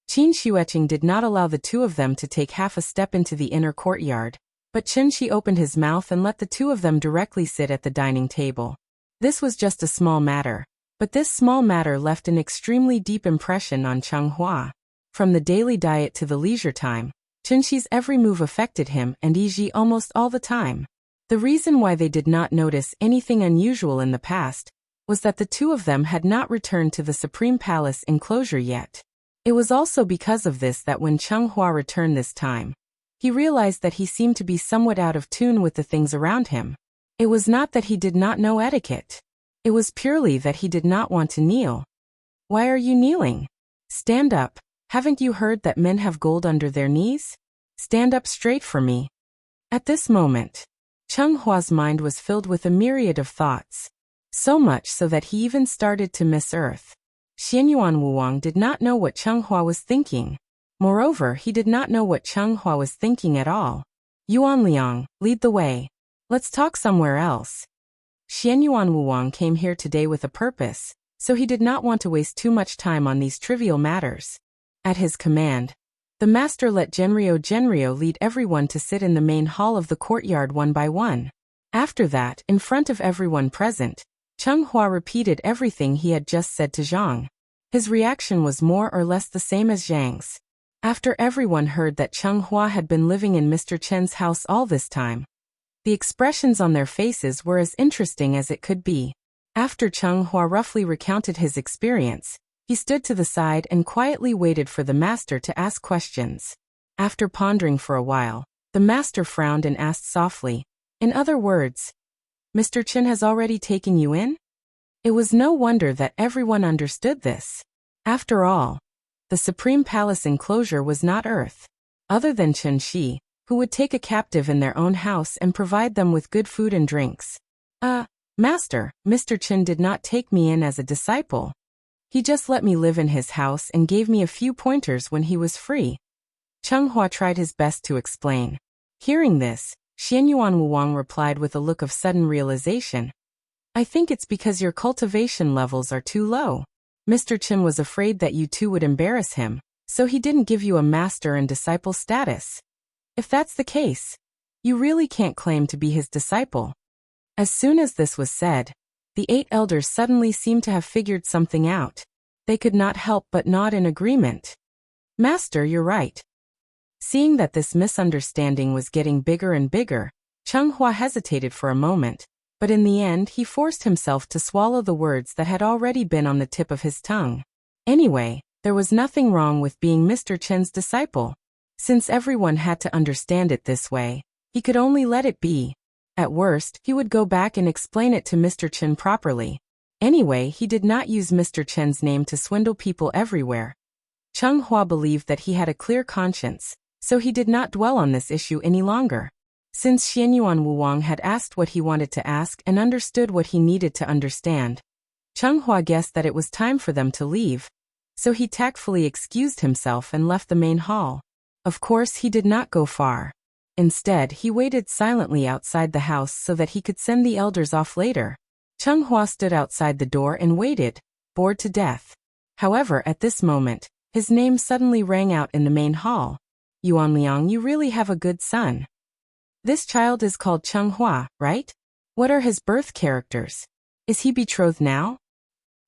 Qin Xueqing did not allow the two of them to take half a step into the inner courtyard, but Qinshi opened his mouth and let the two of them directly sit at the dining table. This was just a small matter, but this small matter left an extremely deep impression on Chenghua. From the daily diet to the leisure time, Qinshi's every move affected him and Yiji almost all the time. The reason why they did not notice anything unusual in the past was that the two of them had not returned to the Supreme Palace enclosure yet. It was also because of this that when Chenghua returned this time, he realized that he seemed to be somewhat out of tune with the things around him. It was not that he did not know etiquette. It was purely that he did not want to kneel. Why are you kneeling? Stand up. Haven't you heard that men have gold under their knees? Stand up straight for me. At this moment, Chenghua's mind was filled with a myriad of thoughts. So much so that he even started to miss Earth. Xianyuan Wuang did not know what Chenghua was thinking. Moreover, he did not know what Chenghua was thinking at all. Yuan Liang, lead the way. Let's talk somewhere else. Xianyuan Wuang came here today with a purpose, so he did not want to waste too much time on these trivial matters. At his command, the master let Genrio lead everyone to sit in the main hall of the courtyard one by one. After that, in front of everyone present, Chenghua repeated everything he had just said to Zhang. His reaction was more or less the same as Zhang's. After everyone heard that Chenghua had been living in Mr. Chen's house all this time, the expressions on their faces were as interesting as it could be. After Chenghua roughly recounted his experience, he stood to the side and quietly waited for the master to ask questions. After pondering for a while, the master frowned and asked softly, "In other words, Mr. Chen has already taken you in?" It was no wonder that everyone understood this. After all, the Supreme Palace enclosure was not Earth. Other than Chen Shi, who would take a captive in their own house and provide them with good food and drinks. Master, Mr. Chen did not take me in as a disciple. He just let me live in his house and gave me a few pointers when he was free. Chenghua tried his best to explain. Hearing this, Xianyuan Wuwang replied with a look of sudden realization. I think it's because your cultivation levels are too low. Mr. Chen was afraid that you two would embarrass him, so he didn't give you a master and disciple status. If that's the case, you really can't claim to be his disciple. As soon as this was said, the 8 elders suddenly seemed to have figured something out. They could not help but nod in agreement. Master, you're right. Seeing that this misunderstanding was getting bigger and bigger, Cheng Hua hesitated for a moment, but in the end he forced himself to swallow the words that had already been on the tip of his tongue. Anyway, there was nothing wrong with being Mr. Chen's disciple. Since everyone had to understand it this way, he could only let it be. At worst, he would go back and explain it to Mr. Chen properly. Anyway, he did not use Mr. Chen's name to swindle people everywhere. Cheng Hua believed that he had a clear conscience, so he did not dwell on this issue any longer. Since Xianyuan Wuwang had asked what he wanted to ask and understood what he needed to understand, Cheng Hua guessed that it was time for them to leave, so he tactfully excused himself and left the main hall. Of course, he did not go far. Instead, he waited silently outside the house so that he could send the elders off later. Cheng Hua stood outside the door and waited, bored to death. However, at this moment, his name suddenly rang out in the main hall. Yuan Liang, you really have a good son. This child is called Cheng Hua, right? What are his birth characters? Is he betrothed now?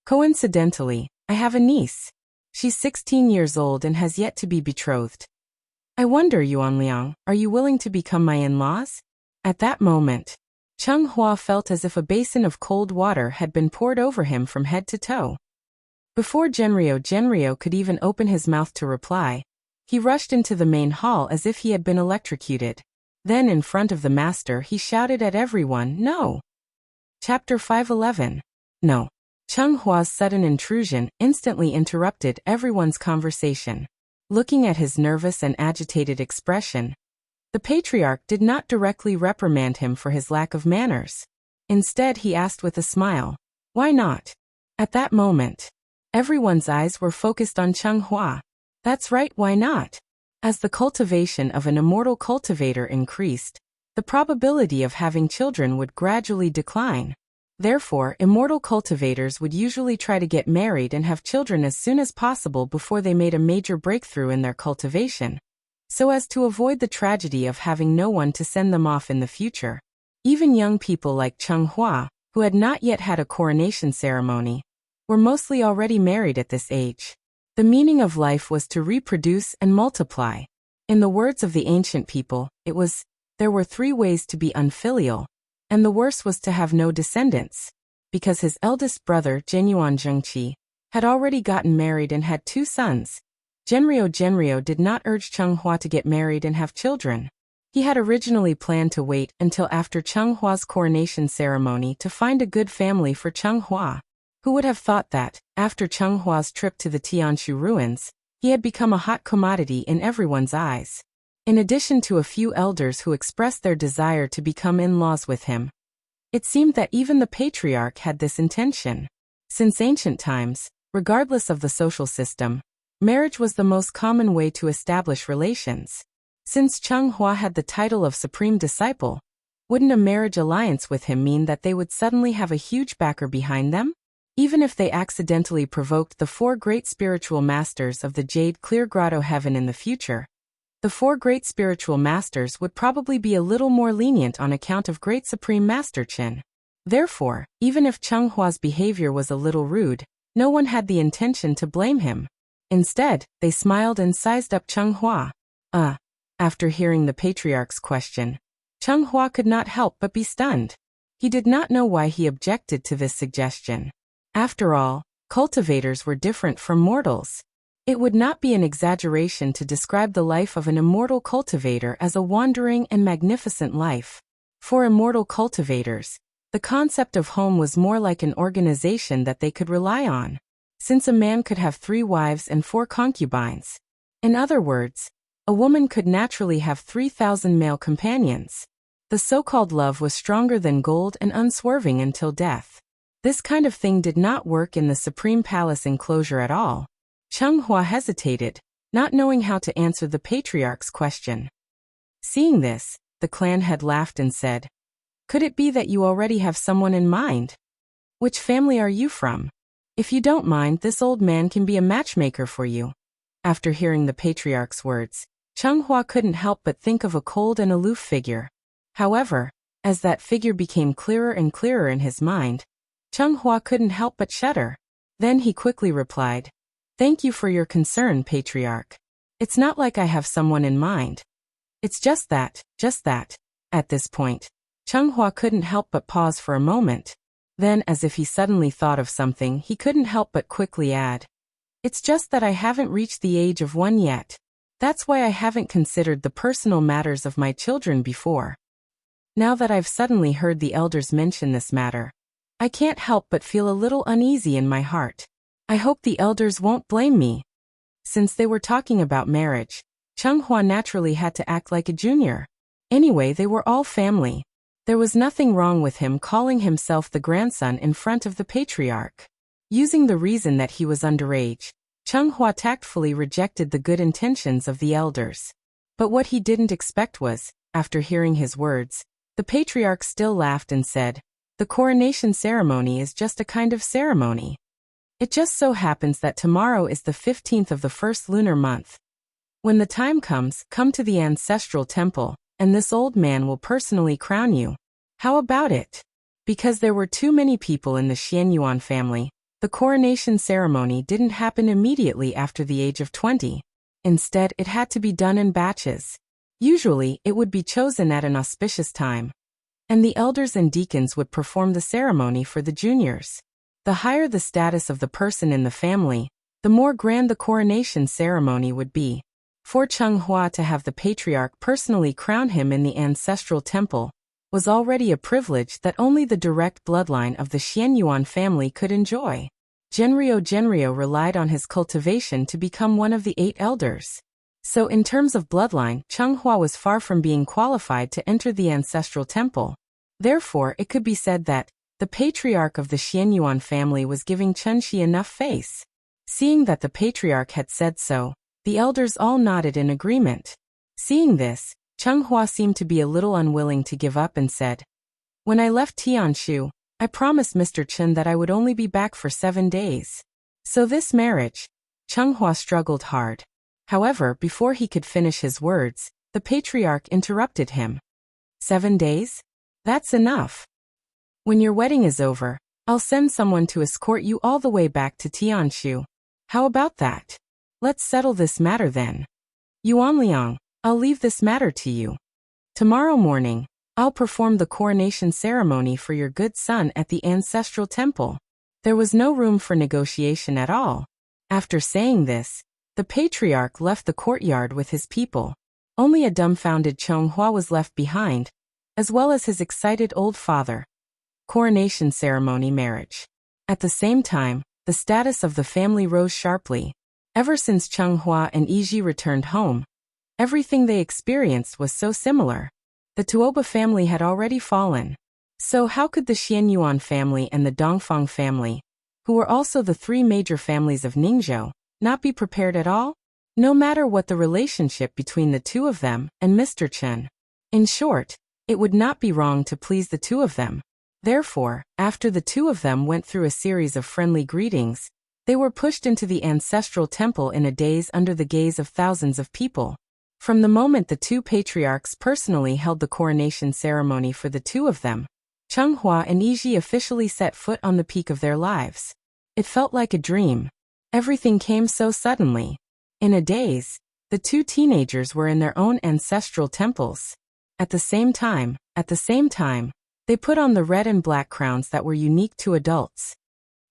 Coincidentally, I have a niece. She's 16 years old and has yet to be betrothed. I wonder, Yuan Liang, are you willing to become my in-laws? At that moment, Cheng Hua felt as if a basin of cold water had been poured over him from head to toe. Before Genrio could even open his mouth to reply, he rushed into the main hall as if he had been electrocuted. Then in front of the master he shouted at everyone, "No!" Chapter 511. No. Cheng Hua's sudden intrusion instantly interrupted everyone's conversation. Looking at his nervous and agitated expression, the patriarch did not directly reprimand him for his lack of manners. Instead, he asked with a smile, "Why not?" At that moment, everyone's eyes were focused on Cheng Hua. That's right, why not? As the cultivation of an immortal cultivator increased, the probability of having children would gradually decline. Therefore, immortal cultivators would usually try to get married and have children as soon as possible before they made a major breakthrough in their cultivation, so as to avoid the tragedy of having no one to send them off in the future. Even young people like Cheng Hua, who had not yet had a coronation ceremony, were mostly already married at this age. The meaning of life was to reproduce and multiply. In the words of the ancient people, there were 3 ways to be unfilial, and the worst was to have no descendants. Because his eldest brother, Genyuan Zhengqi, had already gotten married and had 2 sons, Genrio did not urge Cheng Hua to get married and have children. He had originally planned to wait until after Cheng Hua's coronation ceremony to find a good family for Cheng Hua. Who would have thought that, after Cheng Hua's trip to the Tianshu ruins, he had become a hot commodity in everyone's eyes. In addition to a few elders who expressed their desire to become in-laws with him, it seemed that even the patriarch had this intention. Since ancient times, regardless of the social system, marriage was the most common way to establish relations. Since Cheng Hua had the title of supreme disciple, wouldn't a marriage alliance with him mean that they would suddenly have a huge backer behind them? Even if they accidentally provoked the 4 great spiritual masters of the Jade Clear Grotto Heaven in the future, the 4 great spiritual masters would probably be a little more lenient on account of Great Supreme Master Chen. Therefore, even if Cheng Hua's behavior was a little rude, no one had the intention to blame him. Instead, they smiled and sized up Cheng Hua. After hearing the patriarch's question, Cheng Hua could not help but be stunned. He did not know why he objected to this suggestion. After all, cultivators were different from mortals. It would not be an exaggeration to describe the life of an immortal cultivator as a wandering and magnificent life. For immortal cultivators, the concept of home was more like an organization that they could rely on, since a man could have 3 wives and 4 concubines. In other words, a woman could naturally have 3,000 male companions. The so-called love was stronger than gold and unswerving until death. This kind of thing did not work in the Supreme Palace enclosure at all. Cheng Hua hesitated, not knowing how to answer the patriarch's question. Seeing this, the clan head laughed and said, "Could it be that you already have someone in mind? Which family are you from? If you don't mind, this old man can be a matchmaker for you." After hearing the patriarch's words, Chunghua couldn't help but think of a cold and aloof figure. However, as that figure became clearer and clearer in his mind, Chunghua couldn't help but shudder. Then he quickly replied, "Thank you for your concern, patriarch. It's not like I have someone in mind. It's just that. At this point, Chunghua couldn't help but pause for a moment. Then, as if he suddenly thought of something, he couldn't help but quickly add, "It's just that I haven't reached the age of one yet. That's why I haven't considered the personal matters of my children before. Now that I've suddenly heard the elders mention this matter, I can't help but feel a little uneasy in my heart. I hope the elders won't blame me." Since they were talking about marriage, Chunghua naturally had to act like a junior. Anyway, they were all family. There was nothing wrong with him calling himself the grandson in front of the patriarch. Using the reason that he was underage, Chunghua tactfully rejected the good intentions of the elders. But what he didn't expect was, after hearing his words, the patriarch still laughed and said, "The coronation ceremony is just a kind of ceremony. It just so happens that tomorrow is the 15th of the first lunar month. When the time comes, come to the ancestral temple, and this old man will personally crown you. How about it?" Because there were too many people in the Xianyuan family, the coronation ceremony didn't happen immediately after the age of 20. Instead, it had to be done in batches. Usually, it would be chosen at an auspicious time, and the elders and deacons would perform the ceremony for the juniors. The higher the status of the person in the family, the more grand the coronation ceremony would be. For Chunghua to have the patriarch personally crown him in the ancestral temple was already a privilege that only the direct bloodline of the Xianyuan family could enjoy. Genryo relied on his cultivation to become one of the 8 elders. So in terms of bloodline, Chunghua was far from being qualified to enter the ancestral temple. Therefore, it could be said that the patriarch of the Xianyuan family was giving Chunxi enough face. Seeing that the patriarch had said so, the elders all nodded in agreement. Seeing this, Chunghua seemed to be a little unwilling to give up and said, "When I left Tianshu, I promised Mr. Chen that I would only be back for 7 days. So this marriage..." Chunghua struggled hard. However, before he could finish his words, the patriarch interrupted him. "7 days? That's enough. When your wedding is over, I'll send someone to escort you all the way back to Tianshu. How about that? Let's settle this matter then. Yuan Liang, I'll leave this matter to you. Tomorrow morning, I'll perform the coronation ceremony for your good son at the ancestral temple." There was no room for negotiation at all. After saying this, the patriarch left the courtyard with his people. Only a dumbfounded Chunghua was left behind, as well as his excited old father. Coronation ceremony marriage. At the same time, the status of the family rose sharply. Ever since Chunghua and Yiji returned home, everything they experienced was so similar. The Tuoba family had already fallen. So how could the Xianyuan family and the Dongfang family, who were also the 3 major families of Ningzhou, not be prepared at all? No matter what the relationship between the 2 of them and Mr. Chen. In short, it would not be wrong to please the 2 of them. Therefore, after the 2 of them went through a series of friendly greetings, they were pushed into the ancestral temple in a daze under the gaze of thousands of people. From the moment the 2 patriarchs personally held the coronation ceremony for the 2 of them, Chunghua and Yiji officially set foot on the peak of their lives. It felt like a dream. Everything came so suddenly. In a daze, the 2 teenagers were in their own ancestral temples. At the same time, they put on the red and black crowns that were unique to adults.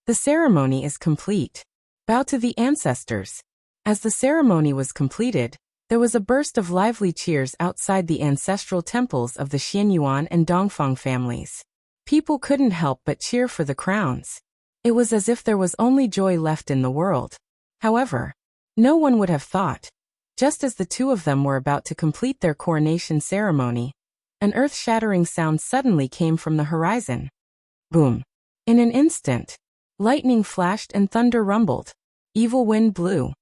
The ceremony is complete. Bow to the ancestors. As the ceremony was completed, there was a burst of lively cheers outside the ancestral temples of the Xianyuan and Dongfang families. People couldn't help but cheer for the crowns. It was as if there was only joy left in the world. However, no one would have thought, just as the 2 of them were about to complete their coronation ceremony, an earth-shattering sound suddenly came from the horizon. Boom! In an instant, lightning flashed and thunder rumbled. Evil wind blew.